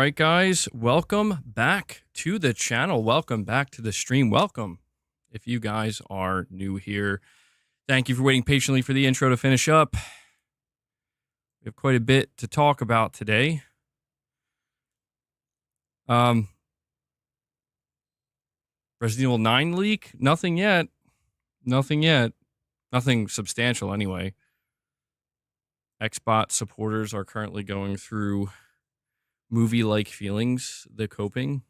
right, guys, welcome back to the channel. Welcome back to the stream. Welcome if you guys are new here. Thank you for waiting patiently for the intro to finish up. We have quite a bit to talk about today. Resident Evil 9 leak? Nothing yet. Nothing yet. Nothing substantial anyway. Xbots supporters are currently going through movie-like feelings, the coping.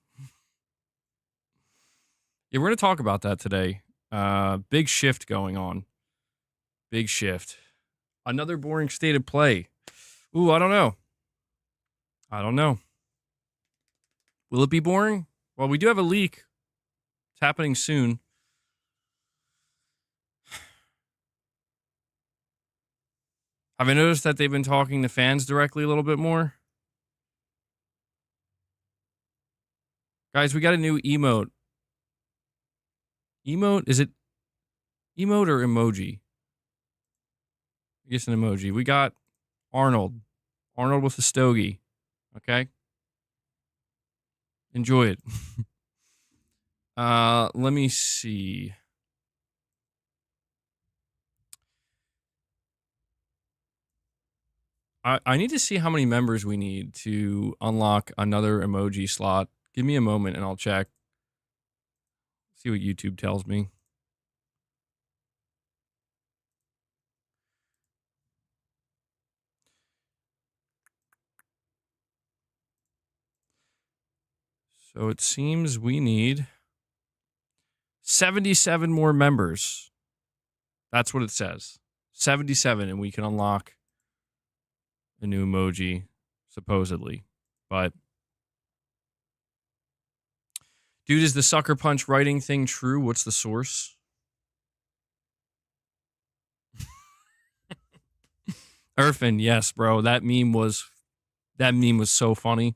Yeah, we're going to talk about that today. Big shift going on. Big shift. Another boring state of play. Ooh, I don't know. I don't know. Will it be boring? Well, we do have a leak. It's happening soon. Have I noticed that they've been talking to fans directly a little bit more? Guys, we got a new emote. Emote? Is it emote or emoji? I guess an emoji. We got Arnold. Arnold with a stogie. Okay? Enjoy it. Let me see. I need to see how many members we need to unlock another emoji slot. Give me a moment and I'll check. See what YouTube tells me. So it seems we need 77 more members. That's what it says. 77, and we can unlock a new emoji, supposedly. But dude, is the sucker punch writing thing true? What's the source? Irfan, yes, bro. That meme was so funny.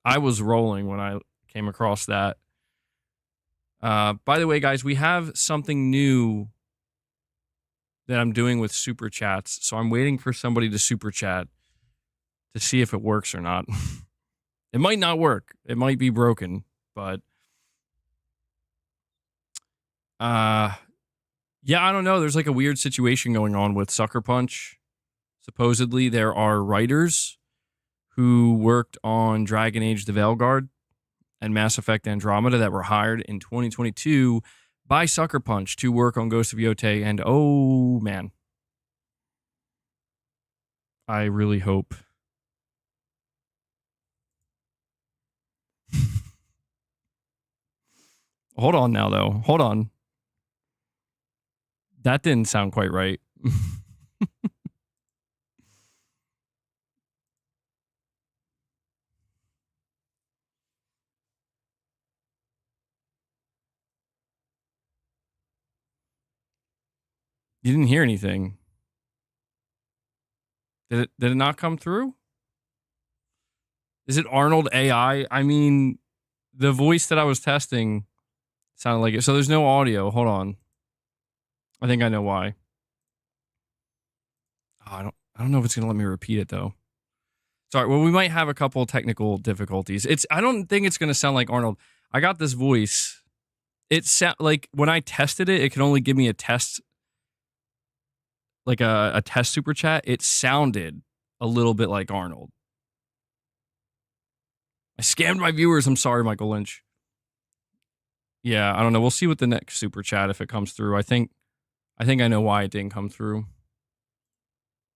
I was rolling when I came across that. By the way, guys, we have something new that I'm doing with super chats. So I'm waiting for somebody to super chat to see if it works or not. It might not work. It might be broken, but yeah, I don't know. There's like a weird situation going on with Sucker Punch. Supposedly there are writers who worked on Dragon Age the Veilguard and Mass Effect Andromeda that were hired in 2022 by Sucker Punch to work on Ghost of Yotei, and oh man, I really hope. Hold on now, though. Hold on. That didn't sound quite right. You didn't hear anything. Did it not come through? Is it Arnold AI? I mean, the voice that I was testing sounded like it. So there's no audio. Hold on. I think I know why. Oh, I don't know if it's gonna let me repeat it though. Sorry. Well, we might have a couple technical difficulties. I don't think it's gonna sound like Arnold. I got this voice. It sound like when I tested it, it could only give me a test, like a test super chat. It sounded a little bit like Arnold. I scammed my viewers. I'm sorry, Michael Lynch. Yeah, I don't know. We'll see what the next super chat if it comes through. I think I know why it didn't come through.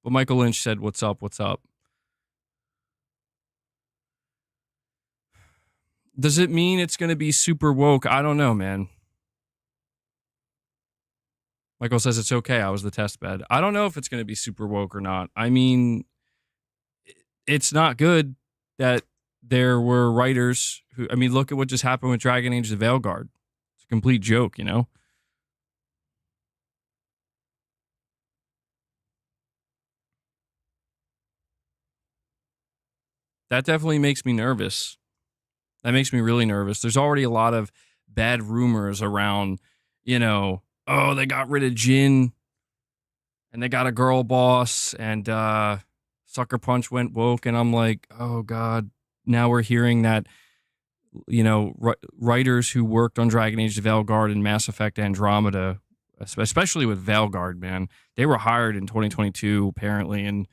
But Michael Lynch said, "What's up? What's up?" Does it mean it's going to be super woke? I don't know, man. Michael says it's okay. I was the test bed. I don't know if it's going to be super woke or not. I mean, it's not good that there were writers who, I mean, look at what just happened with Dragon Age the Veilguard. It's a complete joke, you know? That definitely makes me nervous. That makes me really nervous. There's already a lot of bad rumors around, you know, oh, they got rid of Jin and they got a girl boss and Sucker Punch went woke, and I'm like, oh god, now we're hearing that, you know, writers who worked on Dragon Age: The Veilguard and Mass Effect Andromeda, especially with Veilguard, man, they were hired in 2022 apparently, and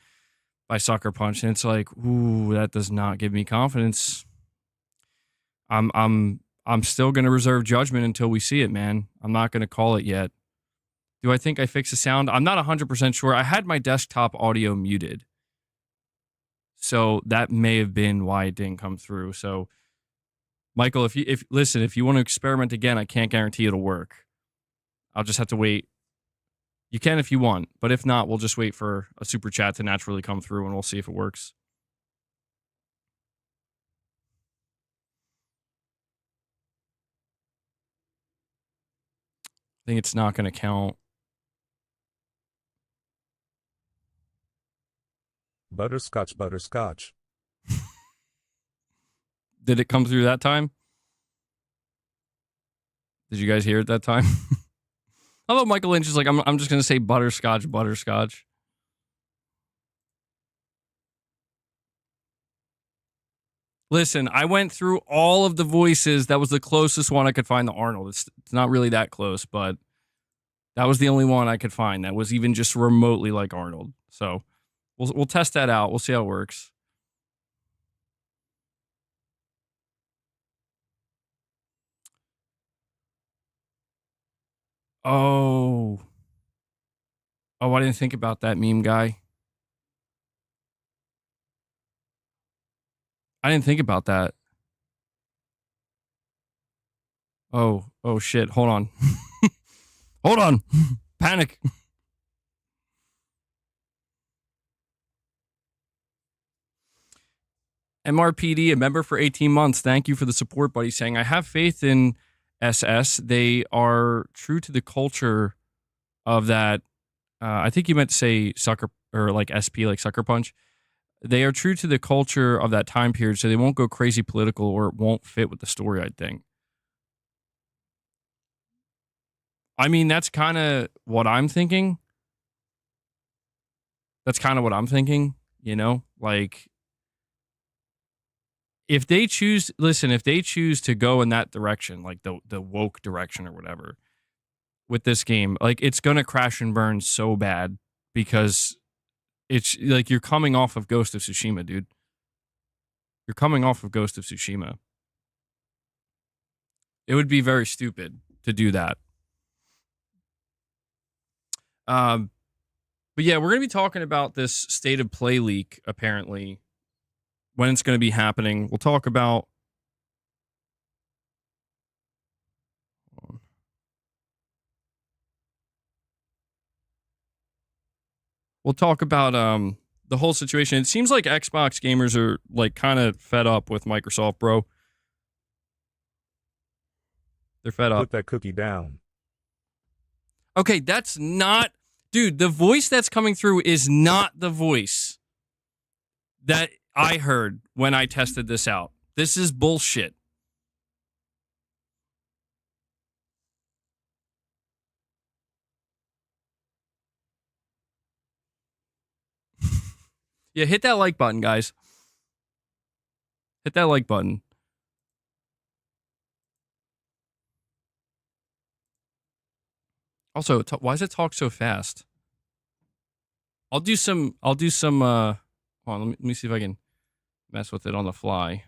by Sucker Punch, and it's like, ooh, that does not give me confidence. I'm still gonna reserve judgment until we see it, man. I'm not gonna call it yet. Do I think I fixed the sound? I'm not 100% sure. I had my desktop audio muted, so that may have been why it didn't come through. So, Michael, if you want to experiment again, I can't guarantee it'll work. I'll just have to wait. You can if you want, but if not, we'll just wait for a super chat to naturally come through, and we'll see if it works. I think it's not going to count. Butterscotch, butterscotch. Did it come through that time? Did you guys hear it that time? Although Michael Lynch is like, I'm just going to say butterscotch, butterscotch. Listen, I went through all of the voices. That was the closest one I could find to Arnold. It's not really that close, but that was the only one I could find that was even just remotely like Arnold. So we'll test that out. We'll see how it works. Oh, I didn't think about that, meme guy. I didn't think about that. Oh shit. Hold on. Hold on. Panic. MRPD, a member for 18 months. Thank you for the support, buddy. Saying, I have faith in SS. They are true to the culture of that. I think you meant to say sucker, or like SP, like Sucker Punch. They are true to the culture of that time period, so they won't go crazy political, or it won't fit with the story, I think. I mean, that's kind of what I'm thinking. You know? Like, if they choose to go in that direction, like the woke direction or whatever, with this game, like, it's gonna crash and burn so bad, because it's like you're coming off of Ghost of Tsushima, dude. You're coming off of Ghost of Tsushima. It would be very stupid to do that. But yeah, we're gonna be talking about this state of play leak, apparently, when it's gonna be happening. We'll talk about the whole situation. It seems like Xbox gamers are like kind of fed up with Microsoft, bro. They're fed up. Put that cookie down. Okay, that's not, dude, the voice that's coming through is not the voice that I heard when I tested this out. This is bullshit. Yeah, hit that like button, guys. Hit that like button. Also, why does it talk so fast? I'll do some, hold on, let me see if I can mess with it on the fly.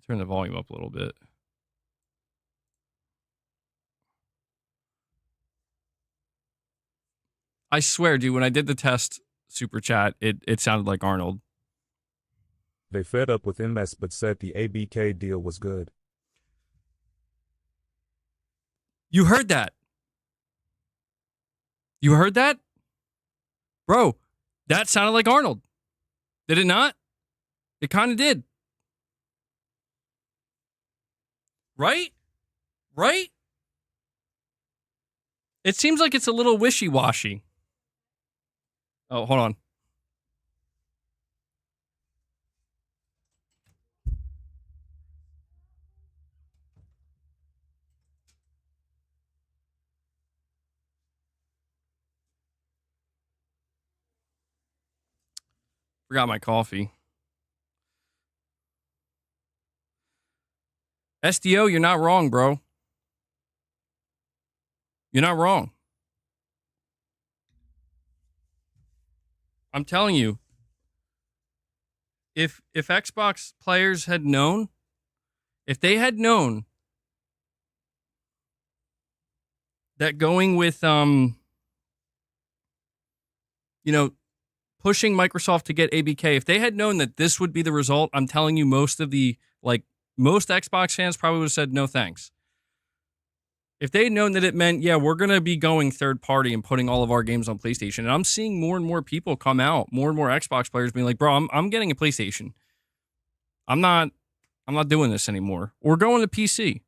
Turn the volume up a little bit. I swear, dude, when I did the test super chat, it sounded like Arnold. They fed up with MS but said the ABK deal was good. You heard that? You heard that? Bro, that sounded like Arnold. Did it not? It kind of did. Right? Right? It seems like it's a little wishy-washy. Oh, hold on. Forgot my coffee. SDO, you're not wrong, bro. You're not wrong. I'm telling you, if Xbox players had known, if they had known that going with pushing Microsoft to get ABK, if they had known that this would be the result, I'm telling you, most Xbox fans probably would have said no thanks. If they had known that it meant, yeah, we're going to be going third party and putting all of our games on PlayStation, and I'm seeing more and more people come out, more and more Xbox players being like, bro, I'm getting a PlayStation. I'm not doing this anymore. Or going to PC.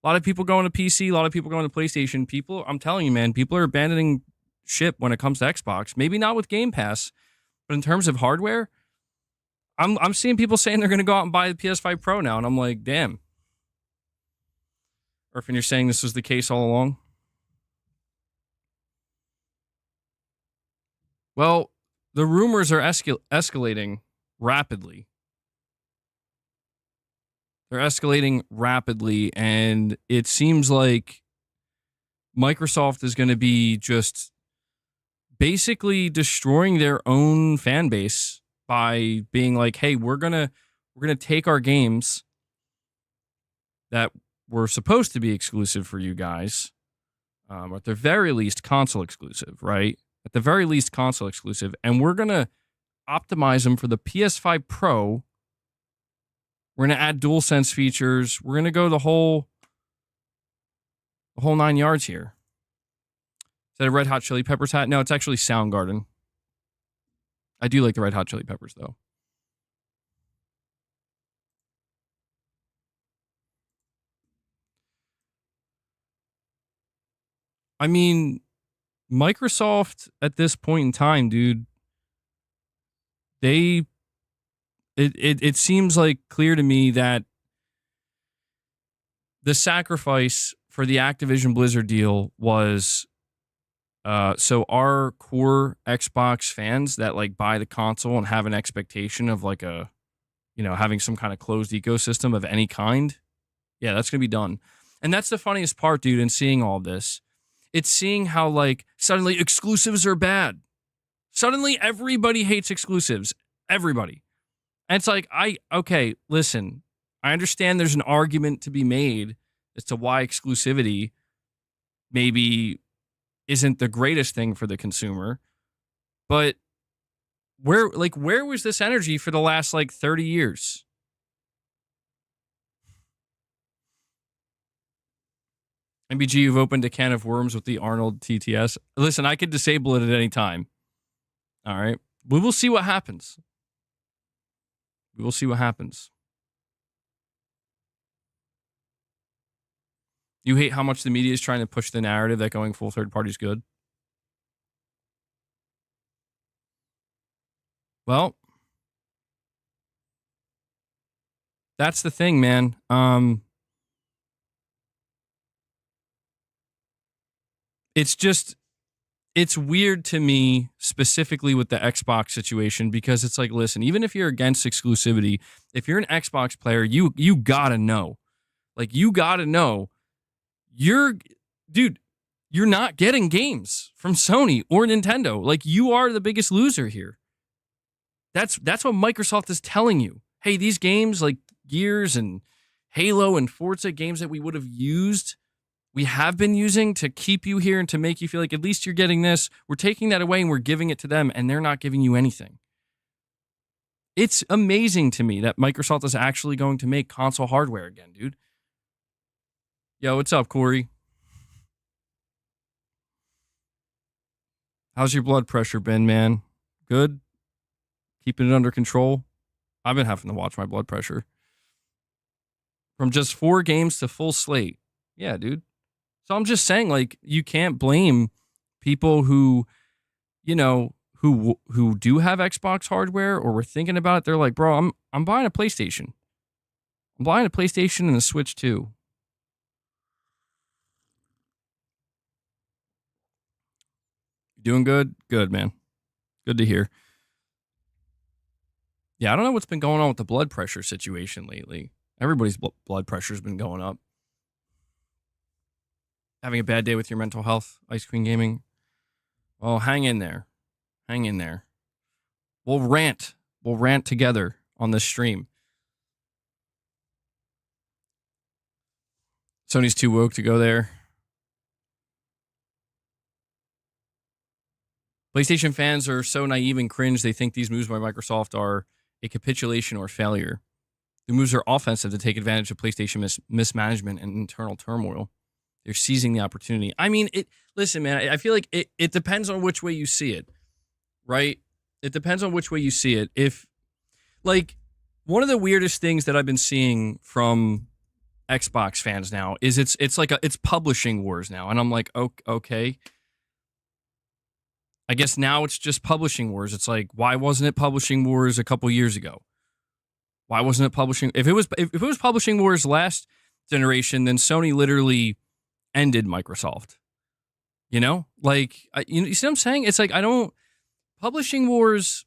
A lot of people going to PC, a lot of people going to PlayStation. People, I'm telling you, man, people are abandoning ship when it comes to Xbox. Maybe not with Game Pass, but in terms of hardware, I'm seeing people saying they're going to go out and buy the PS5 Pro now, and I'm like, damn. Irfan, you're saying this was the case all along? Well, the rumors are escalating rapidly. They're escalating rapidly, and it seems like Microsoft is going to be just basically destroying their own fan base by being like, hey, we're gonna take our games that were supposed to be exclusive for you guys, at the very least console exclusive, right? At the very least console exclusive, and we're gonna optimize them for the PS5 Pro. We're gonna add DualSense features. We're gonna go the whole 9 yards here. Is that a Red Hot Chili Peppers hat? No, it's actually Soundgarden. I do like the Red Hot Chili Peppers, though. I mean, Microsoft at this point in time, dude, it seems like clear to me that the sacrifice for the Activision Blizzard deal was so our core Xbox fans that like buy the console and have an expectation of like a, having some kind of closed ecosystem of any kind. Yeah, that's going to be done. And that's the funniest part, dude, in seeing all this. It's seeing how like suddenly exclusives are bad. Suddenly everybody hates exclusives. Everybody. And it's like, okay, listen, I understand there's an argument to be made as to why exclusivity maybe isn't the greatest thing for the consumer, but where was this energy for the last 30 years? MBG, you've opened a can of worms with the Arnold TTS. Listen, I could disable it at any time. All right. We will see what happens. We will see what happens. You hate how much the media is trying to push the narrative that going full third party is good? Well, that's the thing, man. It's weird to me, specifically with the Xbox situation, because it's like, listen, even if you're against exclusivity, if you're an Xbox player, you gotta know. You gotta know. You're not getting games from Sony or Nintendo. You are the biggest loser here. That's what Microsoft is telling you. Hey, these games like Gears and Halo and Forza, games that we would have used, we have been using to keep you here and to make you feel like at least you're getting this. We're taking that away and we're giving it to them, and they're not giving you anything. It's amazing to me that Microsoft is actually going to make console hardware again, dude. Yo, what's up, Corey? How's your blood pressure been, man? Good? Keeping it under control? I've been having to watch my blood pressure. From just 4 games to full slate. Yeah, dude. So I'm just saying, you can't blame people who, who do have Xbox hardware or were thinking about it. They're like, bro, I'm buying a PlayStation. I'm buying a PlayStation and a Switch too. You doing good? Good, man. Good to hear. Yeah, I don't know what's been going on with the blood pressure situation lately. Everybody's blood pressure's been going up. Having a bad day with your mental health, Ice Queen Gaming? Well, hang in there. Hang in there. We'll rant. We'll rant together on this stream. Sony's too woke to go there. PlayStation fans are so naive and cringe, they think these moves by Microsoft are a capitulation or failure. The moves are offensive to take advantage of PlayStation mismanagement and internal turmoil. They're seizing the opportunity. I mean, listen, man, I feel like it depends on which way you see it, right? It depends on which way you see it. If, like, one of the weirdest things that I've been seeing from Xbox fans now is it's like it's publishing wars now. And I'm like, okay. I guess now it's just publishing wars. It's like, why wasn't it publishing wars a couple years ago? Why wasn't it publishing? If it was publishing wars last generation, then Sony literally ended Microsoft. You know, like, you see what I'm saying? It's like, publishing wars.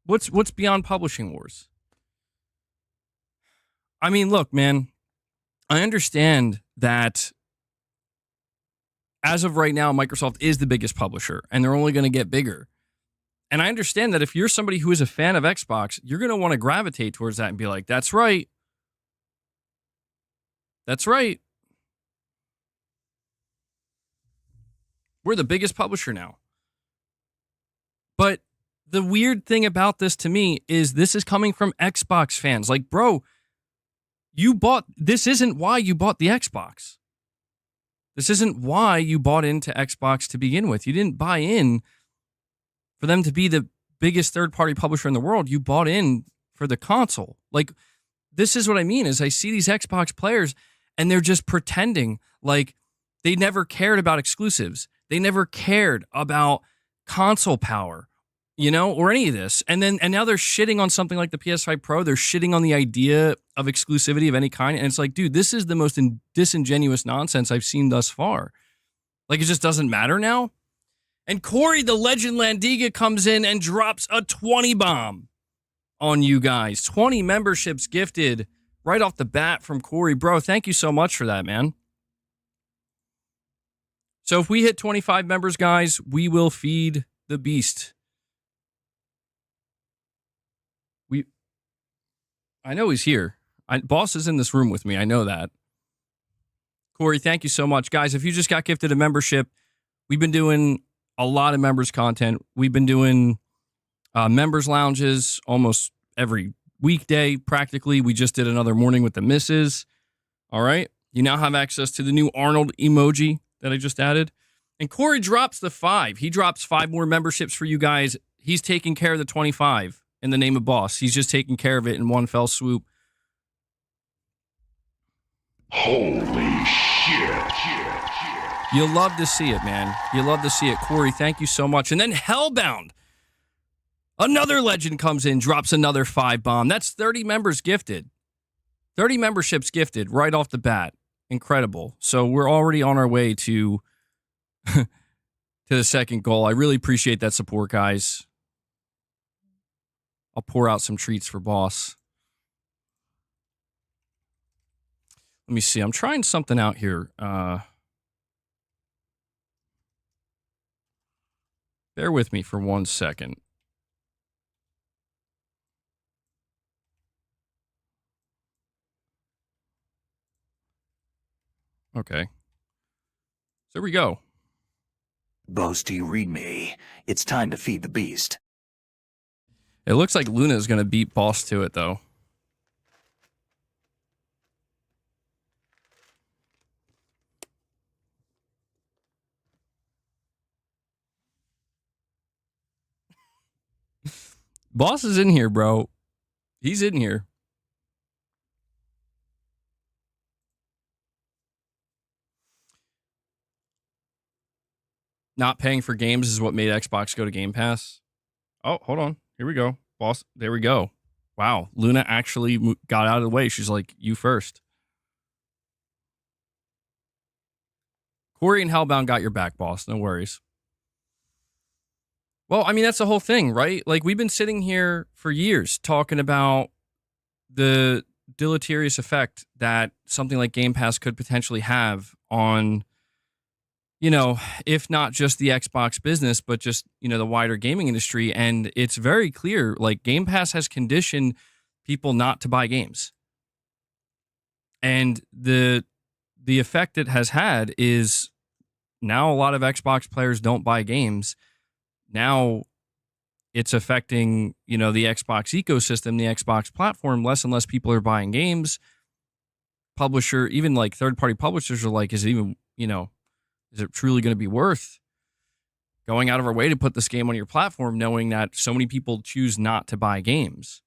What's beyond publishing wars? I mean, look, man, I understand that as of right now, Microsoft is the biggest publisher, and they're only going to get bigger. And I understand that if you're somebody who is a fan of Xbox, you're going to want to gravitate towards that and be like, that's right. That's right. We're the biggest publisher now. But the weird thing about this to me is this is coming from Xbox fans. Like, bro, this isn't why you bought the Xbox. This isn't why you bought into Xbox to begin with. You didn't buy in for them to be the biggest third-party publisher in the world. You bought in for the console. Like, this is what I mean, is I see these Xbox players, and they're just pretending like they never cared about exclusives. They never cared about console power, you know, or any of this. And now they're shitting on something like the PS5 Pro. They're shitting on the idea of exclusivity of any kind. And it's like, dude, this is the most disingenuous nonsense I've seen thus far. Like, it just doesn't matter now. And Corey, the legend Landiga, comes in and drops a 20 bomb on you guys. 20 memberships gifted right off the bat from Corey. Bro, thank you so much for that, man. So if we hit 25 members, guys, we will feed the beast. I know he's here. Boss is in this room with me. I know that. Corey, thank you so much. Guys, if you just got gifted a membership, we've been doing a lot of members content. We've been doing members lounges almost every weekday, practically. We just did another morning with the missus. All right. You now have access to the new Arnold emoji that I just added. And Corey drops the 5. He drops 5 more memberships for you guys. He's taking care of the 25 in the name of Boss. He's just taking care of it in one fell swoop. Holy shit. You'll love to see it, man. You'll love to see it. Corey, thank you so much. And then Hellbound. Another legend comes in, drops another 5 bomb. That's 30 members gifted. 30 memberships gifted right off the bat. Incredible. So we're already on our way to the second goal. I really appreciate that support, guys. I'll pour out some treats for Boss. Let me see. I'm trying something out here. Bear with me for 1 second. Okay. So here we go. Boss, do you read me? It's time to feed the beast. It looks like Luna is going to beat Boss to it, though. Boss is in here, bro. He's in here. Not paying for games is what made Xbox go to Gamepass. Oh, hold on. Here we go. Boss, there we go. Wow. Luna actually got out of the way. She's like, you first. Corey and Hellbound got your back, Boss. No worries. Well, I mean, that's the whole thing, right? Like, we've been sitting here for years talking about the deleterious effect that something like Game Pass could potentially have on, if not just the Xbox business, but just, the wider gaming industry. And it's very clear, like, Game Pass has conditioned people not to buy games. And the effect it has had is now a lot of Xbox players don't buy games. Now it's affecting, the Xbox ecosystem, the Xbox platform. Less and less people are buying games. Publisher, even like third-party publishers are like, is it truly going to be worth going out of our way to put this game on your platform, knowing that so many people choose not to buy games?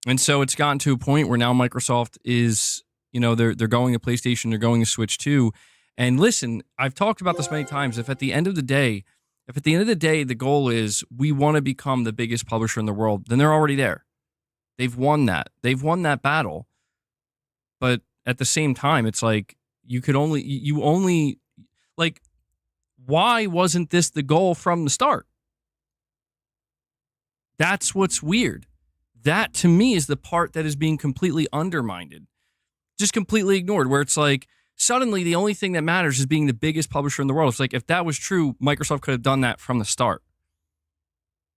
And so it's gotten to a point where now Microsoft is, they're going to PlayStation, they're going to Switch 2. And listen, I've talked about this many times. If at the end of the day, the goal is we want to become the biggest publisher in the world, then they're already there. They've won that. They've won that battle. But at the same time, it's like why wasn't this the goal from the start? That's what's weird. That, to me, is the part that is being completely undermined, just completely ignored, where it's like, suddenly the only thing that matters is being the biggest publisher in the world. It's like, if that was true, Microsoft could have done that from the start.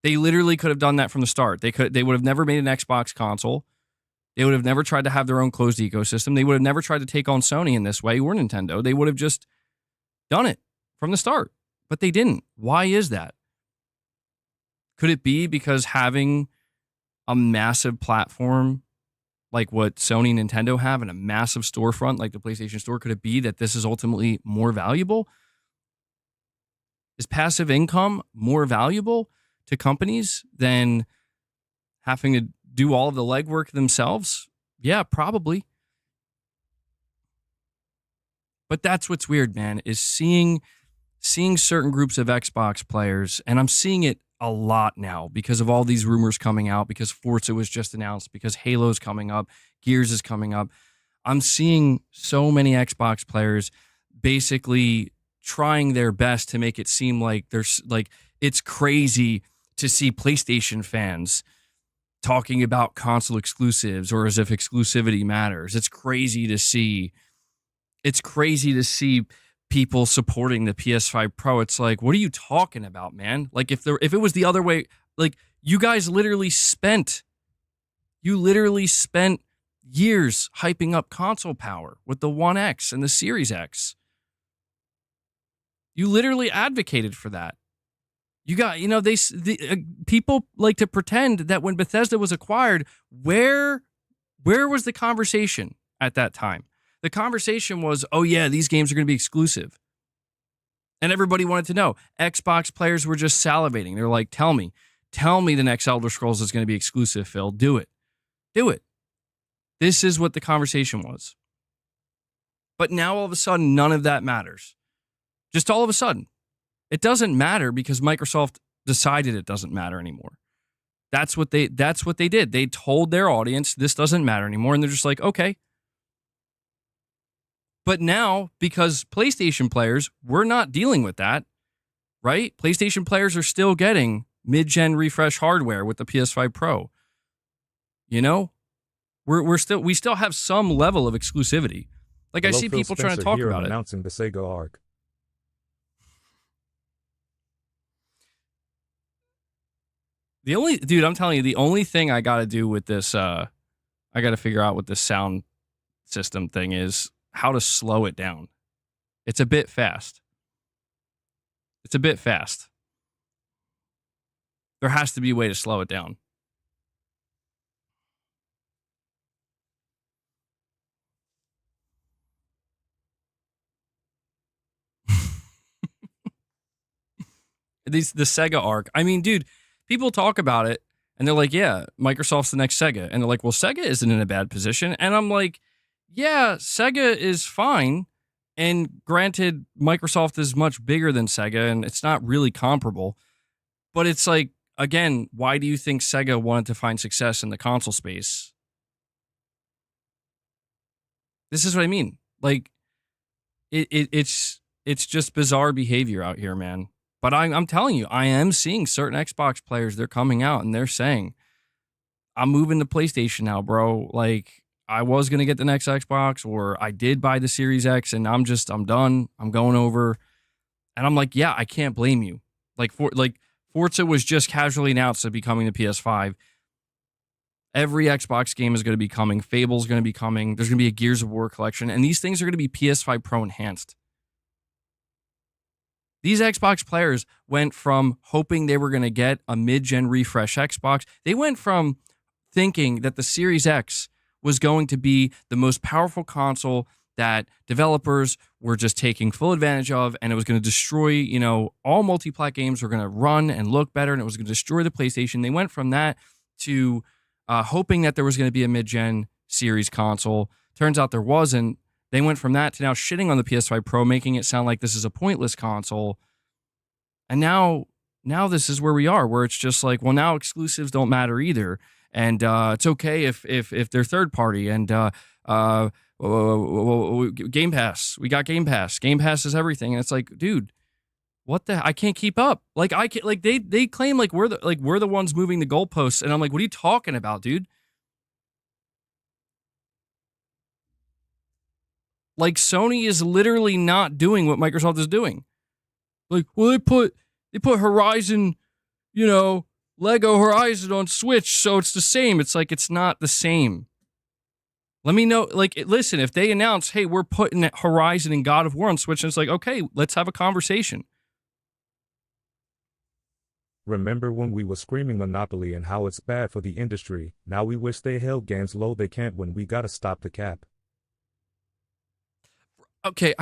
They literally could have done that from the start. They would have never made an Xbox console. They would have never tried to have their own closed ecosystem. They would have never tried to take on Sony in this way or Nintendo. They would have just done it from the start. But they didn't. Why is that? Could it be because having a massive platform like what Sony and Nintendo have and a massive storefront like the PlayStation Store, could it be that this is ultimately more valuable? Is passive income more valuable to companies than having to do all of the legwork themselves? Yeah, probably. But that's what's weird, man, is seeing certain groups of Xbox players, and I'm seeing it a lot now because of all these rumors coming out, because Forza was just announced, because Halo's coming up, Gears is coming up. I'm seeing so many Xbox players basically trying their best to make it seem like it's crazy to see PlayStation fans talking about console exclusives or as if exclusivity matters. It's crazy to see people supporting the PS5 Pro. It's like, what are you talking about, man? Like, if it was the other way, like, you guys literally spent years hyping up console power with the One X and the Series X. You literally advocated for that. You got, people like to pretend that when Bethesda was acquired, where was the conversation at that time? The conversation was, oh yeah, these games are going to be exclusive. And everybody wanted to know. Xbox players were just salivating. They're like, tell me the next Elder Scrolls is going to be exclusive, Phil. Do it. This is what the conversation was. But now all of a sudden, none of that matters. Just all of a sudden. It doesn't matter because Microsoft decided it doesn't matter anymore. That's what they did. They told their audience this doesn't matter anymore, and they're just like, okay. But now, because PlayStation players, we're not dealing with that, right? PlayStation players are still getting mid-gen refresh hardware with the PS5 Pro. We still have some level of exclusivity. Like, I see people trying to talk about it. Announcing the Sega arc. I'm telling you, the only thing I got to do with this, I got to figure out what this sound system thing is, how to slow it down. It's a bit fast. There has to be a way to slow it down. The Sega arc. I mean, dude, people talk about it and they're like, yeah, Microsoft's the next Sega. And they're like, well, Sega isn't in a bad position. And I'm like, yeah, Sega is fine. And granted, Microsoft is much bigger than Sega and it's not really comparable. But it's like, again, why do you think Sega wanted to find success in the console space? This is what I mean. Like, it's it's just bizarre behavior out here, man. But I'm telling you, I am seeing certain Xbox players, they're coming out and they're saying, I'm moving to PlayStation now, bro. Like, I was going to get the next Xbox, or I did buy the Series X, and I'm done. I'm going over. And I'm like, yeah, I can't blame you. Forza was just casually announced as becoming the PS5. Every Xbox game is going to be coming. Fable's going to be coming. There's going to be a Gears of War collection. And these things are going to be PS5 Pro enhanced. These Xbox players went from hoping they were going to get a mid-gen refresh Xbox. They went from thinking that the Series X was going to be the most powerful console that developers were just taking full advantage of, and it was going to destroy, all multi-plat games were going to run and look better, and it was going to destroy the PlayStation. They went from that to hoping that there was going to be a mid-gen series console. Turns out there wasn't. They went from that to now shitting on the PS5 Pro, making it sound like this is a pointless console. And now this is where we are, where it's just like, well, now exclusives don't matter either. And it's okay if they're third party. And Game Pass, we got Game Pass. Game Pass is everything. And it's like, dude, what the? I can't keep up. Like I can't. Like they claim like we're the ones moving the goalposts. And I'm like, what are you talking about, dude? Like, Sony is literally not doing what Microsoft is doing. Like, well, they put Horizon, Lego Horizon on Switch, so it's the same. It's like, it's not the same. Let me know. Like, listen, if they announce, hey, we're putting Horizon and God of War on Switch, and it's like, okay, let's have a conversation. Remember when we were screaming monopoly and how it's bad for the industry? Now we wish they held games low they can't when we gotta stop the cap. Okay,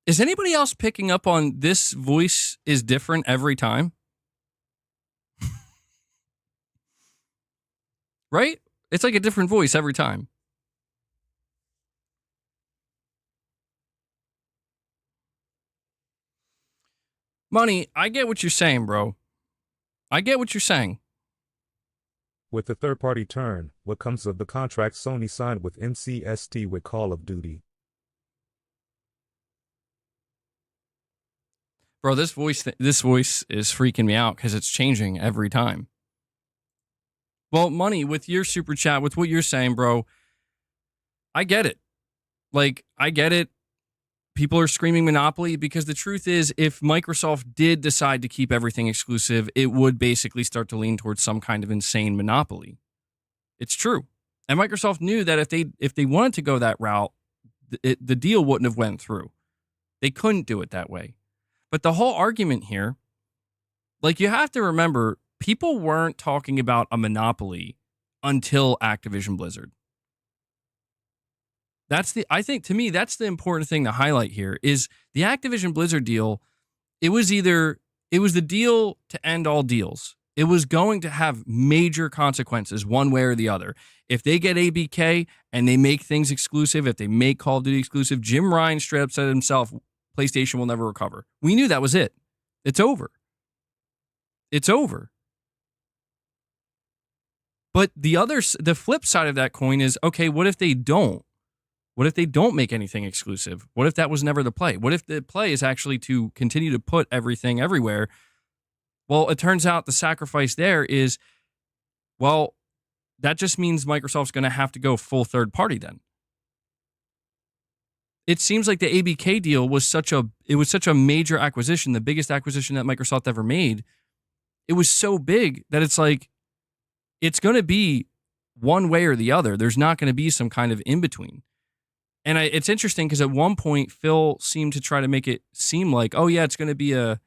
is anybody else picking up on this voice is different every time? Right? It's like a different voice every time. Money, I get what you're saying, bro. I get what you're saying. With the third-party turn, what comes of the contract Sony signed with MCST with Call of Duty? Bro, this voice is freaking me out because it's changing every time. Well, Money, with your super chat, with what you're saying, bro, I get it. Like, I get it. People are screaming monopoly because the truth is, if Microsoft did decide to keep everything exclusive, it would basically start to lean towards some kind of insane monopoly. It's true. And Microsoft knew that if they wanted to go that route, the deal wouldn't have went through. They couldn't do it that way. But the whole argument here, like, you have to remember, people weren't talking about a monopoly until Activision Blizzard. I think to me, that's the important thing to highlight here is the Activision Blizzard deal. It was the deal to end all deals. It was going to have major consequences one way or the other. If they get ABK and they make things exclusive, if they make Call of Duty exclusive, Jim Ryan straight up said himself, PlayStation will never recover. We knew that was it. It's over. It's over. But the flip side of that coin is, okay, what if they don't? What if they don't make anything exclusive? What if that was never the play? What if the play is actually to continue to put everything everywhere? Well, it turns out the sacrifice there is, well, that just means Microsoft's going to have to go full third party then. It seems like the ABK deal was such a major acquisition, the biggest acquisition that Microsoft ever made. It was so big that it's like, it's going to be one way or the other. There's not going to be some kind of in-between. And it's interesting because at one point, Phil seemed to try to make it seem like, oh yeah, it's going to be a,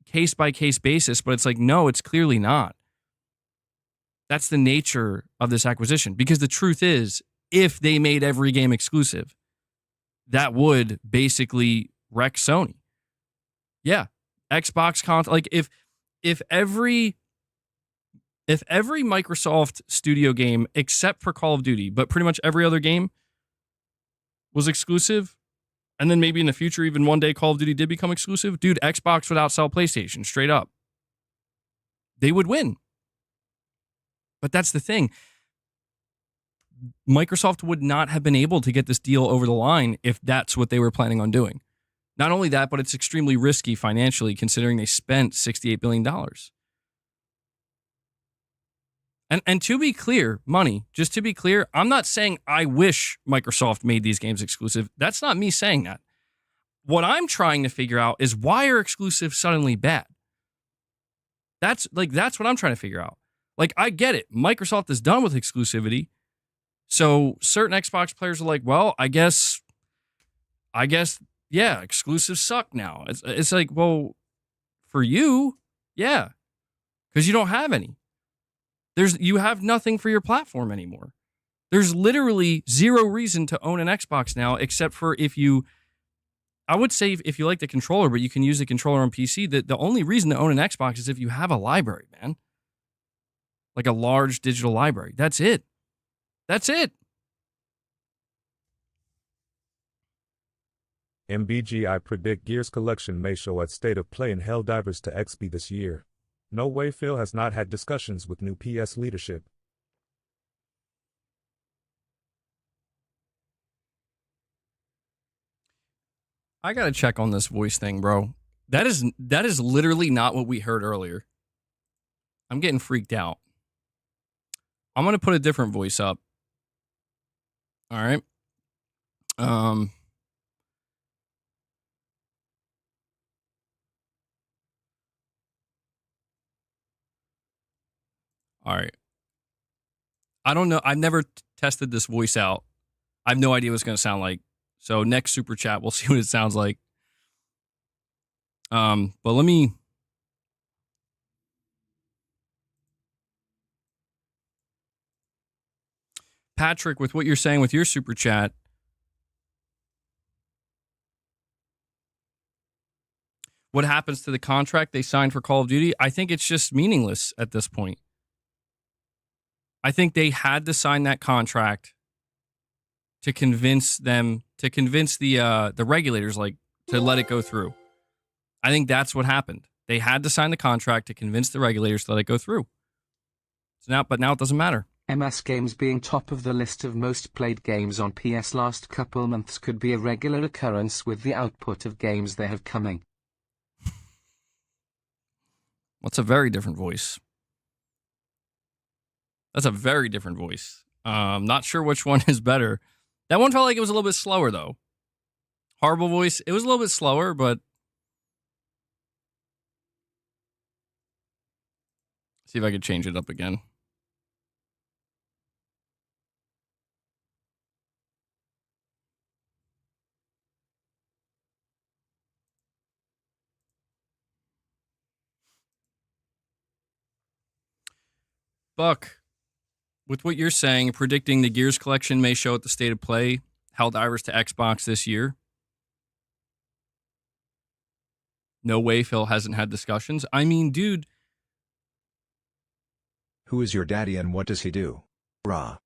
case-by-case basis. But it's like, no, it's clearly not. That's the nature of this acquisition. Because the truth is, if they made every game exclusive, that would basically wreck Sony. Yeah. Xbox console, like if every Microsoft studio game except for Call of Duty, but pretty much every other game was exclusive, and then maybe in the future, even one day Call of Duty did become exclusive, dude, Xbox would outsell PlayStation straight up. They would win. But that's the thing. Microsoft would not have been able to get this deal over the line if that's what they were planning on doing. Not only that, but it's extremely risky financially considering they spent $68 billion. And to be clear, just to be clear, I'm not saying I wish Microsoft made these games exclusive. That's not me saying that. What I'm trying to figure out is why are exclusives suddenly bad? That's what I'm trying to figure out. Like, I get it. Microsoft is done with exclusivity. So certain Xbox players are like, well, I guess, yeah, exclusives suck now. It's like, well, for you, yeah, because you don't have any. You have nothing for your platform anymore. There's literally zero reason to own an Xbox now, except for I would say if you like the controller, but you can use the controller on PC. The only reason to own an Xbox is if you have a library, man. Like a large digital library. That's it. MBG, I predict Gears Collection may show at State of Play in Helldivers to XP this year. No way Phil has not had discussions with new PS leadership. I gotta check on this voice thing, bro. That is literally not what we heard earlier. I'm getting freaked out. I'm gonna put a different voice up. All right. All right. I don't know. I've never tested this voice out. I have no idea what it's going to sound like. So next super chat, we'll see what it sounds like. But let me. Patrick, with what you're saying with your super chat, what happens to the contract they signed for Call of Duty? I think it's just meaningless at this point. I think they had to sign that contract to convince the regulators, like, to let it go through. I think that's what happened. They had to sign the contract to convince the regulators to let it go through. But now it doesn't matter. MS games being top of the list of most played games on PS last couple months could be a regular occurrence with the output of games they have coming. That's a very different voice. That's a very different voice. Not sure which one is better. That one felt like it was a little bit slower, though. Horrible voice. It was a little bit slower, but... see if I could change it up again. Buck, with what you're saying, predicting the Gears collection may show at the State of Play, Helldivers to Xbox this year. No way Phil hasn't had discussions. I mean, dude. Who is your daddy and what does he do? Rah.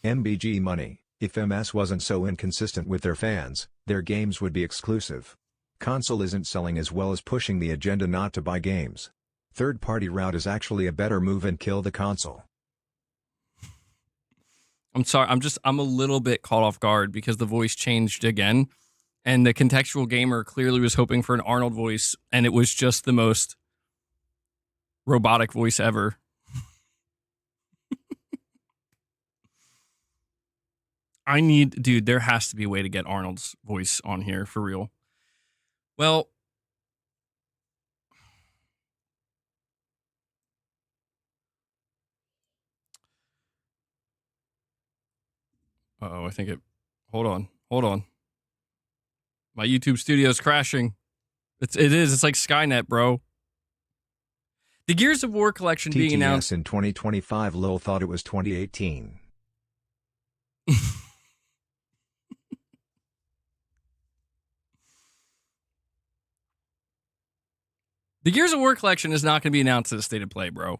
MBG money. If MS wasn't so inconsistent with their fans, their games would be exclusive. Console isn't selling as well as pushing the agenda not to buy games. Third-party route is actually a better move and kill the console. I'm sorry, I'm a little bit caught off guard because the voice changed again, and the contextual gamer clearly was hoping for an Arnold voice, and it was just the most robotic voice ever. Dude, there has to be a way to get Arnold's voice on here for real. Well, I think it, hold on. My YouTube studio is crashing. It is, it's like Skynet, bro. The Gears of War collection being announced in 2025, Lil thought it was 2018. The Gears of War collection is not going to be announced at the State of Play, bro.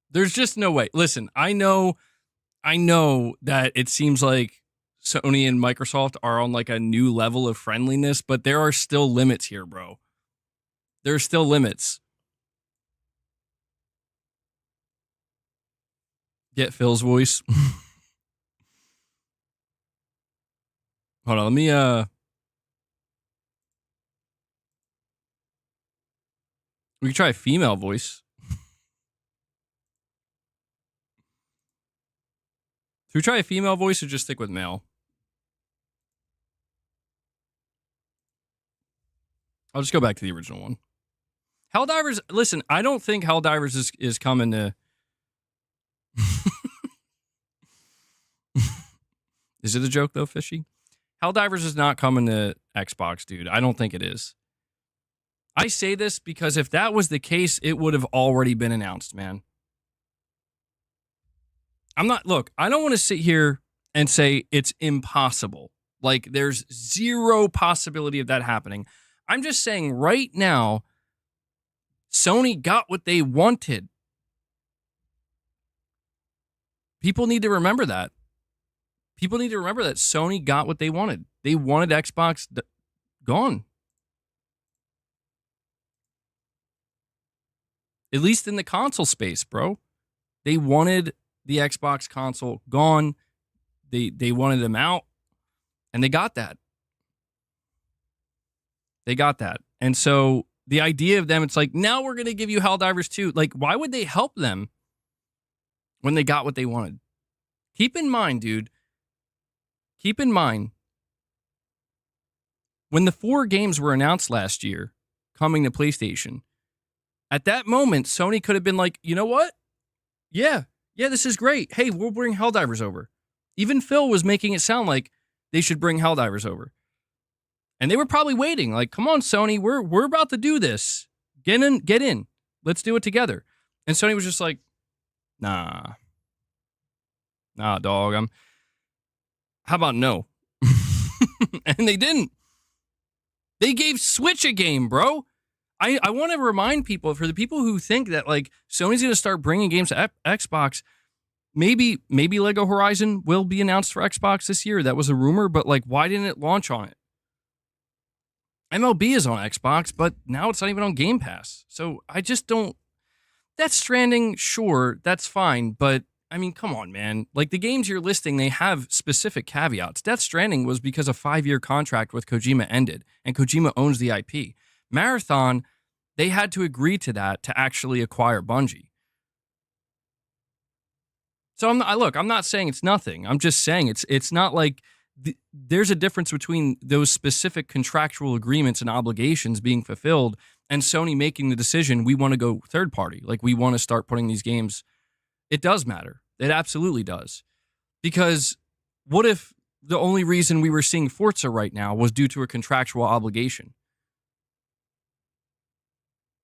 There's just no way. Listen, I know that it seems like Sony and Microsoft are on like a new level of friendliness, but there are still limits here, bro. There's still limits. Get Phil's voice. Hold on, let me we can try a female voice. Should we try a female voice or just stick with male? I'll just go back to the original one. Helldivers, listen, I don't think Helldivers is coming to... Is it a joke, though, Fishy? Helldivers is not coming to Xbox, dude. I don't think it is. I say this because if that was the case, it would have already been announced, man. Look, I don't want to sit here and say it's impossible. Like, there's zero possibility of that happening. I'm just saying right now, Sony got what they wanted. People need to remember that. People need to remember that Sony got what they wanted. They wanted Xbox gone. At least in the console space, bro. They wanted the Xbox console gone. They wanted them out. And they got that. They got that. And so the idea of them, it's like, now we're going to give you Helldivers 2. Like, why would they help them when they got what they wanted? Keep in mind, dude. Keep in mind, when the 4 games were announced last year coming to PlayStation, at that moment, Sony could have been like, you know what? Yeah, this is great. Hey, we'll bring Helldivers over. Even Phil was making it sound like they should bring Helldivers over. And they were probably waiting, like, come on, Sony, we're about to do this. Get in. Let's do it together. And Sony was just like, nah, dog. How about no? And they didn't. They gave Switch a game, bro. I want to remind people, for the people who think that like Sony's going to start bringing games to Xbox, maybe Lego Horizon will be announced for Xbox this year. That was a rumor, but like, why didn't it launch on it? MLB is on Xbox, but now it's not even on Gamepass. So I just don't... Death Stranding, sure, that's fine, but I mean, come on, man. Like, the games you're listing, they have specific caveats. Death Stranding was because a 5-year contract with Kojima ended, and Kojima owns the IP. Marathon, they had to agree to that to actually acquire Bungie. So I'm not saying it's nothing. I'm just saying it's not like there's a difference between those specific contractual agreements and obligations being fulfilled and Sony making the decision, we want to go third party. Like, we want to start putting these games. It does matter. It absolutely does. Because what if the only reason we were seeing Forza right now was due to a contractual obligation?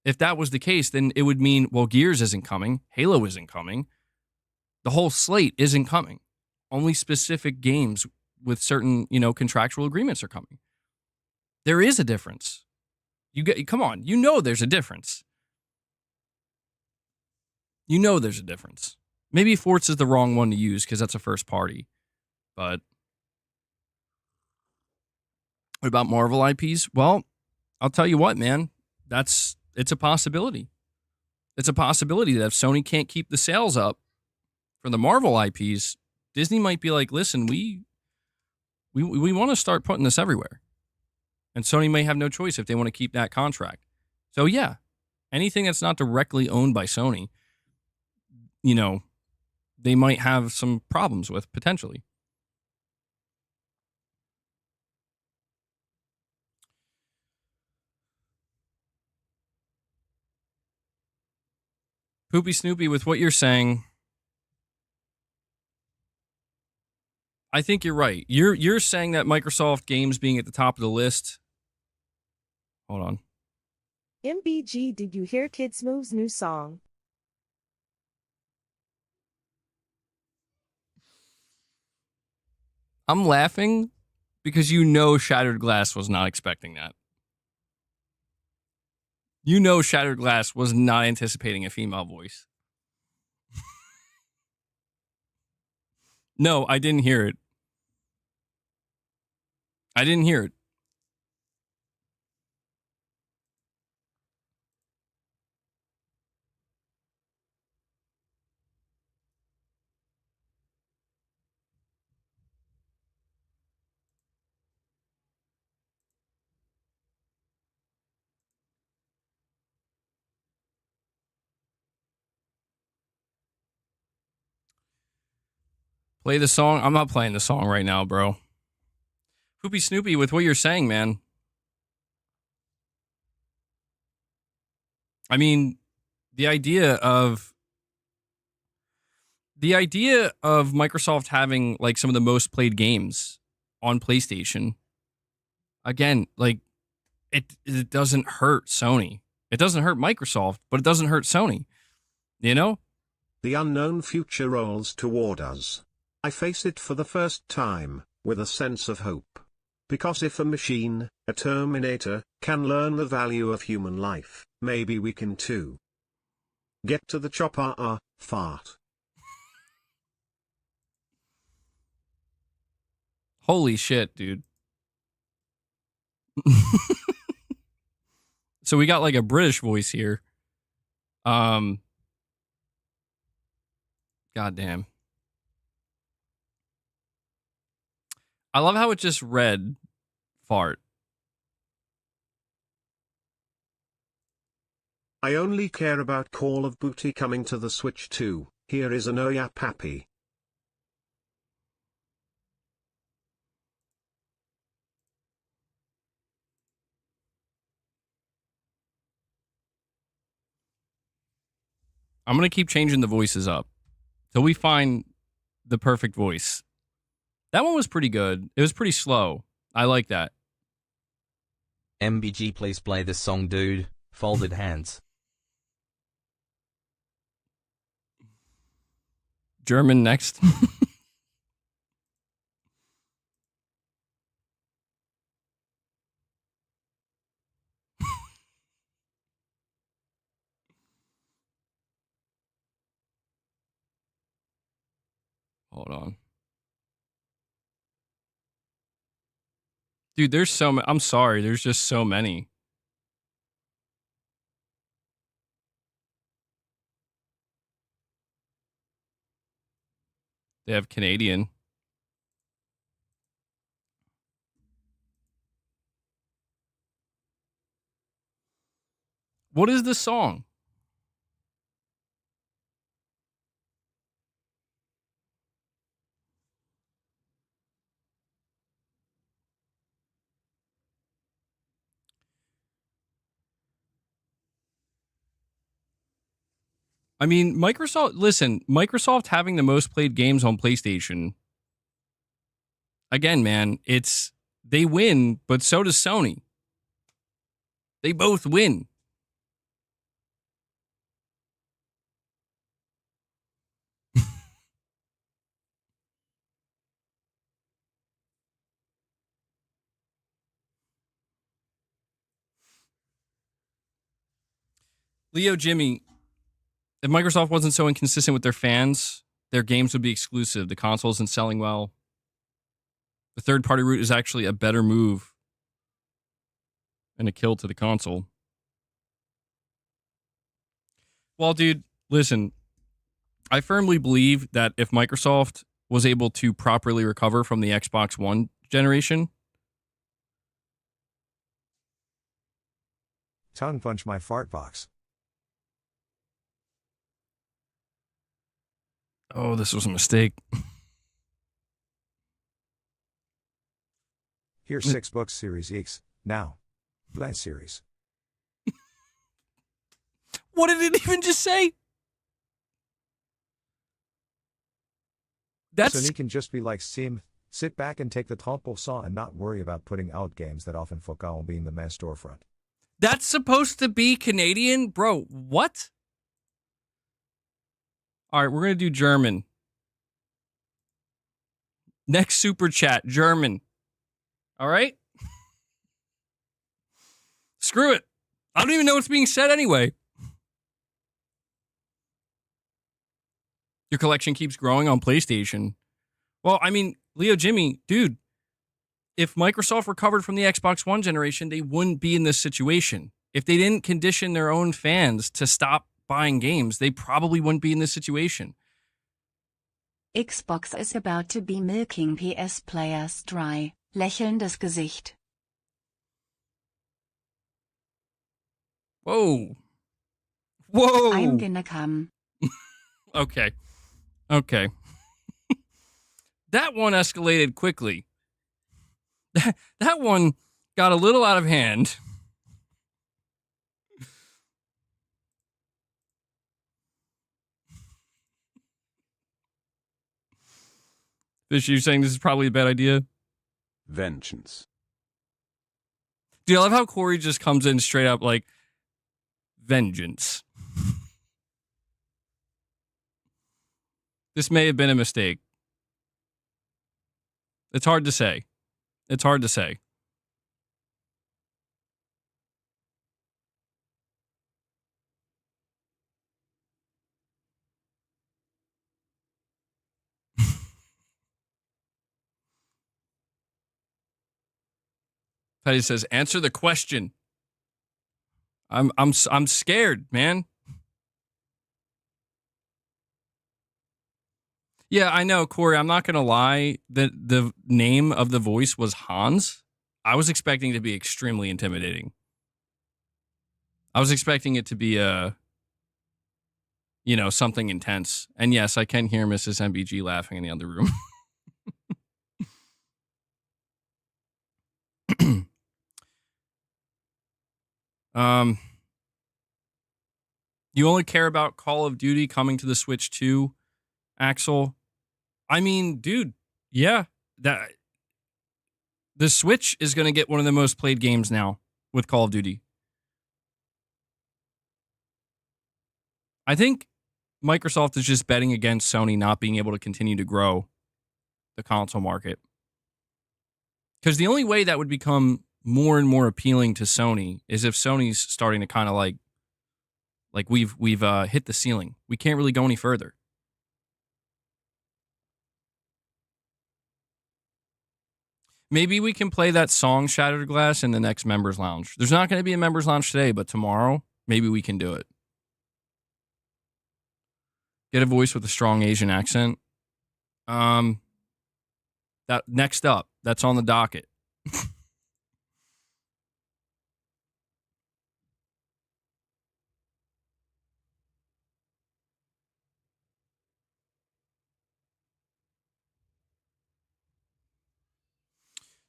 If that was the case, then it would mean, well, Gears isn't coming. Halo isn't coming. The whole slate isn't coming. Only specific games with certain, contractual agreements are coming. There is a difference. Come on, there's a difference. There's a difference. Maybe Forza is the wrong one to use because that's a first party. But what about Marvel IPs? Well, I'll tell you what, man. It's a possibility. It's a possibility that if Sony can't keep the sales up for the Marvel IPs, Disney might be like, listen, we want to start putting this everywhere. And Sony may have no choice if they want to keep that contract. So yeah, anything that's not directly owned by Sony, they might have some problems with potentially. Poopy Snoopy, with what you're saying, I think you're right. You're saying that Microsoft games being at the top of the list. Hold on. MBG, did you hear Kid Smooth's new song? I'm laughing because Shattered Glass was not expecting that. Shattered Glass was not anticipating a female voice. No, I didn't hear it. I didn't hear it. Play the song. I'm not playing the song right now, bro. Poopy Snoopy, with what you're saying, man. I mean, the idea of Microsoft having like some of the most played games on PlayStation, again, like it doesn't hurt Sony. It doesn't hurt Microsoft, but it doesn't hurt Sony. You know? The unknown future rolls toward us. I face it for the first time, with a sense of hope. Because if a machine, a Terminator, can learn the value of human life, maybe we can too. Get to the chopper, fart. Holy shit, dude. So we got like a British voice here. Goddamn. I love how it just read fart. I only care about Call of Duty coming to the Switch 2. Here is an oh yeah pappy. I'm going to keep changing the voices up till we find the perfect voice. That one was pretty good. It was pretty slow. I like that. MBG, please play this song, dude. Folded hands. German next. Hold on. Dude, there's so many. I'm sorry. There's just so many. They have Canadian. What is the song? I mean, Microsoft having the most played games on PlayStation. Again, man, they win, but so does Sony. They both win. Leo Jimmy, if Microsoft wasn't so inconsistent with their fans, their games would be exclusive. The console isn't selling well. The third-party route is actually a better move and a kill to the console. Well, dude, listen. I firmly believe that if Microsoft was able to properly recover from the Xbox One generation... Tongue punch my fart box. Oh, this was a mistake. Here's $6 Series X. Now. Blank Series. What did it even just say? Sony can just be like Sim, sit back and take the tempo saw and not worry about putting out games that often focus on being the main storefront. That's supposed to be Canadian? Bro, what? All right, we're going to do German. Next super chat, German. All right? Screw it. I don't even know what's being said anyway. Your collection keeps growing on PlayStation. Well, I mean, Leo Jimmy, dude, if Microsoft recovered from the Xbox One generation, they wouldn't be in this situation. If they didn't condition their own fans to stop buying games, they probably wouldn't be in this situation. Xbox is about to be milking PS players dry. Lächelndes Gesicht. Whoa. Whoa. I'm gonna come. Okay. Okay. that one escalated quickly. That one got a little out of hand. Fish, you're saying this is probably a bad idea? Vengeance. Dude, I love how Corey just comes in straight up like, vengeance. This may have been a mistake. It's hard to say. It's hard to say. Petty says, answer the question. I'm scared, man. Yeah, I know, Corey. I'm not gonna lie. The name of the voice was Hans. I was expecting it to be extremely intimidating. I was expecting it to be something intense. And yes, I can hear Mrs. MBG laughing in the other room. You only care about Call of Duty coming to the Switch 2, Axel? I mean, dude, yeah, the Switch is going to get one of the most played games now with Call of Duty. I think Microsoft is just betting against Sony not being able to continue to grow the console market. Because the only way that would become more and more appealing to Sony is if Sony's starting to kind of like we've hit the ceiling. We can't really go any further. Maybe we can play that song Shattered Glass in the next Members Lounge. There's not going to be a Members Lounge today, but tomorrow, maybe we can do it. Get a voice with a strong Asian accent. That next up, that's on the docket.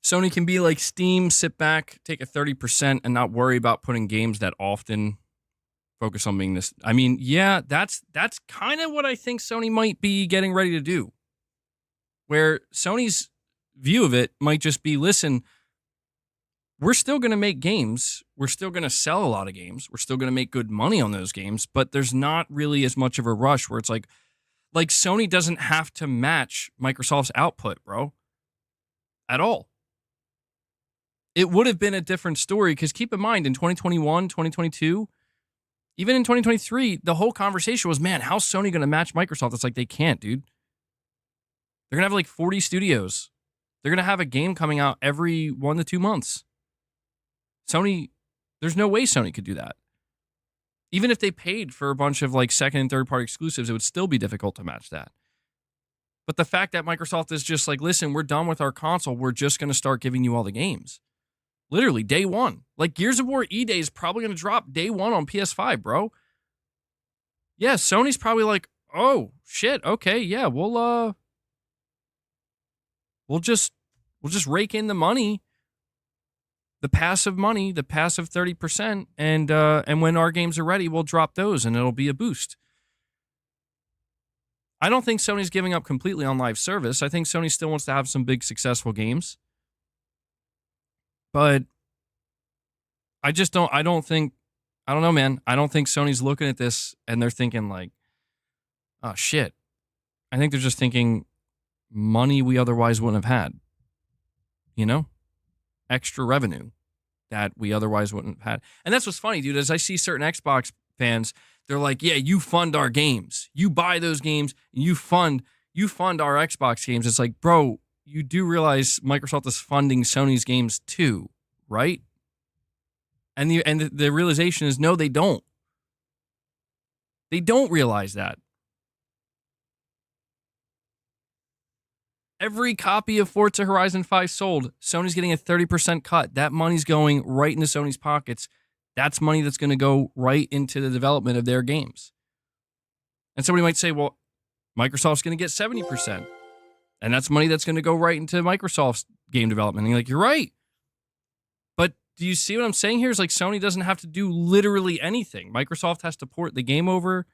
Sony can be like Steam, sit back, take a 30% and not worry about putting games that often. Focus on being this. I mean, yeah, that's kind of what I think Sony might be getting ready to do. Where Sony's view of it might just be, listen, we're still going to make games. We're still going to sell a lot of games. We're still going to make good money on those games, but there's not really as much of a rush where it's like Sony doesn't have to match Microsoft's output, bro. At all. It would have been a different story because keep in mind, in 2021, 2022, even in 2023, the whole conversation was, man, how's Sony going to match Microsoft? It's like, they can't, dude. They're going to have like 40 studios. They're going to have a game coming out every 1 to 2 months. Sony, there's no way Sony could do that. Even if they paid for a bunch of like second and third party exclusives, it would still be difficult to match that. But the fact that Microsoft is just like, listen, we're done with our console. We're just going to start giving you all the games. Literally, day one. Like, Gears of War E-Day is probably going to drop day one on PS5, bro. Yeah, Sony's probably like, oh, shit, okay, yeah, we'll just rake in the money, the passive money, the passive 30%, and when our games are ready, we'll drop those, and it'll be a boost. I don't think Sony's giving up completely on live service. I think Sony still wants to have some big, successful games. But I don't know, man. I don't think Sony's looking at this and they're thinking like, oh, shit. I think they're just thinking money we otherwise wouldn't have had. You know? Extra revenue that we otherwise wouldn't have had. And that's what's funny, dude. As I see certain Xbox fans, they're like, yeah, you fund our games. You buy those games. And you fund our Xbox games. It's like, bro, you do realize Microsoft is funding Sony's games too, right? And the realization is, no, they don't. They don't realize that. Every copy of Forza Horizon 5 sold, Sony's getting a 30% cut. That money's going right into Sony's pockets. That's money that's going to go right into the development of their games. And somebody might say, well, Microsoft's going to get 70%. And that's money that's going to go right into Microsoft's game development. And you're like, you're right. But do you see what I'm saying here? Is like Sony doesn't have to do literally anything. Microsoft has to port the game over.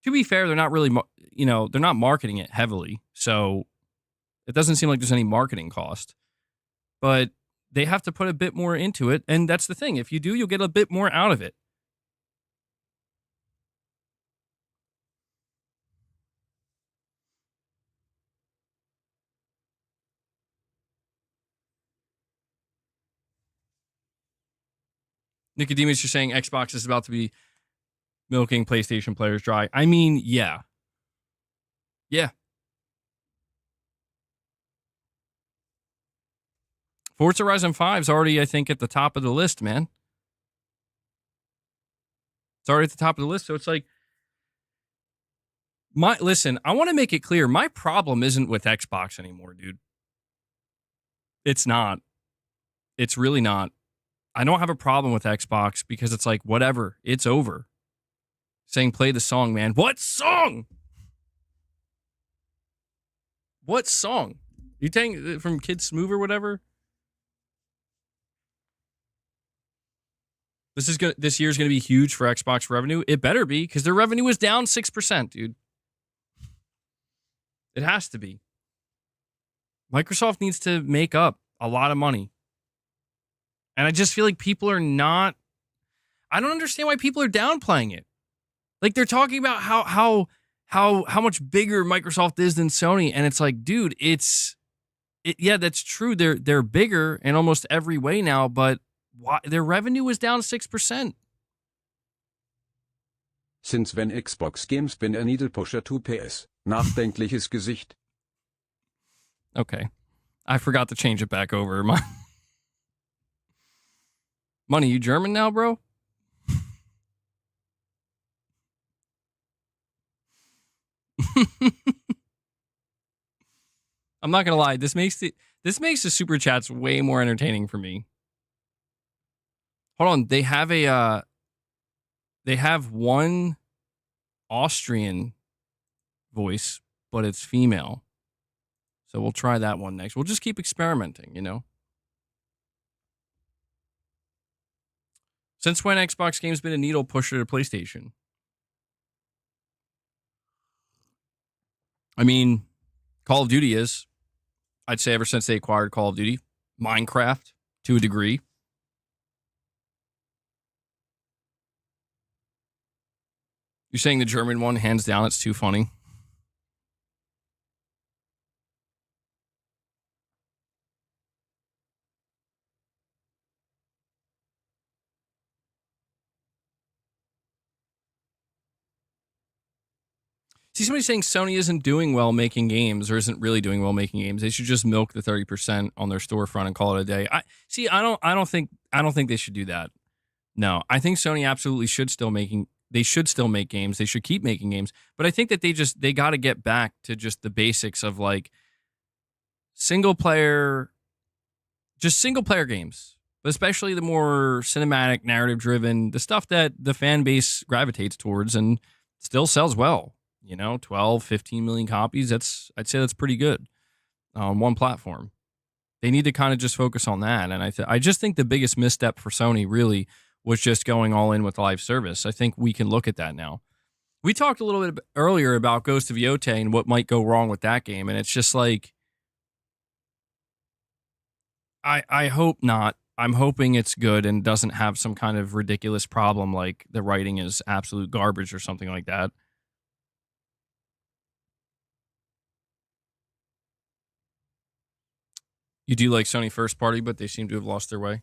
To be fair, they're not really, they're not marketing it heavily. So it doesn't seem like there's any marketing cost. But they have to put a bit more into it. And that's the thing. If you do, you'll get a bit more out of it. Nicodemus, you're saying Xbox is about to be milking PlayStation players dry. I mean, yeah. Yeah. Forza Horizon 5 is already, I think, at the top of the list, man. It's already at the top of the list. So it's like, listen, I want to make it clear. My problem isn't with Xbox anymore, dude. It's not. It's really not. I don't have a problem with Xbox because it's like, whatever, it's over. Saying play the song, man. What song? What song? You taking from Kids Move or whatever? This year's gonna be huge for Xbox revenue. It better be, because their revenue is down 6%, dude. It has to be. Microsoft needs to make up a lot of money. And I just feel like people are not. I don't understand why people are downplaying it. Like they're talking about how much bigger Microsoft is than Sony, and it's like, dude, yeah, that's true. They're bigger in almost every way now, but their revenue was down 6%. Since when Xbox games been a needle pusher to PS? Nachdenkliches Gesicht. Okay, I forgot to change it back over. Money, you German now, bro? I'm not gonna lie. This makes the super chats way more entertaining for me. Hold on, they have one Austrian voice, but it's female. So we'll try that one next. We'll just keep experimenting, Since when Xbox games been a needle pusher to PlayStation? I mean, Call of Duty is. I'd say ever since they acquired Call of Duty. Minecraft, to a degree. You're saying the German one, hands down, it's too funny? See, somebody saying Sony isn't doing well making games or isn't really doing well making games. They should just milk the 30% on their storefront and call it a day. I don't think they should do that. No, I think Sony absolutely should still make games. They should keep making games. But I think that they got to get back to just the basics of like single player games, but especially the more cinematic, narrative driven, the stuff that the fan base gravitates towards and still sells well. 12, 15 million copies. I'd say that's pretty good on one platform. They need to kind of just focus on that. And I just think the biggest misstep for Sony really was just going all in with live service. I think we can look at that now. We talked a little bit earlier about Ghost of Yotei and what might go wrong with that game. And it's just like, I hope not. I'm hoping it's good and doesn't have some kind of ridiculous problem like the writing is absolute garbage or something like that. You do like Sony first party, but they seem to have lost their way.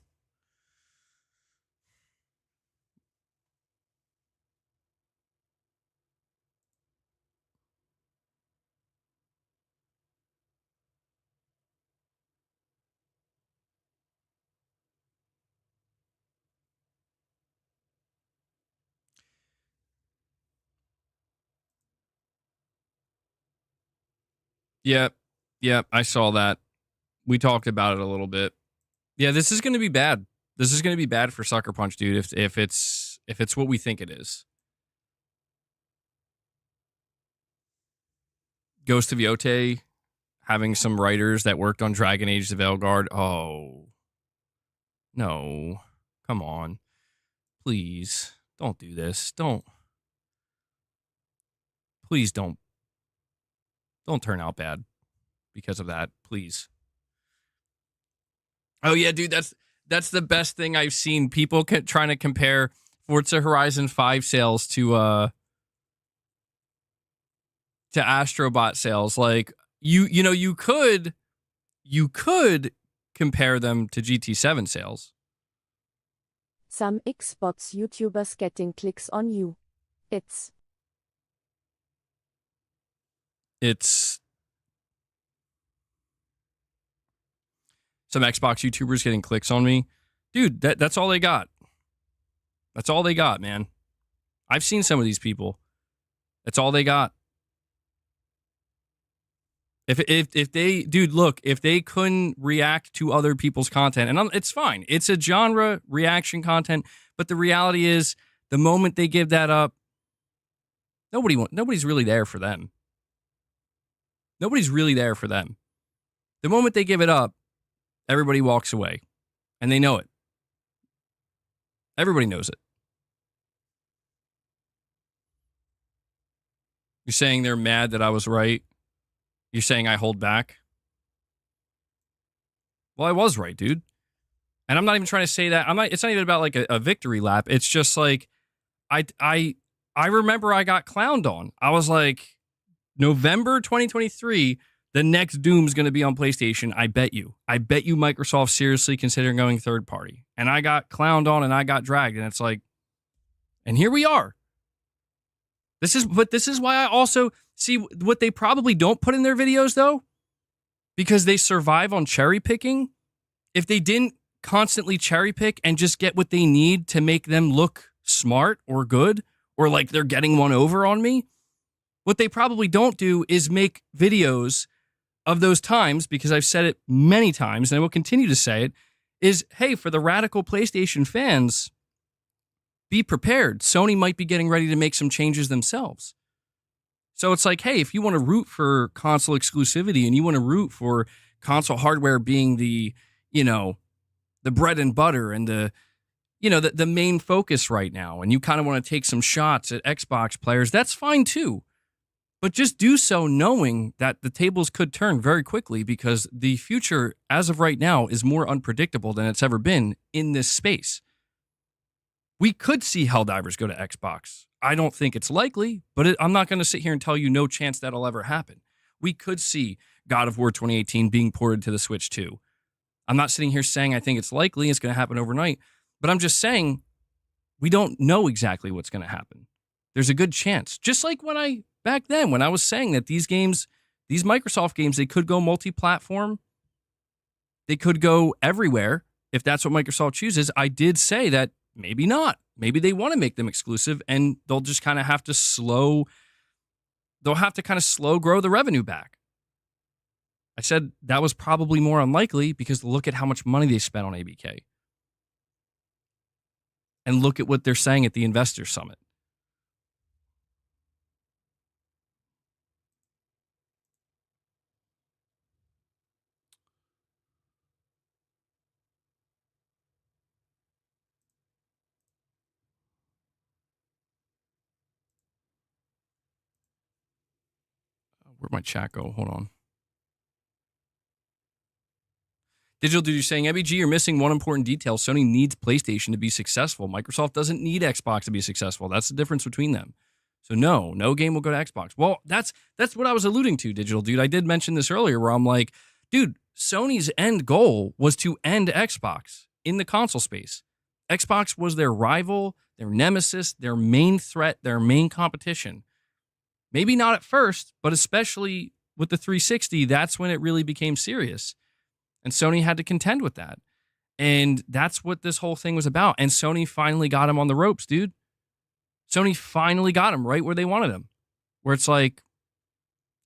Yep, I saw that. We talked about it a little bit. Yeah, this is going to be bad. This is going to be bad for Sucker Punch, dude. If it's what we think it is. Ghost of Yotei having some writers that worked on Dragon Age the Veilguard. Oh, no. Come on. Please. Don't do this. Please don't turn out bad because of that. Please. Oh, yeah, dude, that's the best thing I've seen. People trying to compare Forza Horizon 5 sales to Astrobot sales. Like, you could compare them to GT7 sales. Some Xbots YouTubers getting clicks on you. It's some Xbox YouTubers getting clicks on me. Dude, that's all they got. That's all they got, man. I've seen some of these people. That's all they got. If they, dude, look, if they couldn't react to other people's content, and it's fine. It's a genre reaction content, but the reality is, the moment they give that up, nobody's really there for them. Nobody's really there for them. The moment they give it up, everybody walks away, and they know it. Everybody knows it. You're saying they're mad that I was right? You're saying I hold back? Well, I was right, dude. And I'm not even trying to say that. It's not even about like a victory lap. It's just like I remember I got clowned on. I was like, November 2023, the next Doom's going to be on PlayStation. I bet you. I bet you Microsoft seriously considering going third party. And I got clowned on and I got dragged. And it's like, and here we are. This is why I also see what they probably don't put in their videos, though, because they survive on cherry picking. If they didn't constantly cherry pick and just get what they need to make them look smart or good, or like they're getting one over on me, what they probably don't do is make videos of those times, because I've said it many times and I will continue to say it, is, hey, for the radical PlayStation fans, be prepared. Sony might be getting ready to make some changes themselves. So it's like, hey, if you want to root for console exclusivity and you want to root for console hardware being the bread and butter and the main focus right now, and you kind of want to take some shots at Xbox players, that's fine too. But just do so knowing that the tables could turn very quickly, because the future, as of right now, is more unpredictable than it's ever been in this space. We could see Helldivers go to Xbox. I don't think it's likely, but I'm not going to sit here and tell you no chance that'll ever happen. We could see God of War 2018 being ported to the Switch too. I'm not sitting here saying I think it's likely, it's going to happen overnight, but I'm just saying we don't know exactly what's going to happen. There's a good chance. Just like back then when I was saying that these games, these Microsoft games, they could go multi-platform. They could go everywhere if that's what Microsoft chooses. I did say that maybe not. Maybe they want to make them exclusive and they'll just kind of have to slow grow the revenue back. I said that was probably more unlikely because look at how much money they spent on ABK. And look at what they're saying at the Investor Summit. Where'd my chat go? Hold on. Digital Dude, you're saying, MBG, you're missing one important detail. Sony needs PlayStation to be successful. Microsoft doesn't need Xbox to be successful. That's the difference between them. So no game will go to Xbox. Well, that's what I was alluding to, Digital Dude. I did mention this earlier where I'm like, dude, Sony's end goal was to end Xbox in the console space. Xbox was their rival, their nemesis, their main threat, their main competition. Maybe not at first, but especially with the 360, that's when it really became serious. And Sony had to contend with that. And that's what this whole thing was about. And Sony finally got him on the ropes, dude. Sony finally got him right where they wanted him. Where it's like,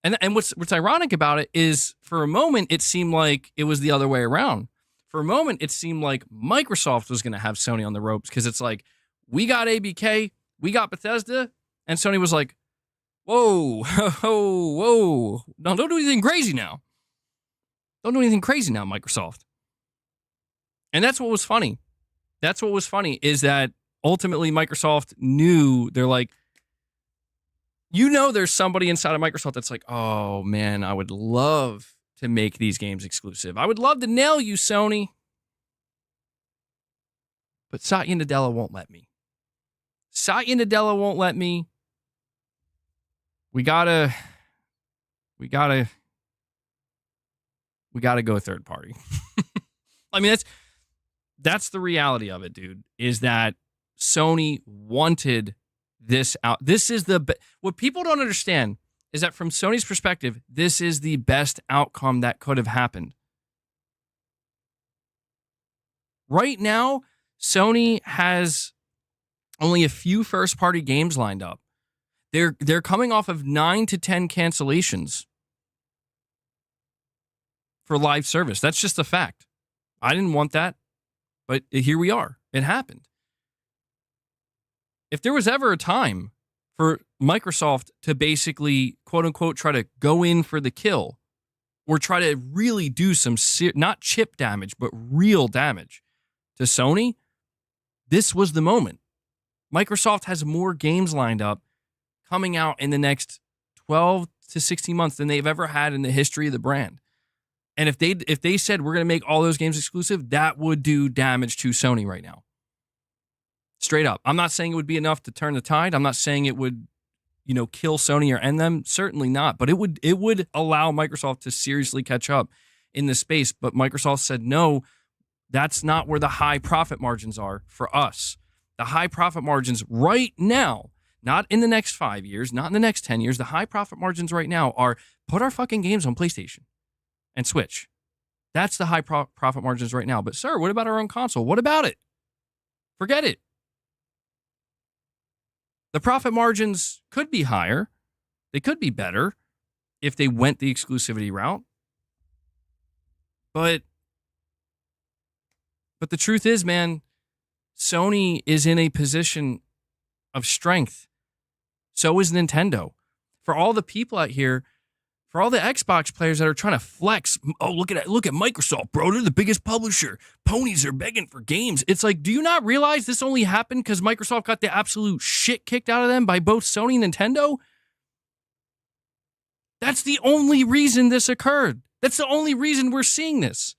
and what's ironic about it is for a moment, it seemed like it was the other way around. For a moment, it seemed like Microsoft was going to have Sony on the ropes because it's like, we got ABK, we got Bethesda, and Sony was like, whoa, no, don't do anything crazy now. Don't do anything crazy now, Microsoft. And that's what was funny. That's what was funny is that ultimately Microsoft knew, they're like, there's somebody inside of Microsoft that's like, oh man, I would love to make these games exclusive. I would love to nail you, Sony. But Satya Nadella won't let me. Satya Nadella won't let me. We gotta go third party. I mean, that's the reality of it, dude, is that Sony wanted this out. This is what people don't understand is that from Sony's perspective, this is the best outcome that could have happened. Right now, Sony has only a few first-party games lined up. They're coming off of 9 to 10 cancellations for live service. That's just a fact. I didn't want that, but here we are. It happened. If there was ever a time for Microsoft to basically, quote unquote, try to go in for the kill or try to really do some, not chip damage, but real damage to Sony, this was the moment. Microsoft has more games lined up coming out in the next 12 to 16 months than they've ever had in the history of the brand. And if they said we're going to make all those games exclusive, that would do damage to Sony right now. Straight up. I'm not saying it would be enough to turn the tide. I'm not saying it would, kill Sony or end them. Certainly not. But it would allow Microsoft to seriously catch up in the space. But Microsoft said, no, that's not where the high profit margins are for us. The high profit margins right now, not in the next 5 years, not in the next 10 years, the high profit margins right now are put our fucking games on PlayStation and Switch. That's the high profit margins right now. But sir, what about our own console? What about it? Forget it. The profit margins could be higher. They could be better if they went the exclusivity route. But the truth is, man, Sony is in a position of strength. So is Nintendo. For all the people out here, for all the Xbox players that are trying to flex, oh, look at Microsoft, bro. They're the biggest publisher. Ponies are begging for games. It's like, do you not realize this only happened because Microsoft got the absolute shit kicked out of them by both Sony and Nintendo? That's the only reason this occurred. That's the only reason we're seeing this.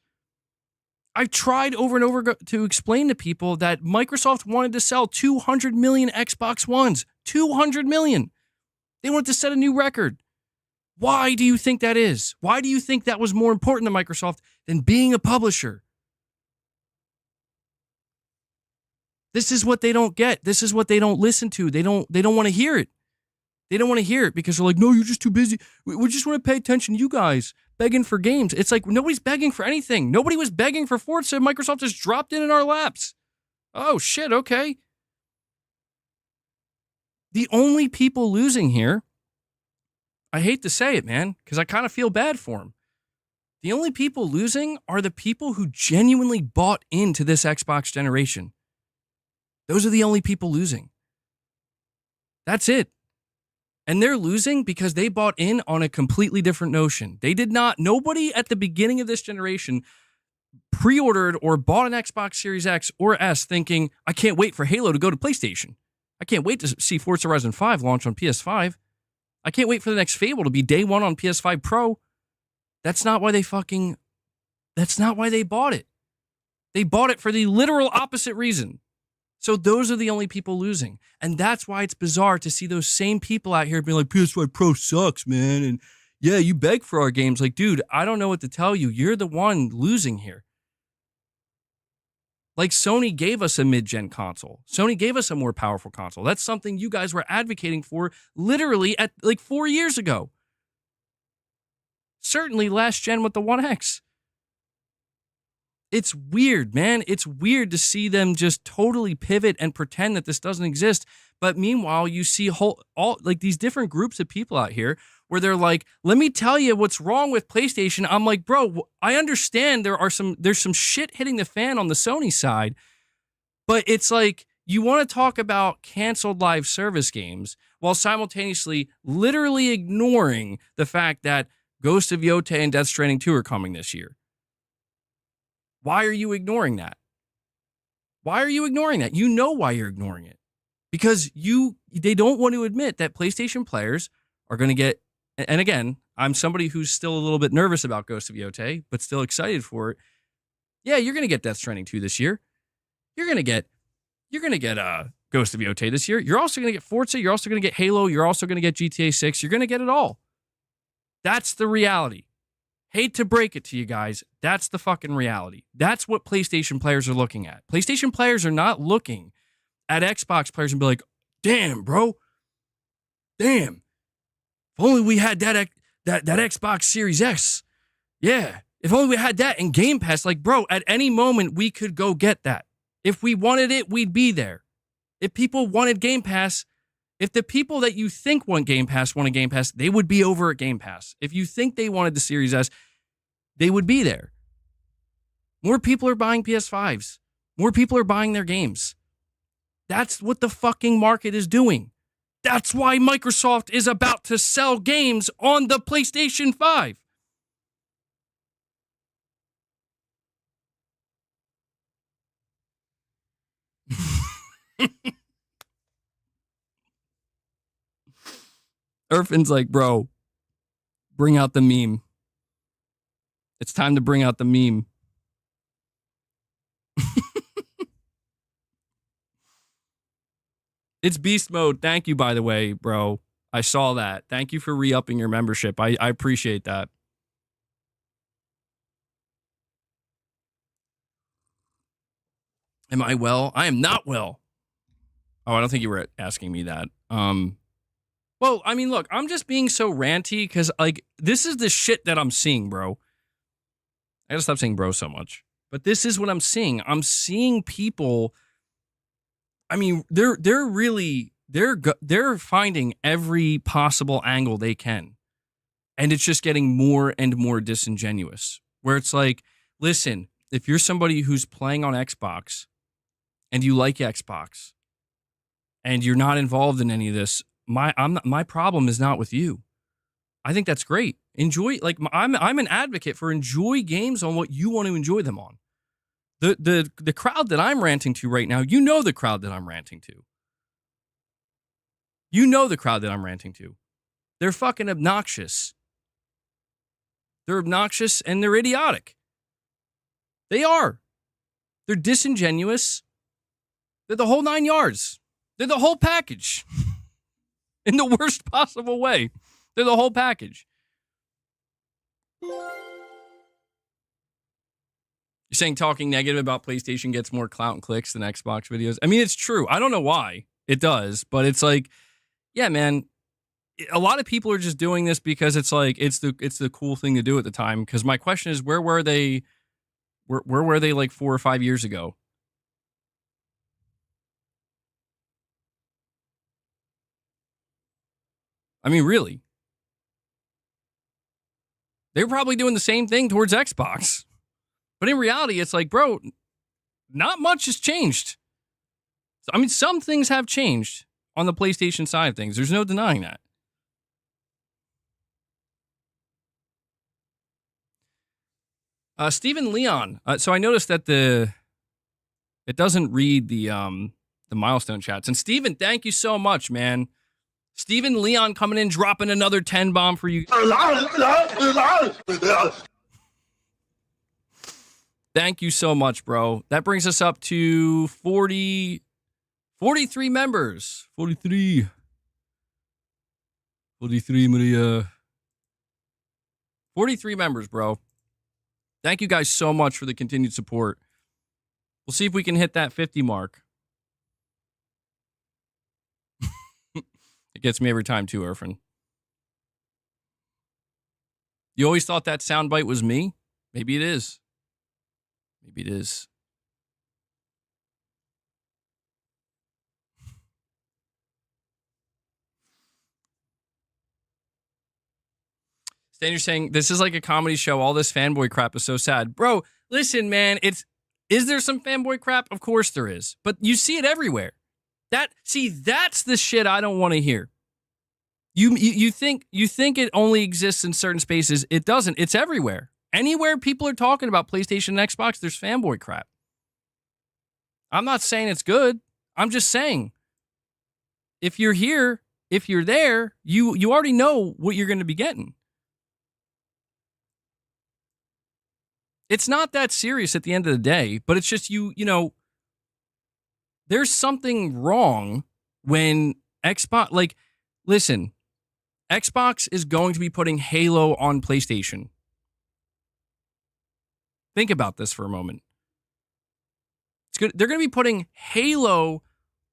I've tried over and over to explain to people that Microsoft wanted to sell 200 million Xbox Ones. 200 million. They wanted to set a new record. Why do you think that is? Why do you think that was more important to Microsoft than being a publisher? This is what they don't get. This is what they don't listen to. They don't want to hear it. They don't want to hear it because they're like, no, you're just too busy. We just want to pay attention to you guys begging for games. It's like nobody's begging for anything. Nobody was begging for Forza. Microsoft just dropped in our laps. Oh, shit, okay. The only people losing here, I hate to say it, man, because I kind of feel bad for them. The only people losing are the people who genuinely bought into this Xbox generation. Those are the only people losing. That's it. And they're losing because they bought in on a completely different notion. Nobody at the beginning of this generation pre-ordered or bought an Xbox Series X or S thinking, I can't wait for Halo to go to PlayStation. I can't wait to see Forza Horizon 5 launch on PS5. I can't wait for the next Fable to be day one on PS5 Pro. That's not why they bought it. They bought it for the literal opposite reason. So those are the only people losing. And that's why it's bizarre to see those same people out here being like, PS5 Pro sucks, man. And yeah, you beg for our games. Like, dude, I don't know what to tell you. You're the one losing here. Like, Sony gave us a mid-gen console. Sony gave us a more powerful console. That's something you guys were advocating for literally at like 4 years ago. Certainly last gen with the One X. It's weird, man. It's weird to see them just totally pivot and pretend that this doesn't exist. But meanwhile, you see all these different groups of people out here where they're like, let me tell you what's wrong with PlayStation. I'm like, bro, I understand there's some shit hitting the fan on the Sony side, but it's like you want to talk about canceled live service games while simultaneously literally ignoring the fact that Ghost of Yotei and Death Stranding 2 are coming this year. Why are you ignoring that? Why are you ignoring that? You know why you're ignoring it. Because they don't want to admit that PlayStation players are going to get, and again, I'm somebody who's still a little bit nervous about Ghost of Yotei, but still excited for it. Yeah, you're going to get Death Stranding 2 this year. You're going to get Ghost of Yotei this year. You're also going to get Forza. You're also going to get Halo. You're also going to get GTA 6. You're going to get it all. That's the reality. Hate to break it to you guys. That's the fucking reality. That's what PlayStation players are looking at. PlayStation players are not looking at Xbox players and be like, damn, bro. Damn. If only we had that Xbox Series X. Yeah. If only we had that in Game Pass. Like, bro, at any moment we could go get that. If we wanted it, we'd be there. If people wanted Game Pass, if the people that you think want Game Pass wanted Game Pass, they would be over at Game Pass. If you think they wanted the Series S, they would be there. More people are buying PS5s. More people are buying their games. That's what the fucking market is doing. That's why Microsoft is about to sell games on the PlayStation 5. Irfin's like, bro, bring out the meme. It's time to bring out the meme. It's beast mode. Thank you, by the way, bro. I saw that. Thank you for re-upping your membership. I appreciate that. Am I well? I am not well. Oh, I don't think you were asking me that. Well, I mean, look, I'm just being so ranty because, like, this is the shit that I'm seeing, bro. I gotta stop saying bro so much. But this is what I'm seeing. I'm seeing people. I mean, they're finding every possible angle they can. And it's just getting more and more disingenuous. Where it's like, listen, if you're somebody who's playing on Xbox and you like Xbox and you're not involved in any of this, my problem is not with you. I think that's great. Enjoy, like, I'm an advocate for enjoy games on what you want to enjoy them on. The crowd that I'm ranting to right now, you know the crowd that I'm ranting to. You know the crowd that I'm ranting to. They're fucking obnoxious. They're obnoxious and they're idiotic. They are. They're disingenuous. They're the whole 9 yards. They're the whole package. In the worst possible way. They're the whole package. You're saying talking negative about PlayStation gets more clout and clicks than Xbox videos? I mean, it's true. I don't know why it does, but it's like, yeah, man, a lot of people are just doing this because it's like, it's the cool thing to do at the time. Because my question is, where were they? Where were they like 4 or 5 years ago? I mean, really. They were probably doing the same thing towards Xbox. But in reality, it's like, bro, not much has changed. I mean, some things have changed on the PlayStation side of things. There's no denying that. Stephen Leon. So I noticed that it doesn't read the milestone chats. And Stephen, thank you so much, man. Stephen Leon coming in, dropping another 10 bomb for you. Thank you so much, bro. That brings us up to 43 members. 43, Maria. 43 members, bro. Thank you guys so much for the continued support. We'll see if we can hit that 50 mark. It gets me every time too, Irfan. You always thought that soundbite was me? Maybe it is. Maybe it is. Stan, you're saying this is like a comedy show. All this fanboy crap is so sad. Bro, listen, man, is there some fanboy crap? Of course there is. But you see it everywhere. That's the shit I don't want to hear. You think it only exists in certain spaces. It doesn't. It's everywhere. Anywhere people are talking about PlayStation and Xbox, there's fanboy crap. I'm not saying it's good. I'm just saying, if you're here, if you're there, you already know what you're going to be getting. It's not that serious at the end of the day, but it's just you know, there's something wrong when Xbox, like, listen, Xbox is going to be putting Halo on PlayStation. Think about this for a moment. It's good. They're going to be putting Halo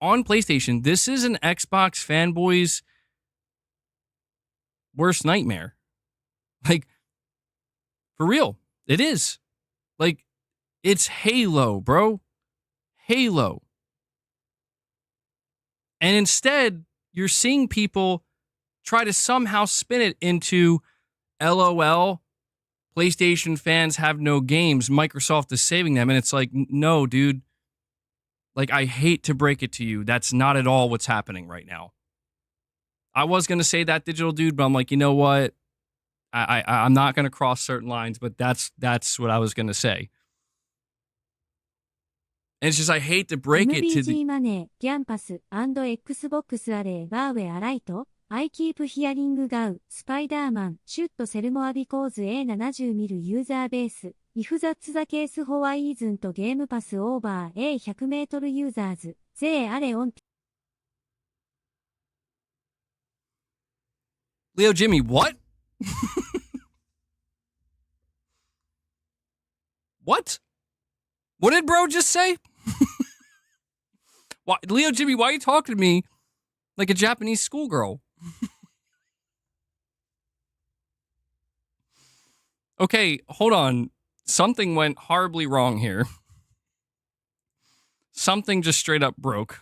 on PlayStation. This is an Xbox fanboy's worst nightmare. Like, for real, it is. Like, it's Halo, bro. Halo. And instead, you're seeing people try to somehow spin it into LOL, PlayStation fans have no games, Microsoft is saving them. And it's like, no, dude. Like, I hate to break it to you. That's not at all what's happening right now. I was going to say that, digital dude, but I'm like, you know what? I'm not going to cross certain lines, but that's what I was going to say. And it's just, I hate to break it to the... money, Gamepass, and Xbox are where right? I keep hearing go, Spider-Man, should sell more because A70 mil user base. If that's the case, why isn't Gamepass over A100 meter users? They are on... Leo Jimmy, what? What? What did bro just say? Why, Leo Jimmy, why are you talking to me like a Japanese schoolgirl? Okay, hold on. Something went horribly wrong here. Something just straight up broke.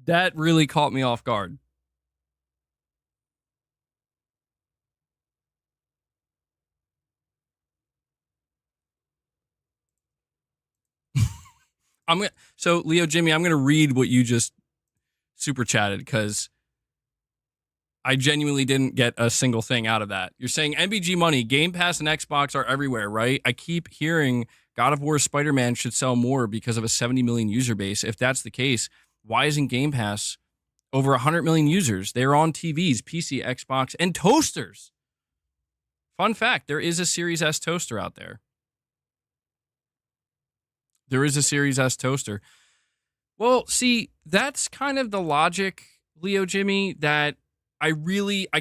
That really caught me off guard. So Leo Jimmy, I'm gonna read what you just super chatted because I genuinely didn't get a single thing out of that. You're saying MBG money, Game Pass and Xbox are everywhere, right? I keep hearing God of War Spider-Man should sell more because of a 70 million user base. If that's the case, why isn't Game Pass over 100 million users? They're on TVs, PC, Xbox, and toasters. Fun fact, there is a Series S toaster out there. There is a Series S toaster. Well, see, that's kind of the logic, Leo Jimmy, that I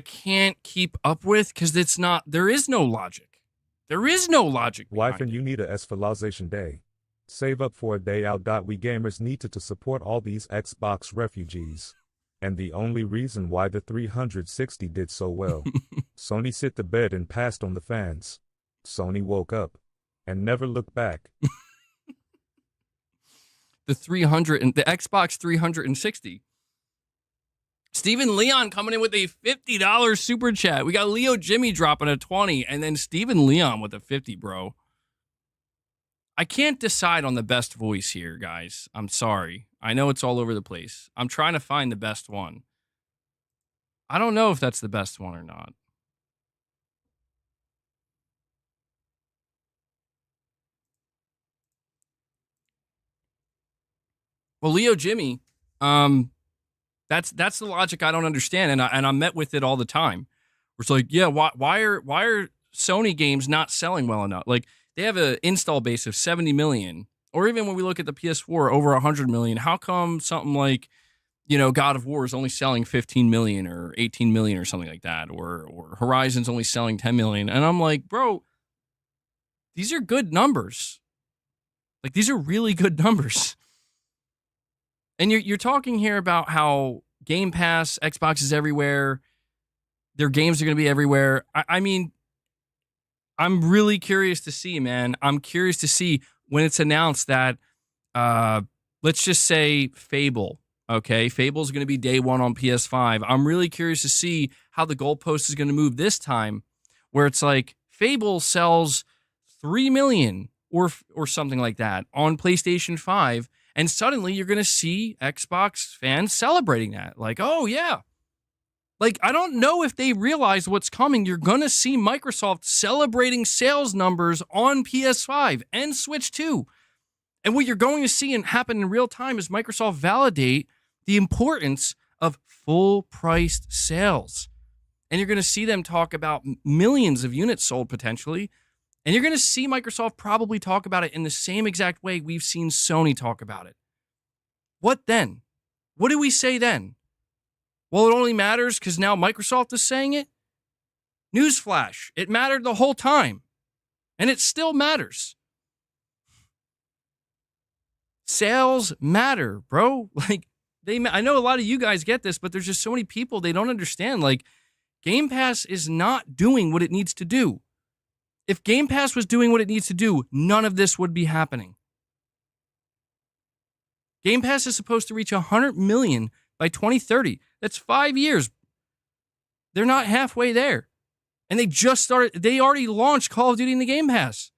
can't keep up with because there is no logic. There is no logic. Wife and you need a esphalization day. Save up for a day out. We gamers needed to support all these Xbox refugees. And the only reason why the 360 did so well. Sony sit to bed and passed on the fans. Sony woke up and never looked back. The Xbox 360. Steven Leon coming in with a $50 super chat. We got Leo Jimmy dropping a 20, and then Steven Leon with a 50, bro. I can't decide on the best voice here, guys. I'm sorry. I know it's all over the place. I'm trying to find the best one. I don't know if that's the best one or not. Well, Leo Jimmy, that's the logic I don't understand, and I'm met with it all the time. It's like, yeah, why are Sony games not selling well enough? Like, they have an install base of 70 million, or even when we look at the PS4, over 100 million. How come something like, you know, God of War is only selling 15 million or 18 million or something like that, or Horizon's only selling 10 million? And I'm like, bro, these are good numbers. Like, these are really good numbers. And you're talking here about how Game Pass, Xbox is everywhere. Their games are going to be everywhere. I mean, I'm really curious to see, man. I'm curious to see when it's announced that, let's just say Fable, okay? Fable's going to be day one on PS5. I'm really curious to see how the goalpost is going to move this time, where it's like Fable sells 3 million or something like that on PlayStation 5, And suddenly you're going to see Xbox fans celebrating that. Like, oh, yeah. Like, I don't know if they realize what's coming. You're going to see Microsoft celebrating sales numbers on PS5 and Switch 2. And what you're going to see and happen in real time is Microsoft validate the importance of full-priced sales. And you're going to see them talk about millions of units sold potentially. And you're going to see Microsoft probably talk about it in the same exact way we've seen Sony talk about it. What then? What do we say then? Well, it only matters because now Microsoft is saying it? Newsflash, it mattered the whole time. And it still matters. Sales matter, bro. Like, I know a lot of you guys get this, but there's just so many people they don't understand. Like, Game Pass is not doing what it needs to do. If Game Pass was doing what it needs to do, none of this would be happening. Game Pass is supposed to reach 100 million by 2030. That's 5 years. They're not halfway there. And they already launched Call of Duty in the Game Pass.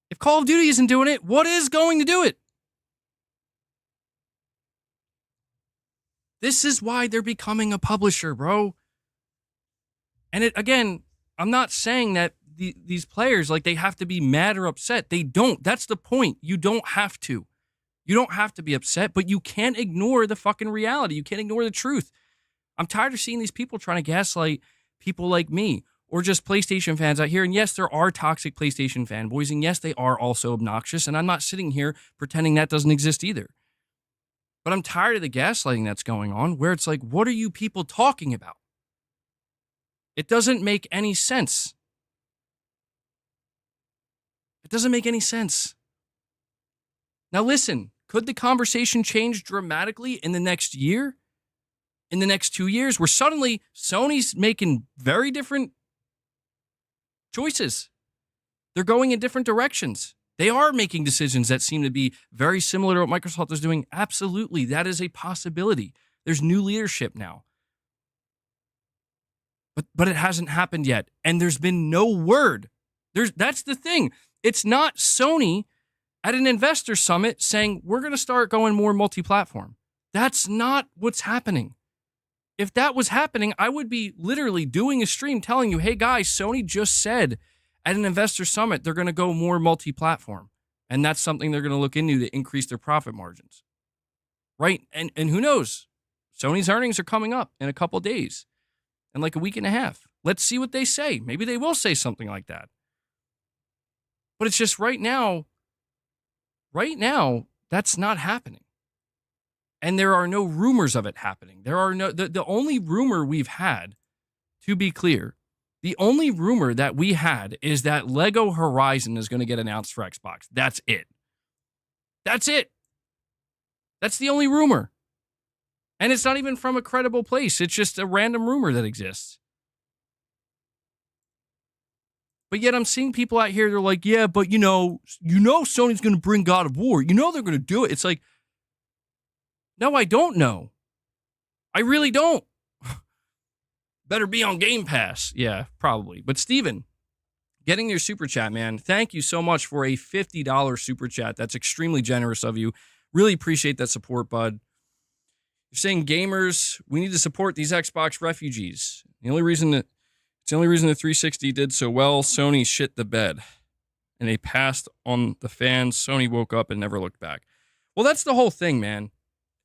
If Call of Duty isn't doing it, what is going to do it? This is why they're becoming a publisher, bro. And again, I'm not saying that these players, like, they have to be mad or upset. They don't. That's the point. You don't have to. You don't have to be upset, but you can't ignore the fucking reality. You can't ignore the truth. I'm tired of seeing these people trying to gaslight people like me or just PlayStation fans out here. And yes, there are toxic PlayStation fanboys, and yes, they are also obnoxious. And I'm not sitting here pretending that doesn't exist either. But I'm tired of the gaslighting that's going on, where it's like, what are you people talking about? It doesn't make any sense. It doesn't make any sense. Now listen, could the conversation change dramatically in the next year? In the next 2 years, where suddenly Sony's making very different choices. They're going in different directions. They are making decisions that seem to be very similar to what Microsoft is doing. Absolutely, that is a possibility. There's new leadership now. But it hasn't happened yet. And there's been no word. That's the thing. It's not Sony at an investor summit saying, we're going to start going more multi-platform. That's not what's happening. If that was happening, I would be literally doing a stream telling you, hey guys, Sony just said at an investor summit they're going to go more multi-platform. And that's something they're going to look into to increase their profit margins. Right? And who knows? Sony's earnings are coming up in a couple of days. In like a week and a half. Let's see what they say. Maybe they will say something like that. But it's just right now, that's not happening. And there are no rumors of it happening. There are the only rumor we've had, to be clear, the only rumor that we had is that Lego Horizon is going to get announced for Xbox. That's it. That's it. That's the only rumor. And it's not even from a credible place. It's just a random rumor that exists. But yet I'm seeing people out here, they're like, yeah, but you know Sony's going to bring God of War. You know they're going to do it. It's like, no, I don't know. I really don't. Better be on Game Pass. Yeah, probably. But Steven, getting your super chat, man. Thank you so much for a $50 super chat. That's extremely generous of you. Really appreciate that support, bud. You're saying, gamers, we need to support these Xbox refugees. It's the only reason the 360 did so well. Sony shit the bed, and they passed on the fans. Sony woke up and never looked back. Well, that's the whole thing, man.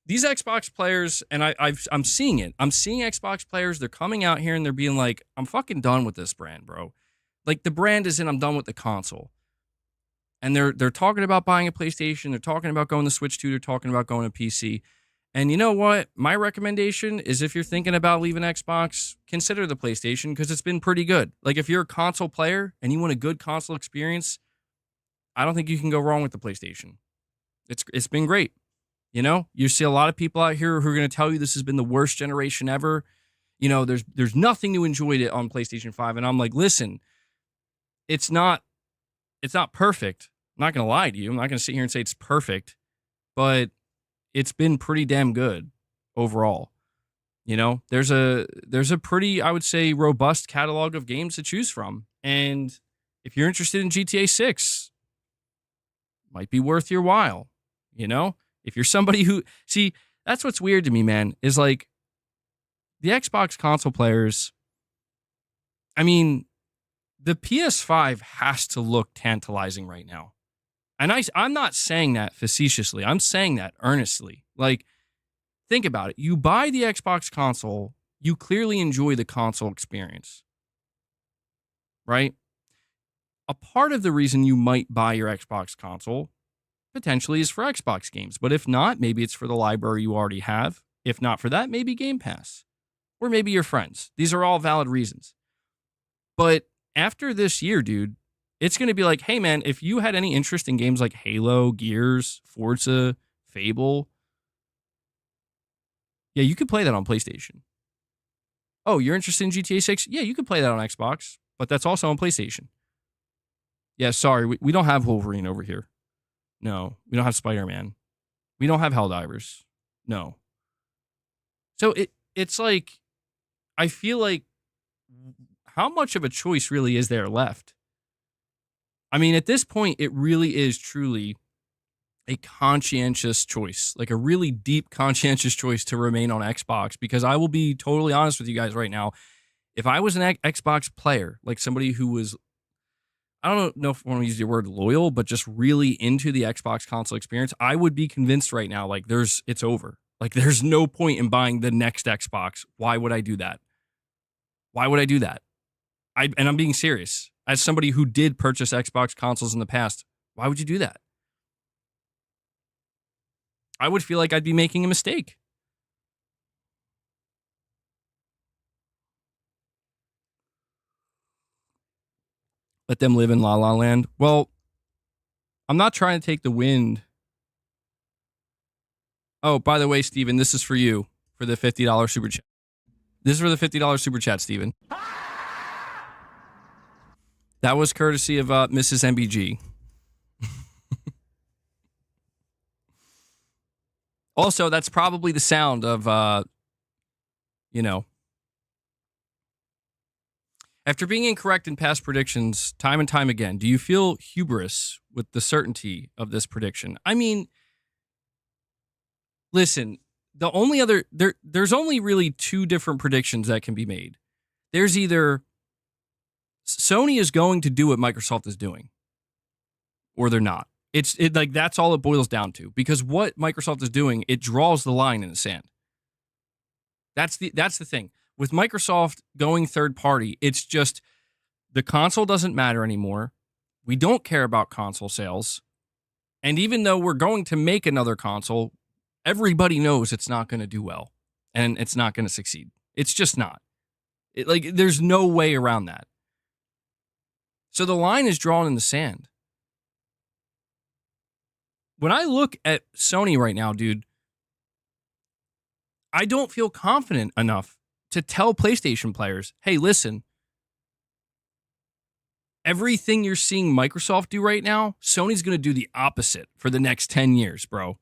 These Xbox players, and I'm seeing it. I'm seeing Xbox players. They're coming out here and they're being like, I'm fucking done with this brand, bro. Like, the brand is in. I'm done with the console. And they're talking about buying a PlayStation. They're talking about going to Switch 2. They're talking about going to PC. And you know what? My recommendation is, if you're thinking about leaving Xbox, consider the PlayStation, because it's been pretty good. Like, if you're a console player and you want a good console experience, I don't think you can go wrong with the PlayStation. It's been great. You know, you see a lot of people out here who are going to tell you this has been the worst generation ever. You know, there's nothing to enjoy it on PlayStation 5. And I'm like, listen, it's not perfect. I'm not going to lie to you. I'm not going to sit here and say it's perfect, but it's been pretty damn good overall. You know, there's a pretty, I would say, robust catalog of games to choose from. And if you're interested in GTA 6, might be worth your while. You know, if you're somebody who, see, that's what's weird to me, man, is like the Xbox console players. I mean, the PS5 has to look tantalizing right now. And I'm not saying that facetiously. I'm saying that earnestly. Like, think about it. You buy the Xbox console, you clearly enjoy the console experience, right? A part of the reason you might buy your Xbox console potentially is for Xbox games. But if not, maybe it's for the library you already have. If not for that, maybe Game Pass. Or maybe your friends. These are all valid reasons. But after this year, dude, it's going to be like, hey, man, if you had any interest in games like Halo, Gears, Forza, Fable, yeah, you could play that on PlayStation. Oh, you're interested in GTA 6? Yeah, you could play that on Xbox, but that's also on PlayStation. Yeah, sorry, we don't have Wolverine over here. No, we don't have Spider-Man. We don't have Helldivers. No. So it's like, I feel like, how much of a choice really is there left? I mean, at this point, it really is truly a conscientious choice, like a really deep conscientious choice to remain on Xbox, because I will be totally honest with you guys right now. If I was an Xbox player, like somebody who was, I don't know if I want to use the word loyal, but just really into the Xbox console experience, I would be convinced right now, like it's over. Like there's no point in buying the next Xbox. Why would I do that? Why would I do that? And I'm being serious. As somebody who did purchase Xbox consoles in the past, why would you do that? I would feel like I'd be making a mistake. Let them live in La La Land. Well, I'm not trying to take the wind. Oh, by the way, Steven, this is for you, for the $50 super chat. This is for the $50 super chat, Steven. That was courtesy of Mrs. MBG. Also, that's probably the sound of, after being incorrect in past predictions time and time again, do you feel hubris with the certainty of this prediction? I mean, listen, there's only really two different predictions that can be made. There's either Sony is going to do what Microsoft is doing, or they're not. It's like that's all it boils down to, because what Microsoft is doing, it draws the line in the sand. That's the thing. With Microsoft going third party, it's just the console doesn't matter anymore. We don't care about console sales. And even though we're going to make another console, everybody knows it's not going to do well and it's not going to succeed. It's just not. There's no way around that. So the line is drawn in the sand. When I look at Sony right now, dude, I don't feel confident enough to tell PlayStation players, hey, listen, everything you're seeing Microsoft do right now, Sony's going to do the opposite for the next 10 years, bro.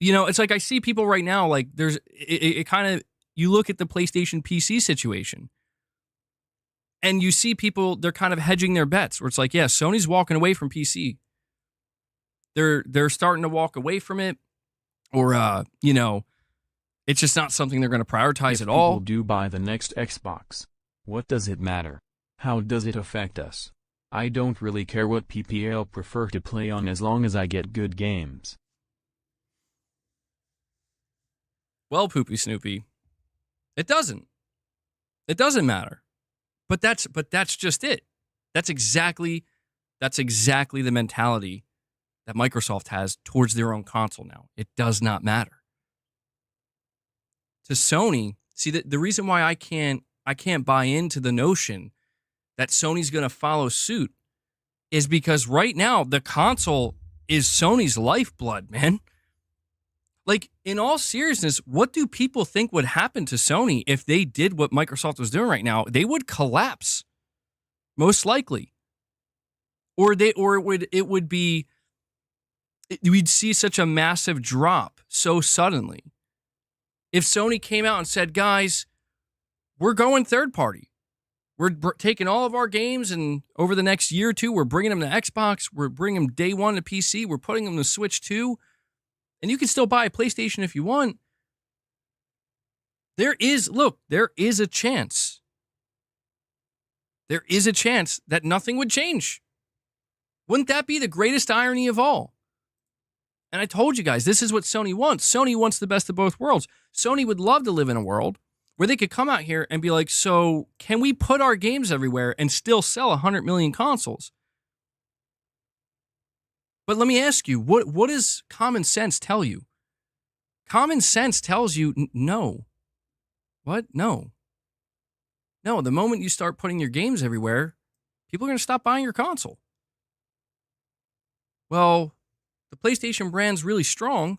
You know, it's like I see people right now, like it kind of, you look at the PlayStation PC situation and you see people, they're kind of hedging their bets where it's like, yeah, Sony's walking away from PC. They're starting to walk away from it, or, it's just not something they're going to prioritize at all. If people do buy the next Xbox, what does it matter? How does it affect us? I don't really care what PPL prefer to play on as long as I get good games. Well, Poopy Snoopy, it doesn't. It doesn't matter. But that's just it. That's exactly the mentality that Microsoft has towards their own console now. It does not matter. To Sony, see, the reason why I can't buy into the notion that Sony's going to follow suit is because right now the console is Sony's lifeblood, man. Like, in all seriousness, what do people think would happen to Sony if they did what Microsoft was doing right now? They would collapse, most likely. We'd see such a massive drop so suddenly. If Sony came out and said, guys, we're going third party. We're taking all of our games, and over the next year or two, we're bringing them to Xbox. We're bringing them day one to PC. We're putting them to Switch 2. And you can still buy a PlayStation if you want. There is a chance. There is a chance that nothing would change. Wouldn't that be the greatest irony of all? And I told you guys, this is what Sony wants. Sony wants the best of both worlds. Sony would love to live in a world where they could come out here and be like, so can we put our games everywhere and still sell 100 million consoles? But let me ask you, what does common sense tell you? Common sense tells you no. What? No. No, the moment you start putting your games everywhere, people are going to stop buying your console. Well, the PlayStation brand's really strong.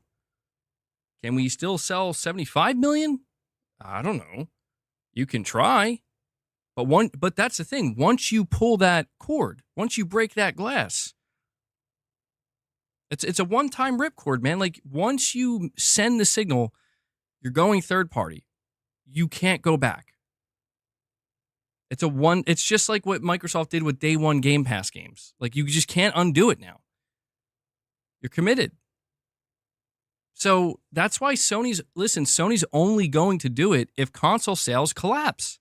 Can we still sell 75 million? I don't know. You can try. But that's the thing. Once you pull that cord, once you break that glass, it's a one-time ripcord, man. Like, once you send the signal, you're going third party. You can't go back. It's just like what Microsoft did with day one Game Pass games. Like, you just can't undo it now. You're committed. So that's why Sony's only going to do it if console sales collapse.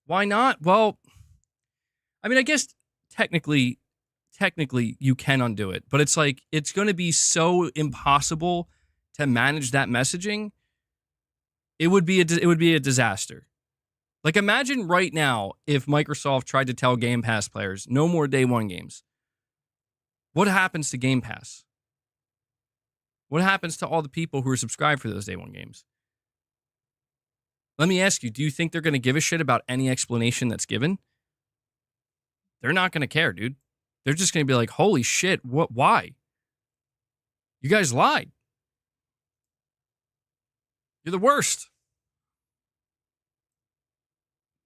Why not? Well, I mean, I guess technically you can undo it, but it's like, it's going to be so impossible to manage that messaging. It would be a disaster. Like, imagine right now if Microsoft tried to tell Game Pass players, no more day one games. What happens to Game Pass? What happens to all the people who are subscribed for those day one games? Let me ask you, do you think they're going to give a shit about any explanation that's given? They're not going to care, dude. They're just going to be like, holy shit, why? You guys lied. You're the worst.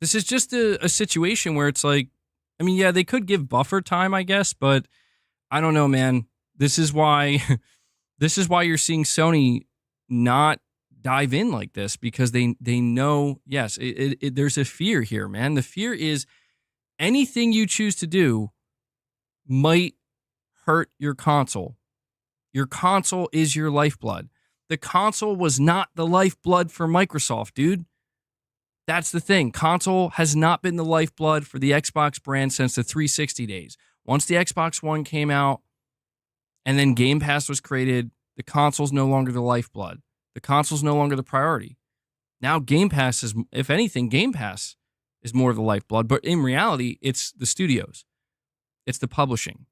This is just a situation where it's like, I mean, yeah, they could give buffer time, I guess, but I don't know, man. This is why you're seeing Sony not dive in like this, because they know, yes, there's a fear here, man. The fear is anything you choose to do might hurt your console. Your console is your lifeblood. The console was not the lifeblood for Microsoft, dude. That's the thing. Console has not been the lifeblood for the Xbox brand since the 360 days. Once the Xbox One came out and then Game Pass was created, the console's no longer the lifeblood. The console's no longer the priority. Now Game Pass is, if anything, Game Pass is more of the lifeblood, but in reality, it's the studios. It's the publishing.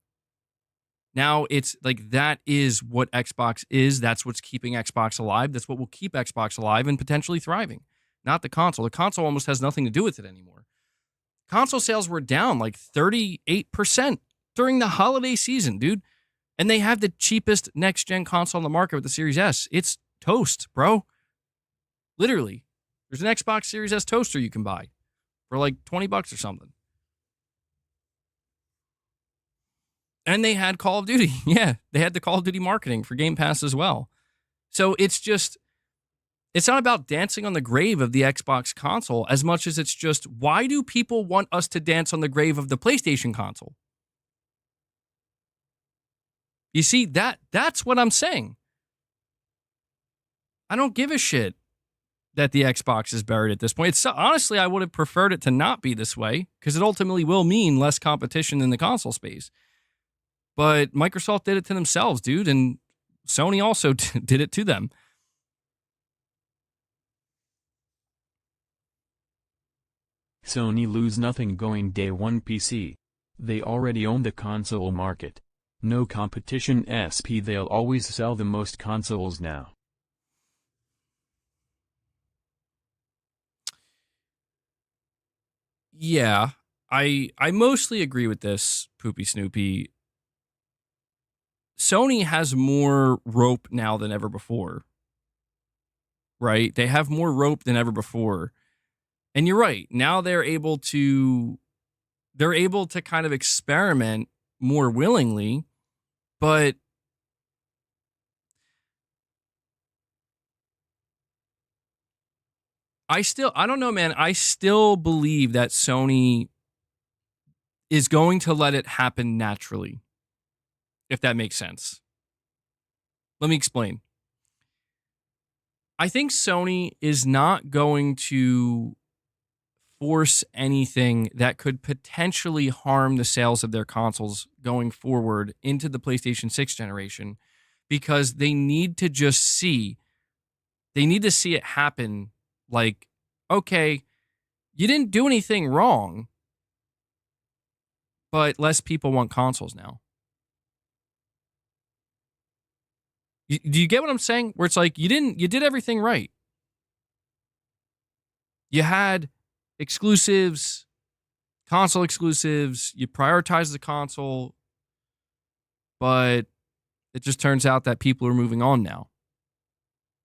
Now it's like, that is what Xbox is. That's what's keeping Xbox alive. That's what will keep Xbox alive and potentially thriving. Not the console. The console almost has nothing to do with it anymore. Console sales were down like 38% during the holiday season, dude. And they have the cheapest next-gen console on the market with the Series S. It's toast, bro. Literally. There's an Xbox Series S toaster you can buy for like $20 or something. And they had Call of Duty. Yeah, they had the Call of Duty marketing for Game Pass as well. So it's not about dancing on the grave of the Xbox console as much as it's just, why do people want us to dance on the grave of the PlayStation console? You see, that's what I'm saying. I don't give a shit that the Xbox is buried at this point. Honestly, I would have preferred it to not be this way, because it ultimately will mean less competition in the console space. But Microsoft did it to themselves, dude, and Sony also did it to them. Sony lose nothing going day one PC. They already own the console market. No competition SP, they'll always sell the most consoles now. Yeah, I mostly agree with this, Poopy Snoopy. Sony has more rope now than ever before. Right? They have more rope than ever before. And you're right. Now they're able to kind of experiment more willingly, but I don't know, man. I still believe that Sony is going to let it happen naturally, if that makes sense. Let me explain. I think Sony is not going to force anything that could potentially harm the sales of their consoles going forward into the PlayStation 6 generation, because they need to just see, they need to see it happen. Like, okay, you didn't do anything wrong, but less people want consoles now. Do you get what I'm saying? Where it's like, you did everything right. You had exclusives, console exclusives, you prioritized the console, but it just turns out that people are moving on now.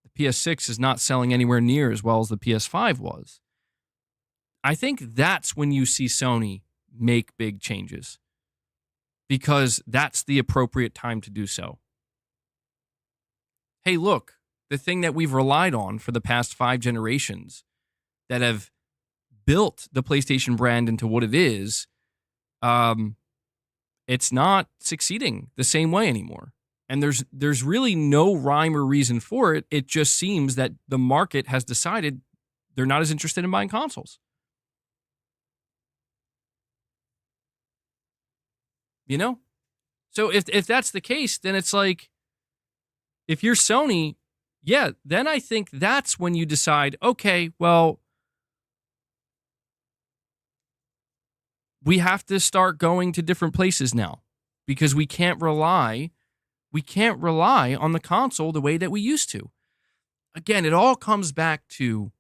The PS6 is not selling anywhere near as well as the PS5 was. I think that's when you see Sony make big changes, because that's the appropriate time to do so. Hey, look, the thing that we've relied on for the past 5 generations that have built the PlayStation brand into what it is, it's not succeeding the same way anymore. And there's really no rhyme or reason for it. It just seems that the market has decided they're not as interested in buying consoles. You know? So if that's the case, then it's like, if you're Sony, yeah, then I think that's when you decide, okay, well, we have to start going to different places now, because we can't rely on the console the way that we used to. Again, it all comes back to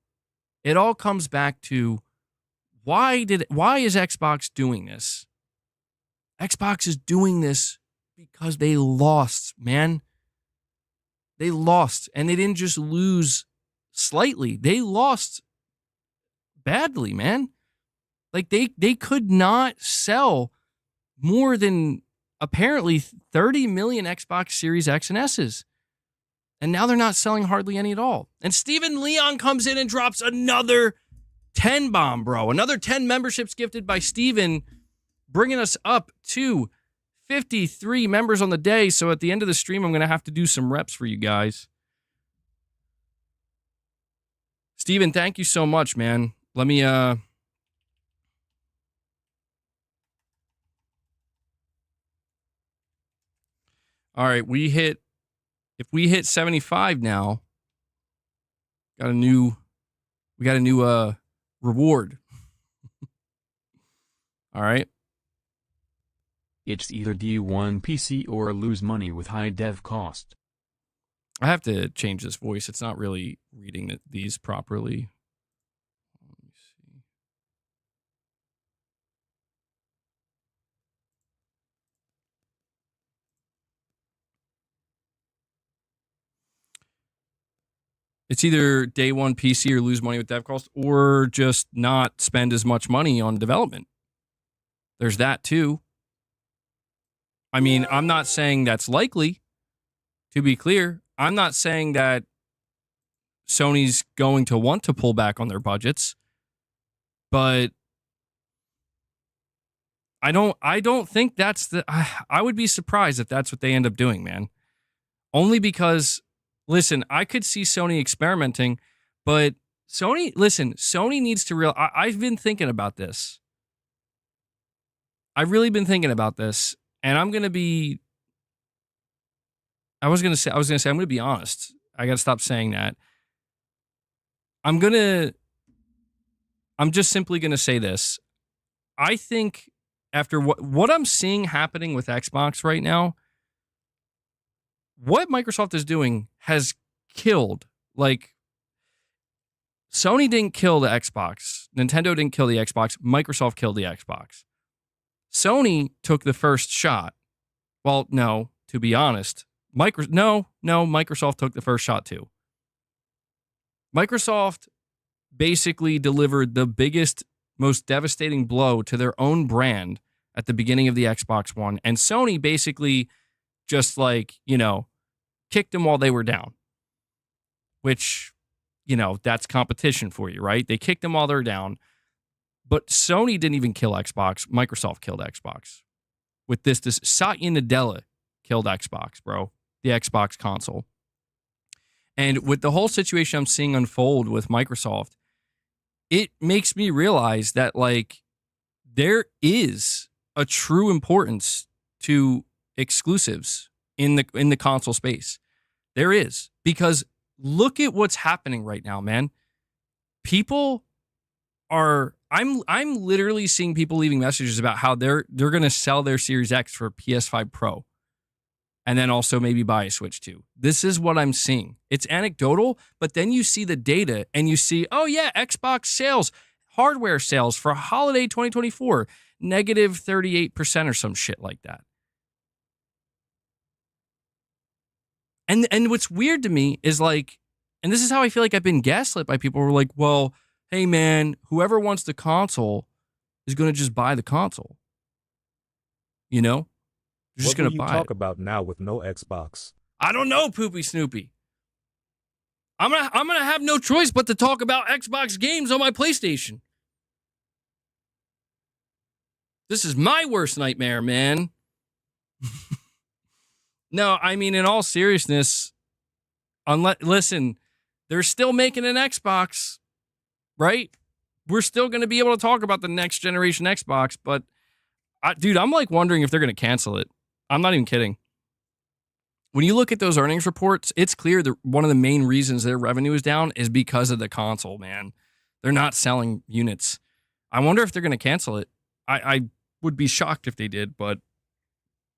why is Xbox doing this? Xbox is doing this because they lost, man. They lost, and they didn't just lose slightly. They lost badly, man. Like, they could not sell more than apparently 30 million Xbox Series X and S's. And now they're not selling hardly any at all. And Steven Leon comes in and drops another 10 bomb, bro. Another 10 memberships gifted by Steven, bringing us up to 53 members on the day. So at the end of the stream, I'm going to have to do some reps for you guys. Steven, thank you so much, man. Let me, all right, if we hit 75 now, we got a new reward. All right. It's either D1 PC or lose money with high dev cost. I have to change this voice. It's not really reading these properly. Let me see. It's either day one PC or lose money with dev cost, or just not spend as much money on development. There's that too. I mean, I'm not saying that's likely, to be clear. I'm not saying that Sony's going to want to pull back on their budgets, but I don't think that's I would be surprised if that's what they end up doing, man. Only because, listen, I could see Sony experimenting, but Sony needs to I've been thinking about this. I've really been thinking about this, and I'm going to be I'm going to be honest. I got to stop saying that. I'm just simply going to say this. I think after what I'm seeing happening with Xbox right now, what Microsoft is doing has killed. Like, Sony didn't kill the Xbox. Nintendo didn't kill the Xbox. Microsoft killed the Xbox. Sony took the first shot. Well, no, to be honest. Microsoft took the first shot too. Microsoft basically delivered the biggest, most devastating blow to their own brand at the beginning of the Xbox One. And Sony basically just kicked them while they were down. Which, that's competition for you, right? They kicked them while they're down. But Sony didn't even kill Xbox. Microsoft killed Xbox. With this Satya Nadella killed Xbox, bro. The Xbox console. And with the whole situation I'm seeing unfold with Microsoft, it makes me realize that, like, there is a true importance to exclusives in the console space. There is. Because look at what's happening right now, man. People are... I'm literally seeing people leaving messages about how they're going to sell their Series X for PS5 Pro. And then also maybe buy a Switch 2. This is what I'm seeing. It's anecdotal, but then you see the data and you see, oh yeah, Xbox sales, hardware sales for holiday 2024, negative 38% or some shit like that. And what's weird to me is, like, and this is how I feel like I've been gaslit by people who are like, well, hey man, whoever wants the console is going to just buy the console. You know? You're just going to buy it. What will you talk about now with no Xbox? I don't know, Poopy Snoopy. I'm gonna have no choice but to talk about Xbox games on my PlayStation. This is my worst nightmare, man. No, I mean, in all seriousness, listen, they're still making an Xbox, right? We're still going to be able to talk about the next generation Xbox, but dude, I'm like wondering if they're going to cancel it. I'm not even kidding. When you look at those earnings reports, it's clear that one of the main reasons their revenue is down is because of the console, man. They're not selling units. I wonder if they're going to cancel it. I would be shocked if they did, but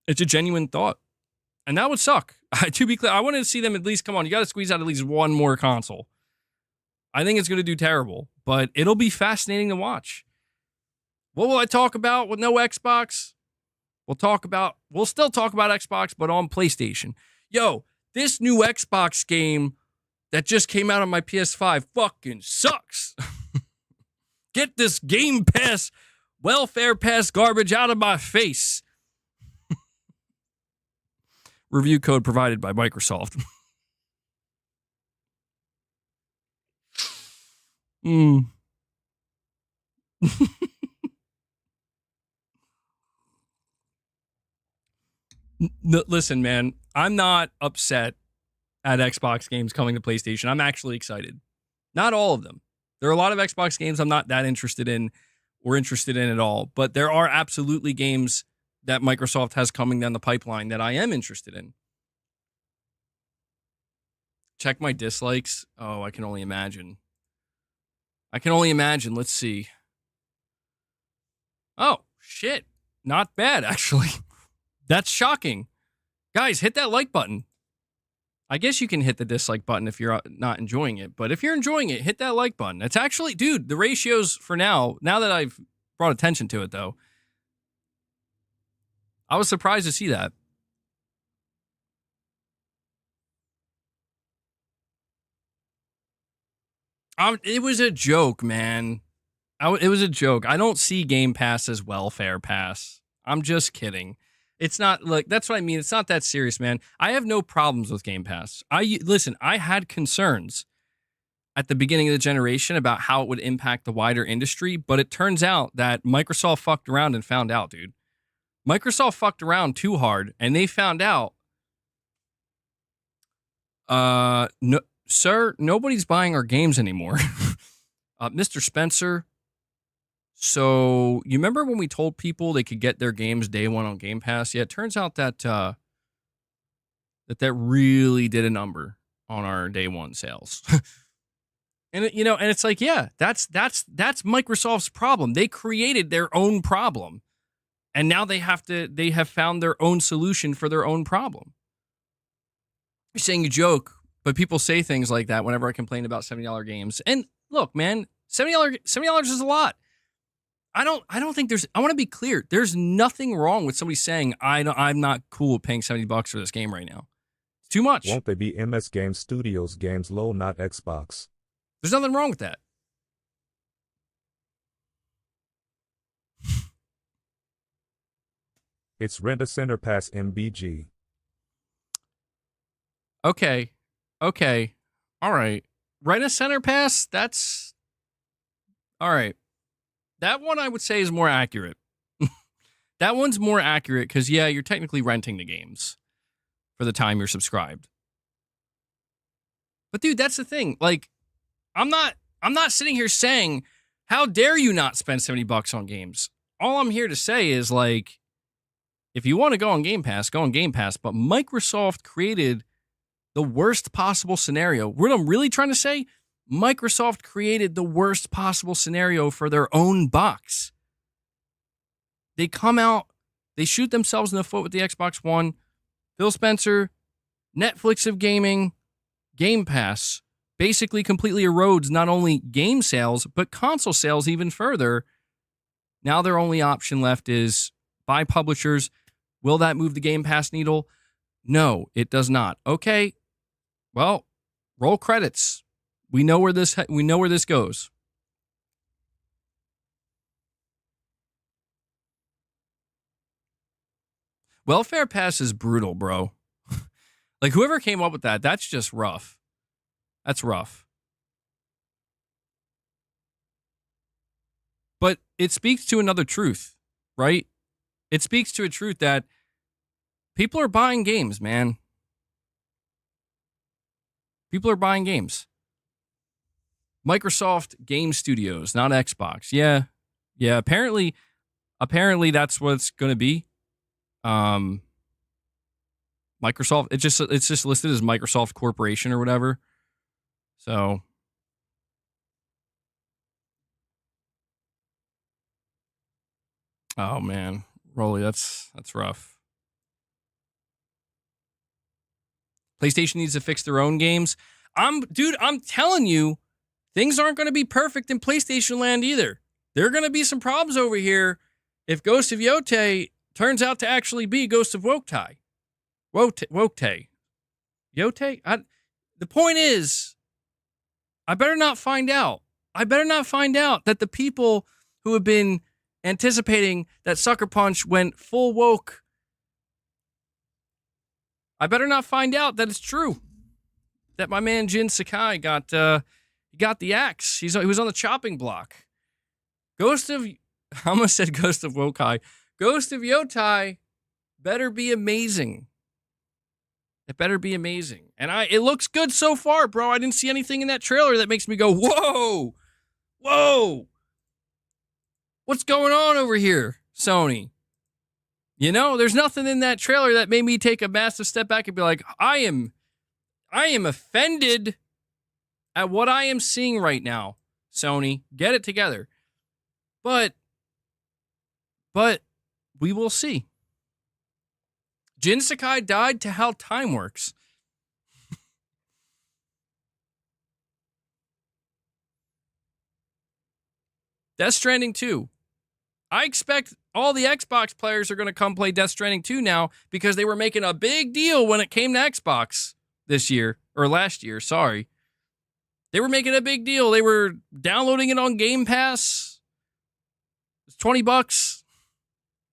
it's a genuine thought. And that would suck. To be clear, I wanted to see them at least, come on, you got to squeeze out at least one more console. I think it's going to do terrible, but it'll be fascinating to watch. What will I talk about with no Xbox? We'll still talk about Xbox, but on PlayStation. Yo, this new Xbox game that just came out on my PS5 fucking sucks. Get this Game Pass, welfare pass garbage out of my face. Review code provided by Microsoft. Listen, man, I'm not upset at Xbox games coming to PlayStation. I'm actually excited. Not all of them. There are a lot of Xbox games I'm not that interested in or interested in at all, but there are absolutely games that Microsoft has coming down the pipeline that I am interested in. Check my dislikes. Oh, I can only imagine. Let's see. Oh, shit. Not bad, actually. That's shocking. Guys, hit that like button. I guess you can hit the dislike button if you're not enjoying it, but if you're enjoying it, hit that like button. It's actually, dude, the ratios for now that I've brought attention to it, though, I was surprised to see that. It was a joke, man. It was a joke. I don't see Game Pass as welfare pass. I'm just kidding. It's not, like, that's what I mean. It's not that serious, man. I have no problems with Game Pass. Listen, I had concerns at the beginning of the generation about how it would impact the wider industry, but it turns out that Microsoft fucked around and found out, dude. Microsoft fucked around too hard, and they found out, no, sir, nobody's buying our games anymore. Mr. Spencer, so you remember when we told people they could get their games day one on Game Pass? Yeah, it turns out that that really did a number on our day one sales. And it's like, yeah, that's Microsoft's problem. They created their own problem. And now they have found their own solution for their own problem. You're saying you joke, but people say things like that whenever I complain about $70 games. And look, man, $70 is a lot. I don't think I want to be clear. There's nothing wrong with somebody saying, I'm not cool with paying $70 for this game right now. It's too much. Won't they be MS Game Studios games low, not Xbox? There's nothing wrong with that. It's Rent a Center Pass MBG. Okay. All right. Rent a Center Pass? That's... All right. That one I would say is more accurate. That one's more accurate because, yeah, you're technically renting the games for the time you're subscribed. But, dude, that's the thing. Like, I'm not sitting here saying, how dare you not spend $70 on games? All I'm here to say is, like, if you want to go on Game Pass, go on Game Pass. But Microsoft created the worst possible scenario. What I'm really trying to say, Microsoft created the worst possible scenario for their own box. They come out, they shoot themselves in the foot with the Xbox One. Phil Spencer, Netflix of gaming, Game Pass basically completely erodes not only game sales, but console sales even further. Now their only option left is buy publishers. Will that move the Game Pass needle? No, it does not. Okay, well, roll credits. We know where this goes. Welfare Pass is brutal, bro. Like, whoever came up with that, that's just rough. That's rough. But it speaks to another truth, right? It speaks to a truth that people are buying games, man. People are buying games. Microsoft Game Studios, not Xbox. Yeah. Apparently that's what it's going to be. Microsoft. It's just listed as Microsoft Corporation or whatever. So. Oh man, Rolly, that's rough. PlayStation needs to fix their own games. I'm telling you, things aren't going to be perfect in PlayStation land either. There are going to be some problems over here if Ghost of Yotei turns out to actually be Ghost of Woktai. Woktai. Yotei? The point is, I better not find out. I better not find out that the people who have been anticipating that Sucker Punch went full woke, I better not find out that it's true. That my man Jin Sakai got the axe. He was on the chopping block. I almost said Ghost of Wokai. Ghost of Yotei better be amazing. It better be amazing. And it looks good so far, bro. I didn't see anything in that trailer that makes me go, whoa, whoa. What's going on over here, Sony? You know, there's nothing in that trailer that made me take a massive step back and be like, I am offended at what I am seeing right now, Sony. Get it together. But we will see. Jin Sakai died to how time works. Death Stranding 2. I expect all the Xbox players are going to come play Death Stranding 2 now because they were making a big deal when it came to Xbox this year, or last year, sorry. They were making a big deal. They were downloading it on Game Pass. It's $20.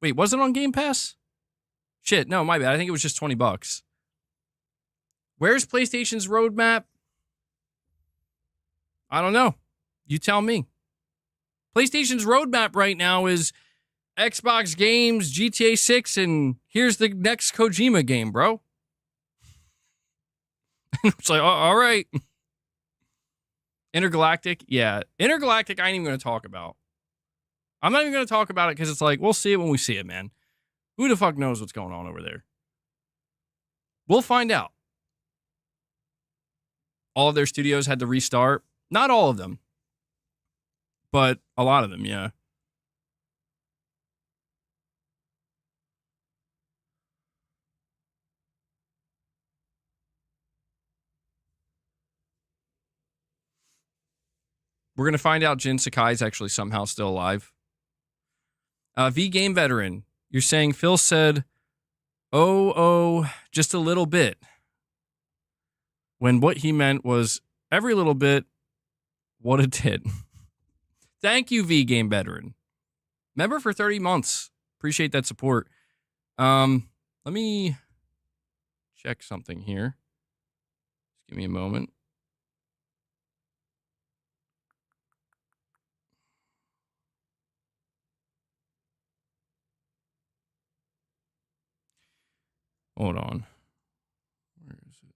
Wait, was it on Game Pass? Shit, no, my bad. I think it was just $20. Where's PlayStation's roadmap? I don't know. You tell me. PlayStation's roadmap right now is Xbox games, GTA 6, and here's the next Kojima game, bro. It's like, all right. Intergalactic, yeah. Intergalactic, I ain't even going to talk about. I'm not even going to talk about it because it's like, we'll see it when we see it, man. Who the fuck knows what's going on over there? We'll find out. All of their studios had to restart. Not all of them. But a lot of them, yeah. We're going to find out Jin Sakai is actually somehow still alive. V Game Veteran, you're saying Phil said, oh, just a little bit. When what he meant was every little bit, what it did. Thank you, V Game Veteran. Member for 30 months. Appreciate that support. Let me check something here. Just give me a moment. Hold on. Where is it?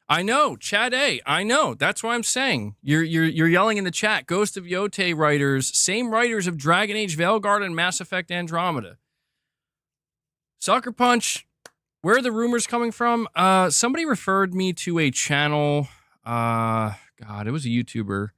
I know, Chad A. I know. That's what I'm saying. You're yelling in the chat. Ghost of Yote writers, same writers of Dragon Age Veilguard and Mass Effect Andromeda. Sucker Punch. Where are the rumors coming from? Somebody referred me to a channel. God, it was a YouTuber.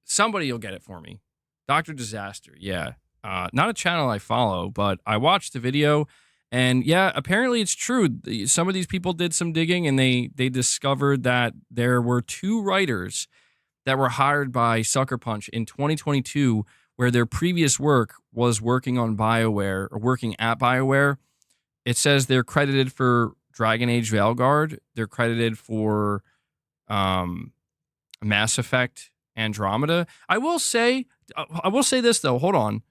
Somebody will get it for me. Dr. Disaster, yeah. Not a channel I follow, but I watched the video, and yeah, apparently it's true. Some of these people did some digging, and they discovered that there were 2 writers that were hired by Sucker Punch in 2022, where their previous work was working on BioWare, or working at BioWare. It says they're credited for Dragon Age Veilguard. They're credited for Mass Effect Andromeda. I will say this though. Hold on.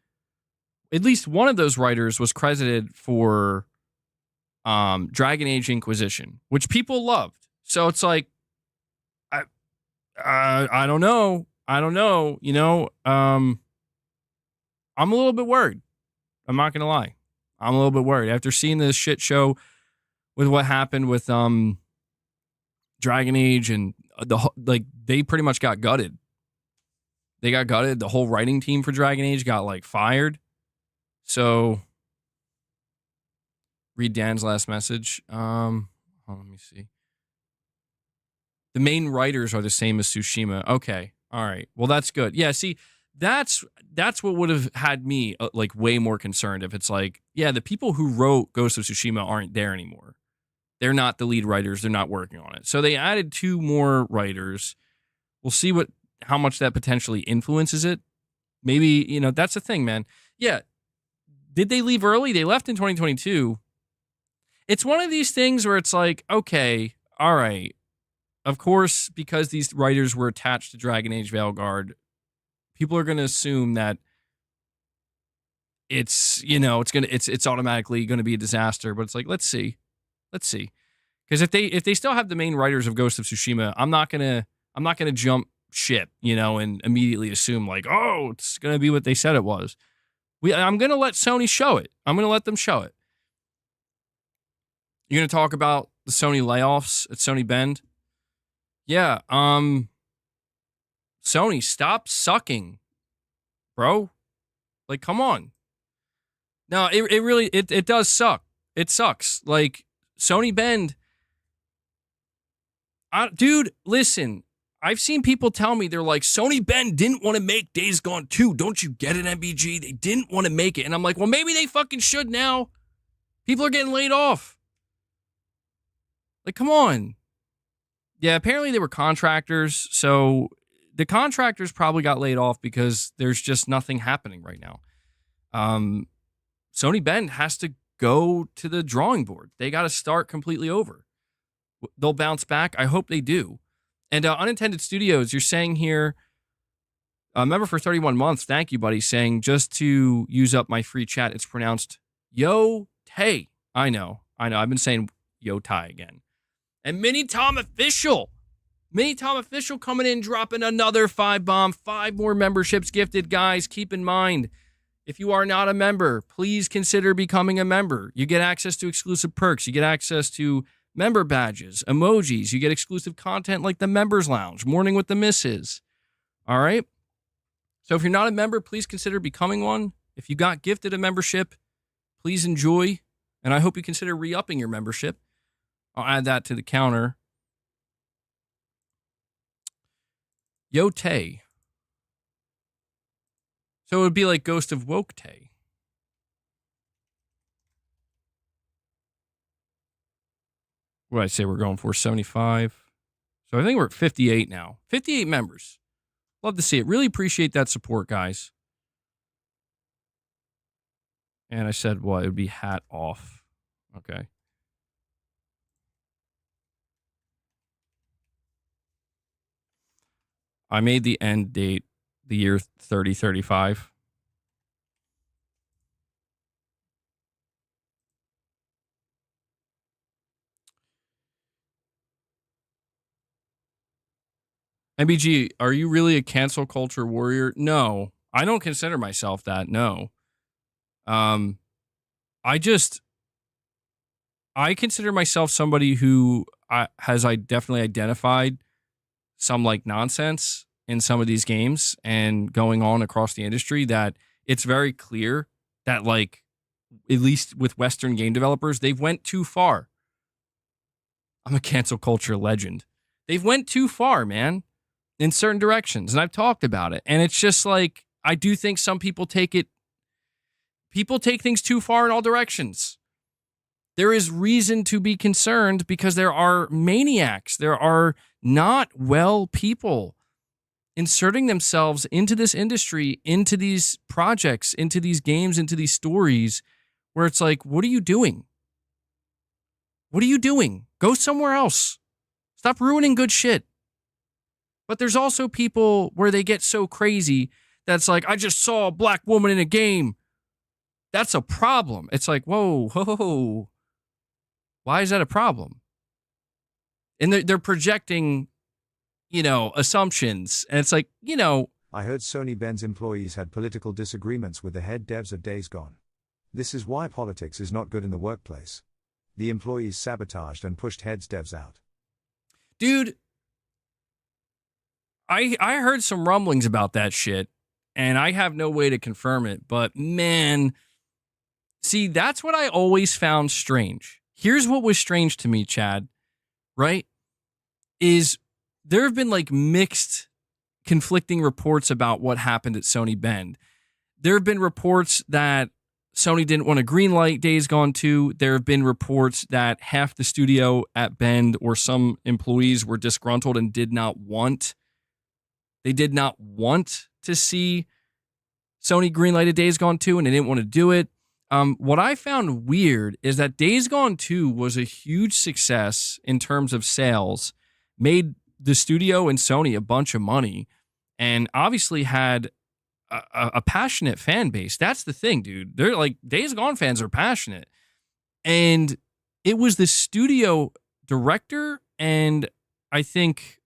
At least one of those writers was credited for Dragon Age Inquisition, which people loved. So it's like, I don't know. You know, I'm a little bit worried. I'm not gonna lie. I'm a little bit worried after seeing this shit show with what happened with Dragon Age, and they pretty much got gutted. They got gutted. The whole writing team for Dragon Age got fired. So read Dan's last message. Let me see. The main writers are the same as Tsushima. Okay. All right. Well, that's good. Yeah, see, that's what would have had me way more concerned if it's the people who wrote Ghost of Tsushima aren't there anymore. They're not the lead writers. They're not working on it. So they added 2 more writers. We'll see how much that potentially influences it. Maybe, that's the thing, man. Yeah. Did they leave early? They left in 2022. It's one of these things where it's okay, all right. Of course, because these writers were attached to Dragon Age Veilguard, people are going to assume that it's automatically going to be a disaster. But it's let's see. Because if they still have the main writers of Ghost of Tsushima, I'm not gonna jump ship, and immediately assume oh, it's gonna be what they said it was. I'm gonna let Sony show it. I'm gonna let them show it. You're gonna talk about the Sony layoffs at Sony Bend? Yeah. Sony, stop sucking, bro. Come on. No, it really does suck. It sucks. Sony Bend. Dude, listen. I've seen people tell me they're Sony Bend didn't want to make Days Gone 2. Don't you get it, MBG? They didn't want to make it. And I'm well, maybe they fucking should now. People are getting laid off. Come on. Yeah, apparently they were contractors. So the contractors probably got laid off because there's just nothing happening right now. Sony Bend has to go to the drawing board. They got to start completely over. They'll bounce back. I hope they do. And Unintended Studios, you're saying here, member for 31 months. Thank you, buddy. Saying, just to use up my free chat, it's pronounced Yo-Tay. I know. I've been saying Yo-Tai again. And Mini Tom Official coming in, dropping another 5 bomb. 5 more memberships gifted, guys. Keep in mind, if you are not a member, please consider becoming a member. You get access to exclusive perks. You get access to member badges, emojis. You get exclusive content like the Members Lounge, Morning with the Misses. All right? So if you're not a member, please consider becoming one. If you got gifted a membership, please enjoy. And I hope you consider re-upping your membership. I'll add that to the counter. Yo-Tay. So it would be like Ghost of Woke-Tay. What did I say we're going for? 75. So I think we're at 58 now. 58 members. Love to see it. Really appreciate that support, guys. And I said, well, it would be hat off. Okay. I made the end date the year 3035. MBG, are you really a cancel culture warrior? No, I don't consider myself that. No. I consider myself somebody who has definitely identified some like nonsense in some of these games and going on across the industry that it's very clear that, like, at least with Western game developers, they've went too far. I'm a cancel culture legend. They've went too far, man, in certain directions. And I've talked about it. And it's just like, I do think some people take things too far in all directions. There is reason to be concerned because there are maniacs. There are not well people inserting themselves into this industry, into these projects, into these games, into these stories where it's like, what are you doing? What are you doing? Go somewhere else. Stop ruining good shit. But there's also people where they get so crazy that's like, I just saw a black woman in a game. That's a problem. It's like, whoa. Why is that a problem? And they're projecting, assumptions. And it's like, I heard Sony Bend's employees had political disagreements with the head devs of Days Gone. This is why politics is not good in the workplace. The employees sabotaged and pushed heads devs out. Dude, I heard some rumblings about that shit, and I have no way to confirm it, but man, see, that's what I always found strange. Here's what was strange to me, Chad, right? Is there have been like mixed, conflicting reports about what happened at Sony Bend. There have been reports that Sony didn't want to greenlight Days Gone 2. There have been reports that half the studio at Bend or some employees were disgruntled and did not want to see Sony greenlighted Days Gone 2 and they didn't want to do it. What I found weird is that Days Gone 2 was a huge success in terms of sales, made the studio and Sony a bunch of money, and obviously had a passionate fan base. That's the thing, dude. They're like, Days Gone fans are passionate. And it was the studio director and I think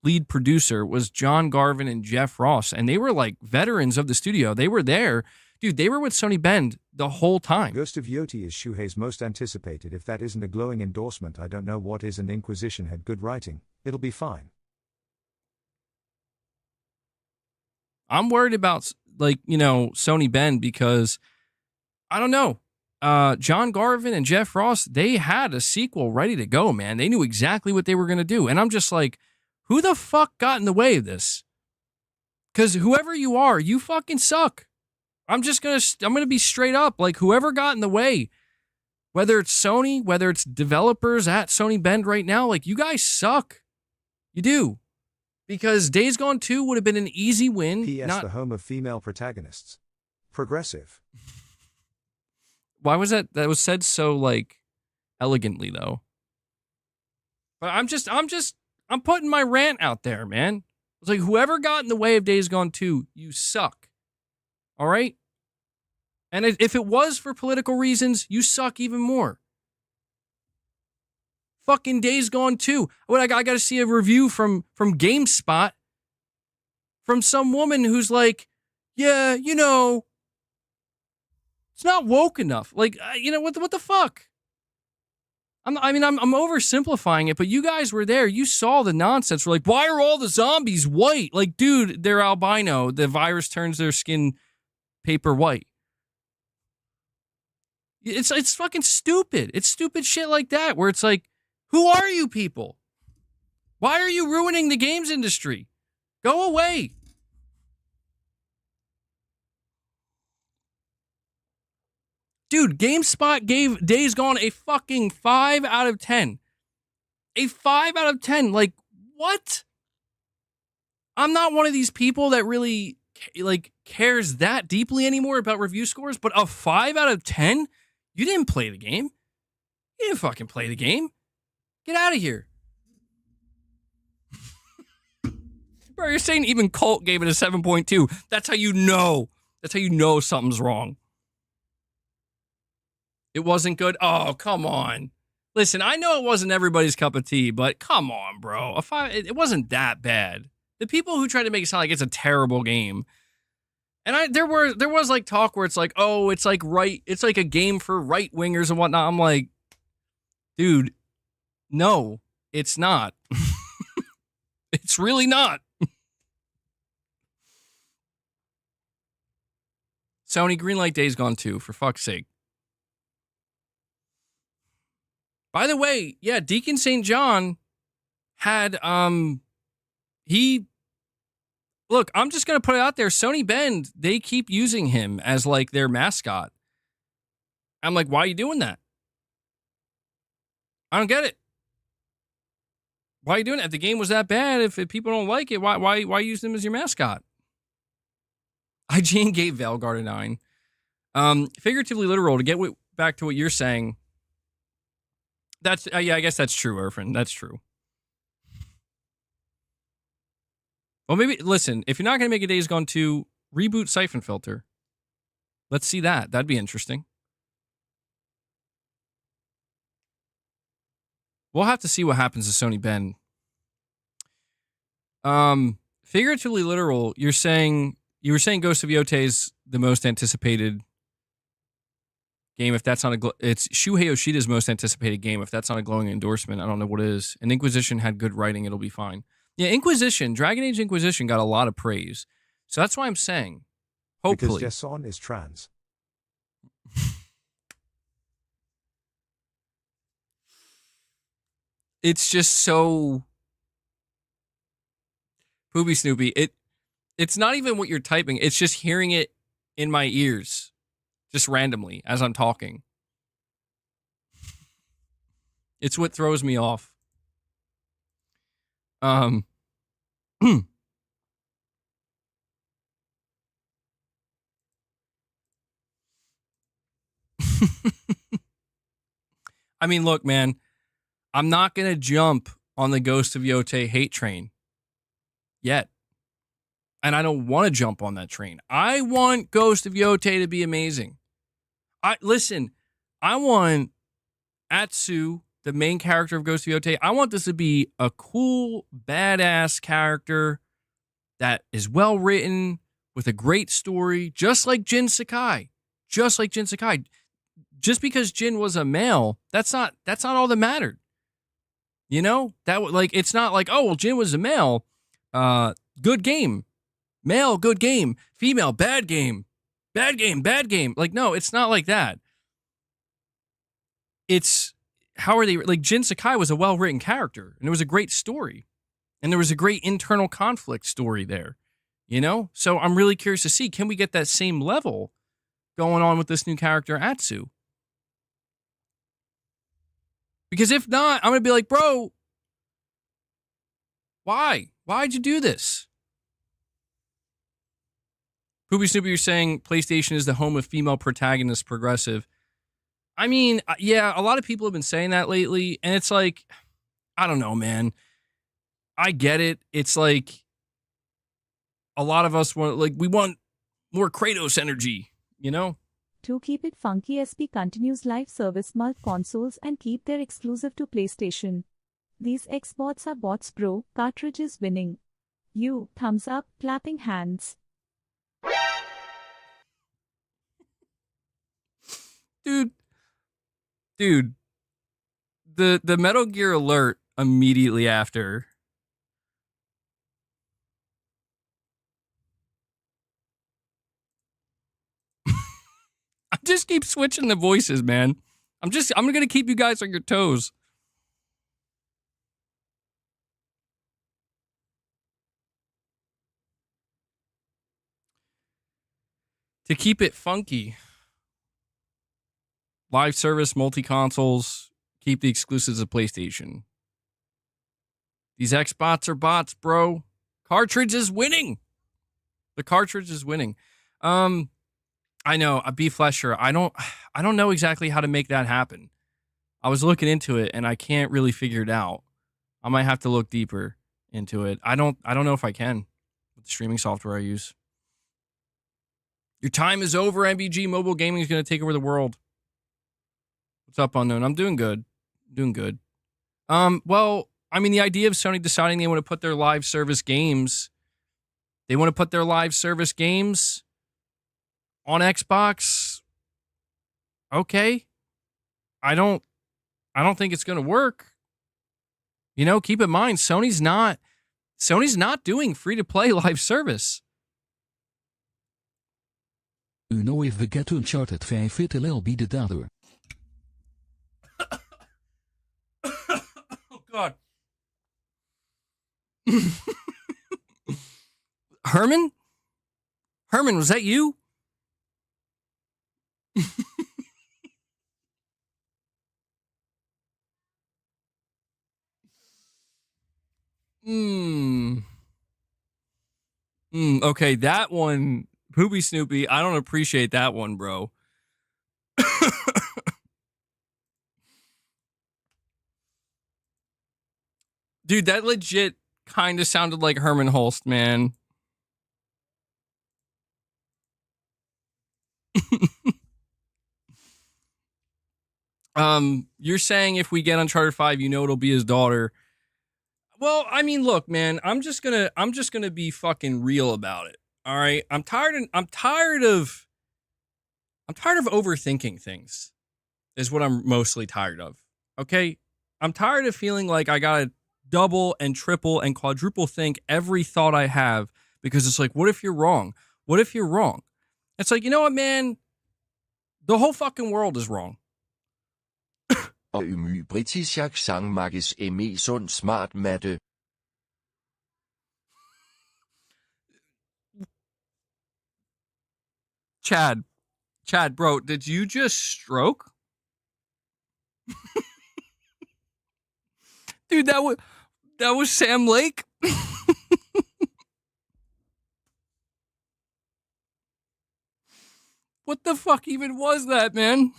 lead producer was John Garvin and Jeff Ross, and they were like veterans of the studio. They were there. Dude, they were with Sony Bend the whole time. Ghost of Yoti is Shuhei's most anticipated. If that isn't a glowing endorsement, I don't know what is, and Inquisition had good writing. It'll be fine. I'm worried about, Sony Bend because, I don't know, John Garvin and Jeff Ross, they had a sequel ready to go, man. They knew exactly what they were going to do. And I'm just like, who the fuck got in the way of this? Because whoever you are, you fucking suck. I'm going to be straight up. Like, whoever got in the way, whether it's Sony, whether it's developers at Sony Bend right now, like, you guys suck. You do. Because Days Gone 2 would have been an easy win. P.S. The home of female protagonists. Progressive. Why was that? That was said so, elegantly, though. But I'm putting my rant out there, man. It's like, whoever got in the way of Days Gone 2, you suck. All right? And if it was for political reasons, you suck even more. Fucking Days Gone 2. I got to see a review from GameSpot from some woman who's like, yeah, it's not woke enough. Like, what the fuck? I'm oversimplifying it, but you guys were there. You saw the nonsense. We're like, why are all the zombies white? Like, dude, they're albino. The virus turns their skin paper white. It's fucking stupid. It's stupid shit like that where it's like, who are you people? Why are you ruining the games industry? Go away. Dude, GameSpot gave Days Gone a fucking 5 out of 10. A 5 out of 10. Like, what? I'm not one of these people that really, cares that deeply anymore about review scores, but a 5 out of 10? You didn't play the game. You didn't fucking play the game. Get out of here. Bro, you're saying even Colt gave it a 7.2. That's how you know. That's how you know something's wrong. It wasn't good? Oh, come on. Listen, I know it wasn't everybody's cup of tea, but come on, bro. It wasn't that bad. The people who try to make it sound like it's a terrible game. And there was like talk where it's like, oh, it's like a game for right wingers and whatnot. I'm like, dude, no, it's not. It's really not. Sony, greenlight Days Gone 2, for fuck's sake. By the way, yeah, Deacon St. John had, look, I'm just going to put it out there. Sony Bend, they keep using him as like their mascot. I'm like, why are you doing that? I don't get it. Why are you doing it? If the game was that bad, if people don't like it, why use them as your mascot? IGN gave Valguard a 9. Figuratively literal, to get back to what you're saying, that's, yeah, I guess that's true, Irfan. That's true. Well, maybe, listen, if you're not going to make a Days Gone 2, reboot Siphon Filter. Let's see that. That'd be interesting. We'll have to see what happens to Sony Bend. Figuratively literal, you were saying Ghost of Yotei is the most anticipated game. If that's not it's Shuhei Yoshida's most anticipated game. If that's not a glowing endorsement, I don't know what is. And Inquisition had good writing, it'll be fine. Yeah, Inquisition, Dragon Age Inquisition got a lot of praise. So that's why I'm saying, hopefully. Because Jason is trans. It's just so Poopy Snoopy. It's not even what you're typing. It's just hearing it in my ears, just randomly as I'm talking. It's what throws me off. I mean, look, man, I'm not going to jump on the Ghost of Yotei hate train yet. And I don't want to jump on that train. I want Ghost of Yotei to be amazing. I want Atsu, the main character of Ghost of Yotei, I want this to be a cool, badass character that is well written, with a great story, just like Jin Sakai. Just like Jin Sakai. Just because Jin was a male, that's not all that mattered. You know? It's not like, oh, well, Jin was a male. Good game. Male, good game. Female, bad game. Bad game, bad game. Like, no, it's not like that. It's, how are they, like, Jin Sakai was a well-written character, and it was a great story. And there was a great internal conflict story there, you know? So I'm really curious to see, can we get that same level going on with this new character, Atsu? Because if not, I'm going to be like, bro, why? Why'd you do this? Poopy Snoopy, you're saying PlayStation is the home of female protagonists, progressive. I mean, yeah, a lot of people have been saying that lately, and it's like, I don't know, man. I get it. It's like a lot of us want, like, we want more Kratos energy, you know? To keep it funky, SP continues live service multi consoles and keep their exclusive to PlayStation. These Xbots are bots, bro. Cartridges winning. You, thumbs up, clapping hands. Dude, the Metal Gear alert immediately after. I just keep switching the voices, man. I'm gonna keep you guys on your toes. To keep it funky. Live service, multi-consoles, keep the exclusives of PlayStation. These Xbots are bots, bro. Cartridge is winning. The cartridge is winning. I know, a B Flesher. I don't know exactly how to make that happen. I was looking into it and I can't really figure it out. I might have to look deeper into it. I don't know if I can. with the streaming software I use. Your time is over. MBG mobile gaming is going to take over the world. What's up, Unknown? I'm doing good. Doing good. Well, I mean, the idea of Sony deciding they want to put their live service games, on Xbox. Okay. I don't think it's going to work. You know, keep in mind, Sony's not doing free-to-play live service. U know if we get to Uncharted 5, it'll be the dader. Oh, God. Herman? Herman, was that you? Okay, that one, Poopy Snoopy, I don't appreciate that one, bro. Dude, that legit kind of sounded like Herman Holst, man. You're saying if we get Uncharted 5, you know it'll be his daughter. Well, I mean, look, man, I'm just gonna be fucking real about it. All right, I'm tired of overthinking things. Is what I'm mostly tired of. Okay, I'm tired of feeling like I gotta double and triple and quadruple think every thought I have because it's like, what if you're wrong? What if you're wrong? It's like, you know what, man? The whole fucking world is wrong. Og Britisk sang Margis sund smart matte. Chad, bro, did you just stroke? Dude, that was Sam Lake. What the fuck even was that, man?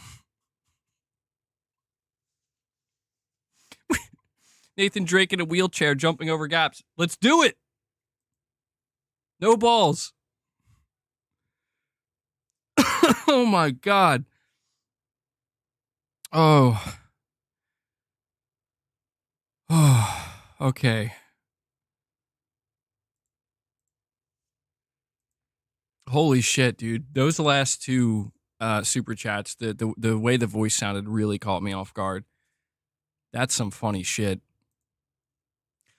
Nathan Drake in a wheelchair jumping over gaps. Let's do it. No balls. Oh my God. Oh. Oh. Okay. Holy shit, dude. Those last two super chats, the way the voice sounded really caught me off guard. That's some funny shit.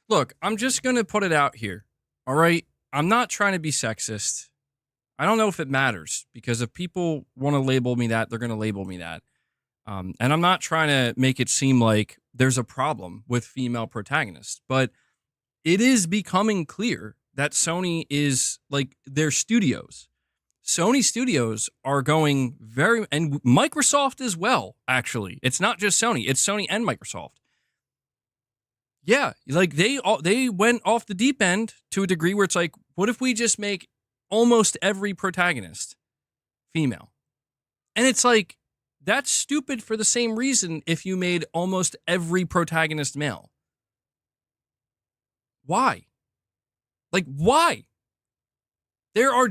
Look, I'm just going to put it out here. All right? I'm not trying to be sexist. I don't know if it matters because if people want to label me that, they're going to label me that. And I'm not trying to make it seem like there's a problem with female protagonists, but it is becoming clear that Sony is like their studios. Sony studios are going and Microsoft as well, actually. It's not just Sony, it's Sony and Microsoft. Yeah, like they went off the deep end to a degree where it's like, what if we just make almost every protagonist female? And it's like, that's stupid for the same reason if you made almost every protagonist male. Why? Like, why? There are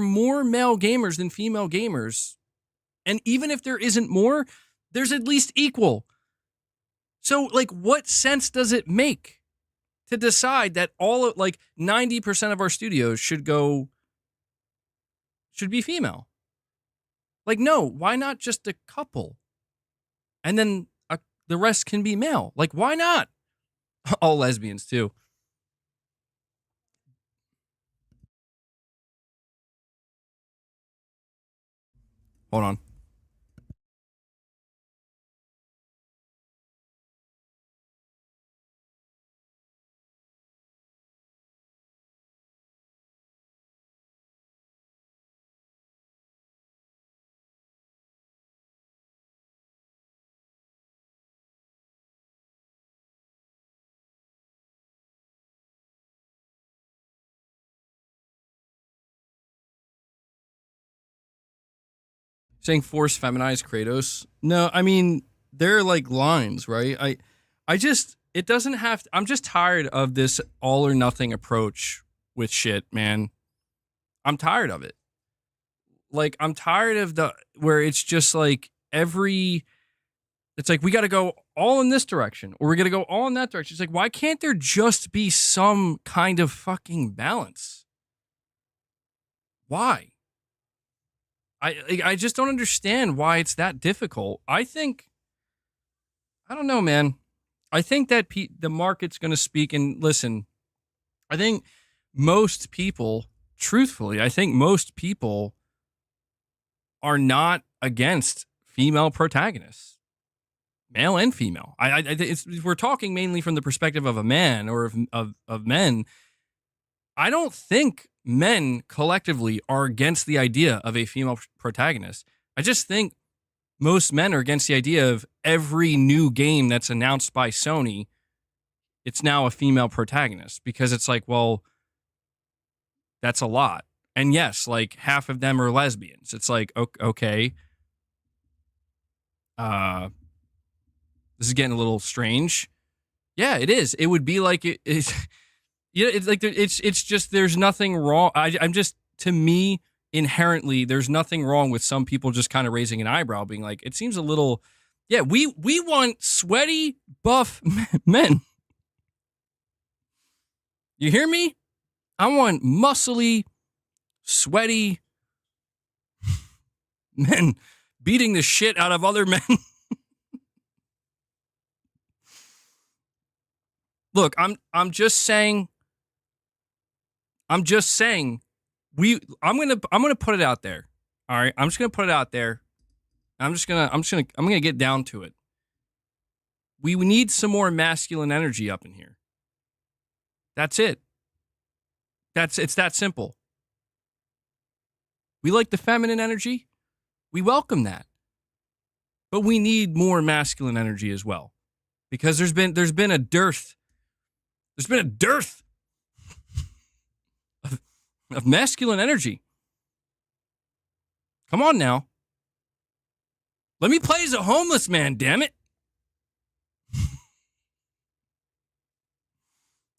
more male gamers than female gamers. And even if there isn't more, there's at least equal. So, like, what sense does it make to decide that 90% of our studios should be female? Like, no, why not just a couple? And then the rest can be male. Like, why not? All lesbians, too. Hold on. Saying force feminize Kratos. No, I mean, they're like lines, right? It doesn't have to, I'm just tired of this all or nothing approach with shit, man. I'm tired of it. Like, I'm tired of where it's just like it's like we got to go all in this direction or we're going to go all in that direction. It's like, why can't there just be some kind of fucking balance? Why? I just don't understand why it's that difficult. I don't know, man. I think that the market's going to speak. And listen, I think most people, truthfully, are not against female protagonists, male and female. We're talking mainly from the perspective of a man or of men. I don't think men collectively are against the idea of a female protagonist. I just think most men are against the idea of every new game that's announced by Sony, it's now a female protagonist, because it's like, well, that's a lot. And yes, like half of them are lesbians. It's like, okay. This is getting a little strange. Yeah, it is. It would be like it's yeah, it's like it's just there's nothing wrong. I'm just, to me, inherently there's nothing wrong with some people just kind of raising an eyebrow, being like, it seems a little, yeah, we want sweaty, buff men. You hear me? I want muscly, sweaty men beating the shit out of other men. Look, I'm just saying I'm gonna put it out there. All right, I'm just gonna put it out there. I'm gonna get down to it. We need some more masculine energy up in here. That's it. It's that simple. We like the feminine energy. We welcome that. But we need more masculine energy as well. Because there's been a dearth. There's been a dearth of masculine energy. Come on now. Let me play as a homeless man, damn it.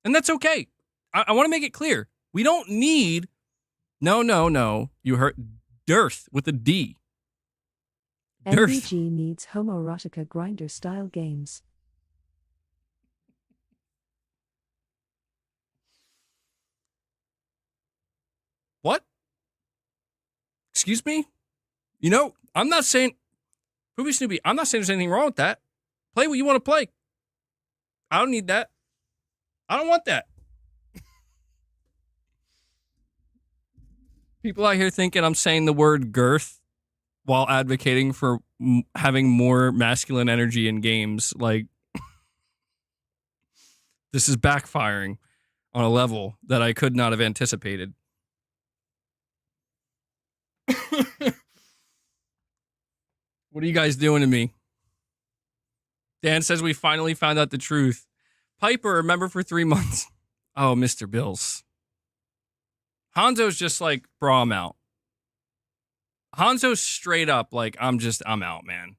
And that's okay. I want to make it clear. We don't need, no. You heard dearth with a D. Dearth. MBG needs homoerotica grinder style games. What? Excuse me? I'm not saying, Poopy Snoopy, I'm not saying there's anything wrong with that. Play what you want to play. I don't need that. I don't want that. People out here thinking I'm saying the word girth while advocating for having more masculine energy in games. Like, this is backfiring on a level that I could not have anticipated. What are you guys doing to me? Dan says we finally found out the truth. Piper, remember for 3 months. Oh, Mr. Bills. Hanzo's just like, bro, I'm out. Hanzo's straight up like, I'm out, man.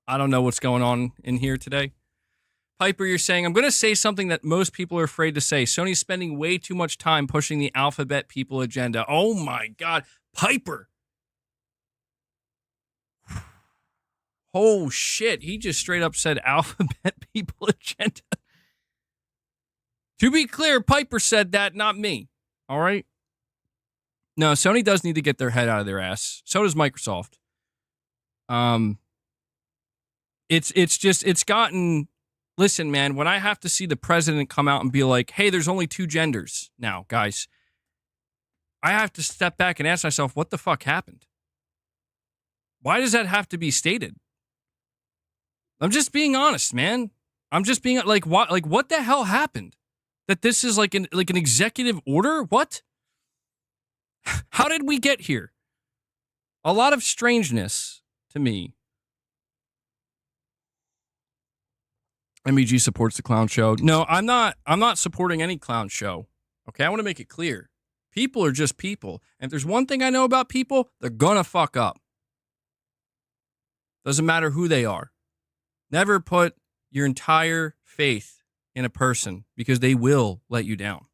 I don't know what's going on in here today. Piper, you're saying, I'm going to say something that most people are afraid to say. Sony's spending way too much time pushing the alphabet people agenda. Oh my God. Piper. Oh shit. He just straight up said alphabet people agenda. To be clear, Piper said that, not me. All right? No, Sony does need to get their head out of their ass. So does Microsoft. It's gotten, listen, man, when I have to see the president come out and be like, hey, there's only 2 genders now, guys, I have to step back and ask myself, what the fuck happened? Why does that have to be stated? I'm just being honest, man. I'm just being like, what the hell happened? That this is like an executive order? What? How did we get here? A lot of strangeness to me. MEG supports the clown show. No, I'm not supporting any clown show. Okay, I want to make it clear. People are just people. And if there's one thing I know about people, they're gonna fuck up. Doesn't matter who they are. Never put your entire faith in a person because they will let you down.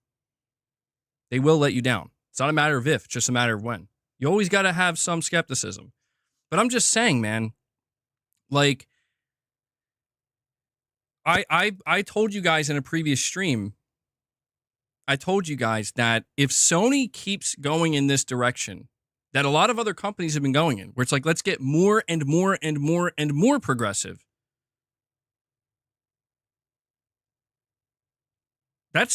They will let you down. It's not a matter of if, it's just a matter of when. You always got to have some skepticism. But I'm just saying, man, like, I told you guys in a previous stream, I told you guys that if Sony keeps going in this direction, that a lot of other companies have been going in, where it's like, let's get more and more and more and more progressive.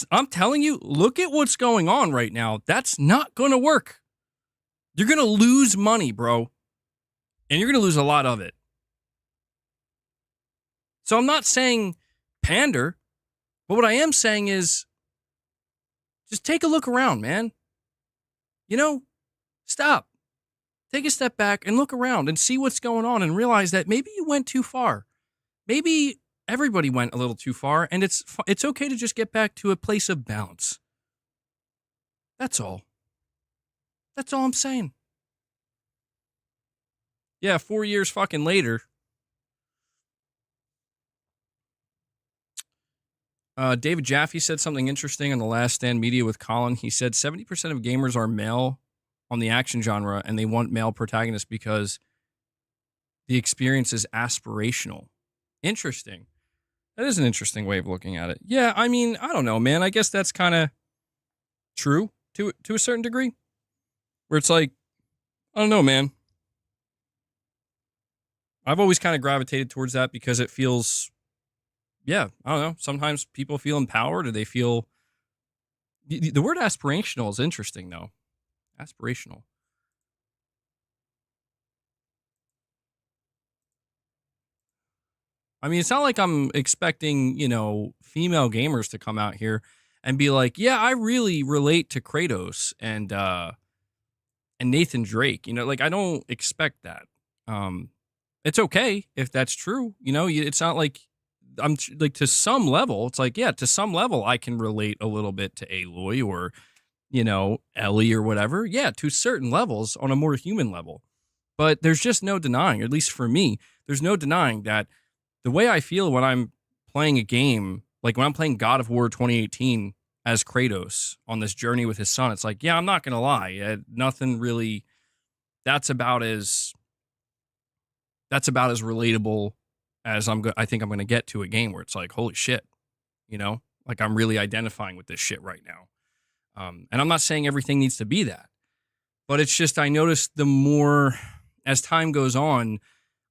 I'm telling you, look at what's going on right now. That's not going to work. You're going to lose money, bro. And you're going to lose a lot of it. So I'm not saying pander, but what I am saying is just take a look around, man. You know, stop. Take a step back and look around and see what's going on and realize that maybe you went too far. Maybe everybody went a little too far, and it's okay to just get back to a place of balance. That's all. That's all I'm saying. Yeah, 4 years fucking later. David Jaffe said something interesting on the Last Stand Media with Colin. He said 70% of gamers are male on the action genre, and they want male protagonists because the experience is aspirational. Interesting. That is an interesting way of looking at it. Yeah, I mean, I don't know, man. I guess that's kind of true to a certain degree. Where it's like, I don't know, man. I've always kind of gravitated towards that because it feels, yeah, I don't know. Sometimes people feel empowered or they feel... The word aspirational is interesting, though. Aspirational. I mean, it's not like I'm expecting, you know, female gamers to come out here and be like, yeah, I really relate to Kratos and Nathan Drake. You know, like, I don't expect that. It's okay if that's true. You know, it's not like I'm like, to some level, it's like, yeah, to some level, I can relate a little bit to Aloy or, you know, Ellie or whatever. Yeah, to certain levels on a more human level. But there's just no denying, at least for me, there's no denying that the way I feel when I'm playing a game, like when I'm playing God of War 2018 as Kratos on this journey with his son, it's like, yeah, I'm not going to lie. Nothing really, that's about as relatable as I think I'm going to get to a game where it's like, holy shit, you know, like I'm really identifying with this shit right now. And I'm not saying everything needs to be that, but it's just, I noticed the more as time goes on,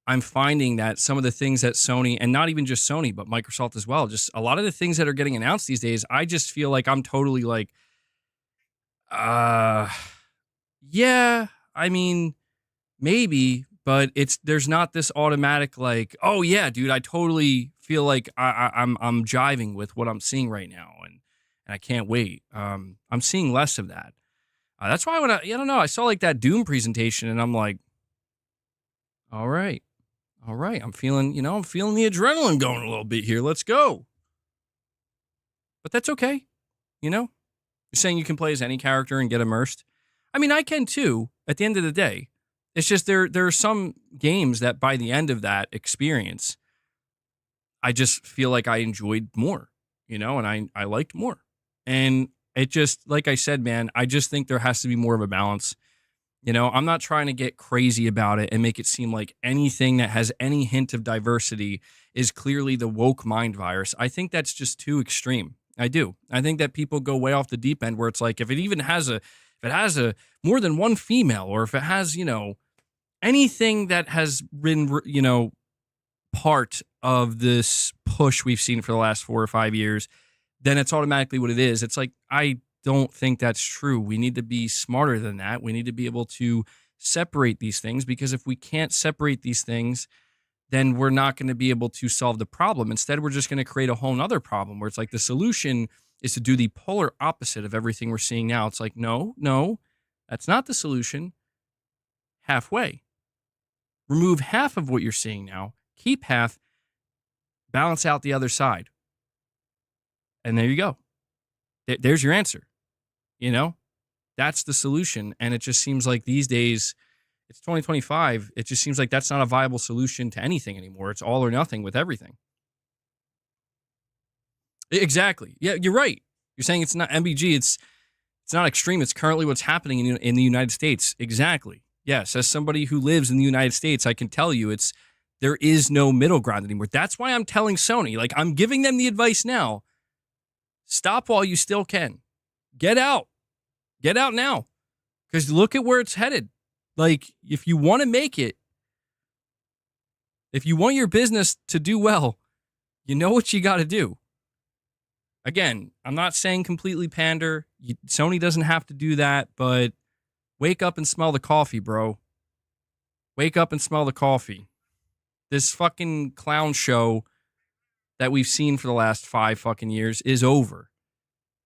I'm finding that some of the things that Sony, and not even just Sony, but Microsoft as well, just a lot of the things that are getting announced these days, I just feel like I'm totally like, yeah, I mean, maybe, but there's not this automatic like, oh yeah, dude, I totally feel like I'm jiving with what I'm seeing right now, and I can't wait. I'm seeing less of that. That's why when I don't know, I saw like that Doom presentation, and I'm like, all right, I'm feeling the adrenaline going a little bit here. Let's go. But that's okay, you know. You're saying you can play as any character and get immersed. I mean, I can too. At the end of the day. It's just there are some games that by the end of that experience, I just feel like I enjoyed more, you know, and I liked more. And it just, like I said, man, I just think there has to be more of a balance. You know, I'm not trying to get crazy about it and make it seem like anything that has any hint of diversity is clearly the woke mind virus. I think that's just too extreme. I do. I think that people go way off the deep end where it's like, if it even has a more than one female, or if it has, you know, anything that has been, you know, part of this push we've seen for the last 4 or 5 years, then it's automatically what it is. It's like, I don't think that's true. We need to be smarter than that. We need to be able to separate these things, because if we can't separate these things, then we're not going to be able to solve the problem. Instead, we're just going to create a whole nother problem where it's like the solution is to do the polar opposite of everything we're seeing now. It's like, no, that's not the solution. Halfway. Remove half of what you're seeing now, keep half, balance out the other side. And there you go. There's your answer. You know, that's the solution. And it just seems like these days, it's 2025. It just seems like that's not a viable solution to anything anymore. It's all or nothing with everything. Exactly. Yeah, you're right. You're saying it's not MBG. It's not extreme. It's currently what's happening in the United States. Exactly. Yes, as somebody who lives in the United States, I can tell you there is no middle ground anymore. That's why I'm telling Sony, like, I'm giving them the advice now. Stop while you still can. Get out. Get out now. Because look at where it's headed. Like, if you want to make it, if you want your business to do well, you know what you got to do. Again, I'm not saying completely pander. Sony doesn't have to do that, but wake up and smell the coffee, bro. Wake up and smell the coffee. This fucking clown show that we've seen for the last 5 fucking years is over.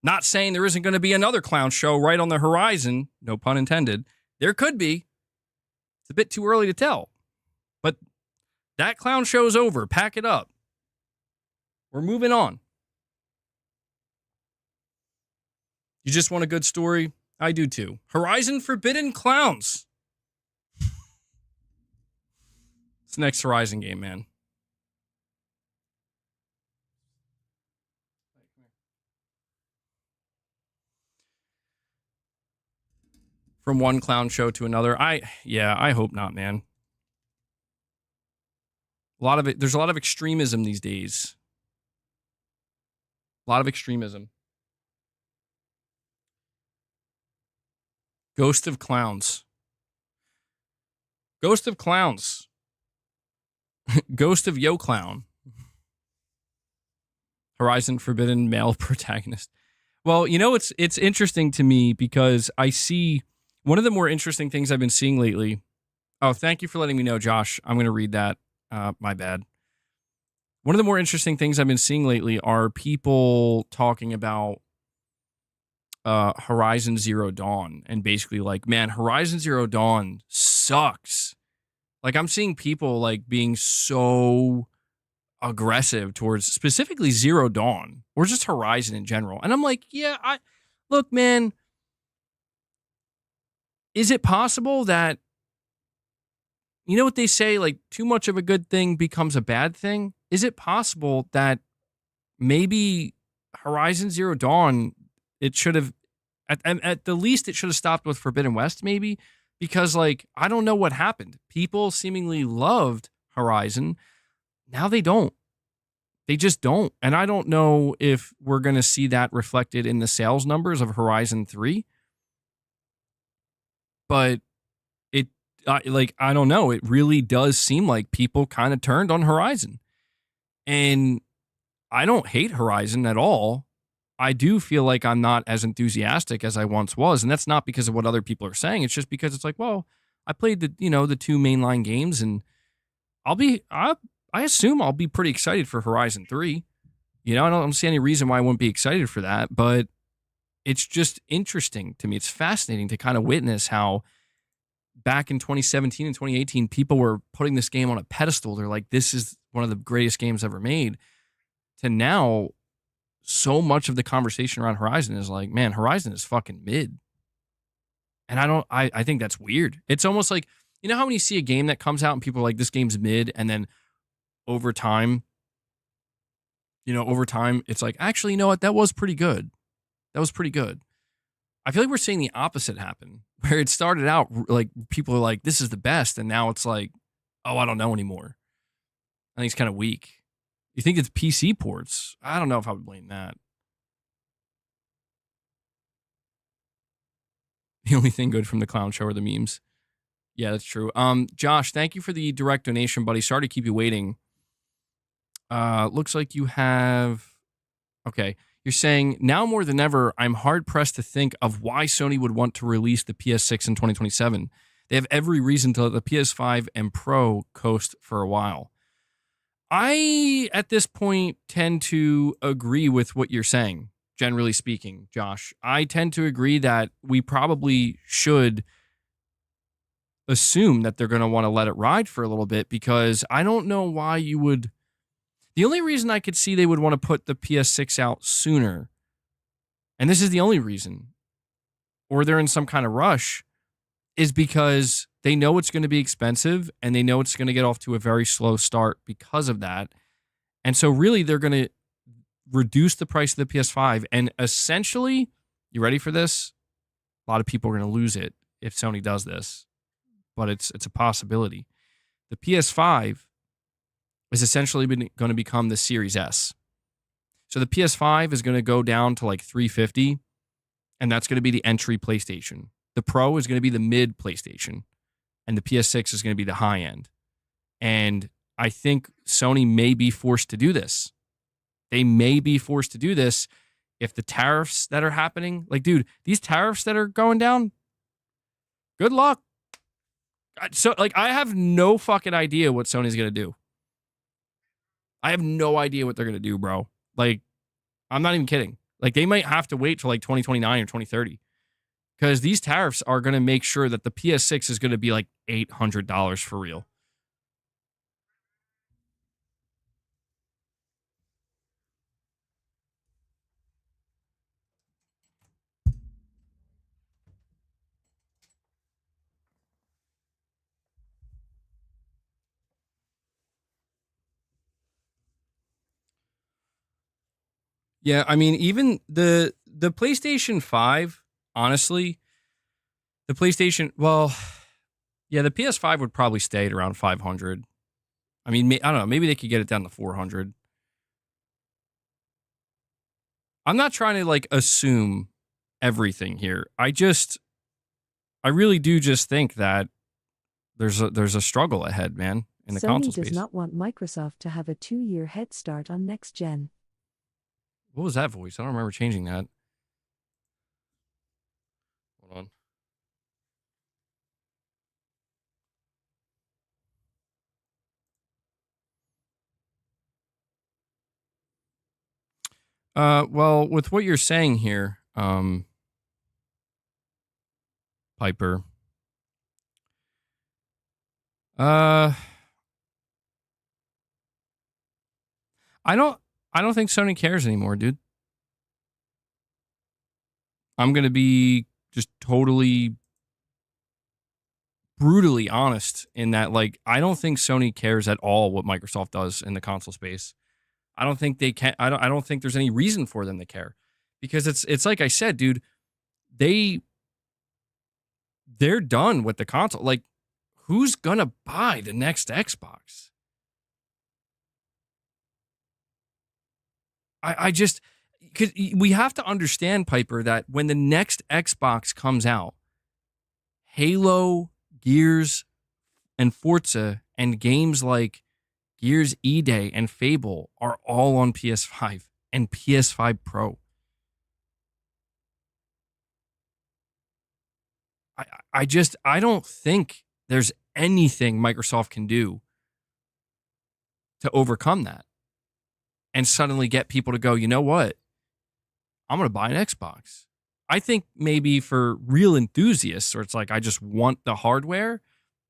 Not saying there isn't going to be another clown show right on the horizon. No pun intended. There could be. It's a bit too early to tell. But that clown show's over. Pack it up. We're moving on. You just want a good story? I do too. Horizon Forbidden Clowns. It's the next Horizon game, man. From one clown show to another. I hope not, man. There's a lot of extremism these days. A lot of extremism. Ghost of Clowns. Ghost of Clowns. Ghost of Yo Clown. Horizon Forbidden male protagonist. Well, you know, it's interesting to me because I see one of the more interesting things I've been seeing lately. Oh, thank you for letting me know, Josh. I'm going to read that. My bad. One of the more interesting things I've been seeing lately are people talking about Horizon Zero Dawn and basically like, man, Horizon Zero Dawn sucks. Like, I'm seeing people like being so aggressive towards specifically Zero Dawn or just Horizon in general. And I'm like, yeah, look, man, is it possible that, you know what they say, like too much of a good thing becomes a bad thing? Is it possible that maybe Horizon Zero Dawn, it should have, at the least, it should have stopped with Forbidden West, maybe? Because, like, I don't know what happened. People seemingly loved Horizon. Now they don't. They just don't. And I don't know if we're going to see that reflected in the sales numbers of Horizon 3. But I don't know. It really does seem like people kind of turned on Horizon. And I don't hate Horizon at all. I do feel like I'm not as enthusiastic as I once was. And that's not because of what other people are saying. It's just because it's like, well, I played the 2 mainline games, and I assume I'll be pretty excited for Horizon 3. I don't see any reason why I wouldn't be excited for that, but it's just interesting to me. It's fascinating to kind of witness how back in 2017 and 2018, people were putting this game on a pedestal. They're like, this is one of the greatest games ever made. To now, so much of the conversation around Horizon is like, man, Horizon is fucking mid. And I think that's weird. It's almost like, you know how when you see a game that comes out and people are like, this game's mid, and then over time, it's like, actually, you know what? That was pretty good. That was pretty good. I feel like we're seeing the opposite happen, where it started out like people are like, this is the best. And now it's like, oh, I don't know anymore. I think it's kind of weak. You think it's PC ports? I don't know if I would blame that. The only thing good from the clown show are the memes. Yeah, that's true. Josh, thank you for the direct donation, buddy. Sorry to keep you waiting. Looks like you have... Okay. You're saying, now more than ever, I'm hard-pressed to think of why Sony would want to release the PS6 in 2027. They have every reason to let the PS5 and Pro coast for a while. I, at this point, tend to agree with what you're saying, generally speaking, Josh. I tend to agree that we probably should assume that they're going to want to let it ride for a little bit, because I don't know why you would... The only reason I could see they would want to put the PS6 out sooner, and this is the only reason, or they're in some kind of rush, is because they know it's going to be expensive and they know it's going to get off to a very slow start because of that. And so really they're going to reduce the price of the PS5 and essentially, you ready for this? A lot of people are going to lose it if Sony does this, but it's a possibility. The PS5 is essentially going to become the Series S. So the PS5 is going to go down to like $350, and that's going to be the entry PlayStation. The Pro is going to be the mid PlayStation, and the PS6 is going to be the high end. And I think Sony may be forced to do this. They may be forced to do this if the tariffs that are happening, like, dude, these tariffs that are going down, good luck. So, like, I have no fucking idea what Sony's going to do. I have no idea what they're going to do, bro. Like, I'm not even kidding. Like, they might have to wait till like 2029 or 2030 because these tariffs are going to make sure that the PS6 is going to be like $800 for real. Yeah, I mean, even the PlayStation 5, honestly, the PlayStation, well, yeah, the PS5 would probably stay at around 500. I mean, I don't know, maybe they could get it down to 400. I'm not trying to like assume everything here. I really do just think that there's a struggle ahead, man, in the console space. Sony does not want Microsoft to have a 2-year head start on next gen. What was that voice? I don't remember changing that. Hold on. Well, with what you're saying here, Piper, I don't think Sony cares anymore, dude. I'm going to be just totally brutally honest in that, like, I don't think Sony cares at all what Microsoft does in the console space. I don't think they can. I don't think there's any reason for them to care because it's like I said, dude, they're done with the console. Like, who's going to buy the next Xbox? I just, because we have to understand, Piper, that when the next Xbox comes out, Halo, Gears, and Forza, and games like Gears E-Day and Fable are all on PS5 and PS5 Pro. I don't think there's anything Microsoft can do to overcome that and suddenly get people to go, you know what? I'm going to buy an Xbox. I think maybe for real enthusiasts, or it's like, I just want the hardware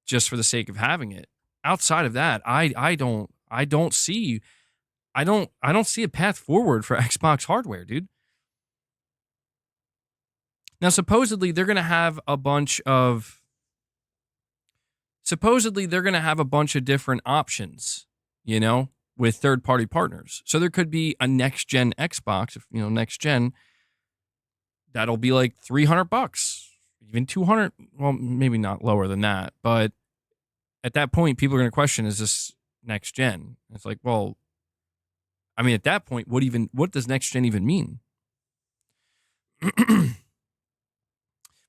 just for the sake of having it. Outside of that, I don't see a path forward for Xbox hardware, dude. Now, supposedly they're going to have a bunch of different options, you know, with third-party partners. So there could be a next-gen Xbox, next gen, that'll be like $300, even $200. Well, maybe not lower than that, but at that point, people are going to question, is this next gen? It's like, well, I mean, at that point, what does next gen even mean?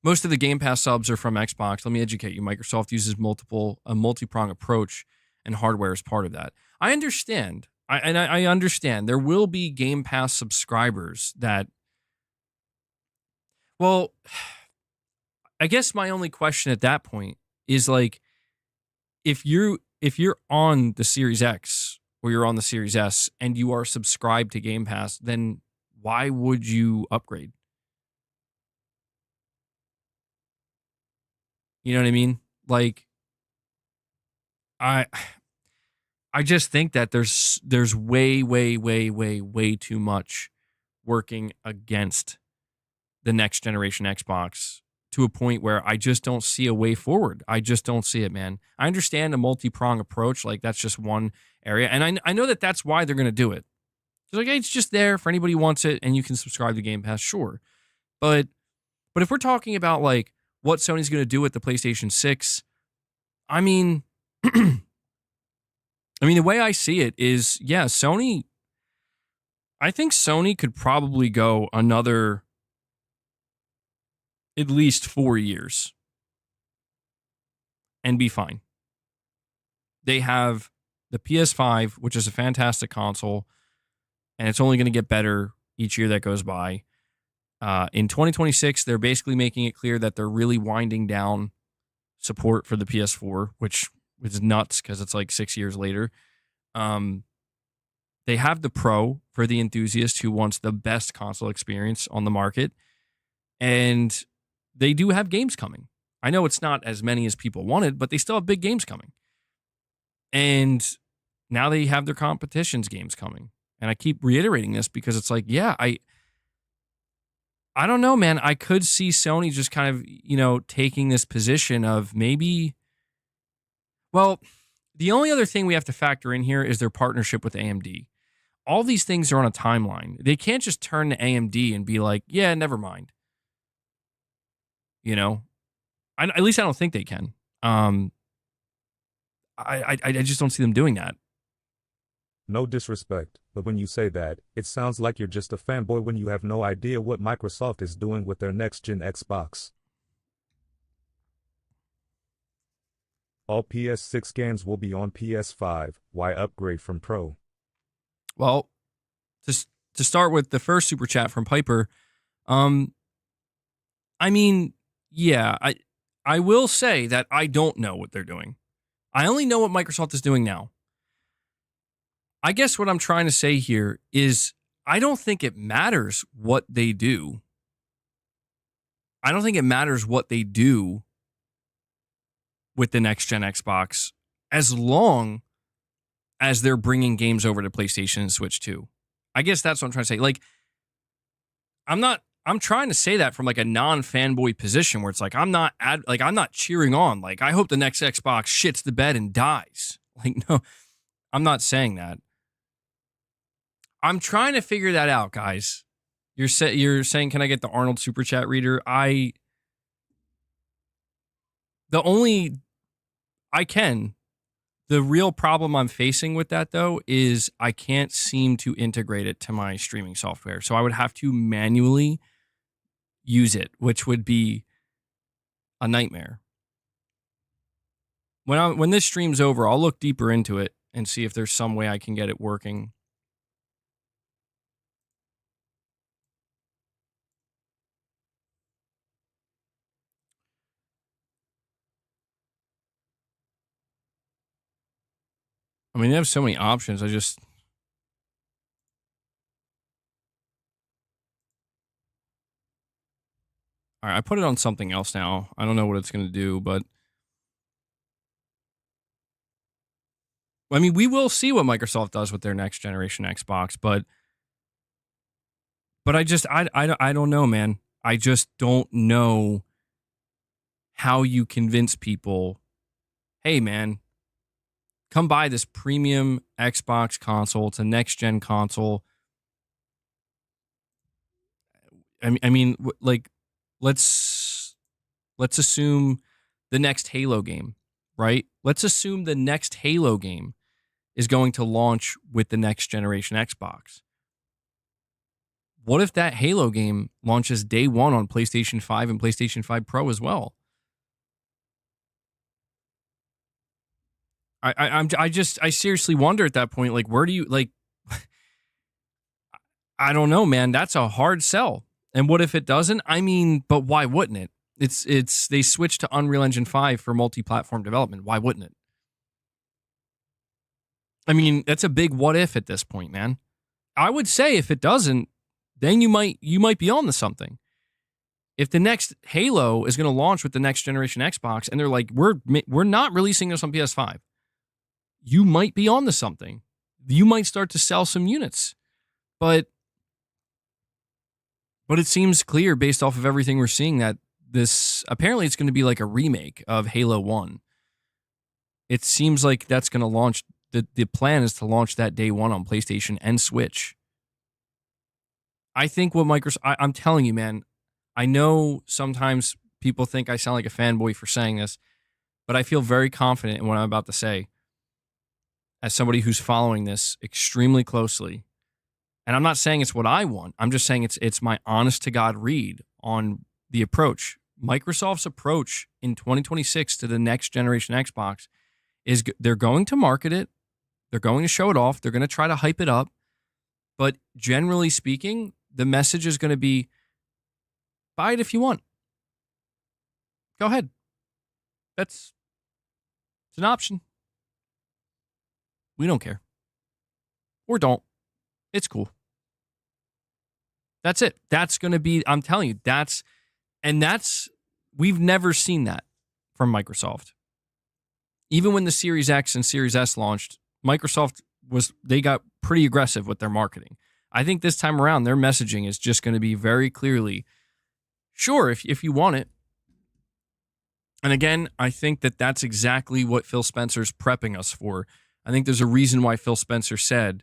Most of the Gamepass subs are from Xbox. Let me educate you. Microsoft uses a multi-prong approach, and hardware is part of that. I understand. I understand. There will be Game Pass subscribers that, well, I guess my only question at that point is like, if you're on the Series X or you're on the Series S and you are subscribed to Game Pass, then why would you upgrade? You know what I mean? Like, I just think that there's way too much working against the next generation Xbox to a point where I just don't see a way forward. I just don't see it, man. I understand a multi-prong approach, like that's just one area, and I know that that's why they're going to do it. It's like, hey, it's just there for anybody who wants it, and you can subscribe to Game Pass, sure. But But if we're talking about like what Sony's going to do with the PlayStation 6, I mean, the way I see it is, yeah, I think Sony could probably go another at least 4 years and be fine. They have the PS5, which is a fantastic console, and it's only going to get better each year that goes by. In 2026, they're basically making it clear that they're really winding down support for the PS4, which is nuts because it's like 6 years later. They have the Pro for the enthusiast who wants the best console experience on the market. And they do have games coming. I know it's not as many as people wanted, but they still have big games coming. And now they have their competition's games coming. And I keep reiterating this because it's like, yeah, I don't know, man. I could see Sony just kind of, taking this position of maybe, well, the only other thing we have to factor in here is their partnership with AMD. All these things are on a timeline. They can't just turn to AMD and be like, yeah, never mind. At least I don't think they can. I just don't see them doing that. No disrespect, but when you say that, it sounds like you're just a fanboy when you have no idea what Microsoft is doing with their next-gen Xbox. All PS6 games will be on PS5. Why upgrade from Pro? Well, to start with the first super chat from Piper, yeah, I will say that I don't know what they're doing. I only know what Microsoft is doing now. I guess what I'm trying to say here is I don't think it matters what they do. I don't think it matters what they do with the next-gen Xbox as long as they're bringing games over to PlayStation and Switch too. I guess that's what I'm trying to say. Like, I'm trying to say that from like a non-fanboy position where it's like I'm not cheering on. Like, I hope the next Xbox shits the bed and dies. Like, no, I'm not saying that. I'm trying to figure that out, guys. You're saying, can I get the Arnold Super Chat reader? I can. The real problem I'm facing with that, though, is I can't seem to integrate it to my streaming software. So I would have to manually use it, which would be a nightmare. When this stream's over, I'll look deeper into it and see if there's some way I can get it working. They have so many options. All right, I put it on something else now. I don't know what it's going to do, but we will see what Microsoft does with their next generation Xbox, but I don't know, man. I just don't know how you convince people, hey, man, come buy this premium Xbox console. It's a next-gen console. Let's assume the next Halo game, right? Let's assume the next Halo game is going to launch with the next generation Xbox. What if that Halo game launches day one on PlayStation 5 and PlayStation 5 Pro as well? I seriously wonder at that point, like, where do you, like, I don't know, man. That's a hard sell. And what if it doesn't? But why wouldn't it? It's they switched to Unreal Engine 5 for multi-platform development. Why wouldn't it? That's a big what if at this point, man. I would say if it doesn't, then you might be on to something. If the next Halo is going to launch with the next generation Xbox and they're like, we're not releasing this on PS5, you might be on to something. You might start to sell some units. But it seems clear based off of everything we're seeing that this, apparently it's going to be like a remake of Halo 1. It seems like that's going to launch, the plan is to launch that day one on PlayStation and Switch. I think what I'm telling you, man, I know sometimes people think I sound like a fanboy for saying this, but I feel very confident in what I'm about to say as somebody who's following this extremely closely. And I'm not saying it's what I want. I'm just saying it's my honest to God read on the approach. Microsoft's approach in 2026 to the next generation Xbox is they're going to market it. They're going to show it off. They're going to try to hype it up. But generally speaking, the message is going to be, buy it if you want. Go ahead. It's an option. We don't care. Or don't. It's cool. That's it. That's going to be, I'm telling you, we've never seen that from Microsoft. Even when the Series X and Series S launched, Microsoft they got pretty aggressive with their marketing. I think this time around, their messaging is just going to be very clearly, sure, if you want it. And again, I think that's exactly what Phil Spencer's prepping us for. I think there's a reason why Phil Spencer said,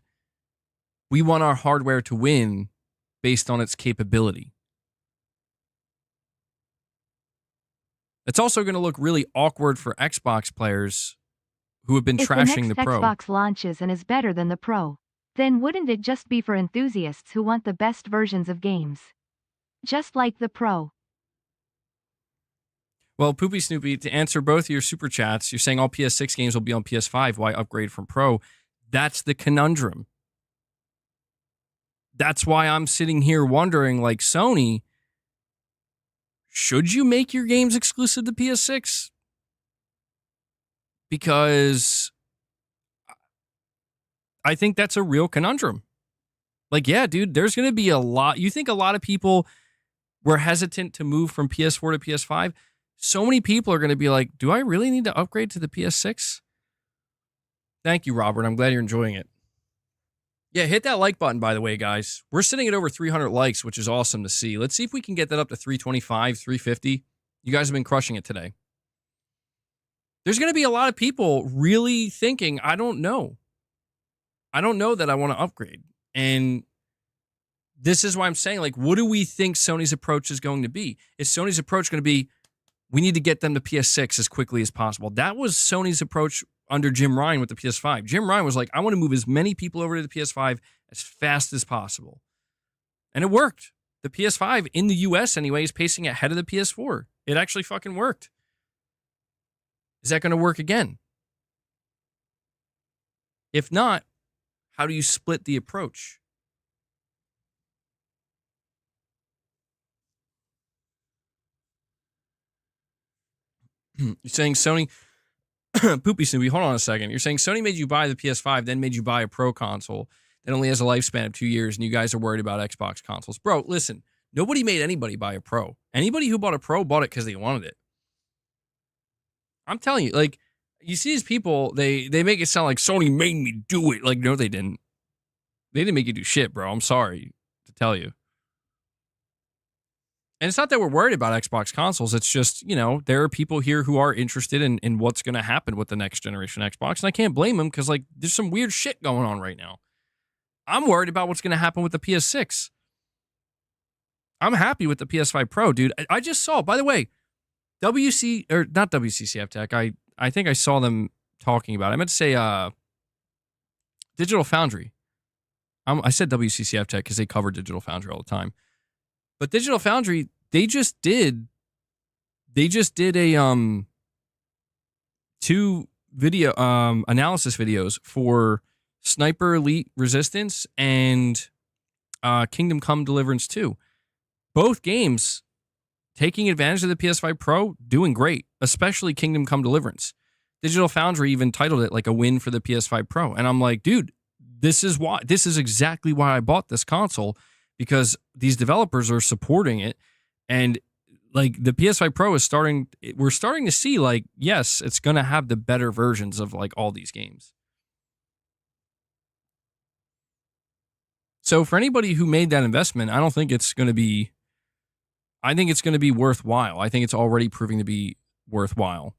we want our hardware to win based on its capability. It's also going to look really awkward for Xbox players who have been trashing the Pro. If the next Xbox launches and is better than the Pro, then wouldn't it just be for enthusiasts who want the best versions of games? Just like the Pro. Well, Poopy Snoopy, to answer both of your super chats, you're saying all PS6 games will be on PS5. Why upgrade from Pro? That's the conundrum. That's why I'm sitting here wondering, like, Sony, should you make your games exclusive to PS6? Because I think that's a real conundrum. Like, yeah, dude, there's going to be a lot. You think a lot of people were hesitant to move from PS4 to PS5? So many people are going to be like, do I really need to upgrade to the PS6? Thank you, Robert. I'm glad you're enjoying it. Yeah, hit that like button, by the way, guys. We're sitting at over 300 likes, which is awesome to see. Let's see if we can get that up to 325, 350. You guys have been crushing it today. There's going to be a lot of people really thinking, I don't know. I don't know that I want to upgrade. And this is why I'm saying, like, what do we think Sony's approach is going to be? Is Sony's approach going to be, we need to get them to PS6 as quickly as possible? That was Sony's approach under Jim Ryan with the PS5. Jim Ryan was like, I want to move as many people over to the PS5 as fast as possible. And it worked. The PS5, in the US anyway, is pacing ahead of the PS4. It actually fucking worked. Is that going to work again? If not, how do you split the approach? You're saying Sony... Poopy Snoopy, hold on a second. You're saying Sony made you buy the PS5, then made you buy a Pro console that only has a lifespan of 2 years, and you guys are worried about Xbox consoles. Bro, listen, nobody made anybody buy a Pro. Anybody who bought a Pro bought it because they wanted it. I'm telling you, like, you see these people, they make it sound like Sony made me do it. Like, no, they didn't. They didn't make you do shit, bro. I'm sorry to tell you. And it's not that we're worried about Xbox consoles. It's just, you know, there are people here who are interested in what's going to happen with the next generation Xbox. And I can't blame them because, like, there's some weird shit going on right now. I'm worried about what's going to happen with the PS6. I'm happy with the PS5 Pro, dude. I just saw, by the way, not WCCF Tech. I think I saw them talking about it. I meant to say Digital Foundry. I said WCCF Tech because they cover Digital Foundry all the time. But Digital Foundry, they just did a 2 video analysis videos for Sniper Elite Resistance and Kingdom Come Deliverance 2. Both games taking advantage of the PS5 Pro, doing great, especially Kingdom Come Deliverance. Digital Foundry even titled it like a win for the PS5 Pro. And I'm like, dude, this is exactly why I bought this console. Because these developers are supporting it, and like the PS5 Pro we're starting to see, like, yes, it's going to have the better versions of like all these games. So for anybody who made that investment, I think it's going to be worthwhile. I think it's already proving to be worthwhile.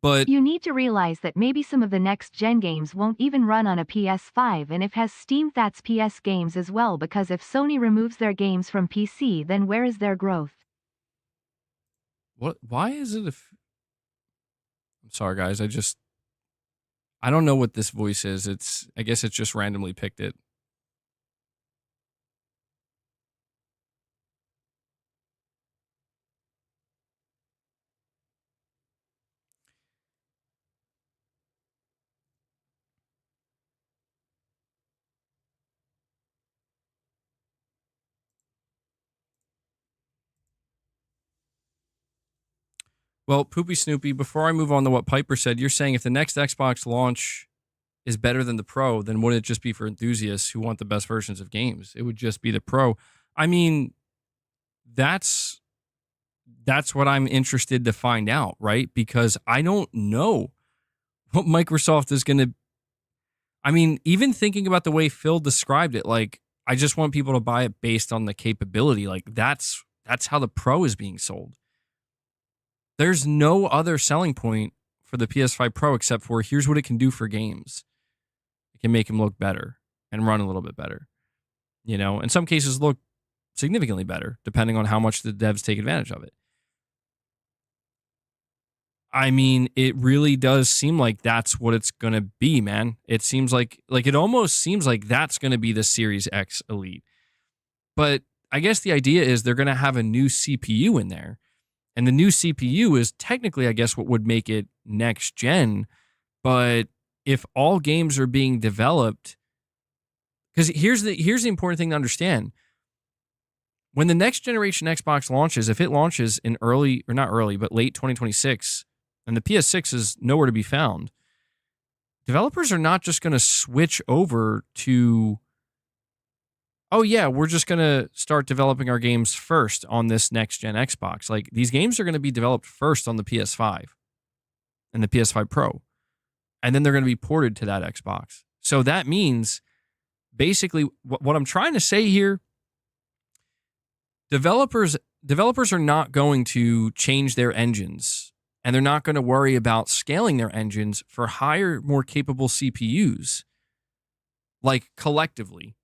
But you need to realize that maybe some of the next-gen games won't even run on a PS5, and if has Steam that's PS games as well, because if Sony removes their games from PC, then where is their growth? what? Why is it? I'm sorry, guys. I don't know what this voice is. I guess it's just randomly picked it. Well, Poopy Snoopy, before I move on to what Piper said, you're saying if the next Xbox launch is better than the Pro, then would it just be for enthusiasts who want the best versions of games? It would just be the Pro. I mean, that's what I'm interested to find out, right? Because I don't know what Microsoft is going to... I mean, even thinking about the way Phil described it, like, I just want people to buy it based on the capability. Like, that's how the Pro is being sold. There's no other selling point for the PS5 Pro except for here's what it can do for games. It can make them look better and run a little bit better. You know, in some cases look significantly better, depending on how much the devs take advantage of it. I mean, it really does seem like that's what it's going to be, man. It seems like it almost seems like that's going to be the Series X Elite. But I guess the idea is they're going to have a new CPU in there. And the new CPU is technically, I guess, what would make it next gen. But if all games are being developed, because here's the important thing to understand. When the next generation Xbox launches, if it launches in late 2026, and the PS6 is nowhere to be found, developers are not just going to switch over to, oh yeah, we're just going to start developing our games first on this next-gen Xbox. Like, these games are going to be developed first on the PS5 and the PS5 Pro, and then they're going to be ported to that Xbox. So that means, basically, what I'm trying to say here, developers are not going to change their engines, and they're not going to worry about scaling their engines for higher, more capable CPUs, like, collectively,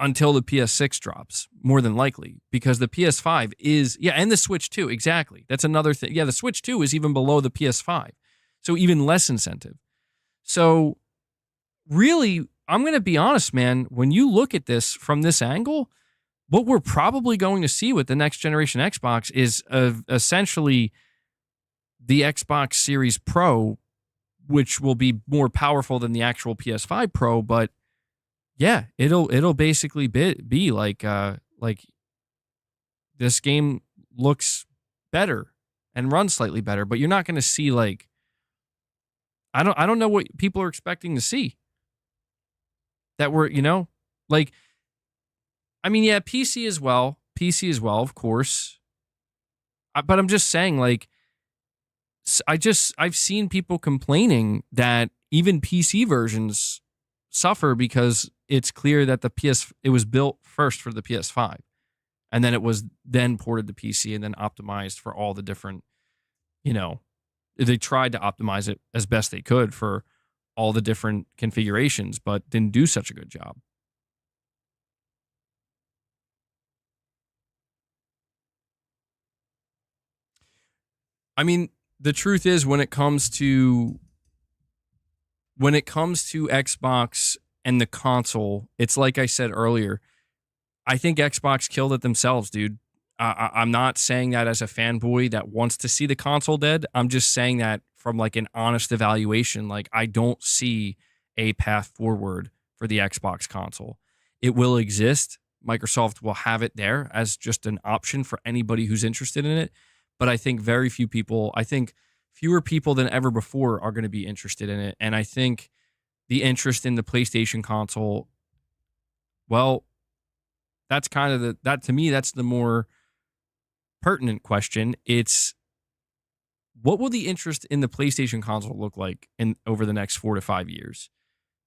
until the PS6 drops, more than likely, because the PS5 is, and the Switch 2, exactly. That's another thing. Yeah, the Switch 2 is even below the PS5, so even less incentive. So really, I'm going to be honest, man, when you look at this from this angle, what we're probably going to see with the next generation Xbox is essentially the Xbox Series Pro, which will be more powerful than the actual PS5 Pro, but yeah, it'll basically be like this game looks better and runs slightly better, but you're not going to see like, I don't know what people are expecting to see. That we're, like, I mean, yeah, PC as well, of course. But I'm just saying, like, I've seen people complaining that even PC versions suffer because it's clear that it was built first for the PS5, and then it was then ported to PC and then optimized for all the different, they tried to optimize it as best they could for all the different configurations, but didn't do such a good job. I mean, the truth is, when it comes to Xbox and the console, it's like I said earlier, I think Xbox killed it themselves, dude. I'm not saying that as a fanboy that wants to see the console dead. I'm just saying that from like an honest evaluation. Like, I don't see a path forward for the Xbox console. It will exist. Microsoft will have it there as just an option for anybody who's interested in it. But I think fewer people than ever before are going to be interested in it. And I think the interest in the PlayStation console, well, that's kind of to me, that's the more pertinent question. It's, what will the interest in the PlayStation console look like over the next 4 to 5 years?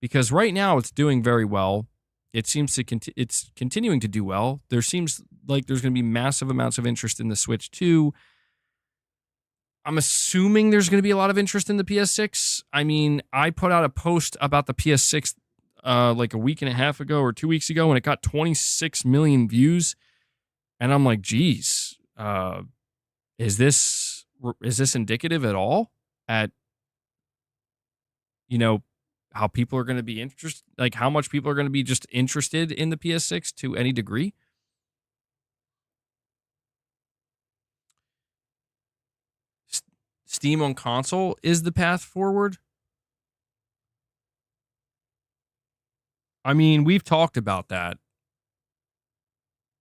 Because right now it's doing very well. It seems to it's continuing to do well. There seems like there's going to be massive amounts of interest in the Switch 2. I'm assuming there's going to be a lot of interest in the PS6. I mean, I put out a post about the PS6 like a week and a half ago or 2 weeks ago, and it got 26 million views. And I'm like, geez, is this indicative at all at, you know, how people are going to be interested, like how much people are going to be just interested in the PS6 to any degree? Steam on console is the path forward. I mean, we've talked about that.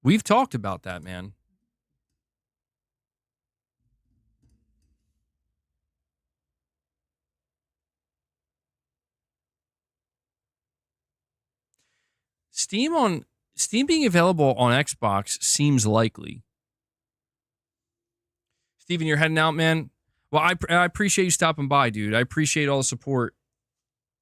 We've talked about that, man. Steam being available on Xbox seems likely. Steven, you're heading out, man. Well, I appreciate you stopping by, dude. I appreciate all the support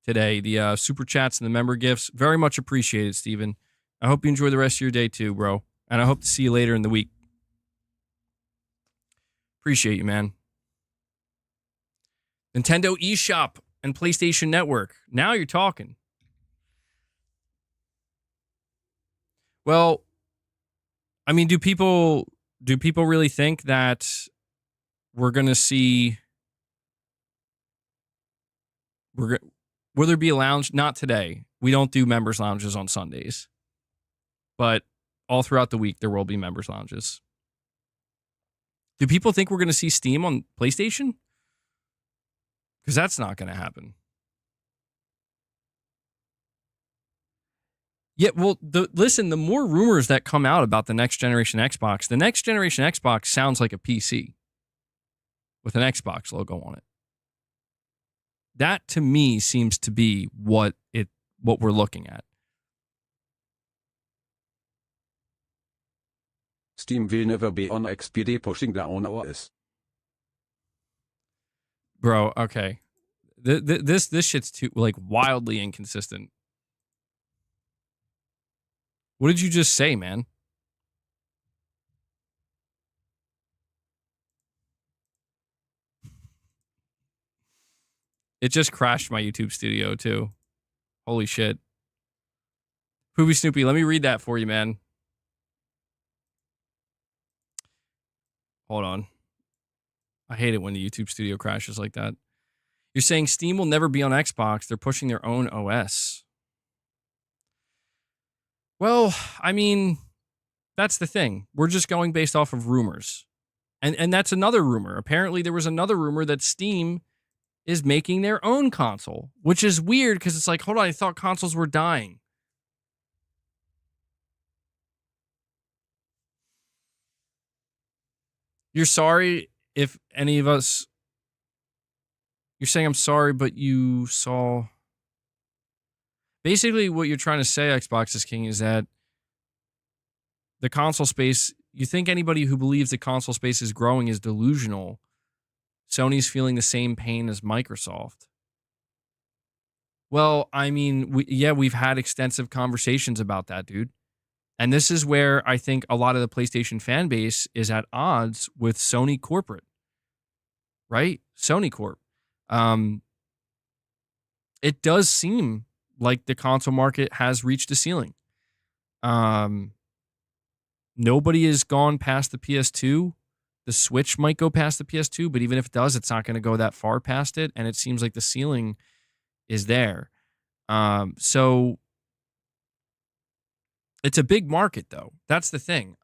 today, the super chats and the member gifts. Very much appreciated, Steven. I hope you enjoy the rest of your day too, bro. And I hope to see you later in the week. Appreciate you, man. Nintendo eShop and PlayStation Network. Now you're talking. Well, I mean, do people really think that we're going to see... Will there be a lounge? Not today. We don't do members lounges on Sundays. But all throughout the week, there will be members lounges. Do people think we're going to see Steam on PlayStation? Because that's not going to happen. Yeah, well, listen, the more rumors that come out about the next generation Xbox, the next generation Xbox sounds like a PC with an Xbox logo on it. That, to me, seems to be what we're looking at. Steam will never be on XPD pushing down OS. Bro, okay. This shit's too, like, wildly inconsistent. What did you just say, man? It just crashed my YouTube studio, too. Holy shit. Poopy Snoopy, let me read that for you, man. Hold on. I hate it when the YouTube studio crashes like that. You're saying Steam will never be on Xbox. They're pushing their own OS. Well, I mean, that's the thing. We're just going based off of rumors. And that's another rumor. Apparently, there was another rumor that Steam is making their own console, which is weird because it's like, hold on, I thought consoles were dying. You're sorry if any of us... You're saying I'm sorry, but you saw... Basically, what you're trying to say, Xbox is King, is that the console space... You think anybody who believes the console space is growing is delusional. Sony's feeling the same pain as Microsoft. Well, I mean, we've had extensive conversations about that, dude. And this is where I think a lot of the PlayStation fan base is at odds with Sony corporate. Right? Sony Corp. It does seem like the console market has reached a ceiling. Nobody has gone past the PS2. The Switch might go past the PS2, but even if it does, it's not going to go that far past it. And it seems like the ceiling is there. So it's a big market, though. That's the thing.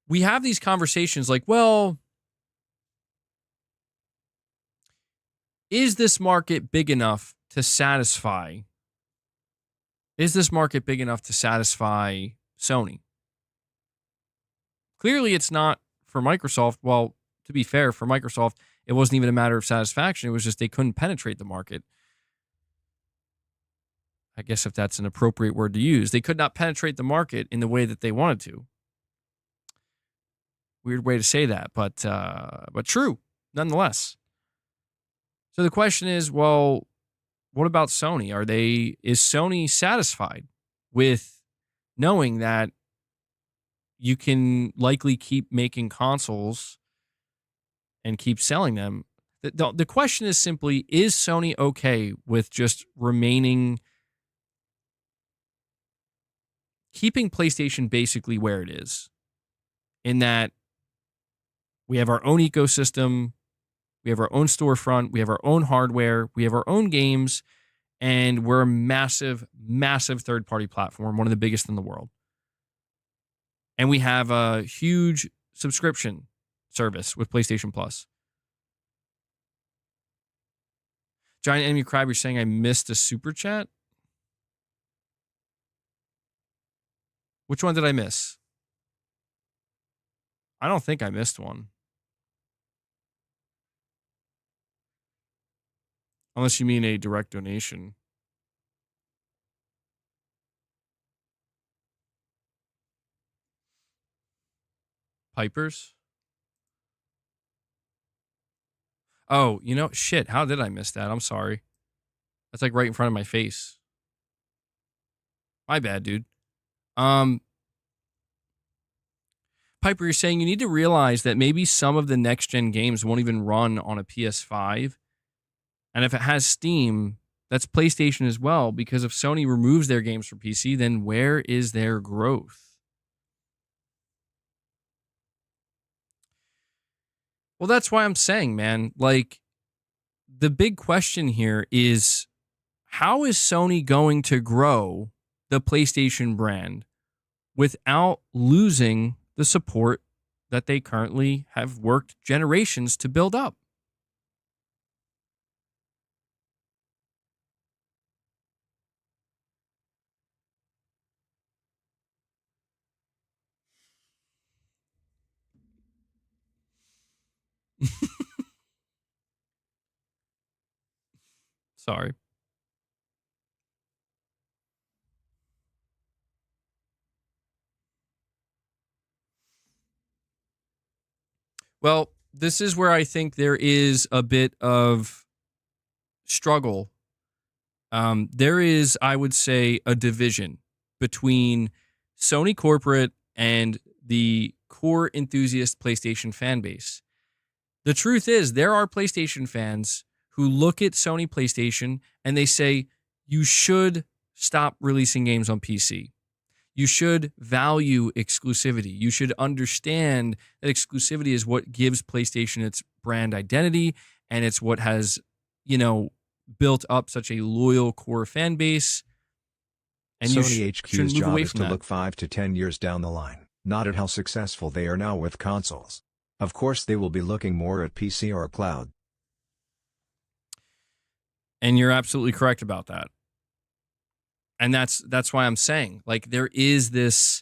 We have these conversations like, well, is this market big enough to satisfy? Is this market big enough to satisfy Sony? Clearly, it's not for Microsoft. Well, to be fair, for Microsoft, it wasn't even a matter of satisfaction. It was just they couldn't penetrate the market. I guess if that's an appropriate word to use. They could not penetrate the market in the way that they wanted to. Weird way to say that, but true, nonetheless. So the question is, well, what about Sony? Is Sony satisfied with knowing that you can likely keep making consoles and keep selling them. The question is simply, is Sony okay with just keeping PlayStation basically where it is, in that we have our own ecosystem, we have our own storefront, we have our own hardware, we have our own games, and we're a massive, massive third-party platform, one of the biggest in the world. And we have a huge subscription service with PlayStation Plus. Giant Enemy Crab, you're saying I missed a super chat? Which one did I miss? I don't think I missed one. Unless you mean a direct donation. Pipers? Oh, shit. How did I miss that? I'm sorry. That's like right in front of my face. My bad, dude. Piper, you're saying you need to realize that maybe some of the next-gen games won't even run on a PS5. And if it has Steam, that's PlayStation as well, because if Sony removes their games from PC, then where is their growth? Well, that's why I'm saying, man, like, the big question here is, how is Sony going to grow the PlayStation brand without losing the support that they currently have worked generations to build up? Sorry. Well, this is where I think there is a bit of struggle. There is, I would say, a division between Sony corporate and the core enthusiast PlayStation fan base. The truth is, there are PlayStation fans who look at Sony PlayStation and they say, you should stop releasing games on PC. You should value exclusivity. You should understand that exclusivity is what gives PlayStation its brand identity, and it's what has, built up such a loyal core fan base. And Sony HQ's job is to that. Look 5 to 10 years down the line, not at how successful they are now with consoles. Of course, they will be looking more at PC or cloud. And you're absolutely correct about that. And that's why I'm saying, like, there is this.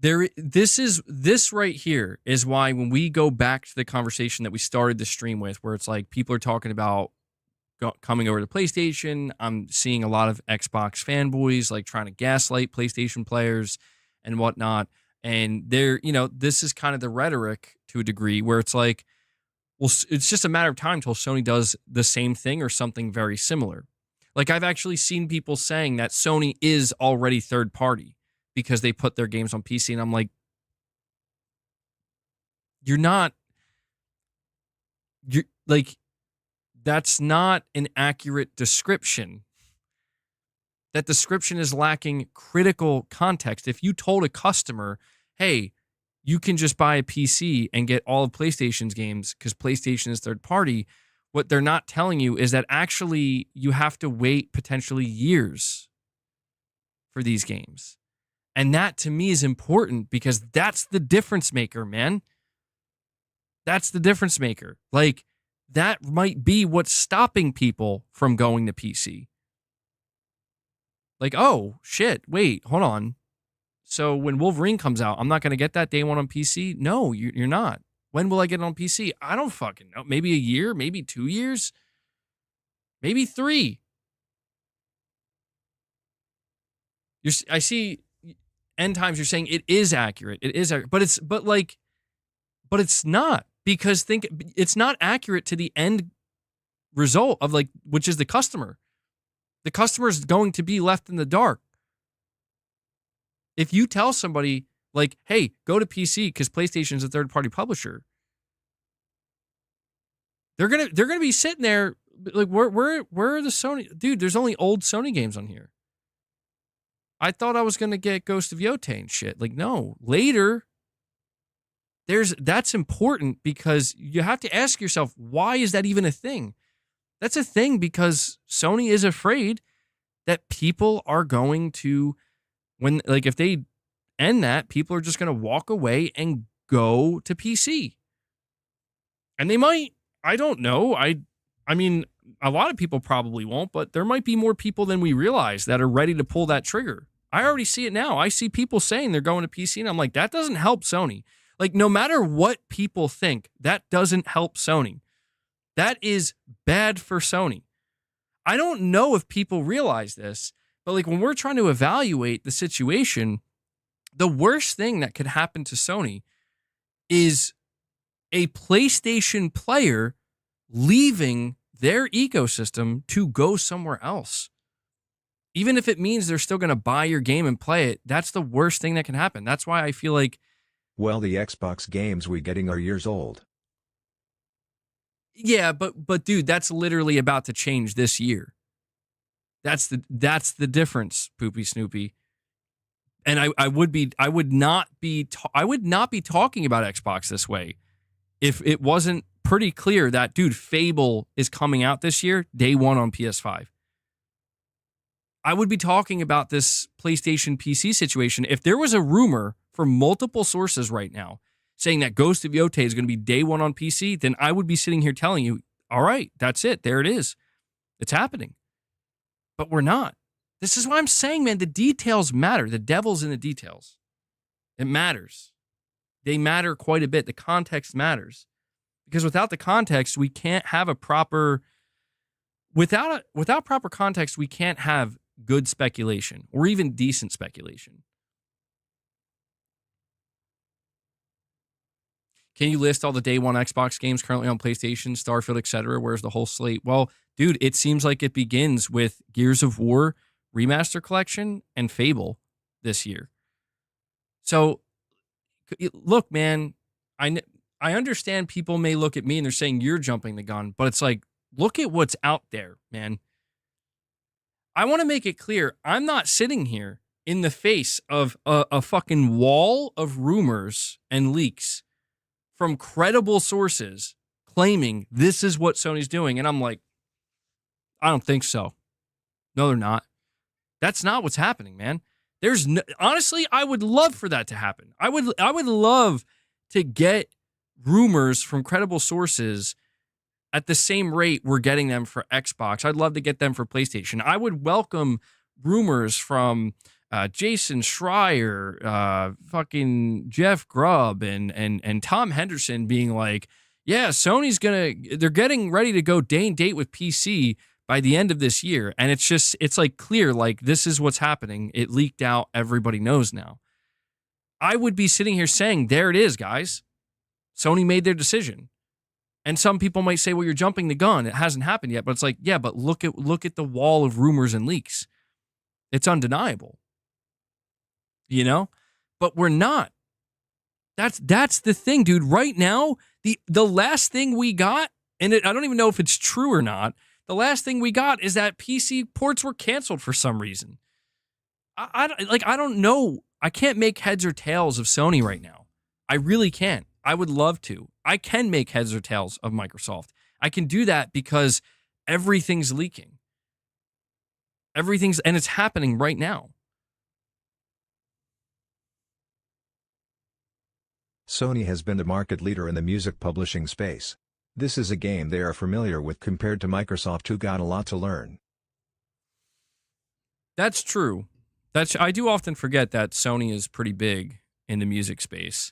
This right here is why when we go back to the conversation that we started the stream with, where it's like people are talking about coming over to PlayStation. I'm seeing a lot of Xbox fanboys like trying to gaslight PlayStation players and whatnot. And this is kind of the rhetoric to a degree where it's like, well, it's just a matter of time until Sony does the same thing or something very similar. Like, I've actually seen people saying that Sony is already third party because they put their games on PC. And I'm like, that's not an accurate description. That description is lacking critical context. If you told a customer, hey, you can just buy a PC and get all of PlayStation's games because PlayStation is third party, what they're not telling you is that actually you have to wait potentially years for these games. And that to me is important because that's the difference maker, man. That's the difference maker. Like, that might be what's stopping people from going to PC. Like, oh, shit, wait, hold on. So when Wolverine comes out, I'm not going to get that day one on PC? No, you're not. When will I get it on PC? I don't fucking know. Maybe a year, maybe 2 years, maybe 3. I see end times. You're saying it is accurate. It is accurate, but it's not, because it's not accurate to the end result of, like, which is the customer. The customer is going to be left in the dark. If you tell somebody, like, hey, go to PC because PlayStation is a third-party publisher, They're gonna be sitting there like, where are the Sony? Dude, there's only old Sony games on here. I thought I was gonna get Ghost of Yotei and shit. Like, no, later. That's important because you have to ask yourself, why is that even a thing? That's a thing because Sony is afraid that people are going to, if they end that, people are just going to walk away and go to PC. And they might, I don't know. I mean, a lot of people probably won't, but there might be more people than we realize that are ready to pull that trigger. I already see it now. I see people saying they're going to PC, and I'm like, that doesn't help Sony. Like, no matter what people think, that doesn't help Sony. That is bad for Sony. I don't know if people realize this, but like when we're trying to evaluate the situation, the worst thing that could happen to Sony is a PlayStation player leaving their ecosystem to go somewhere else. Even if it means they're still going to buy your game and play it, that's the worst thing that can happen. That's why I feel like, well, the Xbox games we getting are years old. Yeah, but dude, that's literally about to change this year. That's the difference, Poopy Snoopy. And I would not be talking about Xbox this way if it wasn't pretty clear that, dude, Fable is coming out this year, day one on PS5. I would be talking about this PlayStation PC situation if there was a rumor from multiple sources right now saying that Ghost of Yotei is going to be day one on PC, then I would be sitting here telling you, all right, that's it. There it is. It's happening. But we're not. This is why I'm saying, man, the details matter. The devil's in the details. It matters. They matter quite a bit. The context matters. Because without the context, we can't have a proper... Without proper context, we can't have good speculation or even decent speculation. Can you list all the day one Xbox games currently on PlayStation, Starfield, etc.? Where's the whole slate? Well, dude, it seems like it begins with Gears of War Remaster Collection and Fable this year. So, look, man, I understand people may look at me and they're saying you're jumping the gun, but it's like, look at what's out there, man. I want to make it clear, I'm not sitting here in the face of a fucking wall of rumors and leaks from credible sources claiming this is what Sony's doing. And I'm like, I don't think so. No, they're not. That's not what's happening, man. Honestly, I would love for that to happen. I would love to get rumors from credible sources at the same rate we're getting them for Xbox. I'd love to get them for PlayStation. I would welcome rumors from Jason Schreier, fucking Jeff Grubb, and Tom Henderson being like, yeah, they're getting ready to go day and date with PC by the end of this year. And it's like clear, like this is what's happening. It leaked out. Everybody knows now. I would be sitting here saying, there it is, guys. Sony made their decision. And some people might say, well, you're jumping the gun. It hasn't happened yet. But it's like, yeah, but look at the wall of rumors and leaks. It's undeniable. You know? But we're not. That's the thing, dude. Right now, the last thing we got, and I don't even know if it's true or not, the last thing we got is that PC ports were canceled for some reason. I don't know. I can't make heads or tails of Sony right now. I really can't. I would love to. I can make heads or tails of Microsoft. I can do that because everything's leaking. And it's happening right now. Sony has been the market leader in the music publishing space. This is a game they are familiar with compared to Microsoft, who got a lot to learn. That's true. I do often forget that Sony is pretty big in the music space.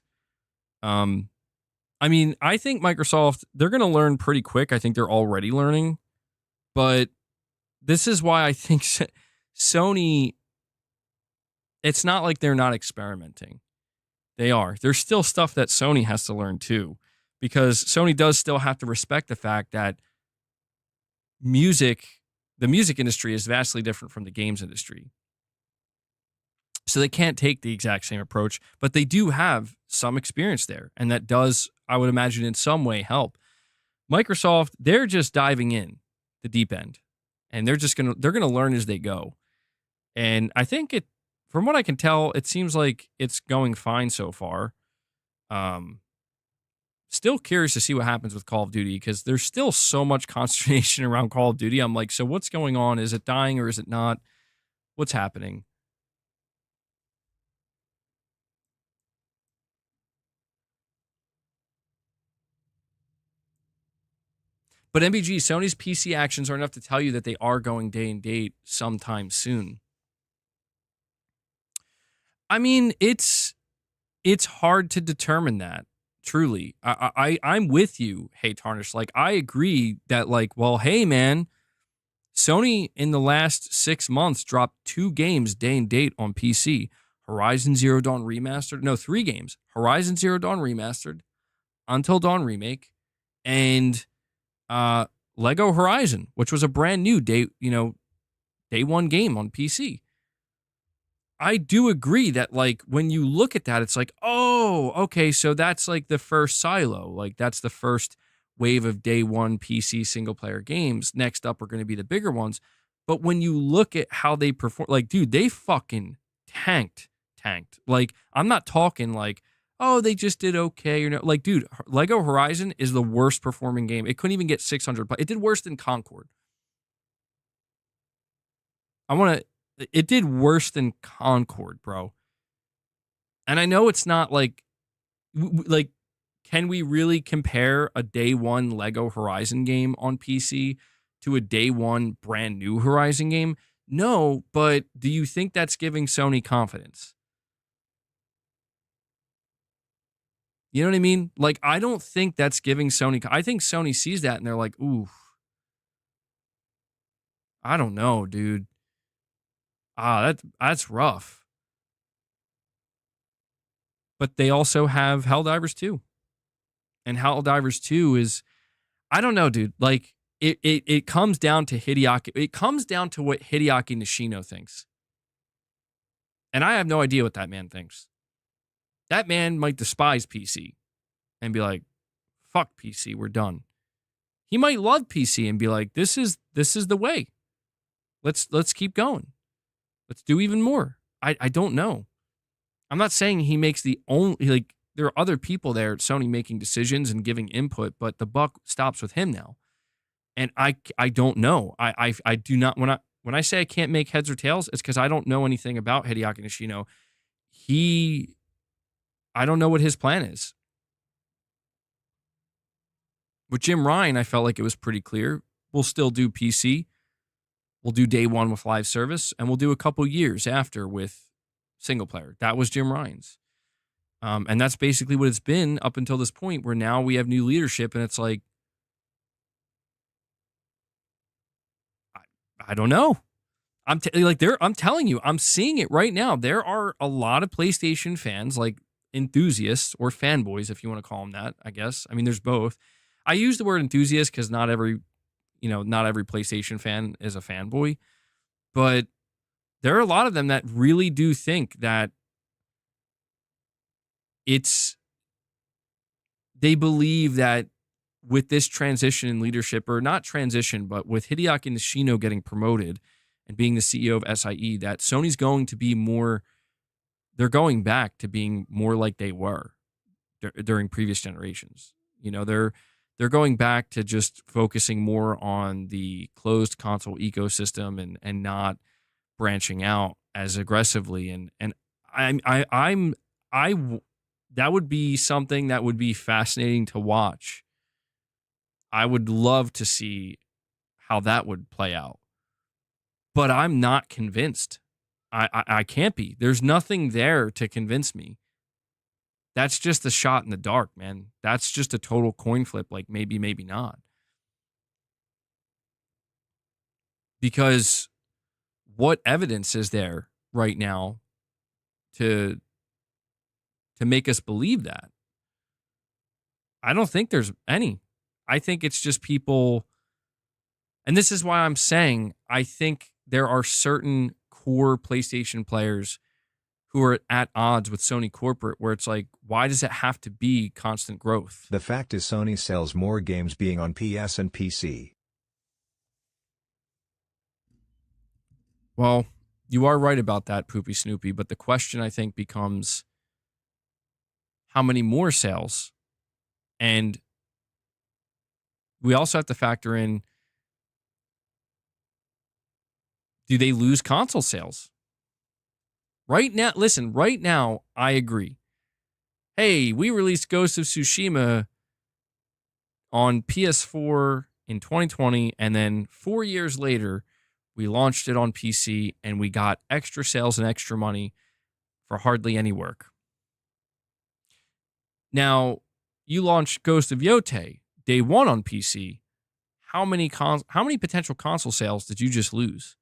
I mean, I think Microsoft, they're going to learn pretty quick. I think they're already learning. But this is why I think Sony, it's not like they're not experimenting. They are. There's still stuff that Sony has to learn too, because Sony does still have to respect the fact that the music industry is vastly different from the games industry. So they can't take the exact same approach, but they do have some experience there. And that does, I would imagine, in some way help. Microsoft, they're just diving in the deep end, and they're gonna learn as they go. And I think from what I can tell, it seems like it's going fine so far. Still curious to see what happens with Call of Duty because there's still so much consternation around Call of Duty. I'm like, so what's going on? Is it dying or is it not? What's happening? But MBG, Sony's PC actions are enough to tell you that they are going day and date sometime soon. I mean, it's hard to determine that. Truly, I'm with you. Hey, Tarnish, like I agree that like, well, hey, man, Sony in the last 6 months dropped 2 games day and date on PC. Horizon Zero Dawn Remastered. No, 3 games. Horizon Zero Dawn Remastered, Until Dawn Remake, and Lego Horizon, which was a brand new day one game on PC. I do agree that like when you look at that, it's like, oh, okay, so that's like the first silo. Like that's the first wave of day one PC single player games. Next up are going to be the bigger ones. But when you look at how they perform, like, dude, they fucking tanked. Like, I'm not talking like, oh, they just did okay or no. Like, dude, Lego Horizon is the worst performing game. It couldn't even get 600, but it did worse than Concord. It did worse than Concord, bro. And I know it's not like, can we really compare a day one Lego Horizon game on PC to a day one brand new Horizon game? No, but do you think that's giving Sony confidence? You know what I mean? Like, I don't think that's giving Sony. I think Sony sees that and they're like, ooh, I don't know, dude. That's rough. But they also have Helldivers 2. And Helldivers 2 is, I don't know, dude. Like, it comes down to Hideaki. It comes down to what Hideaki Nishino thinks. And I have no idea what that man thinks. That man might despise PC and be like, fuck PC, we're done. He might love PC and be like, this is the way. Let's keep going. Let's do even more. I don't know. I'm not saying he makes the only, like, there are other people there at Sony making decisions and giving input, but the buck stops with him now. And I don't know. I do not, when I say I can't make heads or tails, it's because I don't know anything about Hideaki Nishino. I don't know what his plan is. With Jim Ryan, I felt like it was pretty clear. We'll still do PC. We'll do day one with live service, and we'll do a couple years after with single player. That was Jim Ryan's. And that's basically what it's been up until this point, where now we have new leadership, and it's like, I don't know. I'm telling you, I'm seeing it right now. There are a lot of PlayStation fans, like enthusiasts or fanboys, if you want to call them that, I guess. I mean, there's both. I use the word enthusiast because not every PlayStation fan is a fanboy, but there are a lot of them that really do think that they believe that with this transition in leadership, or not transition, but with Hideaki Nishino getting promoted and being the CEO of SIE, that Sony's going to be more, they're going back to being more like they were during previous generations. You know, they're going back to just focusing more on the closed console ecosystem and not branching out as aggressively. And that would be something that would be fascinating to watch. I would love to see how that would play out. But I'm not convinced. I can't be. There's nothing there to convince me. That's just a shot in the dark, man. That's just a total coin flip, like maybe, maybe not. Because what evidence is there right now to make us believe that? I don't think there's any. I think it's just people, and this is why I'm saying I think there are certain core PlayStation players who are at odds with Sony corporate, where it's like, why does it have to be constant growth? The fact is Sony sells more games being on PS and PC. Well, you are right about that, Poopy Snoopy, but the question I think becomes how many more sales? And we also have to factor in, do they lose console sales? Right now, listen, right now, I agree. Hey, we released Ghost of Tsushima on PS4 in 2020, and then 4 years later, we launched it on PC, and we got extra sales and extra money for hardly any work. Now, you launched Ghost of Yote day one on PC. How many potential console sales did you just lose?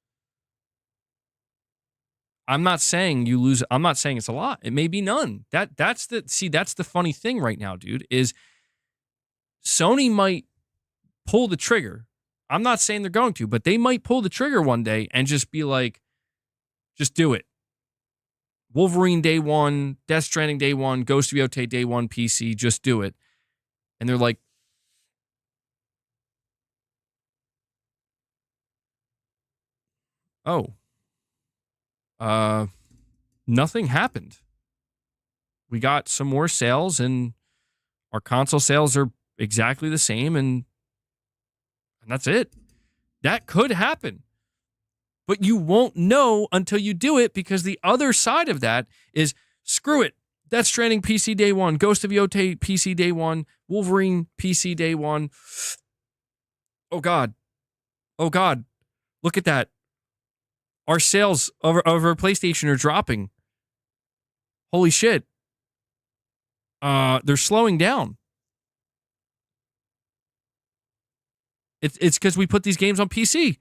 I'm not saying you lose. I'm not saying it's a lot. It may be none. That's the funny thing right now, dude, is Sony might pull the trigger. I'm not saying they're going to, but they might pull the trigger one day and just be like, just do it. Wolverine day one, Death Stranding day one, Ghost of Yote day one PC, just do it. And they're like, oh, nothing happened. We got some more sales and our console sales are exactly the same and that's it. That could happen. But you won't know until you do it, because the other side of that is, screw it. Death Stranding PC day one, Ghost of Yote PC day one, Wolverine PC day one. Oh God. Oh God. Look at that. Our sales of our PlayStation are dropping. Holy shit. They're slowing down. It's because we put these games on PC.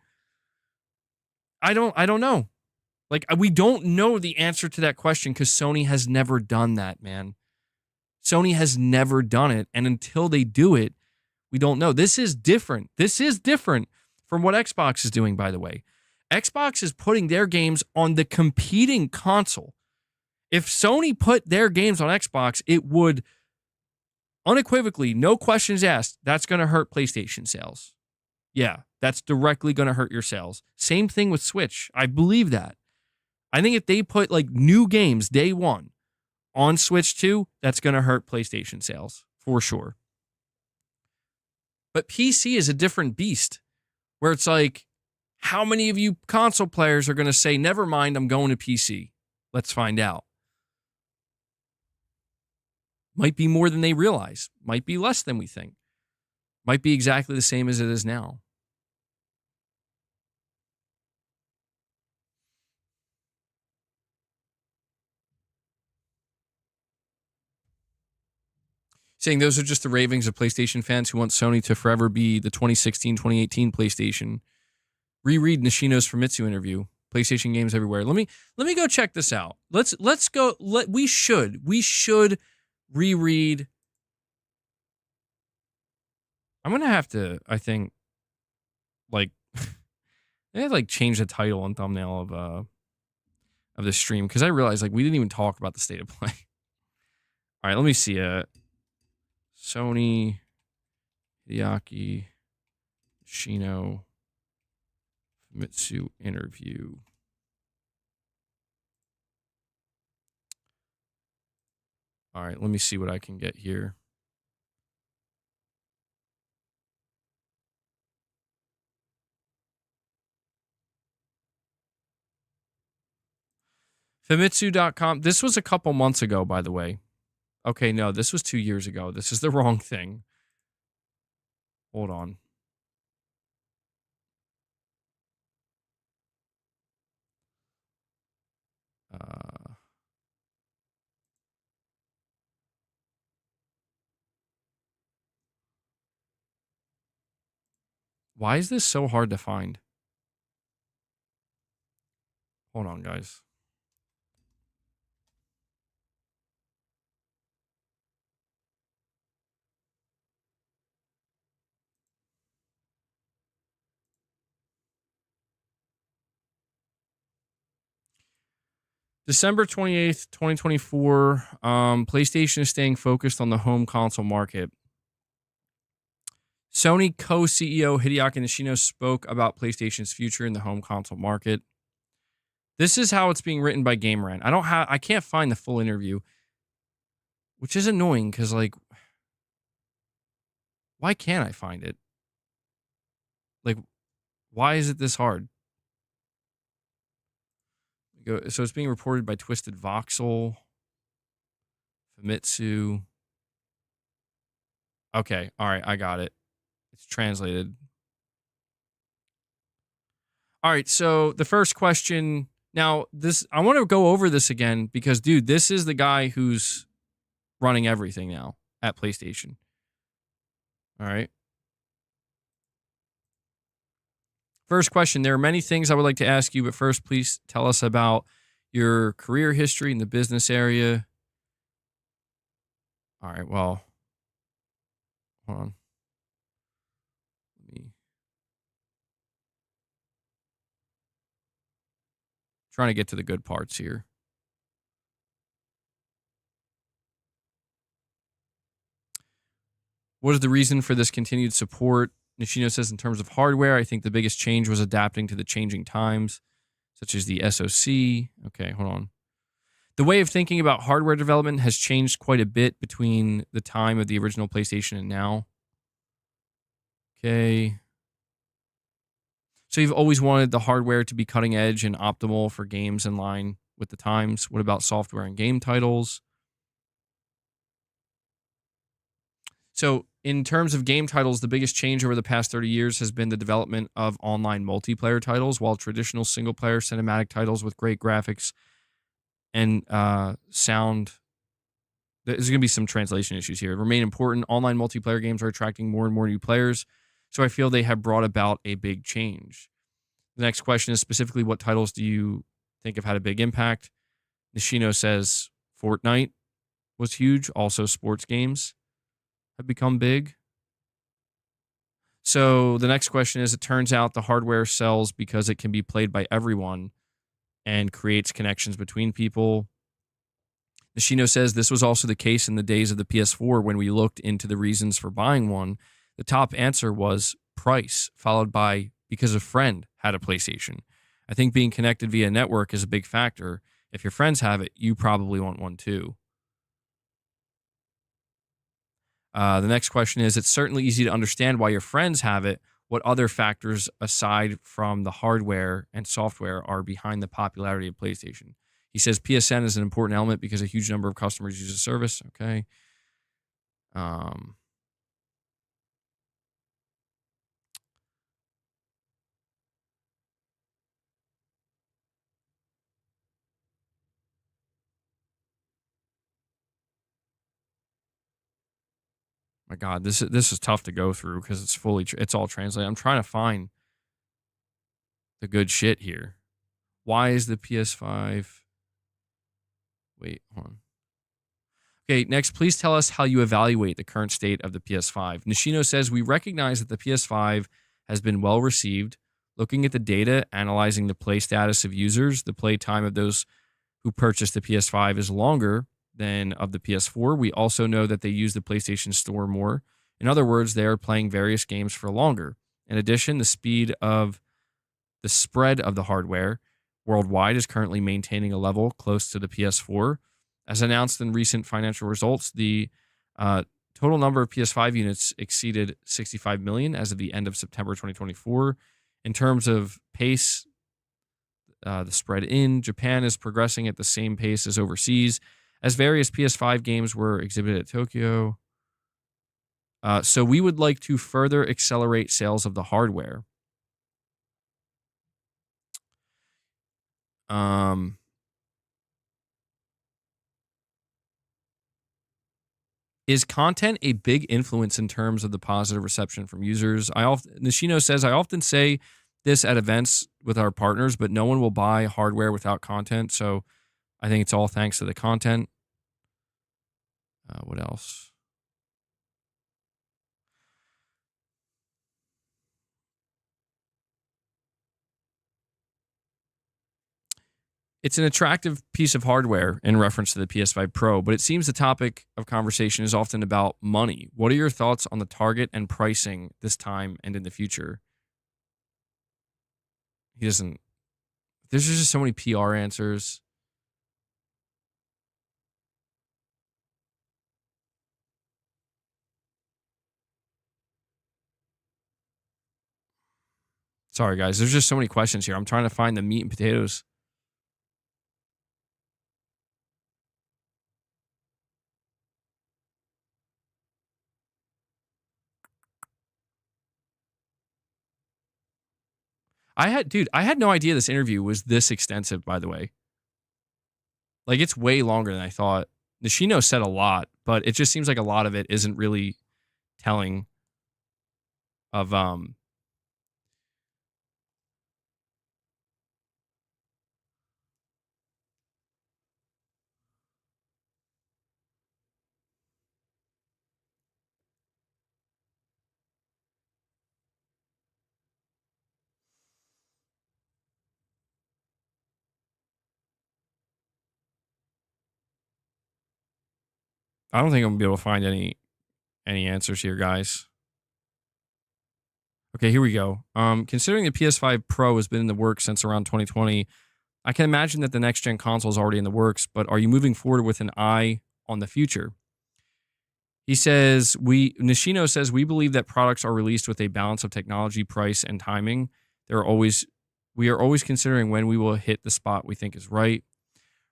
I don't know. Like, we don't know the answer to that question because Sony has never done that, man. Sony has never done it. And until they do it, we don't know. This is different. This is different from what Xbox is doing, by the way. Xbox is putting their games on the competing console. If Sony put their games on Xbox, it would unequivocally, no questions asked, that's going to hurt PlayStation sales. Yeah, that's directly going to hurt your sales. Same thing with Switch. I believe that. I think if they put like new games day one on Switch 2, that's going to hurt PlayStation sales for sure. But PC is a different beast where it's like, how many of you console players are going to say, never mind, I'm going to PC? Let's find out. Might be more than they realize. Might be less than we think. Might be exactly the same as it is now. Saying those are just the ravings of PlayStation fans who want Sony to forever be the 2016-2018 PlayStation. Reread Nishino's Famitsu interview. PlayStation games everywhere. Let me go check this out. Let's go. We should reread. I'm gonna have to, I think, like, I have to, like, change the title and thumbnail of this stream, because I realized, like, we didn't even talk about the state of play. All right, let me see. Sony, Hideaki, Shino, Famitsu interview. All right, let me see what I can get here. Famitsu.com. This was a couple months ago, by the way. Okay, no, this was 2 years ago. This is the wrong thing. Hold on. Why is this so hard to find? Hold on, guys. December 28th, 2024. PlayStation is staying focused on the home console market. Sony co-CEO Hideaki Nishino spoke about PlayStation's future in the home console market. This is how it's being written by GameRant. I can't find the full interview, which is annoying because, like, why can't I find it? Like, why is it this hard? So it's being reported by Twisted Voxel, Famitsu. Okay, all right, I got it. It's translated. All right, so the first question. Now, I want to go over this again because, dude, this is the guy who's running everything now at PlayStation. All right. First question. There are many things I would like to ask you, but first, please tell us about your career history in the business area. All right, well, hold on. Trying to get to the good parts here. What is the reason for this continued support? Nishino says in terms of hardware, I think the biggest change was adapting to the changing times, such as the SoC. Okay, hold on. The way of thinking about hardware development has changed quite a bit between the time of the original PlayStation and now. Okay. So you've always wanted the hardware to be cutting edge and optimal for games in line with the times. What about software and game titles? So in terms of game titles, the biggest change over the past 30 years has been the development of online multiplayer titles, while traditional single-player cinematic titles with great graphics and sound. There's going to be some translation issues here. Remain important. Online multiplayer games are attracting more and more new players, so I feel they have brought about a big change. The next question is specifically what titles do you think have had a big impact? Nishino says Fortnite was huge. Also, sports games have become big. So the next question is, it turns out the hardware sells because it can be played by everyone and creates connections between people. Nishino says this was also the case in the days of the PS4 when we looked into the reasons for buying one. The top answer was price, followed by because a friend had a PlayStation. I think being connected via network is a big factor. If your friends have it, you probably want one too. The next question is, it's certainly easy to understand why your friends have it. What other factors aside from the hardware and software are behind the popularity of PlayStation? He says PSN is an important element because a huge number of customers use the service. Okay. My God, this is tough to go through because it's all translated. I'm trying to find the good shit here. Why is the PS5? Wait, hold on. Okay, next, please tell us how you evaluate the current state of the PS5. Nishino says, we recognize that the PS5 has been well received. Looking at the data, analyzing the play status of users, the play time of those who purchased the PS5 is longer than of the PS4. We also know that they use the PlayStation Store more. In other words, they are playing various games for longer. In addition, the spread of the hardware worldwide is currently maintaining a level close to the PS4. As announced in recent financial results, the total number of PS5 units exceeded 65 million as of the end of September 2024. In terms of pace, the spread in Japan is progressing at the same pace as overseas, as various PS5 games were exhibited at Tokyo. So we would like to further accelerate sales of the hardware. Is content a big influence in terms of the positive reception from users? Nishino says, I often say this at events with our partners, but no one will buy hardware without content. So I think it's all thanks to the content. What else? It's an attractive piece of hardware in reference to the PS5 Pro, but it seems the topic of conversation is often about money. What are your thoughts on the target and pricing this time and in the future? He doesn't. There's just so many PR answers. Sorry, guys. There's just so many questions here. I'm trying to find the meat and potatoes. I had no idea this interview was this extensive, by the way. Like, it's way longer than I thought. Nishino said a lot, but it just seems like a lot of it isn't really telling of I don't think I'm gonna be able to find any answers here, guys. Okay, here we go. Considering the PS5 Pro has been in the works since around 2020, I can imagine that the next gen console is already in the works, but are you moving forward with an eye on the future? He says, Nishino says, we believe that products are released with a balance of technology, price, and timing. We are always considering when we will hit the spot we think is right.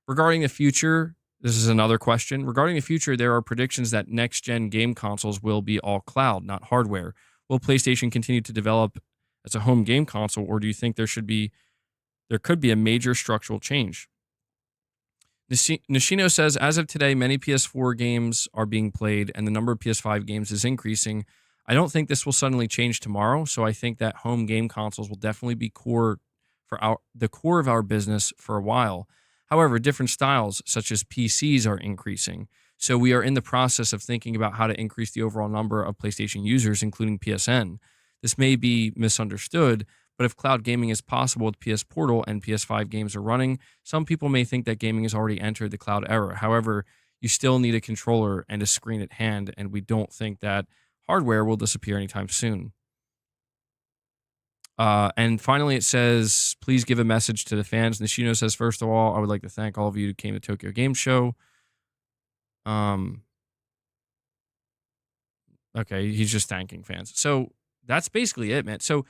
Regarding the future, this is another question. Regarding the future, there are predictions that next-gen game consoles will be all cloud, not hardware. Will PlayStation continue to develop as a home game console, or do you think there could be a major structural change? Nishino says, as of today, many PS4 games are being played, and the number of PS5 games is increasing. I don't think this will suddenly change tomorrow, so I think that home game consoles will definitely be the core of our business for a while. However, different styles, such as PCs, are increasing. So we are in the process of thinking about how to increase the overall number of PlayStation users, including PSN. This may be misunderstood, but if cloud gaming is possible with PS Portal and PS5 games are running, some people may think that gaming has already entered the cloud era. However, you still need a controller and a screen at hand, and we don't think that hardware will disappear anytime soon. And finally, it says, please give a message to the fans. Nishino says, first of all, I would like to thank all of you who came to Tokyo Game Show. Okay, he's just thanking fans. So that's basically it, man. So,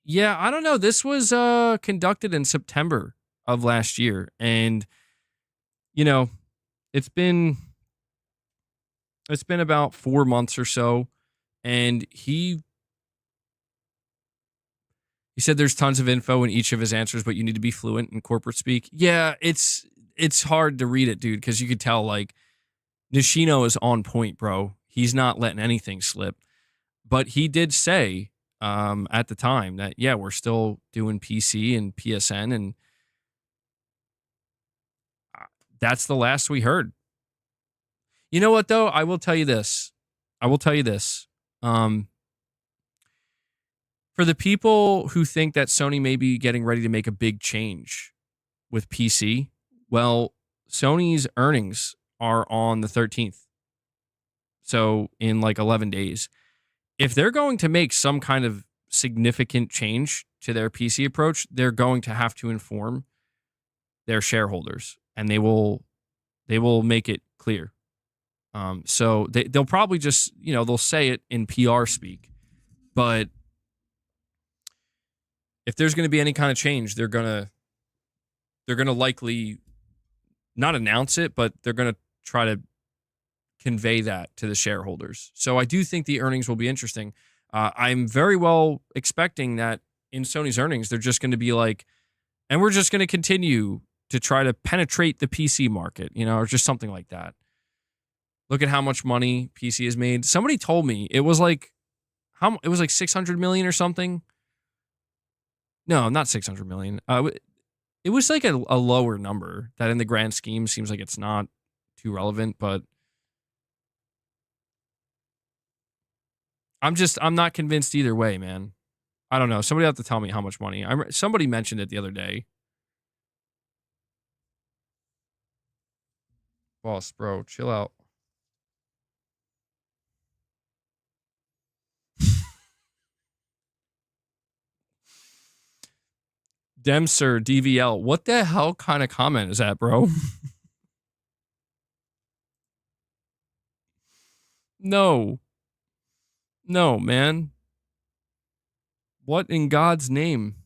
yeah, I don't know. This was conducted in September of last year. And, you know, it's been about 4 months or so. And he said there's tons of info in each of his answers, but you need to be fluent in corporate speak. Yeah, it's hard to read it, dude, because you could tell, like, Nishino is on point, bro. He's not letting anything slip. But he did say at the time that, yeah, we're still doing PC and PSN, and that's the last we heard. You know what, though? I will tell you this. For the people who think that Sony may be getting ready to make a big change with PC, well, Sony's earnings are on the 13th. So in like 11 days. If they're going to make some kind of significant change to their PC approach, they're going to have to inform their shareholders, and they will make it clear. So they'll probably just, they'll say it in PR speak, but if there's going to be any kind of change, they're going to likely not announce it, but they're going to try to convey that to the shareholders. So I do think the earnings will be interesting. I'm very well expecting that in Sony's earnings, they're just going to be like, and we're just going to continue to try to penetrate the PC market, or just something like that. Look at how much money PC has made. Somebody told me it was like 600 million or something. No, not 600 million. It was like a lower number that in the grand scheme seems like it's not too relevant, but I'm not convinced either way, man. I don't know. Somebody have to tell me how much money. Somebody mentioned it the other day. Boss, bro, chill out. Demser DVL. What the hell kind of comment is that, bro? No. No, man. What in God's name?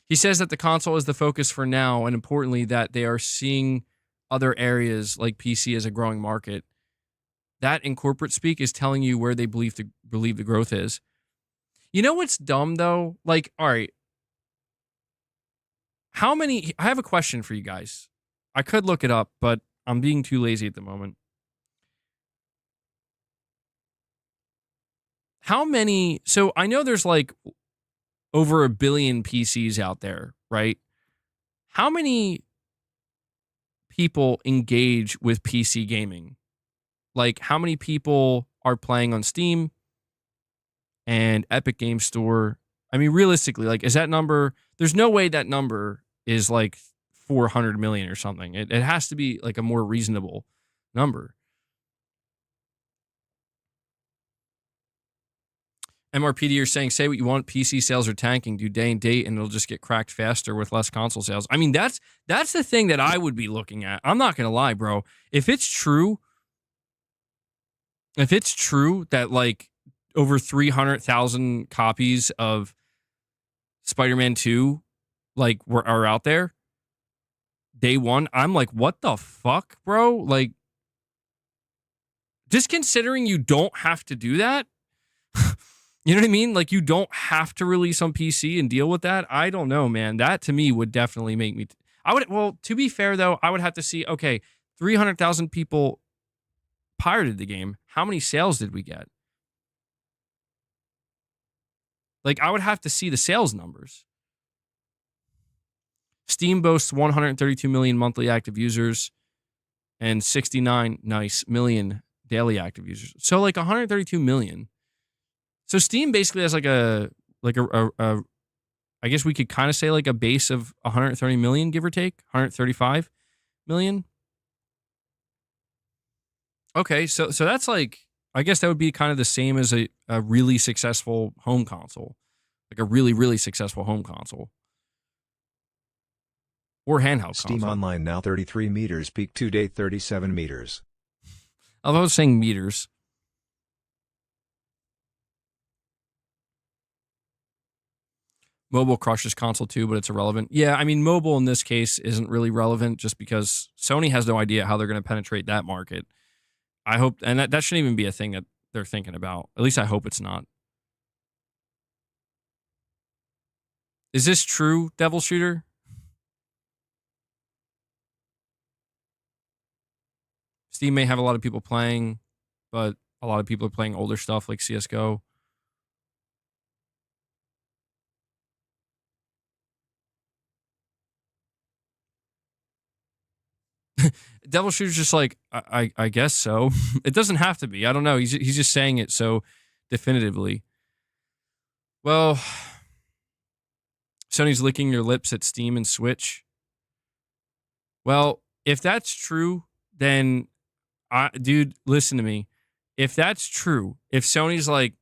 He says that the console is the focus for now, and importantly, that they are seeing other areas like PC as a growing market. That in corporate speak is telling you where they believe the growth is. You know what's dumb though? Like, all right. I have a question for you guys. I could look it up, but I'm being too lazy at the moment. How many, so I know there's like over 1 billion PCs out there, right? How many people engage with PC gaming? Like, how many people are playing on Steam and Epic Game Store? I mean, realistically, like, is that number, there's no way that number is like 400 million or something. It has to be like a more reasonable number. MRPD, you're saying, say what you want, PC sales are tanking, do day and date, and it'll just get cracked faster with less console sales. I mean, that's the thing that I would be looking at. I'm not going to lie, bro. If it's true that like over 300,000 copies of Spider-Man 2 like are out there day one, I'm like, what the fuck, bro? Like, just considering you don't have to do that. You know what I mean? Like, you don't have to release on PC and deal with that. I don't know, man. That to me would definitely make me. Well, to be fair though, I would have to see. Okay, 300,000 people pirated the game. How many sales did we get? Like, I would have to see the sales numbers. Steam boasts 132 million monthly active users and 69 million daily active users. So like 132 million. So Steam basically has like a I guess we could kind of say like a base of 130 million, give or take, 135 million. Okay, so that's like, I guess that would be kind of the same as a really successful home console. Like a really, really successful home console. Or handheld Steam console. Online now 33 meters, peak to date 37 meters. I was saying meters. Mobile crushes console too, but it's irrelevant. Yeah, I mean, mobile in this case isn't really relevant just because Sony has no idea how they're going to penetrate that market. I hope, and that shouldn't even be a thing that they're thinking about. At least I hope it's not. Is this true, Devil Shooter? Steam may have a lot of people playing, but a lot of people are playing older stuff like CSGO. Devil Shooter's just like, I guess so. It doesn't have to be. I don't know. He's just saying it so definitively. Well, Sony's licking their lips at Steam and Switch. Well, if that's true, then, dude, listen to me. If that's true, if Sony's like,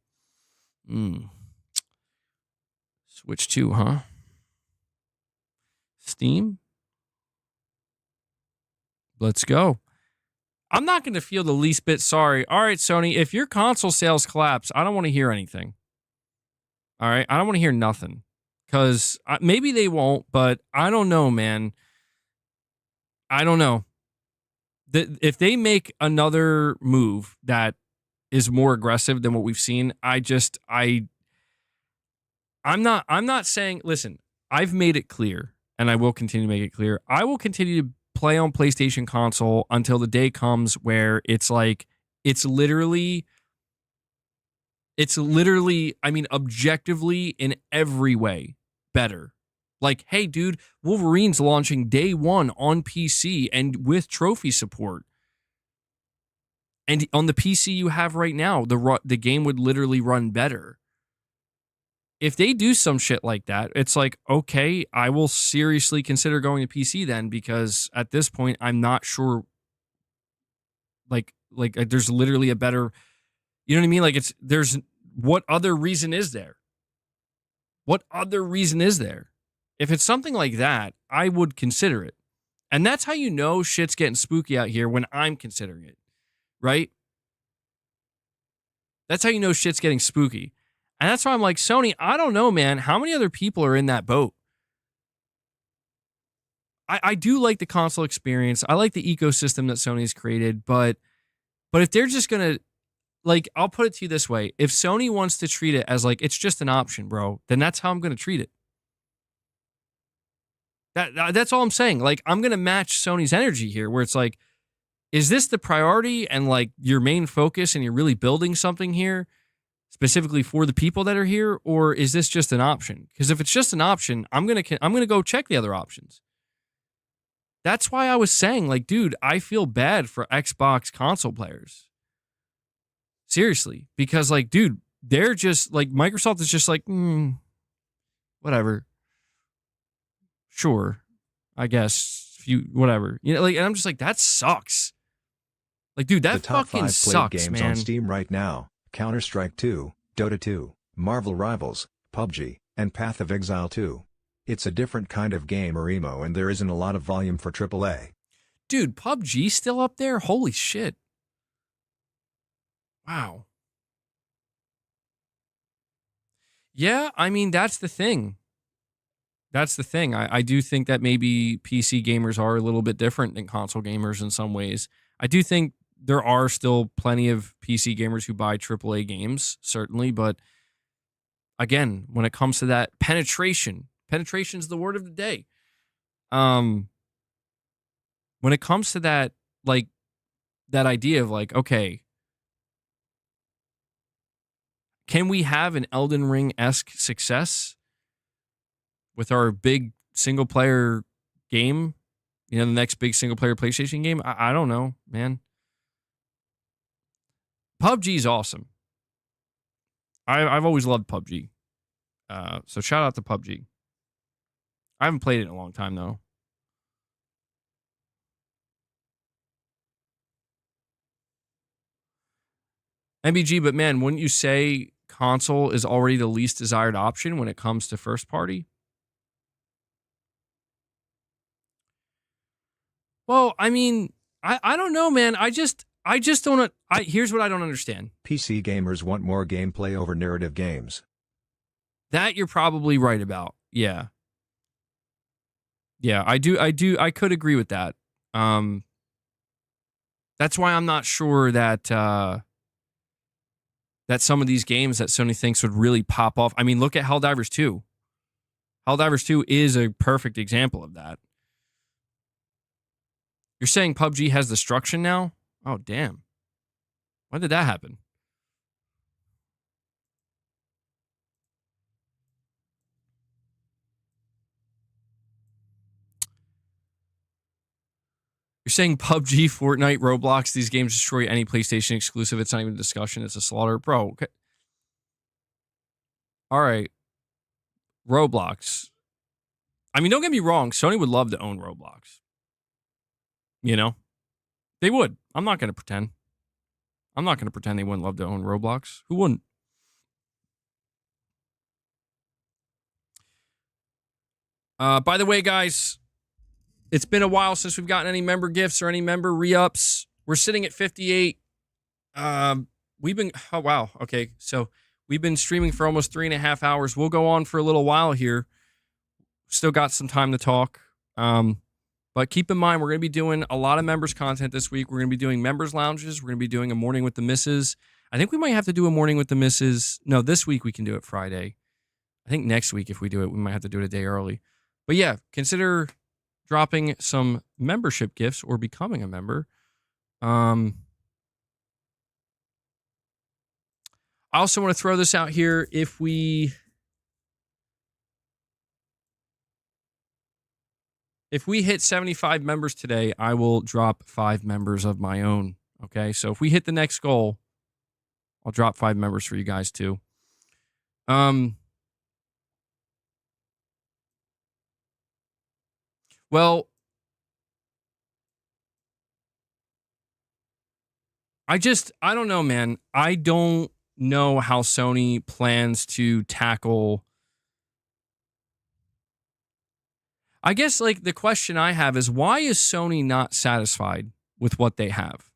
Switch 2, huh? Steam? Let's go. I'm not going to feel the least bit sorry. All right, Sony, if your console sales collapse, I don't want to hear anything. All right? I don't want to hear nothing. Because maybe they won't, but I don't know, man. I don't know. If they make another move that is more aggressive than what we've seen, I'm not saying, listen, I've made it clear, and I will continue to make it clear. I will continue to play on PlayStation console until the day comes where it's like, it's literally, I mean, objectively in every way better. Like, hey, dude, Wolverine's launching day one on PC and with trophy support. And on the PC you have right now, the game would literally run better. if they do some shit like that, it's like, okay, I will seriously consider going to PC then, because at this point, I'm not sure. Like there's literally a better, you know what I mean? Like what other reason is there? What other reason is there? If it's something like that, I would consider it. And that's how you know shit's getting spooky out here, when I'm considering it, right? That's how you know shit's getting spooky. And that's why I'm like, Sony, I don't know, man. How many other people are in that boat? I do like the console experience. I like the ecosystem that Sony's created, but if they're just going to, like, I'll put it to you this way. If Sony wants to treat it as like, it's just an option, bro, then that's how I'm going to treat it. That's all I'm saying. Like, I'm going to match Sony's energy here, where it's like, is this the priority and like your main focus, and you're really building something here specifically for the people that are here, or is this just an option? Because if it's just an option, I'm going to go check the other options. That's why I was saying, like, dude, I feel bad for Xbox console players. Seriously, because like, dude, they're just like, Microsoft is just like, whatever. Sure, I guess, whatever. You know, like, and I'm just like, that sucks. Like, dude, that fucking sucks, man. The top 5 played games on Steam right now: Counter-Strike 2, Dota 2, Marvel Rivals, PUBG, and Path of Exile 2. It's a different kind of gamer emo, and there isn't a lot of volume for AAA. Dude, PUBG still up there? Holy shit. Wow. Yeah, I mean, that's the thing. That's the thing. I do think that maybe PC gamers are a little bit different than console gamers in some ways. I do think there are still plenty of PC gamers who buy AAA games, certainly. But again, when it comes to that penetration is the word of the day. When it comes to that, like, that idea of like, okay, can we have an Elden Ring-esque success with our big single-player game? You know, the next big single-player PlayStation game? I don't know, man. PUBG's awesome. I've always loved PUBG. So shout out to PUBG. I haven't played it in a long time, though. MBG, but man, wouldn't you say console is already the least desired option when it comes to first party? Well, I mean, I don't know, man. I just don't. Here's what I don't understand. PC gamers want more gameplay over narrative games. That you're probably right about. Yeah. Yeah, I do. I could agree with that. That's why I'm not sure that that some of these games that Sony thinks would really pop off. I mean, look at Helldivers 2. Helldivers 2 is a perfect example of that. You're saying PUBG has destruction now? Oh, damn. When did that happen? You're saying PUBG, Fortnite, Roblox, these games destroy any PlayStation exclusive. It's not even a discussion. It's a slaughter. Bro, okay. All right. Roblox. I mean, don't get me wrong. Sony would love to own Roblox. You know? They would. I'm not going to pretend. I'm not going to pretend they wouldn't love to own Roblox. Who wouldn't? By the way, guys, it's been a while since we've gotten any member gifts or any member re-ups. We're sitting at 58. We've been, oh, wow. Okay. So we've been streaming for almost 3.5 hours. We'll go on for a little while here. Still got some time to talk. But keep in mind, we're going to be doing a lot of members content this week. We're going to be doing members lounges. We're going to be doing a morning with the missus. I think we might have to do a morning with the missus. No, this week we can do it Friday. I think next week, if we do it, we might have to do it a day early. But yeah, consider dropping some membership gifts or becoming a member. I also want to throw this out here. If we hit 75 members today, I will drop 5 members of my own. Okay, so if we hit the next goal, I'll drop 5 members for you guys too. Well, I don't know, man. I don't know how Sony plans to tackle. I guess like the question I have is, why is Sony not satisfied with what they have?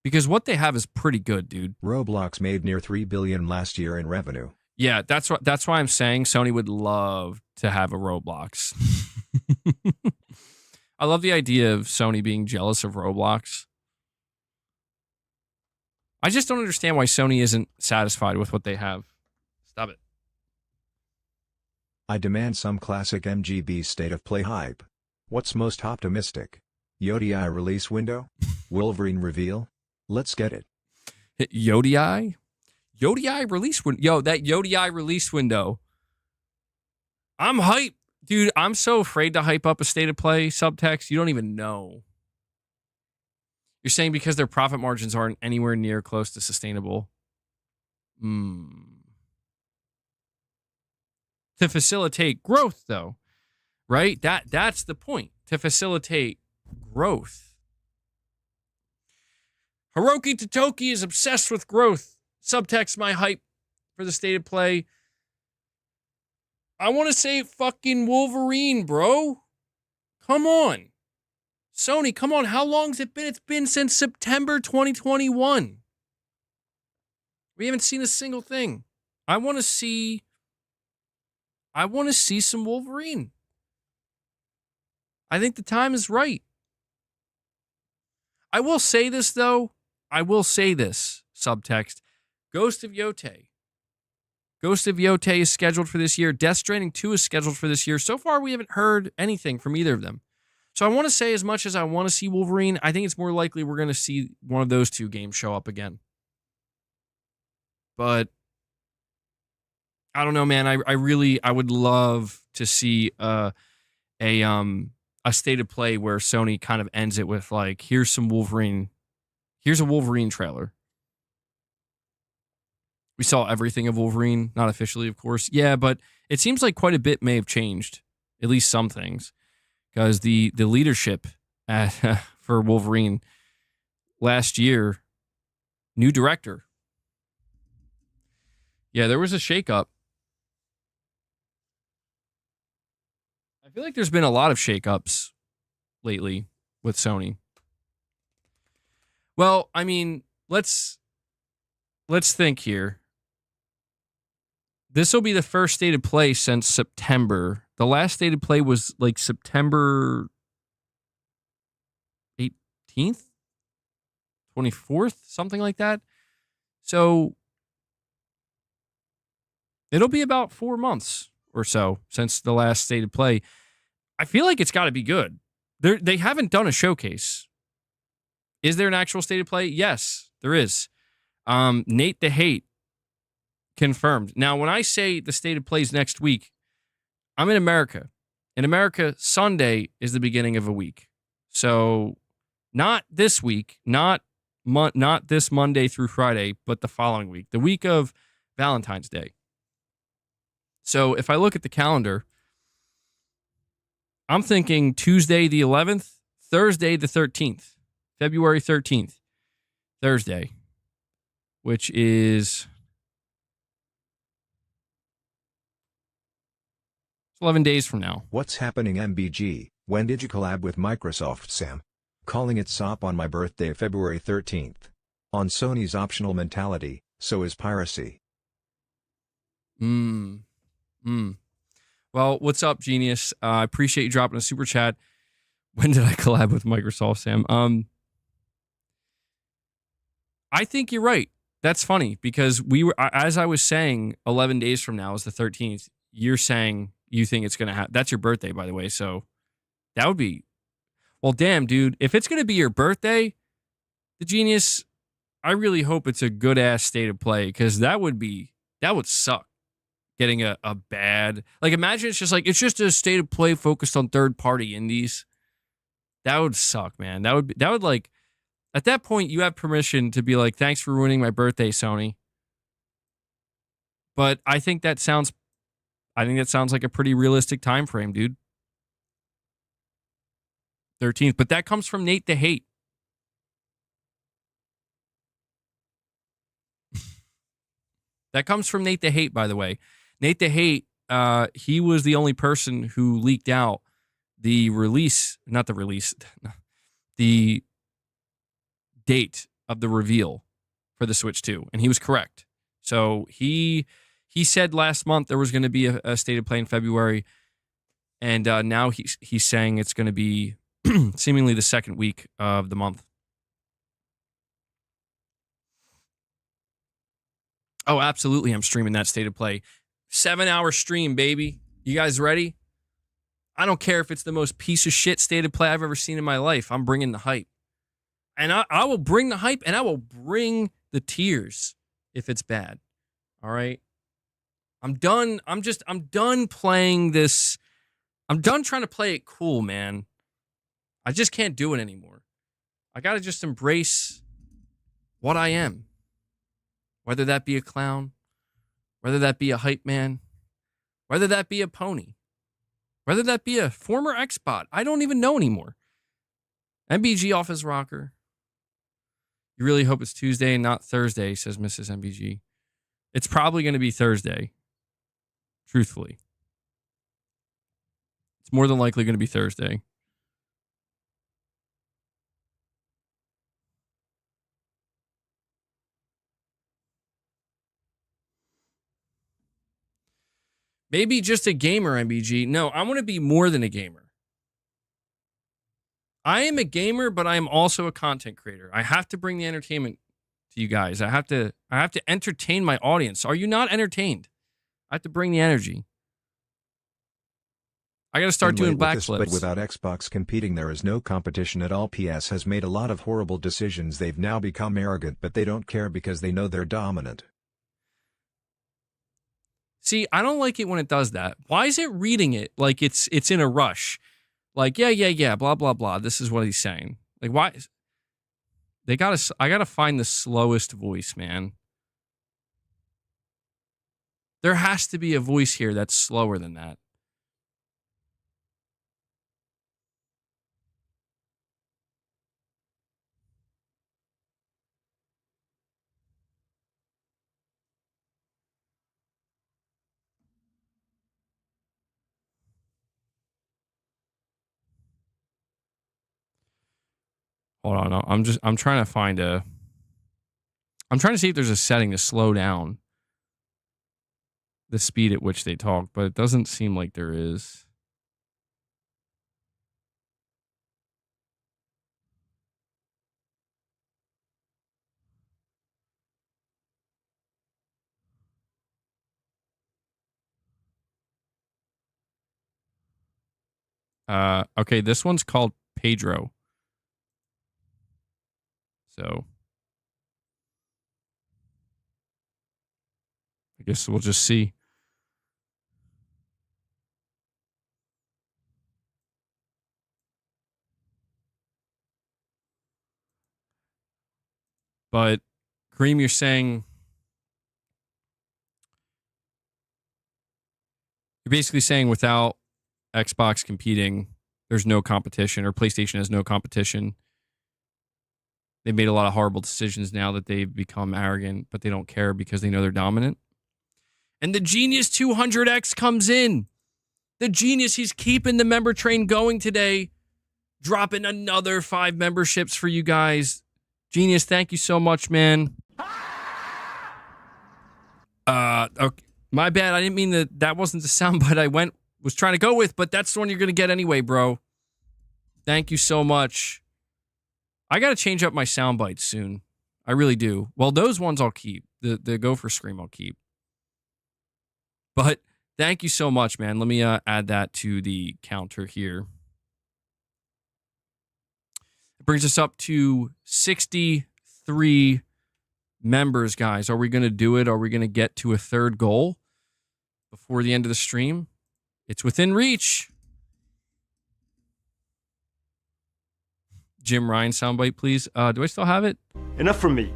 Because what they have is pretty good, dude. Roblox made near $3 billion last year in revenue. Yeah, that's why I'm saying Sony would love to have a Roblox. I love the idea of Sony being jealous of Roblox. I just don't understand why Sony isn't satisfied with what they have. Stop it. I demand some classic MGB state of play hype. What's most optimistic? Yodi release window? Wolverine reveal? Let's get it. Yodi release window. Yo, that Yodi release window. I'm hyped. Dude, I'm so afraid to hype up a state of play subtext. You don't even know. You're saying because their profit margins aren't anywhere near close to sustainable. To facilitate growth, though, right? That's the point. To facilitate growth. Hiroki Totoki is obsessed with growth. Subtext my hype for the state of play. I want to say fucking Wolverine, bro. Come on. Sony, come on. How long's it been? It's been since September 2021. We haven't seen a single thing. I want to see some Wolverine. I think the time is right. I will say this, though. Subtext. Ghost of Yotei is scheduled for this year. Death Stranding 2 is scheduled for this year. So far, we haven't heard anything from either of them. So I want to say, as much as I want to see Wolverine, I think it's more likely we're going to see one of those two games show up again. But I don't know, man. I would love to see a state of play where Sony kind of ends it with like, here's some Wolverine. Here's a Wolverine trailer. We saw everything of Wolverine, not officially, of course. Yeah, but it seems like quite a bit may have changed, at least some things, because the leadership for Wolverine last year, new director. Yeah, there was a shakeup. I feel like there's been a lot of shakeups lately with Sony. Well, I mean, let's think here. This will be the first state of play since September. The last state of play was like September 18th, 24th, something like that. So it'll be about 4 months or so since the last state of play. I feel like it's got to be good. They haven't done a showcase. Is there an actual state of play? Yes, there is. Nate the Hate confirmed. Now, when I say the state of plays next week, I'm in America. In America, Sunday is the beginning of a week. So not this week, not this Monday through Friday, but the following week, the week of Valentine's Day. So if I look at the calendar, I'm thinking Tuesday the 11th, Thursday the 13th, February 13th, Thursday, which is 11 days from now. What's happening, MBG? When did you collab with Microsoft, Sam? Calling it SOP on my birthday, February 13th. On Sony's optional mentality, so is piracy. Well, what's up, genius? I appreciate you dropping a super chat. When did I collab with Microsoft, Sam? I think you're right. That's funny because we were, as I was saying, 11 days from now is the 13th. You're saying you think it's going to happen. That's your birthday, by the way. So that would be, well, damn, dude. If it's going to be your birthday, the genius, I really hope it's a good ass state of play because that would suck. Getting a bad, like, imagine it's just a state of play focused on third party indies. That would suck, man. That would like, at that point, you have permission to be like, thanks for ruining my birthday, Sony. But I think that sounds like a pretty realistic time frame, dude. 13th. But that comes from Nate the Hate. That comes from Nate the Hate, by the way. Nate the Hate, he was the only person who leaked out the the date of the reveal for the Switch 2, and he was correct. So he said last month there was going to be a state of play in February, and now he's saying it's going to be seemingly the second week of the month. Oh, absolutely, I'm streaming that state of play. 7-hour stream, baby. You guys ready? I don't care if it's the most piece of shit state of play I've ever seen in my life. I'm bringing the hype. And I will bring the hype, and I will bring the tears if it's bad. All right? I'm done. I'm done playing this. I'm done trying to play it cool, man. I just can't do it anymore. I got to just embrace what I am. Whether that be a clown, whether that be a hype man, whether that be a pony, whether that be a former Xbot. I don't even know anymore. MBG off his rocker. You really hope it's Tuesday and not Thursday, says Mrs. MBG. It's probably going to be Thursday. Truthfully. It's more than likely going to be Thursday. Maybe just a gamer, MBG. No, I want to be more than a gamer. I am a gamer, but I am also a content creator. I have to bring the entertainment to you guys. I have to entertain my audience. Are you not entertained? I have to bring the energy. I got to start doing backflips. But without Xbox competing, there is no competition at all. PS has made a lot of horrible decisions. They've now become arrogant, but they don't care because they know they're dominant. See, I don't like it when it does that. Why is it reading it like it's in a rush? Like, yeah, blah, blah, blah. This is what he's saying. Like, why? I gotta find the slowest voice, man. There has to be a voice here that's slower than that. Hold on, I'm trying to find I'm trying to see if there's a setting to slow down the speed at which they talk, but it doesn't seem like there is. Okay, this one's called Pedro. So I guess we'll just see. But Cream, you're basically saying without Xbox competing, there's no competition, or PlayStation has no competition. They made a lot of horrible decisions now that they've become arrogant, but they don't care because they know they're dominant. And the Genius 200X comes in. The Genius, he's keeping the member train going today. Dropping another 5 memberships for you guys. Genius, thank you so much, man. Okay, my bad. I didn't mean that wasn't the soundbite I was trying to go with, but that's the one you're going to get anyway, bro. Thank you so much. I got to change up my sound bites soon. I really do. Well, those ones I'll keep. The Gopher Scream I'll keep. But thank you so much, man. Let me add that to the counter here. It brings us up to 63 members, guys. Are we going to do it? Are we going to get to a third goal before the end of the stream? It's within reach. Jim Ryan soundbite, please. Do I still have it? Enough from me.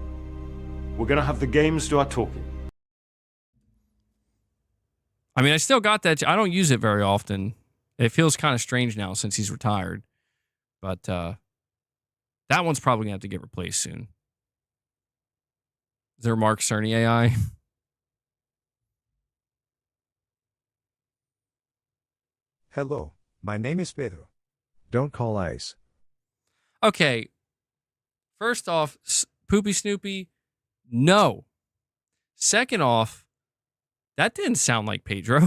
We're going to have the games do our talking. I mean, I still got that. I don't use it very often. It feels kind of strange now since he's retired. But that one's probably going to have to get replaced soon. Is there Mark Cerny AI? Hello, my name is Pedro. Don't call ICE. Okay. First off, Poopy Snoopy, no. Second off, that didn't sound like Pedro.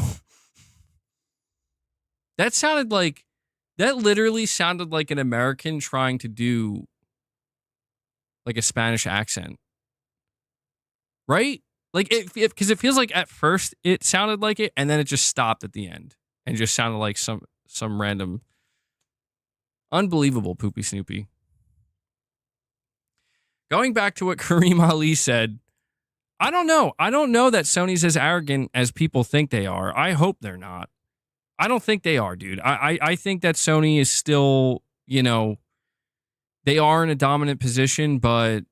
That literally sounded like an American trying to do like a Spanish accent. Right? Like, because it feels like at first it sounded like it, and then it just stopped at the end and just sounded like some random, unbelievable Poopy Snoopy. Going back to what Kareem Ali said, I don't know. I don't know that Sony's as arrogant as people think they are. I hope they're not. I don't think they are, dude. I think that Sony is still, they are in a dominant position, but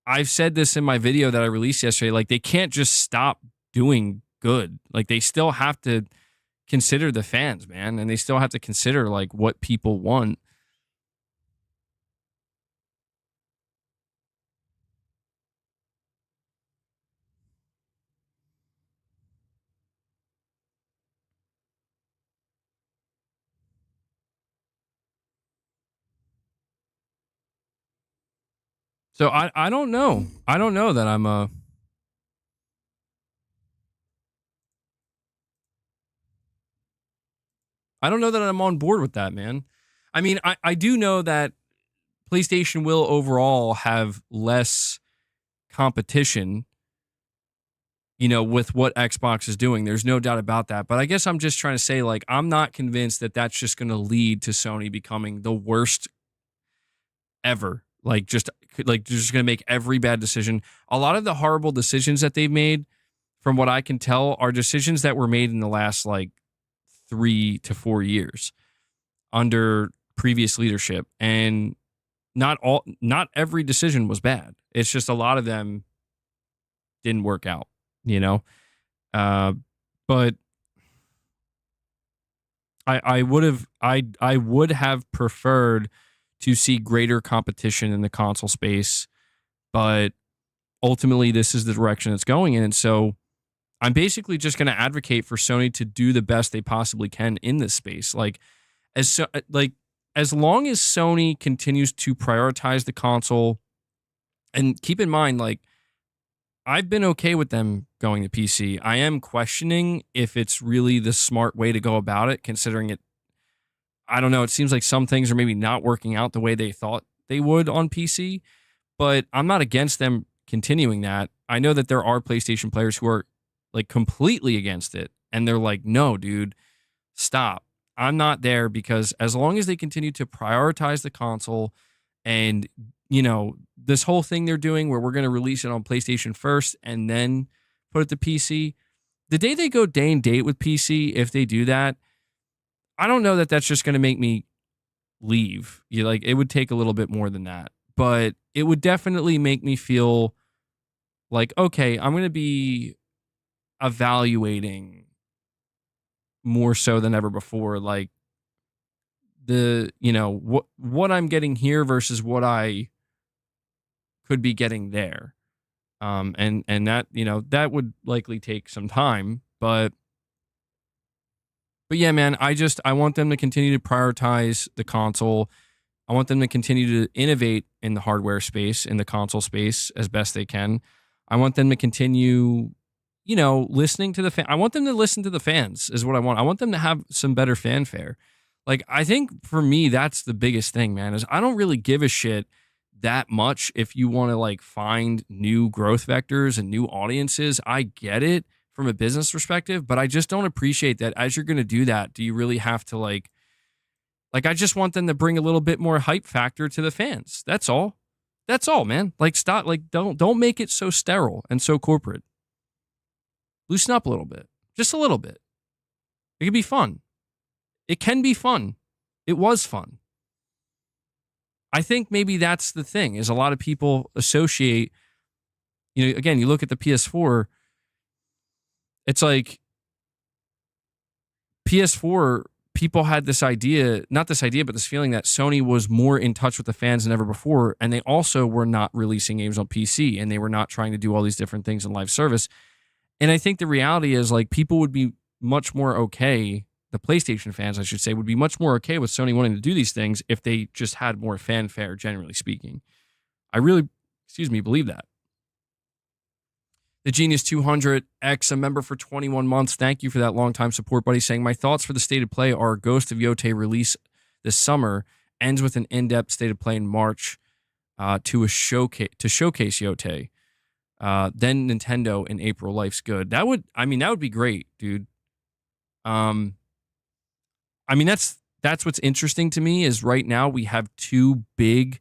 I've said this in my video that I released yesterday. Like, they can't just stop doing good. Like, they still have to consider the fans, man, and they still have to consider like what people want. So I don't know. I don't know that I'm I don't know that I'm on board with that, man. I mean, I do know that PlayStation will overall have less competition, with what Xbox is doing. There's no doubt about that. But I guess I'm just trying to say, like, I'm not convinced that that's just going to lead to Sony becoming the worst ever. Just going to make every bad decision. A lot of the horrible decisions that they've made, from what I can tell, are decisions that were made in the last, 3 to 4 years under previous leadership. And not every decision was bad. It's just a lot of them didn't work out, but I would have preferred to see greater competition in the console space, but ultimately this is the direction it's going in. And so I'm basically just going to advocate for Sony to do the best they possibly can in this space. As long as Sony continues to prioritize the console, and keep in mind, I've been okay with them going to PC. I am questioning if it's really the smart way to go about it, considering it. I don't know. It seems like some things are maybe not working out the way they thought they would on PC, but I'm not against them continuing that. I know that there are PlayStation players who are completely against it, and they're like, no, dude, stop. I'm not there, because as long as they continue to prioritize the console and, this whole thing they're doing where we're going to release it on PlayStation first and then put it to PC, the day they go day and date with PC, if they do that, I don't know that that's just going to make me leave. It would take a little bit more than that, but it would definitely make me feel like, okay, I'm going to be evaluating more so than ever before, what I'm getting here versus what I could be getting there. And that, that would likely take some time, but yeah, man, I want them to continue to prioritize the console. I want them to continue to innovate in the hardware space, in the console space, as best they can. I want them to continue, listening to the I want them to listen to the fans is what I want. I want them to have some better fanfare. I think for me, that's the biggest thing, man, is I don't really give a shit that much if you want to find new growth vectors and new audiences. I get it from a business perspective, but I just don't appreciate that as you're going to do that, do you really have to I just want them to bring a little bit more hype factor to the fans. That's all. That's all, man. Stop. Don't make it so sterile and so corporate. Loosen up a little bit. Just a little bit. It can be fun. It can be fun. It was fun. I think maybe that's the thing, is a lot of people associate, again, you look at the PS4, it's like PS4, people had this idea, not this idea, but this feeling that Sony was more in touch with the fans than ever before. And they also were not releasing games on PC, and they were not trying to do all these different things in live service. And I think the reality is, like, people would be much more okay, the PlayStation fans, I should say, would be much more okay with Sony wanting to do these things if they just had more fanfare, generally speaking. I really, believe that. The Genius 200X, a member for 21 months. Thank you for that long-time support, buddy. Saying, my thoughts for the State of Play are Ghost of Yotei release this summer, ends with an in-depth State of Play in March to showcase Yotei. Then Nintendo in April. Life's good. That would be great, dude. That's what's interesting to me is right now we have two big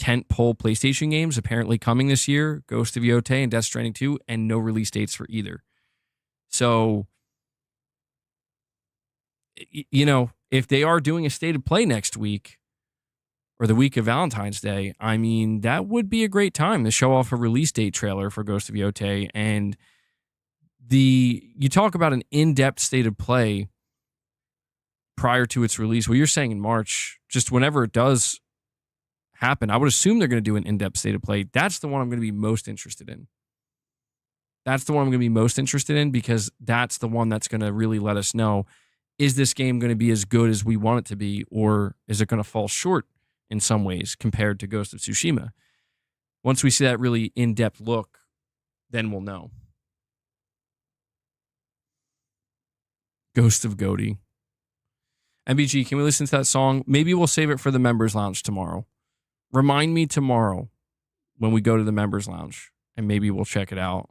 tentpole PlayStation games apparently coming this year, Ghost of Yotei and Death Stranding 2, and no release dates for either. So, if they are doing a State of Play next week or the week of Valentine's Day, that would be a great time to show off a release date trailer for Ghost of Yotei. And you talk about an in-depth State of Play prior to its release. Well, you're saying in March, just whenever it does happen, I would assume they're going to do an in-depth State of Play. That's the one I'm going to be most interested in. Because that's the one that's going to really let us know, is this game going to be as good as we want it to be, or is it going to fall short in some ways compared to Ghost of Tsushima? Once we see that really in-depth look, then we'll know. Ghost of Goaty. MBG, can we listen to that song? Maybe we'll save it for the Members Lounge tomorrow. Remind me tomorrow when we go to the Members Lounge, and maybe we'll check it out.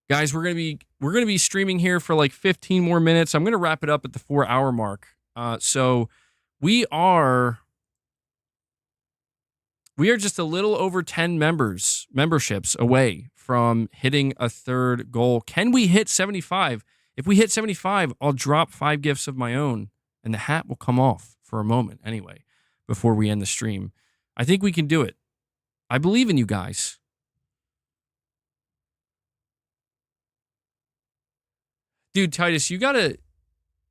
Guys, we're gonna be streaming here for like 15 more minutes. I'm gonna wrap it up at the 4-hour mark. So we are just a little over 10 memberships away from hitting a third goal. Can we hit 75? If we hit 75, I'll drop 5 gifts of my own, and the hat will come off for a moment anyway, before we end the stream. I think we can do it. I believe in you guys. Dude, Titus,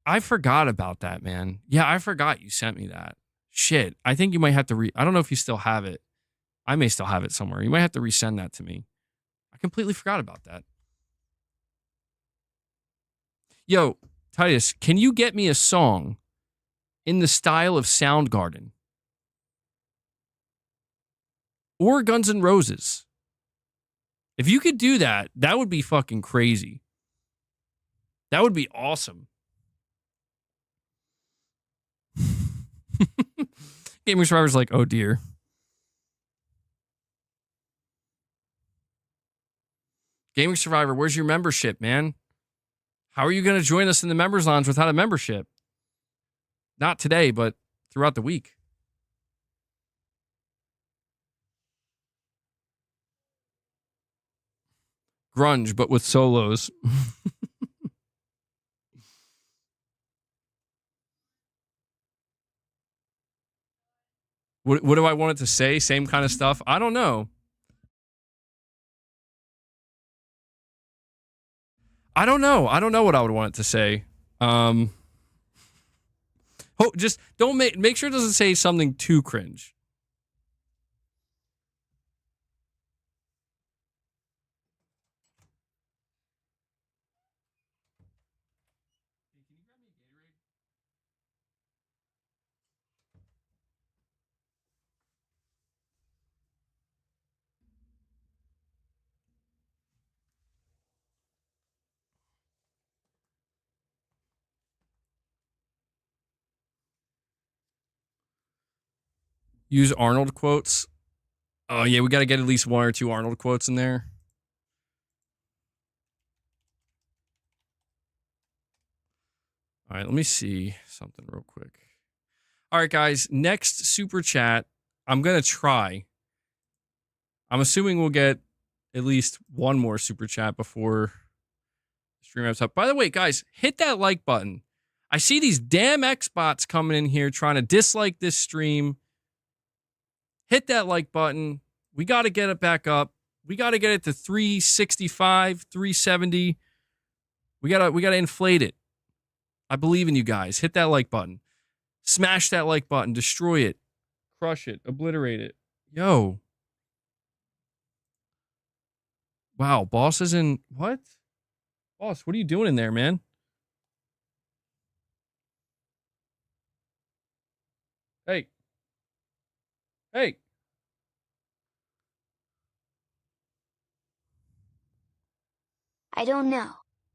I forgot about that, man. Yeah, I forgot you sent me that. Shit, I think you might have to I don't know if you still have it. I may still have it somewhere. You might have to resend that to me. I completely forgot about that. Yo, Titus, can you get me a song in the style of Soundgarden? Or Guns N' Roses? If you could do that, that would be fucking crazy. That would be awesome. Gaming Survivor's like, oh dear. Gaming Survivor, where's your membership, man? How are you going to join us in the Members Lounge without a membership? Not today, but throughout the week. Grunge, but with solos. What do I want it to say? Same kind of stuff? I don't know. I don't know what I would want it to say. Just don't make sure it doesn't say something too cringe. Use Arnold quotes. Oh, yeah, we got to get at least 1 or 2 Arnold quotes in there. All right, let me see something real quick. All right, guys, next super chat, I'm going to try. I'm assuming we'll get at least 1 more super chat before the stream wraps up. By the way, guys, hit that like button. I see these damn Xbots coming in here trying to dislike this stream. Hit that like button. We got to get it back up. We got to get it to 365, 370. We got to inflate it. I believe in you guys. Hit that like button. Smash that like button. Destroy it. Crush it. Obliterate it. Yo. Wow, boss is in what? Boss, what are you doing in there, man? Hey. Hey. I don't know.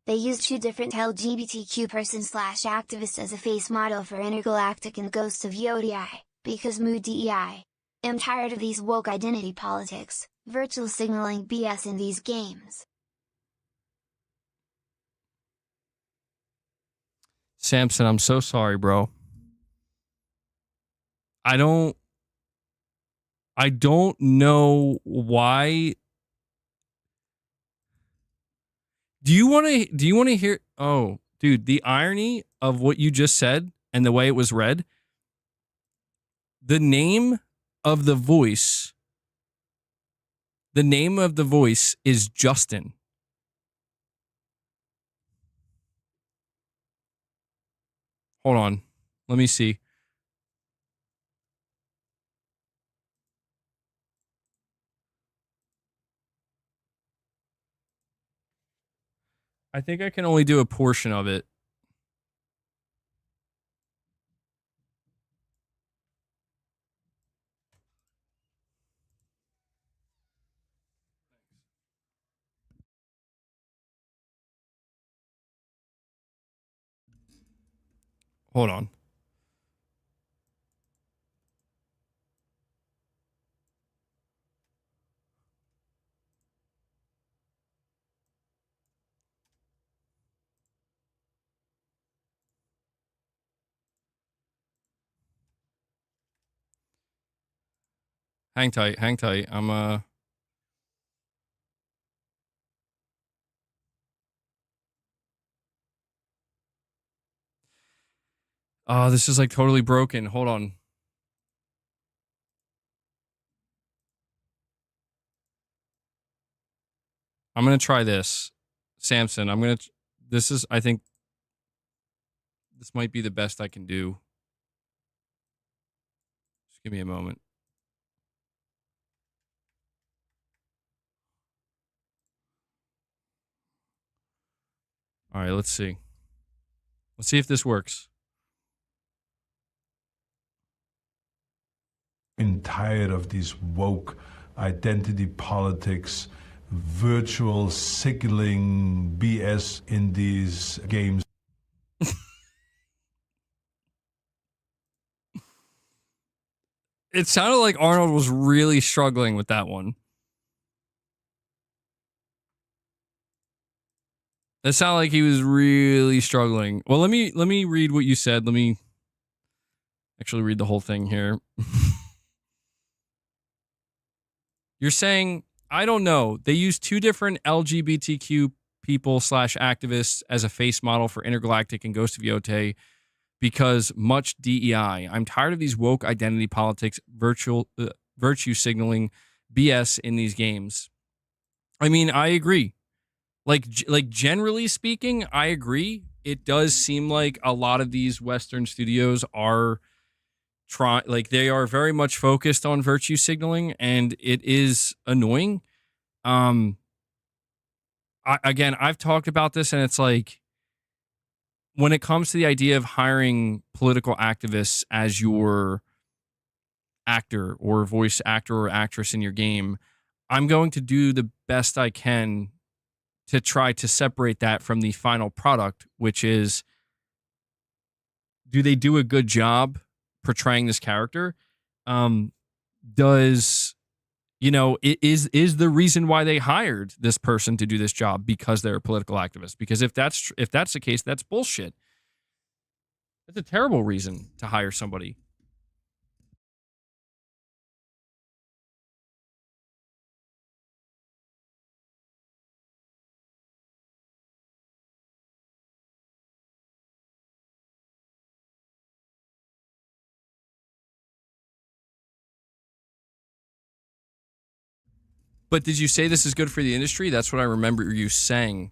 They used two different LGBTQ person/activists as a face model for Intergalactic and Ghosts of Yodi, because mood DEI. I'm tired of these woke identity politics, virtual signaling BS in these games. Samson, I'm so sorry, bro. I don't know why. Do you want to hear? Oh, dude, the irony of what you just said and the way it was read. The name of the voice is Justin. Hold on. Let me see. I think I can only do a portion of it. Hold on. Hang tight, hang tight. Oh, this is like totally broken. Hold on. I'm going to try this. Samson, I think this might be the best I can do. Just give me a moment. All right, let's see. Let's see if this works. I'm tired of these woke identity politics, virtual signaling BS in these games. It sounded like Arnold was really struggling with that one. It sounded like he was really struggling. Well, let me read what you said. Let me actually read the whole thing here. You're saying, I don't know. They use two different LGBTQ people/activists as a face model for Intergalactic and Ghost of Yotei because much DEI. I'm tired of these woke identity politics, virtue signaling BS in these games. I mean, I agree. Like generally speaking, I agree. It does seem like a lot of these Western studios are they are very much focused on virtue signaling, and it is annoying. I've talked about this, and it's like when it comes to the idea of hiring political activists as your actor or voice actor or actress in your game, I'm going to do the best I can to try to separate that from the final product, which is, do they do a good job portraying this character? Is the reason why they hired this person to do this job because they're a political activist? Because if that's the case, that's bullshit. That's a terrible reason to hire somebody. But did you say this is good for the industry? That's what I remember you saying.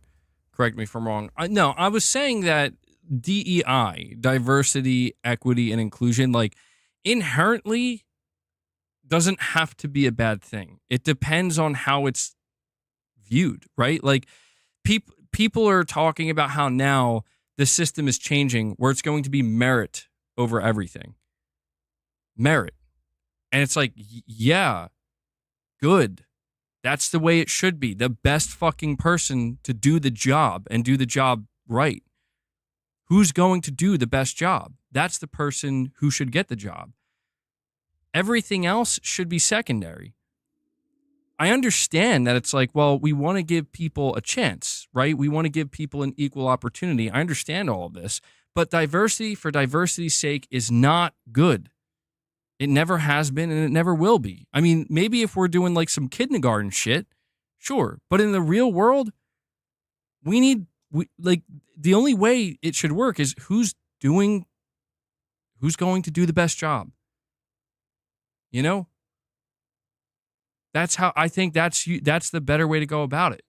Correct me if I'm wrong. No, I was saying that DEI, diversity, equity, and inclusion, like inherently doesn't have to be a bad thing. It depends on how it's viewed, right? Like people are talking about how now the system is changing where it's going to be merit over everything. Merit. And it's like, yeah, good. That's the way it should be. The best fucking person to do the job and do the job right. Who's going to do the best job? That's the person who should get the job. Everything else should be secondary. I understand that it's like, well, we want to give people a chance, right? We want to give people an equal opportunity. I understand all of this, but diversity for diversity's sake is not good. It never has been and it never will be. I mean, maybe if we're doing like some kindergarten shit, sure. But in the real world, the only way it should work is who's going to do the best job. You know? That's how I think that's the better way to go about it.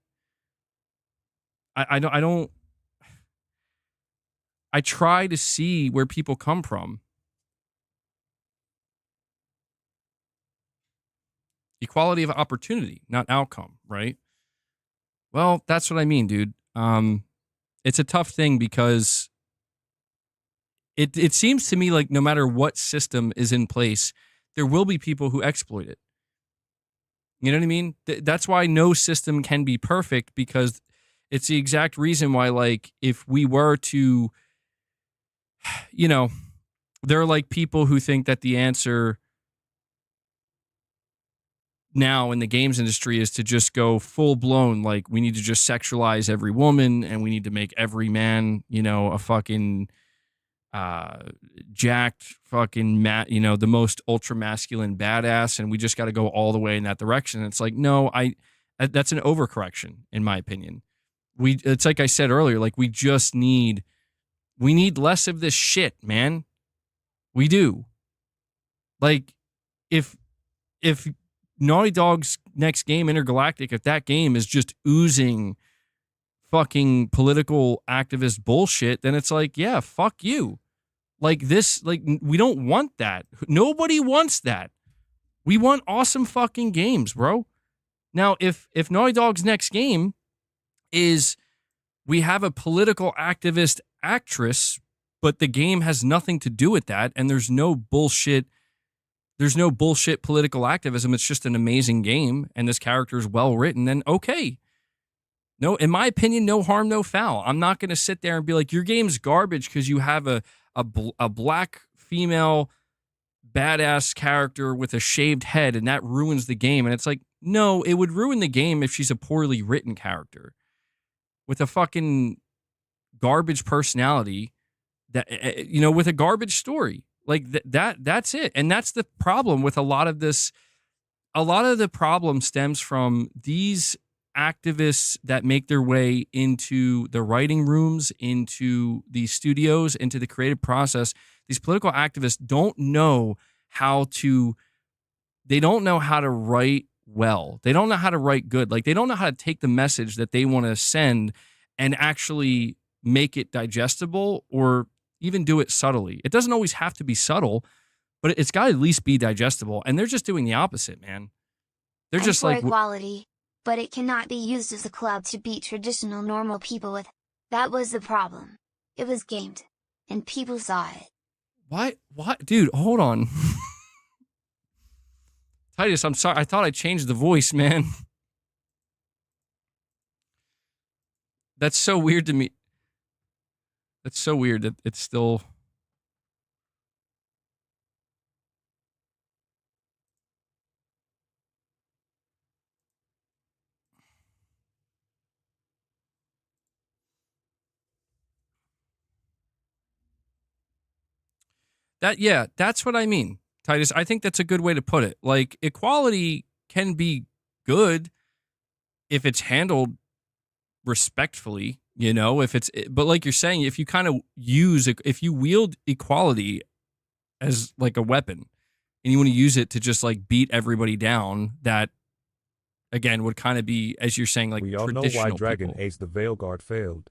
I try to see where people come from. Equality of opportunity, not outcome, right? Well, that's what I mean, dude. It's a tough thing because it seems to me like no matter what system is in place, there will be people who exploit it. You know what I mean? That's why no system can be perfect, because it's the exact reason why, like, if we were to, you know, there are like people who think that the answer now in the games industry is to just go full blown, like we need to just sexualize every woman and we need to make every man, you know, a fucking jacked fucking the most ultra masculine badass, and we just got to go all the way in that direction. It's like, no, that's an overcorrection in my opinion. It's like I said earlier, like we need less of this shit, man. We do. Like if Naughty Dog's next game, Intergalactic, if that game is just oozing fucking political activist bullshit, then it's like, yeah, fuck you. Like this, like we don't want that. Nobody wants that. We want awesome fucking games, bro. Now, if Naughty Dog's next game is we have a political activist actress, but the game has nothing to do with that, and there's no bullshit political activism, it's just an amazing game, and this character is well written, then okay. No, in my opinion, no harm, no foul. I'm not going to sit there and be like, your game's garbage because you have a black female badass character with a shaved head and that ruins the game. And it's like, no, it would ruin the game if she's a poorly written character with a fucking garbage personality that, with a garbage story. Like that's it. And that's the problem with a lot of this. A lot of the problem stems from these activists that make their way into the writing rooms, into the studios, into the creative process. These political activists don't know how to write well. They don't know how to write good. Like they don't know how to take the message that they want to send and actually make it digestible or even do it subtly. It doesn't always have to be subtle, but it's got to at least be digestible. And they're just doing the opposite, man. They're just for like equality, but it cannot be used as a club to beat traditional normal people with. That was the problem. It was gamed, and people saw it. What? Dude, hold on. Titus, I'm sorry. I thought I changed the voice, man. That's so weird to me. That's so weird that it's still... That's what I mean, Titus. I think that's a good way to put it. Like, equality can be good if it's handled respectfully, but like you're saying, if you kind of if you wield equality as like a weapon and you want to use it to just like beat everybody down that again, would kind of be, as you're saying, like we all know traditional why Dragon people. Age the Veilguard failed.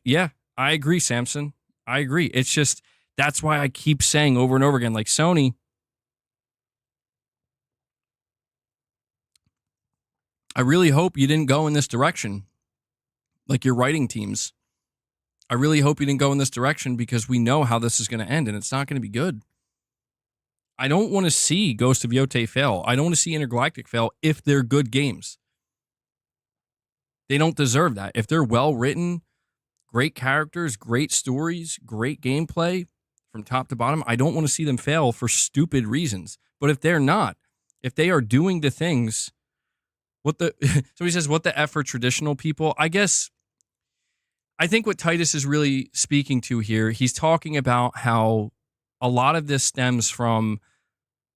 Yeah, I agree, Samson. I agree. It's just, that's why I keep saying over and over again, like, Sony, I really hope you didn't go in this direction. Like your writing teams. I really hope you didn't go in this direction because we know how this is going to end and it's not going to be good. I don't want to see Ghost of Yotei fail. I don't want to see Intergalactic fail if they're good games. They don't deserve that. If they're well written, great characters, great stories, great gameplay from top to bottom, I don't want to see them fail for stupid reasons. But if they're not, if they are doing the things, somebody says, what the F for traditional people? I think what Titus is really speaking to here, he's talking about how a lot of this stems from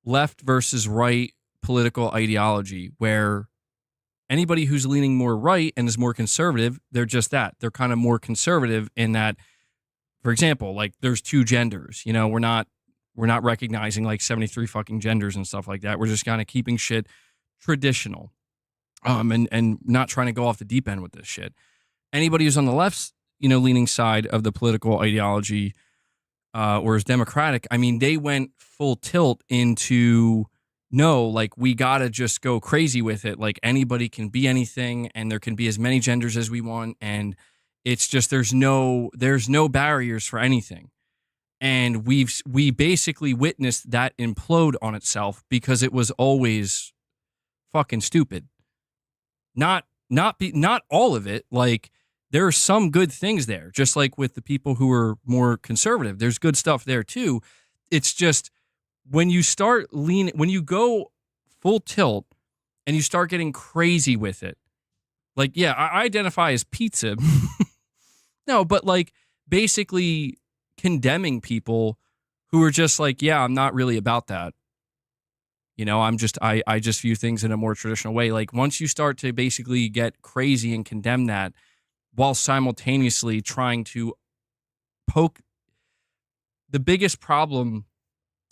left versus right political ideology, where anybody who's leaning more right and is more conservative, they're just that. They're kind of more conservative in that, for example, like there's two genders. We're not recognizing like 73 fucking genders and stuff like that. We're just kind of keeping shit traditional, and not trying to go off the deep end with this shit. Anybody who's on the left, leaning side of the political ideology, or is Democratic, I mean, they went full tilt into, no, like, we got to just go crazy with it. Like, anybody can be anything, and there can be as many genders as we want, and it's just, there's no barriers for anything. And we basically witnessed that implode on itself because it was always fucking stupid. Not all of it. Like, there are some good things there, just like with the people who are more conservative. There's good stuff there too. It's just when you when you go full tilt and you start getting crazy with it, like, yeah, I identify as pizza. No, but like basically condemning people who are just like, yeah, I'm not really about that. I just view things in a more traditional way. Like, once you start to basically get crazy and condemn that, while simultaneously trying to poke, the biggest problem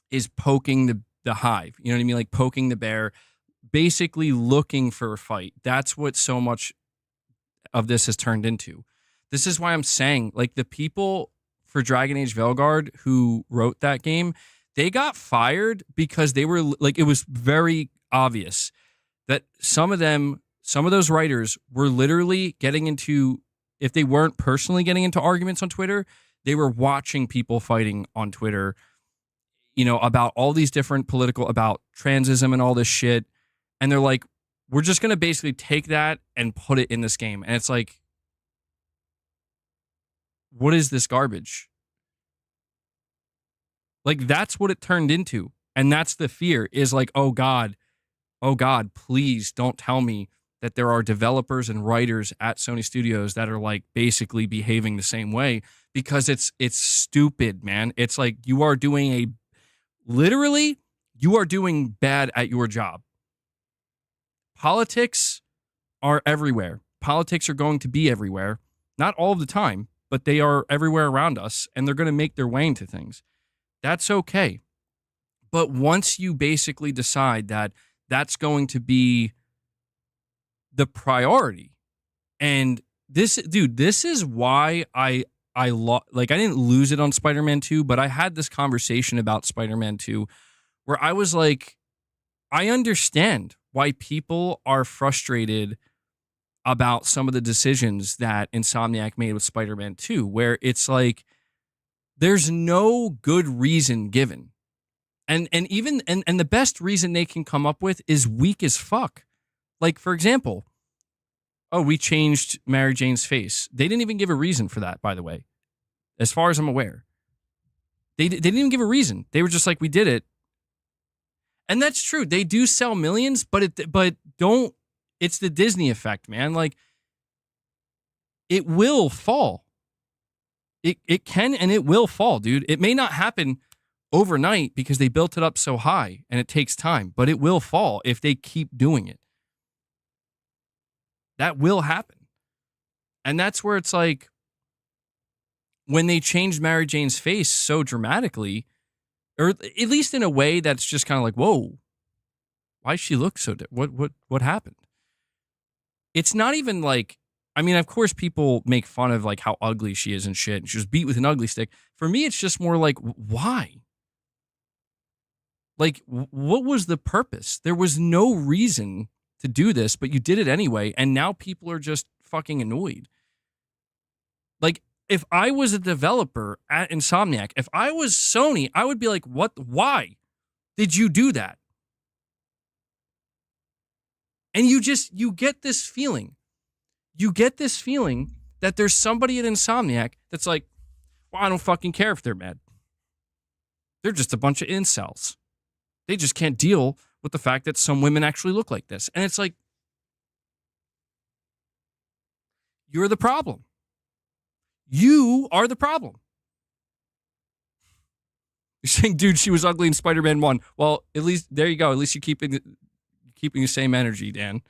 is poking the hive. You know what I mean? Like poking the bear, basically looking for a fight. That's what so much of this has turned into. This is why I'm saying, like, the people for Dragon Age Veilguard who wrote that game, they got fired because they were like, it was very obvious that some of those writers were literally getting into, if they weren't personally getting into arguments on Twitter, they were watching people fighting on Twitter, about all these different about transism and all this shit. And they're like, we're just going to basically take that and put it in this game. And it's like, what is this garbage? Like, that's what it turned into. And that's the fear, is like, oh God, please don't tell me that there are developers and writers at Sony Studios that are like basically behaving the same way, because it's stupid, man. It's like you are doing bad at your job. Politics are everywhere. Politics are going to be everywhere. Not all of the time, but they are everywhere around us, and they're going to make their way into things. That's okay. But once you basically decide that that's going to be the priority, and this is why I didn't lose it on Spider-Man 2, but I had this conversation about Spider-Man 2 where I was like, I understand why people are frustrated about some of the decisions that Insomniac made with Spider-Man 2, where it's like, there's no good reason given. And the best reason they can come up with is weak as fuck. Like, for example, we changed Mary Jane's face. They didn't even give a reason for that, by the way, as far as I'm aware. They didn't even give a reason. They were just like, we did it. And that's true. They do sell millions, but it's the Disney effect, man. Like, it will fall. It can and it will fall, dude. It may not happen overnight because they built it up so high and it takes time, but it will fall if they keep doing it. That will happen. And that's where it's like, when they changed Mary Jane's face so dramatically, or at least in a way that's just kind of like, whoa, Why does she look so what happened? It's not even like, I mean, of course people make fun of like how ugly she is and shit. And she was beat with an ugly stick. For me, it's just more like, why? Like, what was the purpose? There was no reason to do this, but you did it anyway. And now people are just fucking annoyed. Like, if I was a developer at Insomniac, if I was Sony, I would be like, what? Why did you do that? And you get this feeling. You get this feeling that there's somebody at Insomniac that's like, well, I don't fucking care if they're mad. They're just a bunch of incels. They just can't deal with the fact that some women actually look like this. And it's like, you're the problem. You are the problem. You're saying, dude, she was ugly in Spider-Man 1. Well, at least, there you go. At least you're keeping the same energy, Dan.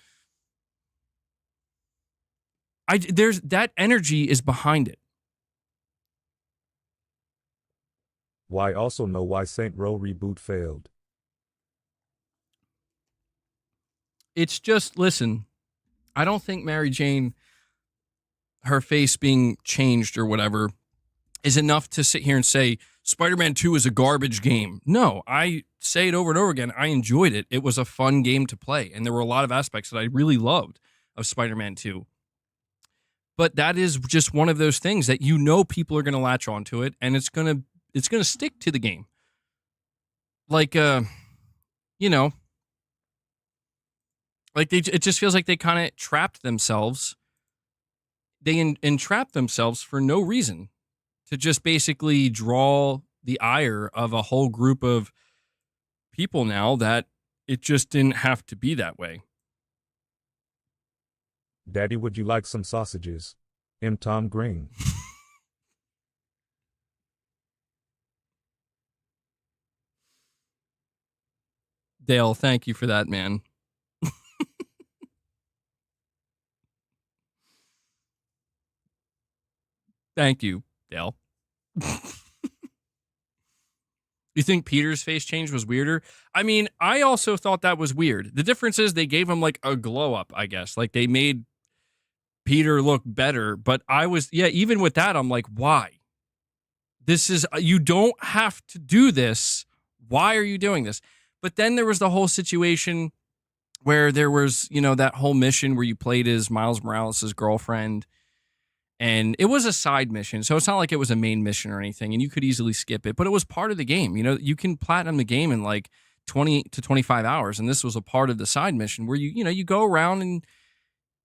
There's that energy is behind it. Why also know why Saint Row reboot failed? It's just, listen, I don't think Mary Jane, her face being changed or whatever, is enough to sit here and say Spider-Man 2 is a garbage game. No, I say it over and over again. I enjoyed it. It was a fun game to play, and there were a lot of aspects that I really loved of Spider-Man 2. But that is just one of those things that you know people are going to latch onto it, and it's going to stick to the game. Like, you know, like it just feels like they kind of trapped themselves. They entrapped themselves for no reason, to just basically draw the ire of a whole group of people now that it just didn't have to be that way. Daddy, would you like some sausages? M. Tom Green. Dale, thank you for that, man. Thank you, Dale. You think Peter's face change was weirder? I mean, I also thought that was weird. The difference is they gave him like a glow up, I guess. Like they made Peter look better. But even with that, I'm like, why? This is, you don't have to do this. Why are you doing this? But then there was the whole situation where there was, that whole mission where you played as Miles Morales' girlfriend. And it was a side mission, so it's not like it was a main mission or anything, and you could easily skip it, but it was part of the game. You can platinum the game in like 20 to 25 hours, and this was a part of the side mission where you go around and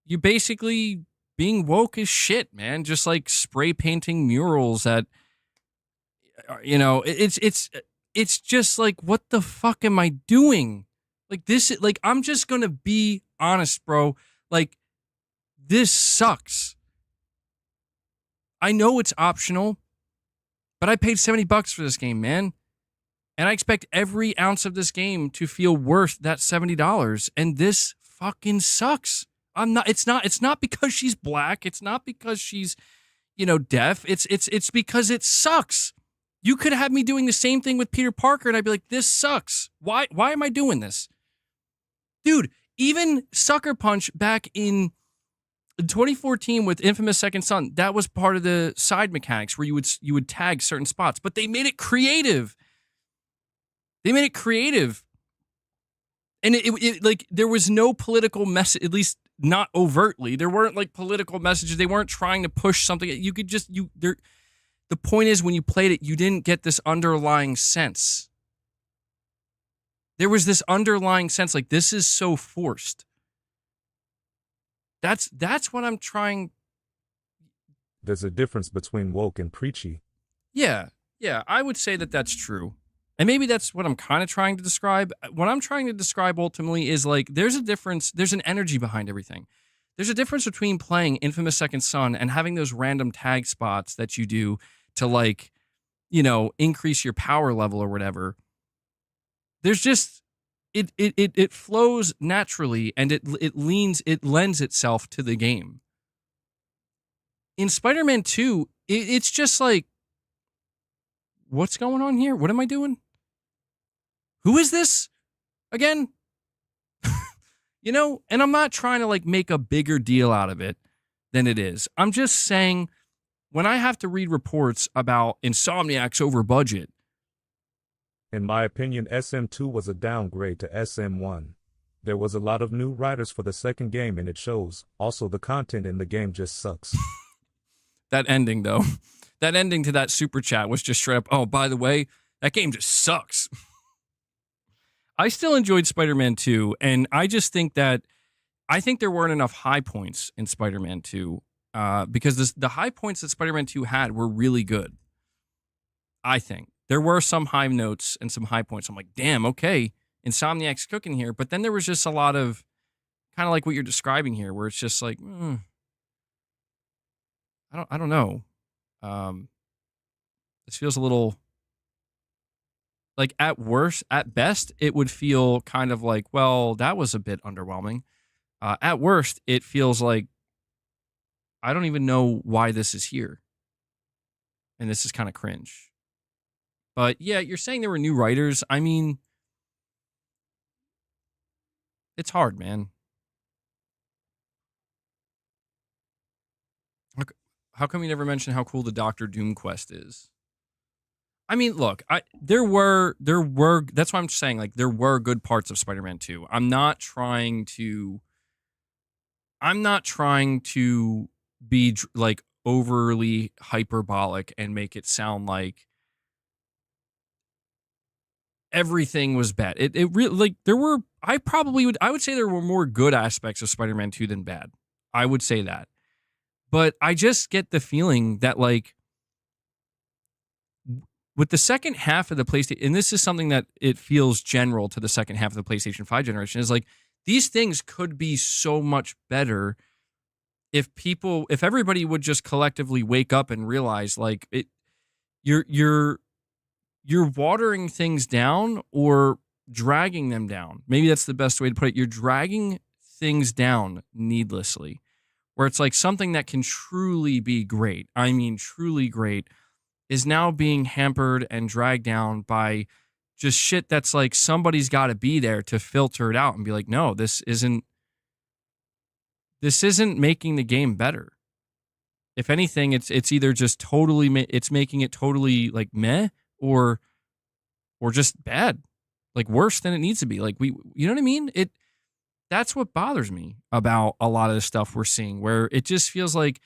you basically being woke as shit, man, just like spray painting murals that, it's just like, what the fuck am I doing? Like this, like, I'm just gonna be honest, bro. Like, this sucks. I know it's optional, but I paid $70 for this game, man. And I expect every ounce of this game to feel worth that $70. And this fucking sucks. It's not because she's black. It's not because she's, deaf. It's because it sucks. You could have me doing the same thing with Peter Parker and I'd be like, this sucks. Why am I doing this? Dude, even Sucker Punch back in 2014 with Infamous Second Son, that was part of the side mechanics where you would tag certain spots, but they made it creative. And it like there was no political message, at least not overtly. There weren't like political messages. They weren't trying to push something. You could just the point is when you played it, you didn't get this underlying sense. There was this underlying sense like this is so forced. That's what I'm trying. There's a difference between woke and preachy. Yeah, I would say that that's true. And maybe that's what I'm kind of trying to describe. What I'm trying to describe ultimately is like, there's a difference. There's an energy behind everything. There's a difference between playing Infamous Second Son and having those random tag spots that you do to like, increase your power level or whatever. There's just, it flows naturally and it lends itself to the game. In Spider-Man 2, it's just like, what's going on here? What am I doing? Who is this again? You know, and I'm not trying to like make a bigger deal out of it than it is. I'm just saying when I have to read reports about Insomniac's over budget. In my opinion, SM2 was a downgrade to SM1. There was a lot of new writers for the second game and it shows. Also, the content in the game just sucks. That ending, though. That ending to that super chat was just straight up, oh, by the way, that game just sucks. I still enjoyed Spider-Man 2, and I just think that I think there weren't enough high points in Spider-Man 2 because the high points that Spider-Man 2 had were really good. I think. There were some high notes and some high points. I'm like, damn, okay, Insomniac's cooking here. But then there was just a lot of kind of like what you're describing here, where it's just like, I don't know. This feels a little like at best, it would feel kind of like, well, that was a bit underwhelming. At worst, it feels like I don't even know why this is here. And this is kind of cringe. But yeah, you're saying there were new writers. I mean, it's hard, man. How come you never mention how cool the Doctor Doom quest is? I mean, look, there were that's why I'm saying like there were good parts of Spider-Man 2. I'm not trying to be like overly hyperbolic and make it sound like everything was bad. It really like there were I would say there were more good aspects of Spider-Man 2 than bad. I would say that. But I just get the feeling that like with the second half of the PlayStation, and this is something that it feels general to the second half of the PlayStation 5 generation, is like these things could be so much better if everybody would just collectively wake up and realize like you're watering things down or dragging them down. Maybe that's the best way to put it. You're dragging things down needlessly, where it's like something that can truly be great. I mean, truly great is now being hampered and dragged down by just shit that's like somebody's got to be there to filter it out and be like, no, this isn't making the game better. If anything, it's either just totally it's making it totally like meh or just bad, like worse than it needs to be. Like you know what I mean? That's what bothers me about a lot of the stuff we're seeing, where it just feels like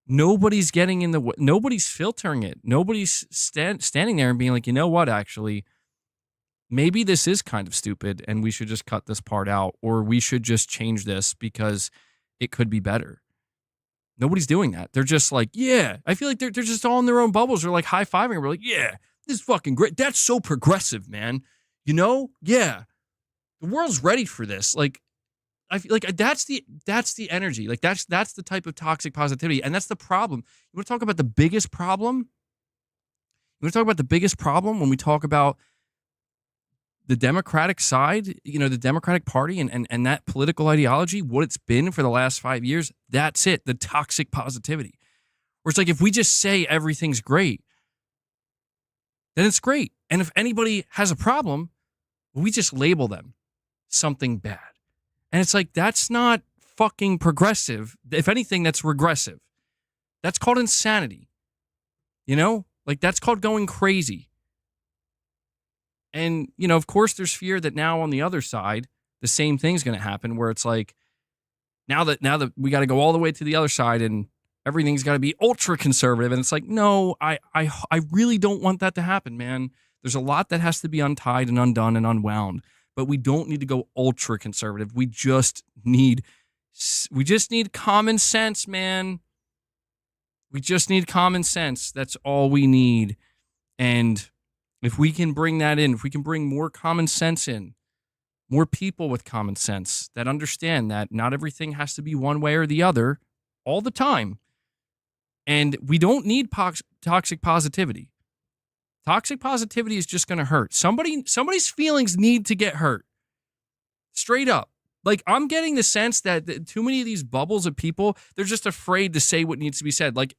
nobody's getting in the way, nobody's filtering it. Nobody's standing there and being like, you know what, actually, maybe this is kind of stupid and we should just cut this part out, or we should just change this because it could be better. Nobody's doing that. They're just like, yeah. I feel like they're just all in their own bubbles. They're like high-fiving. We're like, yeah, this is fucking great. That's so progressive, man. You know? Yeah. The world's ready for this. Like, I feel like that's the energy. Like that's the type of toxic positivity, and that's the problem. You want to talk about the biggest problem? You want to talk about the biggest problem when we talk about the Democratic side, you know, the Democratic Party and that political ideology, what it's been for the last 5 years? That's it, the toxic positivity. Where it's like if we just say everything's great, then it's great. And if anybody has a problem, we just label them something bad. And it's like, that's not fucking progressive. If anything, that's regressive. That's called insanity. You know? Like, that's called going crazy. And, you know, of course, there's fear that now on the other side, the same thing's going to happen, where it's like, now that we got to go all the way to the other side and everything's got to be ultra conservative. And it's like, no, I really don't want that to happen, man. There's a lot that has to be untied and undone and unwound. But we don't need to go ultra conservative. We just need common sense, man. We just need common sense. That's all we need. And if we can bring that in, if we can bring more common sense in, more people with common sense that understand that not everything has to be one way or the other all the time. And we don't need toxic positivity. Toxic positivity is just going to hurt. Somebody's feelings need to get hurt. Straight up. Like, I'm getting the sense that too many of these bubbles of people, they're just afraid to say what needs to be said. Like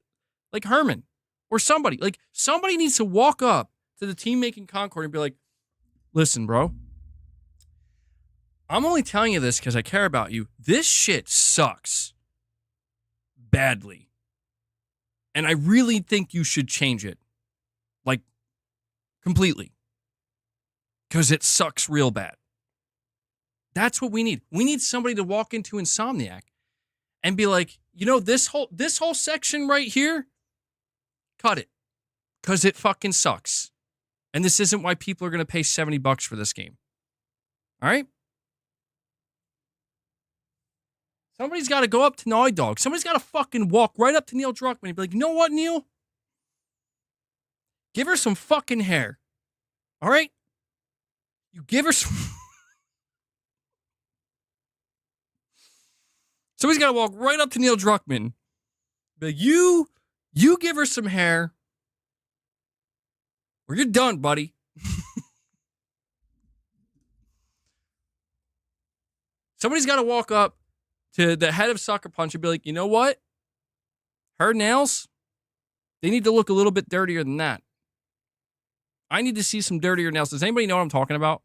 Herman or somebody. Like, somebody needs to walk up to the team making Concord and be like, listen, bro, I'm only telling you this because I care about you. This shit sucks badly. And I really think you should change it. Like, completely. Because it sucks real bad. That's what we need. We need somebody to walk into Insomniac and be like, you know, this whole section right here, cut it. Because it fucking sucks. And this isn't why people are going to pay $70 for this game. All right? Somebody's got to go up to Naughty Dog. Somebody's got to fucking walk right up to Neil Druckmann and be like, you know what, Neil? Give her some fucking hair. All right? You give her some... Somebody's got to walk right up to Neil Druckmann. Be like, you give her some hair. Or you're done, buddy. Somebody's got to walk up to the head of Sucker Punch and be like, you know what? Her nails, they need to look a little bit dirtier than that. I need to see some dirtier nails. Does anybody know what I'm talking about?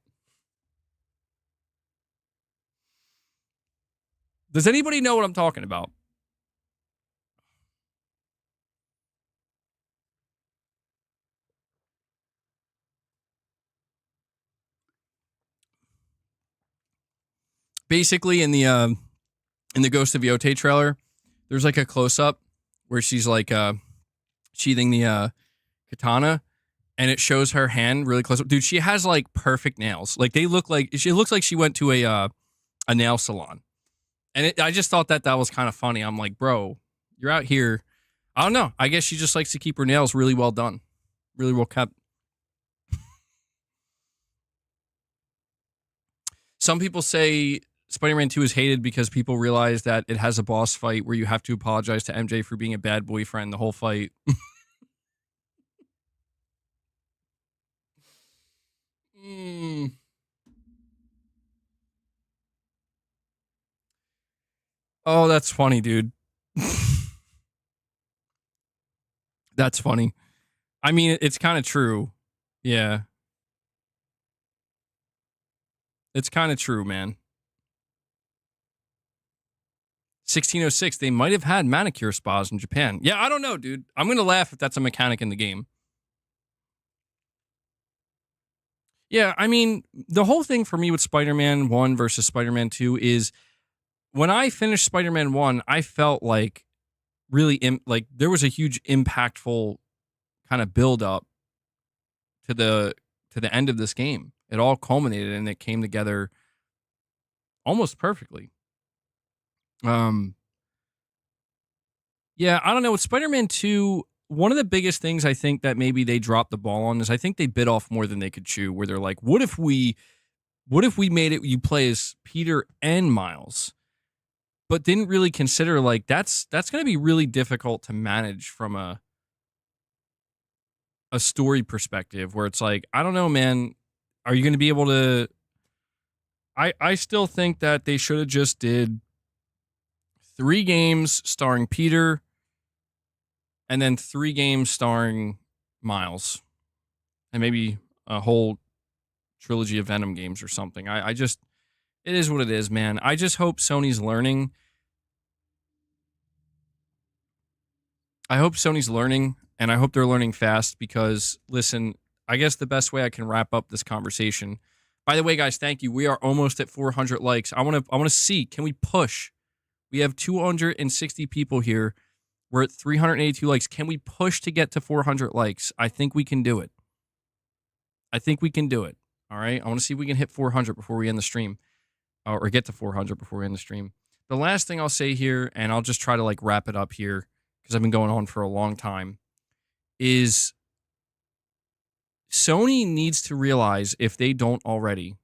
Does anybody know what I'm talking about? Basically, in the Ghost of Yote trailer, there's like a close-up where she's like sheathing the katana, and it shows her hand really close up. Dude, she has like perfect nails. Like she looks like she went to a nail salon. And I just thought that was kind of funny. I'm like, bro, you're out here. I don't know. I guess she just likes to keep her nails really well done, really well kept. Some people say Spider-Man 2 is hated because people realize that it has a boss fight where you have to apologize to MJ for being a bad boyfriend the whole fight. Oh, that's funny, dude. That's funny. I mean, it's kind of true. Yeah. It's kind of true, man. 1606, they might have had manicure spas in Japan. Yeah, I don't know, dude. I'm going to laugh if that's a mechanic in the game. Yeah, I mean, the whole thing for me with Spider-Man 1 versus Spider-Man 2 is when I finished Spider-Man 1, I felt like really like there was a huge impactful kind of build up to the end of this game. It all culminated and it came together almost perfectly. Yeah, I don't know. With Spider-Man 2, one of the biggest things I think that maybe they dropped the ball on is I think they bit off more than they could chew, where they're like, what if we made it you play as Peter and Miles? But didn't really consider like that's going to be really difficult to manage from a story perspective, where it's like, I don't know, man, are you going to be able to I still think that they should have just did 3 games starring Peter and then 3 games starring Miles, and maybe a whole trilogy of Venom games or something. I just, it is what it is, man. I just hope Sony's learning. I hope Sony's learning, and I hope they're learning fast because, listen, I guess the best way I can wrap up this conversation. By the way, guys, thank you. We are almost at 400 likes. I want to see, can we push? We have 260 people here. We're at 382 likes. Can we push to get to 400 likes? I think we can do it. I think we can do it. All right. I want to see if we can hit 400 before we end the stream, or get to 400 before we end the stream. The last thing I'll say here, and I'll just try to like wrap it up here because I've been going on for a long time, is Sony needs to realize, if they don't already,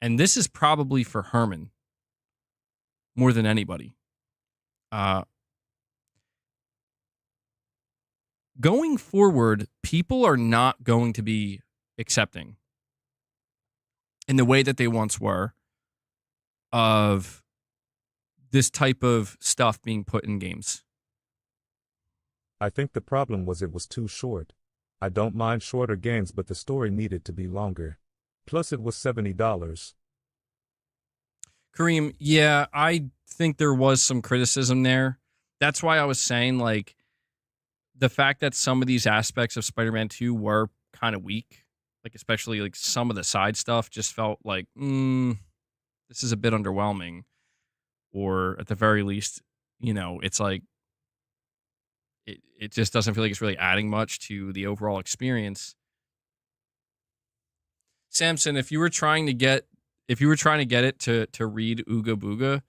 and this is probably for Herman more than anybody, going forward, people are not going to be accepting in the way that they once were of this type of stuff being put in games. I think the problem was it was too short. I don't mind shorter games, but the story needed to be longer. Plus it was $70. Kareem, yeah, I think there was some criticism there. That's why I was saying, like, the fact that some of these aspects of Spider-Man 2 were kind of weak, like, especially, like, some of the side stuff just felt like, this is a bit underwhelming. Or at the very least, it's like, it just doesn't feel like it's really adding much to the overall experience. Samson, if you were trying to get it to read Ooga Booga,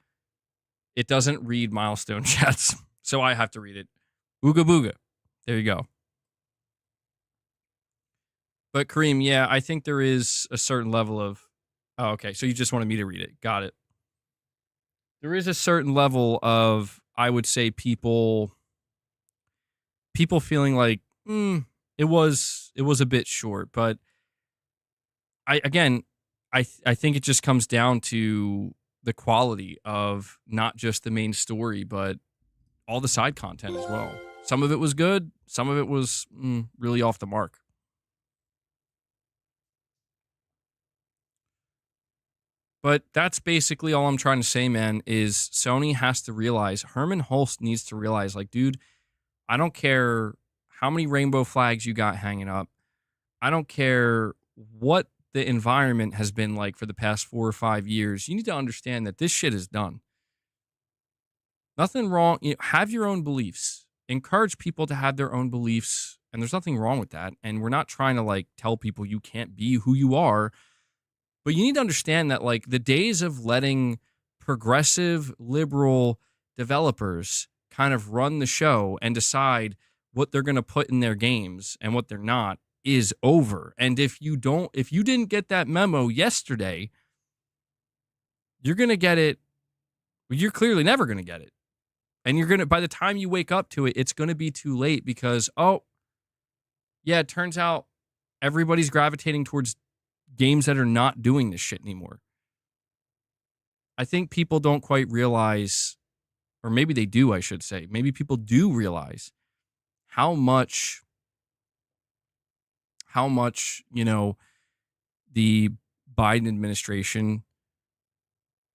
it doesn't read milestone chats. So I have to read it. Ooga Booga. There you go. But Kareem, yeah, I think there is a certain level of, oh, okay, so you just wanted me to read it. Got it. There is a certain level of, I would say, people feeling like, it was a bit short, but I think it just comes down to the quality of not just the main story, but all the side content as well. Some of it was good. Some of it was really off the mark. But that's basically all I'm trying to say, man, is Sony has to realize, Herman Hulst needs to realize, like, dude, I don't care how many rainbow flags you got hanging up. I don't care what the environment has been like for the past 4 or 5 years. You need to understand that this shit is done. Nothing wrong. Have your own beliefs. Encourage people to have their own beliefs. And there's nothing wrong with that. And we're not trying to, like, tell people you can't be who you are. But you need to understand that, like, the days of letting progressive, liberal developers kind of run the show and decide what they're going to put in their games and what they're not is over. And if you didn't get that memo yesterday, you're going to get it. You're clearly never going to get it. And by the time you wake up to it, it's going to be too late because, oh, yeah, it turns out everybody's gravitating towards games that are not doing this shit anymore. I think people don't quite realize, or maybe they do, I should say. Maybe people do realize how much, the Biden administration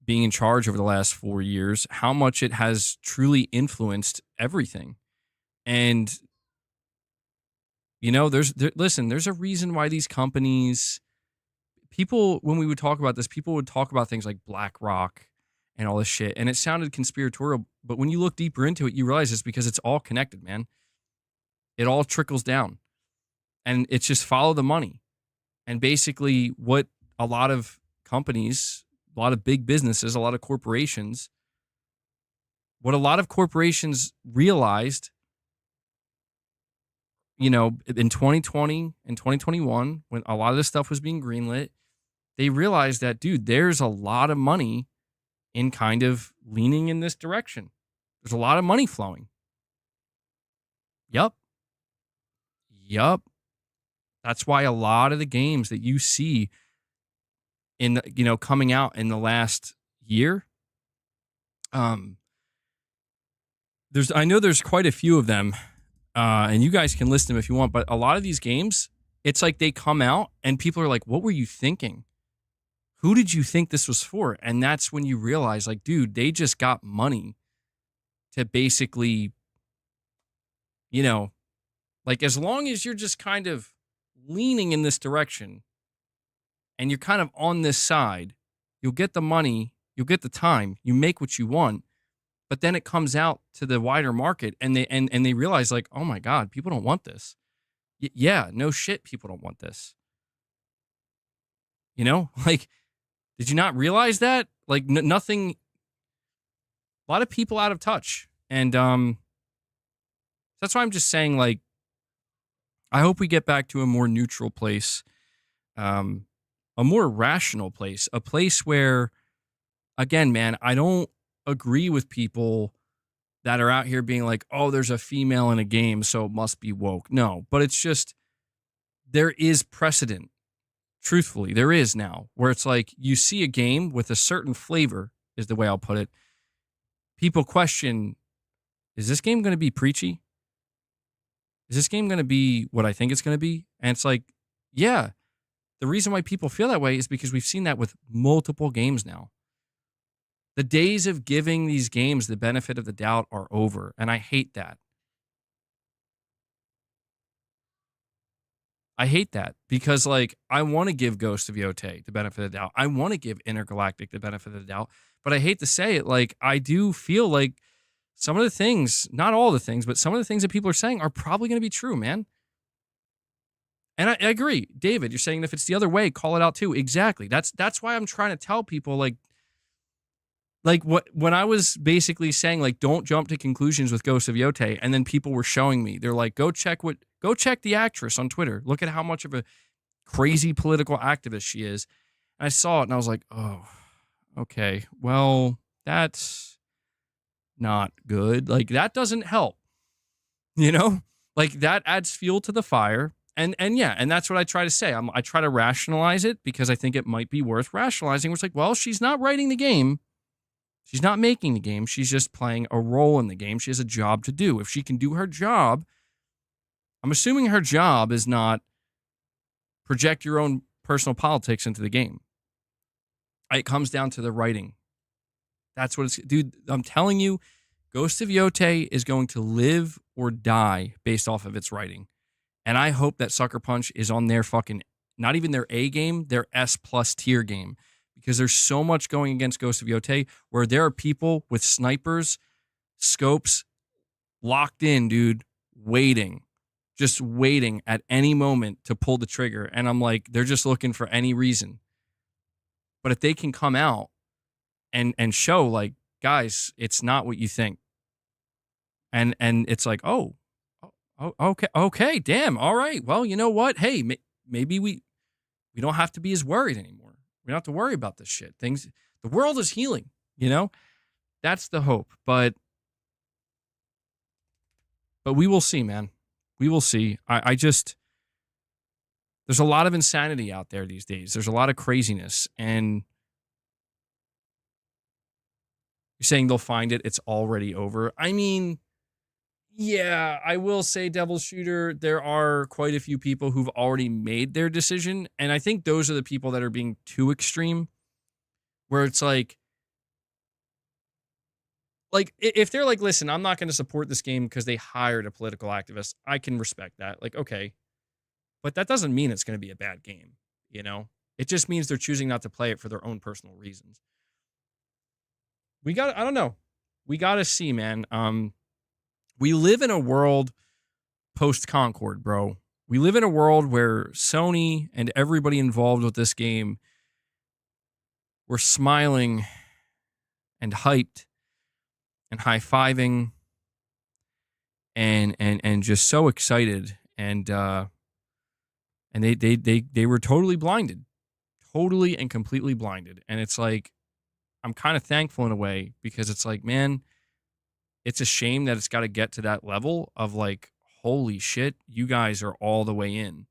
being in charge over the last 4 years, how much it has truly influenced everything. And, there's a reason why these companies, people, when we would talk about this, people would talk about things like BlackRock and all this shit. And it sounded conspiratorial, but when you look deeper into it, you realize it's because it's all connected, man. It all trickles down. And it's just follow the money. And basically what a lot of companies, a lot of big businesses, a lot of corporations, what a lot of corporations realized, in 2020 and 2021, when a lot of this stuff was being greenlit, they realized that, dude, there's a lot of money in kind of leaning in this direction. There's a lot of money flowing. Yup. That's why a lot of the games that you see in, coming out in the last year, I know there's quite a few of them, and you guys can list them if you want, but a lot of these games, it's like they come out and people are like, what were you thinking? Who did you think this was for? And that's when you realize, like, dude, they just got money to basically, like, as long as you're just kind of leaning in this direction and you're kind of on this side, you'll get the money, you'll get the time, you make what you want. But then it comes out to the wider market and they realize, like, oh my God, people don't want this. Yeah, no shit, people don't want this. Like, did you not realize that? Like, nothing, a lot of people out of touch. And that's why I'm just saying, like, I hope we get back to a more neutral place, a more rational place, a place where, again, man, I don't agree with people that are out here being like, oh, there's a female in a game, so it must be woke. No, but it's just, there is precedent. Truthfully, there is now, where it's like you see a game with a certain flavor, is the way I'll put it. People question, is this game going to be preachy? Is this game going to be what I think it's going to be? And it's like, yeah, the reason why people feel that way is because we've seen that with multiple games now. The days of giving these games the benefit of the doubt are over, and I hate that. I hate that because, like, I want to give Ghost of Yotei the benefit of the doubt. I want to give Intergalactic the benefit of the doubt, but I hate to say it, like, I do feel like some of the things, not all the things, but some of the things that people are saying are probably going to be true, man. And I agree. David, you're saying if it's the other way, call it out too. Exactly. That's why I'm trying to tell people, like when I was basically saying, like, don't jump to conclusions with Ghost of Yotei, and then people were showing me, they're like, go check the actress on Twitter. Look at how much of a crazy political activist she is. And I saw it and I was like, oh, okay. Well, that's not good. Like, that doesn't help. You know? Like, that adds fuel to the fire. And yeah, and that's what I try to say. I try to rationalize it because I think it might be worth rationalizing. It's like, well, she's not writing the game. She's not making the game. She's just playing a role in the game. She has a job to do. If she can do her job, I'm assuming her job is not project your own personal politics into the game. It comes down to the writing. That's what it's... Dude, I'm telling you, Ghost of Yotei is going to live or die based off of its writing. And I hope that Sucker Punch is on their fucking... Not even their A game, their S+ tier game. Because there's so much going against Ghost of Yotei where there are people with snipers, scopes, locked in, dude, waiting. Just waiting at any moment to pull the trigger. And I'm like, they're just looking for any reason. But if they can come out and show, like, guys, it's not what you think. And it's like, oh, okay, damn, all right. Well, you know what? Hey, maybe we don't have to be as worried anymore. We don't have to worry about this shit. The world is healing, you know? That's the hope. But we will see, man. We will see. I just, there's a lot of insanity out there these days. There's a lot of craziness. And you're saying they'll find it. It's already over. I mean, yeah, I will say, Devil Shooter, there are quite a few people who've already made their decision. And I think those are the people that are being too extreme, where it's like if they're like, listen, I'm not going to support this game because they hired a political activist, I can respect that. Like, okay, but that doesn't mean it's going to be a bad game. You know, it just means they're choosing not to play it for their own personal reasons. I don't know. We got to see, man. We live in a world post-Concord, bro. We live in a world where Sony and everybody involved with this game were smiling and hyped and high-fiving and just so excited. And they were totally blinded. Totally and completely blinded. And it's like, I'm kind of thankful in a way because it's like, man, it's a shame that it's got to get to that level of like, holy shit, you guys are all the way in.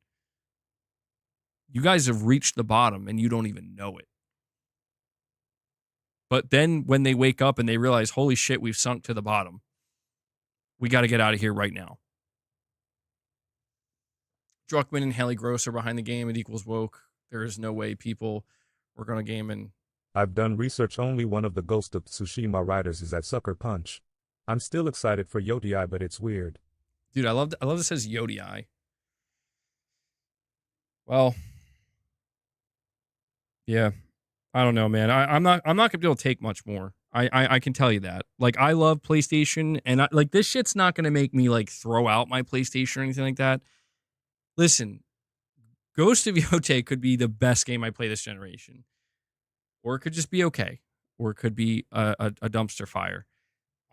You guys have reached the bottom and you don't even know it. But then when they wake up and they realize, holy shit, we've sunk to the bottom. We got to get out of here right now. Druckmann and Haley Gross are behind the game. It equals woke. There is no way people were going to game and... I've done research. Only one of the Ghost of Tsushima writers is at Sucker Punch. I'm still excited for Yotei, but it's weird. Dude, I love that it says Yotei. Well, yeah, I don't know, man. I'm not gonna be able to take much more. I can tell you that. Like, I love PlayStation, and like this shit's not gonna make me like throw out my PlayStation or anything like that. Listen, Ghost of Yotei could be the best game I play this generation, or it could just be okay, or it could be a dumpster fire.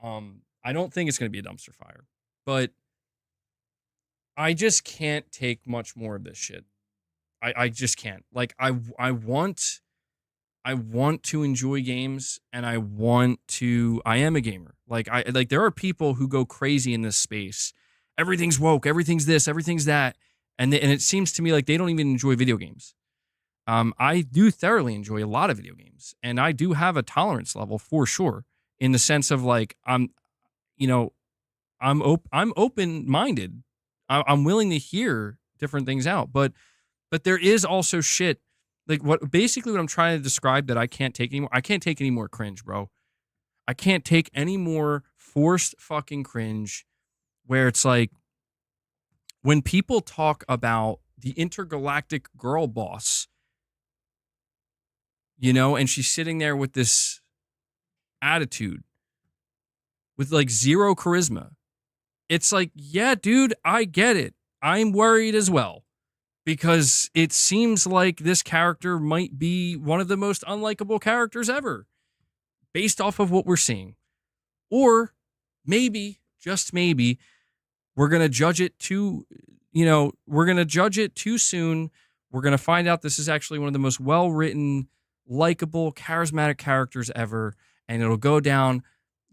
I don't think it's going to be a dumpster fire, but I just can't take much more of this shit. I just can't. Like, I want to enjoy games, and I am a gamer. Like, there are people who go crazy in this space. Everything's woke, everything's this, everything's that. And it seems to me like they don't even enjoy video games. I do thoroughly enjoy a lot of video games, and I do have a tolerance level for sure, in the sense of like, I'm open-minded. I'm willing to hear different things out, but there is also shit like what I'm trying to describe that I can't take anymore. I can't take any more cringe, bro. I can't take any more forced fucking cringe where it's like when people talk about the intergalactic girl boss, you know, and she's sitting there with this attitude with like zero charisma. It's like, yeah, dude, I get it. I'm worried as well because it seems like this character might be one of the most unlikable characters ever based off of what we're seeing. Or maybe, just maybe, we're going to judge it too, we're going to judge it too soon. We're going to find out this is actually one of the most well-written, likable, charismatic characters ever. And it'll go down,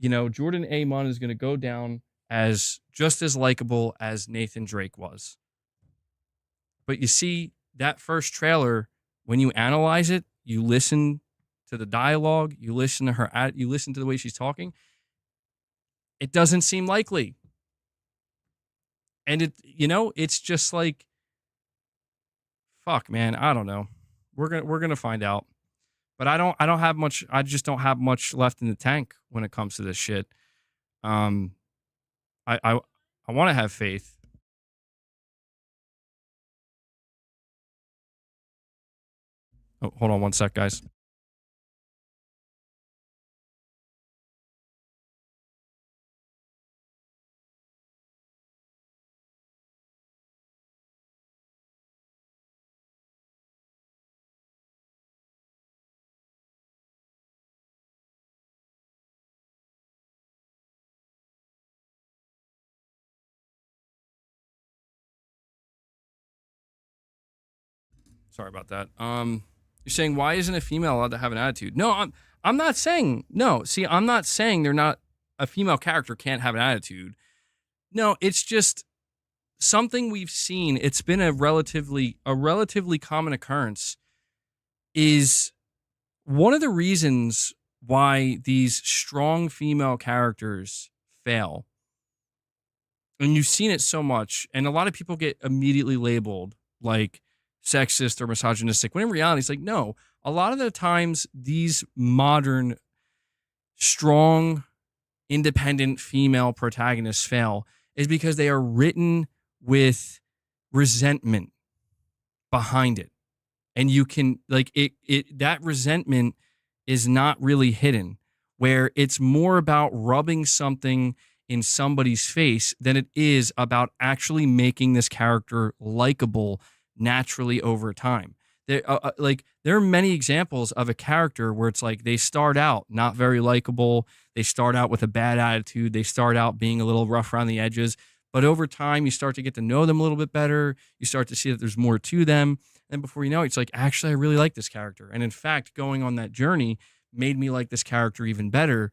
Jordan A. Munn is going to go down as just as likable as Nathan Drake was. But you see, that first trailer, when you analyze it, you listen to the dialogue, you listen to her, you listen to the way she's talking, it doesn't seem likely. And it's just like, fuck, man, I don't know. We're gonna find out. But I just don't have much left in the tank when it comes to this shit. I want to have faith. Oh, hold on one sec, guys. Sorry about that. You're saying, why isn't a female allowed to have an attitude? No, I'm not saying no. See, I'm not saying a female character can't have an attitude. No, it's just something we've seen. It's been a relatively common occurrence. Is one of the reasons why these strong female characters fail. And you've seen it so much, and a lot of people get immediately labeled like sexist or misogynistic, when in reality it's like, no, a lot of the times these modern strong independent female protagonists fail is because they are written with resentment behind it, and you can like it that resentment is not really hidden, where it's more about rubbing something in somebody's face than it is about actually making this character likable naturally over time. There are many examples of a character where it's like they start out not very likable, they start out with a bad attitude, they start out being a little rough around the edges, but over time you start to get to know them a little bit better, you start to see that there's more to them, and before you know it, it's like, actually I really like this character. And in fact, going on that journey made me like this character even better,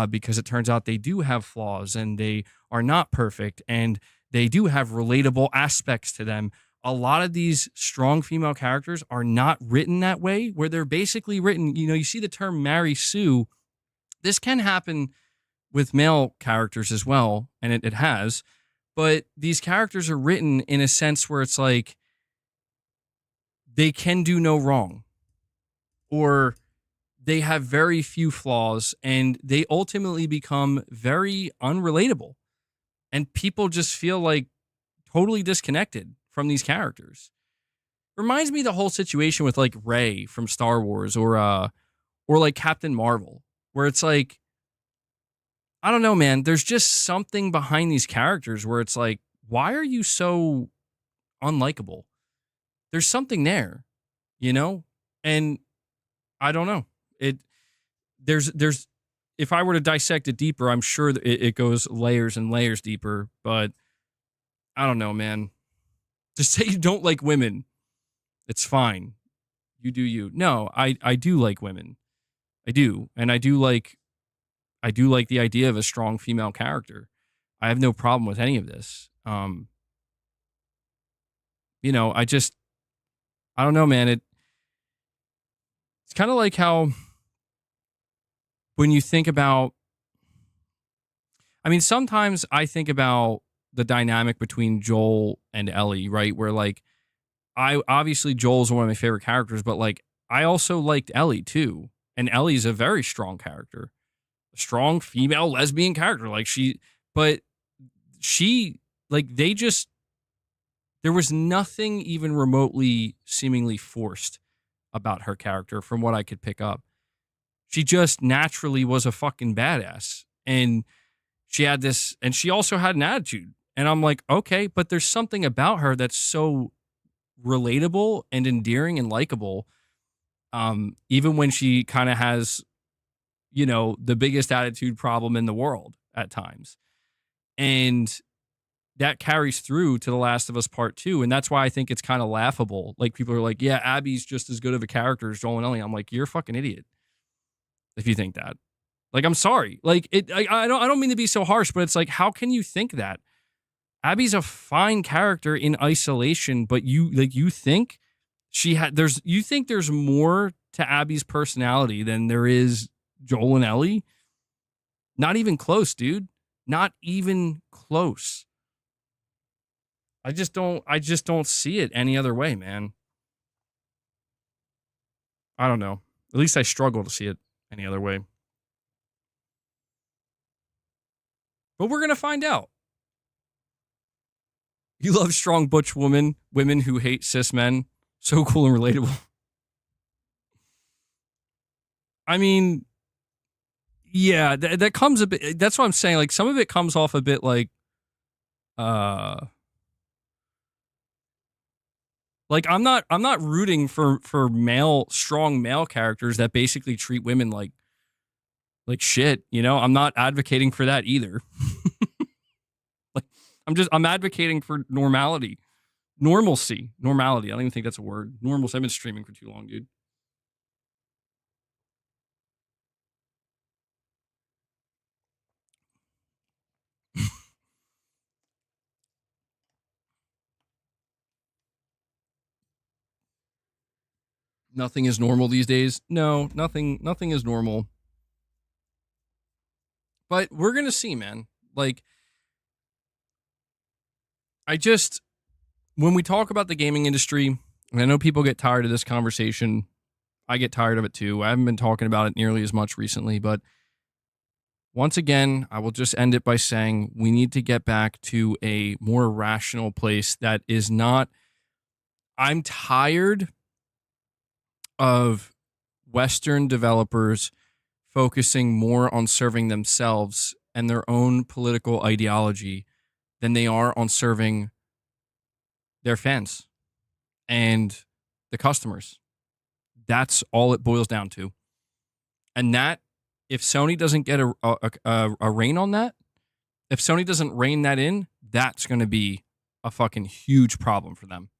because it turns out they do have flaws and they are not perfect and they do have relatable aspects to them. A lot of these strong female characters are not written that way, where they're basically written, you see the term Mary Sue. This can happen with male characters as well, and it has, but these characters are written in a sense where it's like they can do no wrong, or they have very few flaws, and they ultimately become very unrelatable, and people just feel like totally disconnected from these characters. Reminds me of the whole situation with like Rey from Star Wars, or like Captain Marvel, where it's like, I don't know, man, there's just something behind these characters where it's like, why are you so unlikable? There's something there, and I don't know. There's if I were to dissect it deeper, I'm sure that it goes layers and layers deeper, but I don't know, man. Just say you don't like women. It's fine. You do you. No, I do like women. I do. And I do like the idea of a strong female character. I have no problem with any of this. I don't know, man. It's kind of like how when you think about, sometimes I think about the dynamic between Joel and Ellie, right? Where like, obviously Joel's one of my favorite characters, but like I also liked Ellie too. And Ellie's a very strong character, a strong female lesbian character. Like but she, like, there was nothing even remotely seemingly forced about her character from what I could pick up. She just naturally was a fucking badass. And she had this, and she also had an attitude. And I'm like, okay, but there's something about her that's so relatable and endearing and likable. Even when she kind of has, the biggest attitude problem in the world at times. And that carries through to The Last of Us Part 2. And that's why I think it's kind of laughable. Like, people are like, yeah, Abby's just as good of a character as Joel and Ellie. I'm like, you're a fucking idiot if you think that. Like, I'm sorry. Like, I don't mean to be so harsh, but it's like, how can you think that? Abby's a fine character in isolation, but you think there's more to Abby's personality than there is Joel and Ellie? Not even close, dude. Not even close. I just don't see it any other way, man. I don't know. At least I struggle to see it any other way. But we're going to find out. You love strong butch women who hate cis men. So cool and relatable. I mean, yeah, that comes a bit. That's what I'm saying. Like, some of it comes off a bit like, I'm not rooting for strong male characters that basically treat women like shit. I'm not advocating for that either. I'm advocating for normalcy. I don't even think that's a word. Normalcy. I've been streaming for too long, dude. Nothing is normal these days. No, nothing is normal. But we're going to see, man. Like, when we talk about the gaming industry, and I know people get tired of this conversation, I get tired of it too. I haven't been talking about it nearly as much recently, but once again, I will just end it by saying we need to get back to a more rational place that is not. I'm tired of Western developers focusing more on serving themselves and their own political ideology than they are on serving their fans and the customers. That's all it boils down to. And that, if Sony doesn't get a rein on that, if Sony doesn't rein that in, that's going to be a fucking huge problem for them.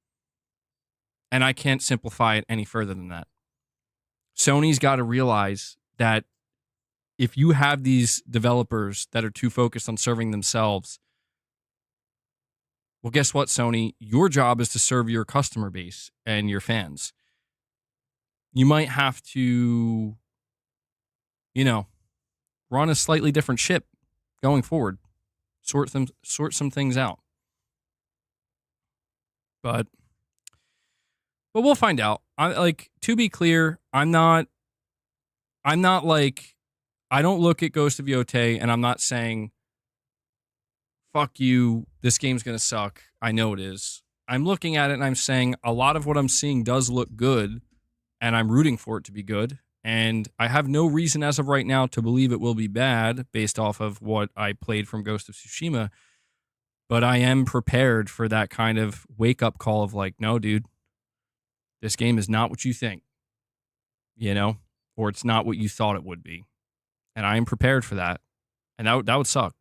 And I can't simplify it any further than that. Sony's got to realize that if you have these developers that are too focused on serving themselves, well, guess what, Sony? Your job is to serve your customer base and your fans. You might have to, run a slightly different ship going forward. Sort some things out. But we'll find out. To be clear, I don't look at Ghost of Yotei and I'm not saying, fuck you, this game's going to suck. I know it is. I'm looking at it and I'm saying a lot of what I'm seeing does look good and I'm rooting for it to be good. And I have no reason as of right now to believe it will be bad based off of what I played from Ghost of Tsushima. But I am prepared for that kind of wake-up call of like, no, dude, this game is not what you think, or it's not what you thought it would be. And I am prepared for that. And that would suck.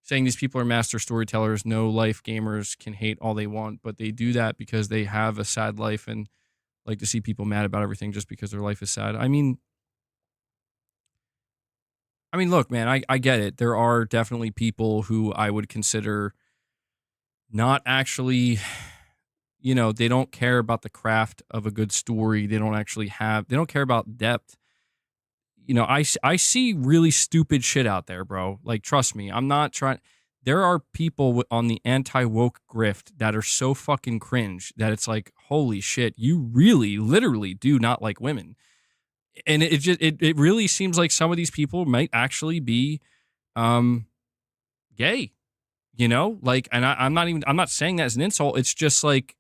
Saying these people are master storytellers, no life gamers can hate all they want, but they do that because they have a sad life and like to see people mad about everything just because their life is sad. I mean, look, man, I get it. There are definitely people who I would consider not actually, they don't care about the craft of a good story. They don't care about depth. I see really stupid shit out there, bro. Like, trust me, I'm not trying. There are people on the anti-woke grift that are so fucking cringe that it's like, holy shit, you really, literally do not like women. And it really seems like some of these people might actually be gay, you know? Like, and I'm not saying that as an insult. It's just like,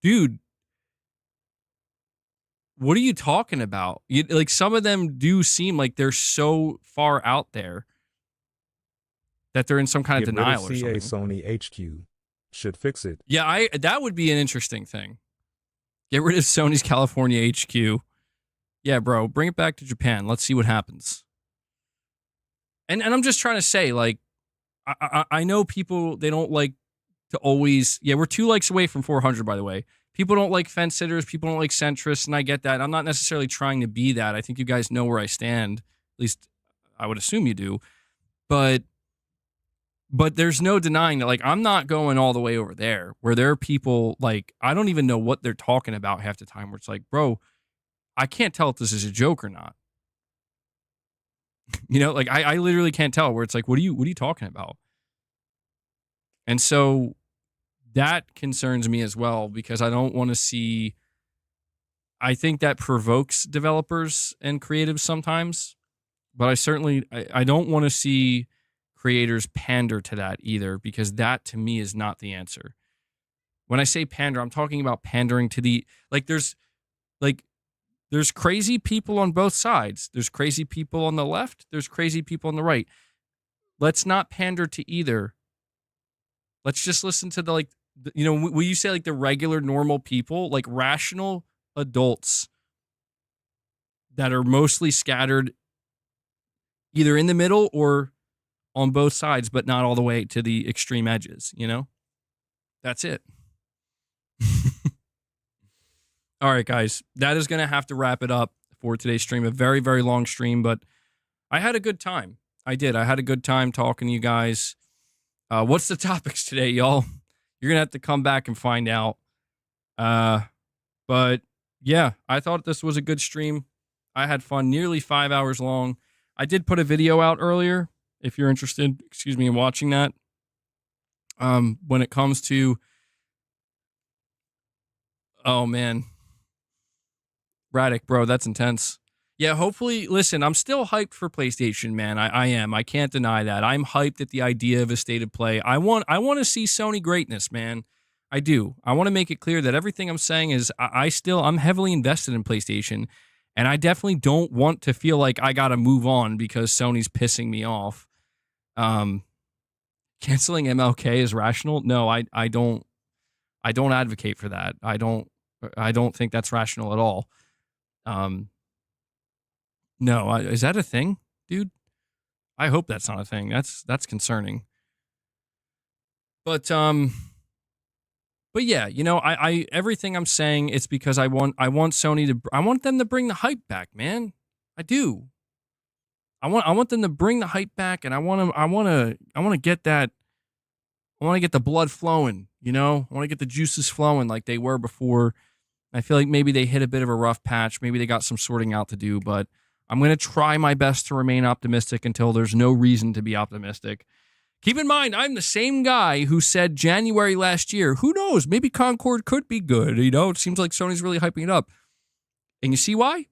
dude, what are you talking about? Like, some of them do seem like they're so far out there that they're in some kind of denial or something. Sony HQ should fix it. Yeah, that would be an interesting thing. Get rid of Sony's California HQ. Yeah, bro, bring it back to Japan. Let's see what happens. And I'm just trying to say, like, I know people, they don't like to always, we're 2 likes away from 400, by the way. People don't like fence sitters. People don't like centrists, and I get that. I'm not necessarily trying to be that. I think you guys know where I stand. At least I would assume you do. But there's no denying that, like, I'm not going all the way over there where there are people, like, I don't even know what they're talking about half the time, where it's like, bro, I can't tell if this is a joke or not. You know, like, I literally can't tell, where it's like, what are you talking about? And so that concerns me as well, because I don't want to see, I think that provokes developers and creatives sometimes, but I don't want to see creators pander to that either, because that to me is not the answer. When I say pander, I'm talking about pandering to the, there's crazy people on both sides. There's crazy people on the left. There's crazy people on the right. Let's not pander to either. Let's just listen to the, will you say, like, the regular normal people, like rational adults that are mostly scattered either in the middle or on both sides, but not all the way to the extreme edges, you know? That's it. All right, guys, that is going to have to wrap it up for today's stream. A very, very long stream, but I had a good time. I did. I had a good time talking to you guys. What's the topics today, y'all? You're going to have to come back and find out. But yeah, I thought this was a good stream. I had fun, nearly 5 hours long. I did put a video out earlier, if you're interested, in watching that. When it comes to, oh man, Radic, bro, that's intense. Yeah, hopefully, listen, I'm still hyped for PlayStation, man. I am. I can't deny that. I'm hyped at the idea of a state of play. I want to see Sony greatness, man. I do. I want to make it clear that everything I'm saying is I'm heavily invested in PlayStation, and I definitely don't want to feel like I got to move on because Sony's pissing me off. Canceling MLK is rational? No, I don't advocate for that. I don't think that's rational at all. No, is that a thing, dude? I hope that's not a thing. That's concerning. But yeah, I everything I'm saying, it's because I want Sony I want them to bring the hype back, man. I do. I want them to bring the hype back, and I want to get that. I want to get the blood flowing, I want to get the juices flowing like they were before. I feel like maybe they hit a bit of a rough patch. Maybe they got some sorting out to do, but I'm going to try my best to remain optimistic until there's no reason to be optimistic. Keep in mind, I'm the same guy who said January last year, who knows, maybe Concord could be good. It seems like Sony's really hyping it up. And you see why?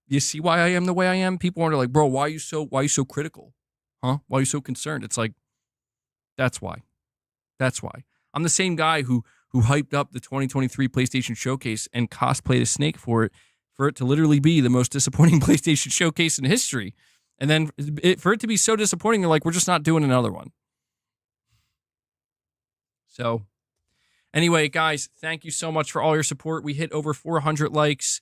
You see why I am the way I am? People are like, bro, why are you so critical? Huh? Why are you so concerned? It's like, that's why. That's why. I'm the same guy who hyped up the 2023 PlayStation Showcase and cosplayed a snake for it to literally be the most disappointing PlayStation Showcase in history. And then for it to be so disappointing, they're like, we're just not doing another one. So anyway, guys, thank you so much for all your support. We hit over 400 likes.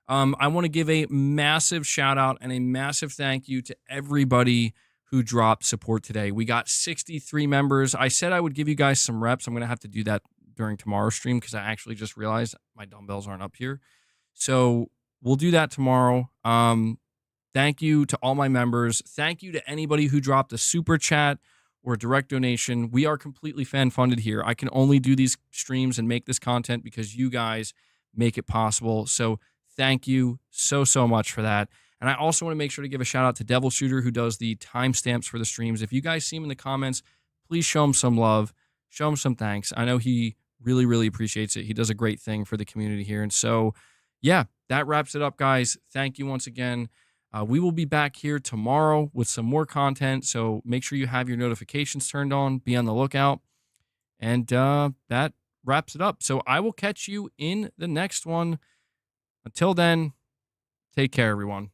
I want to give a massive shout out and a massive thank you to everybody who dropped support today. We got 63 members. I said I would give you guys some reps. I'm going to have to do that during tomorrow's stream because I actually just realized my dumbbells aren't up here. So we'll do that tomorrow. Thank you to all my members. Thank you to anybody who dropped a super chat or a direct donation. We are completely fan funded here. I can only do these streams and make this content because you guys make it possible. So thank you so much for that. And I also want to make sure to give a shout out to Devil Shooter, who does the timestamps for the streams. If you guys see him in the comments, please show him some love, show him some thanks. I know he really appreciates it. He does a great thing for the community here. And so, yeah, that wraps it up, guys. Thank you once again. We will be back here tomorrow with some more content, so make sure you have your notifications turned on. Be on the lookout. And that wraps it up. So I will catch you in the next one. Until then, take care, everyone.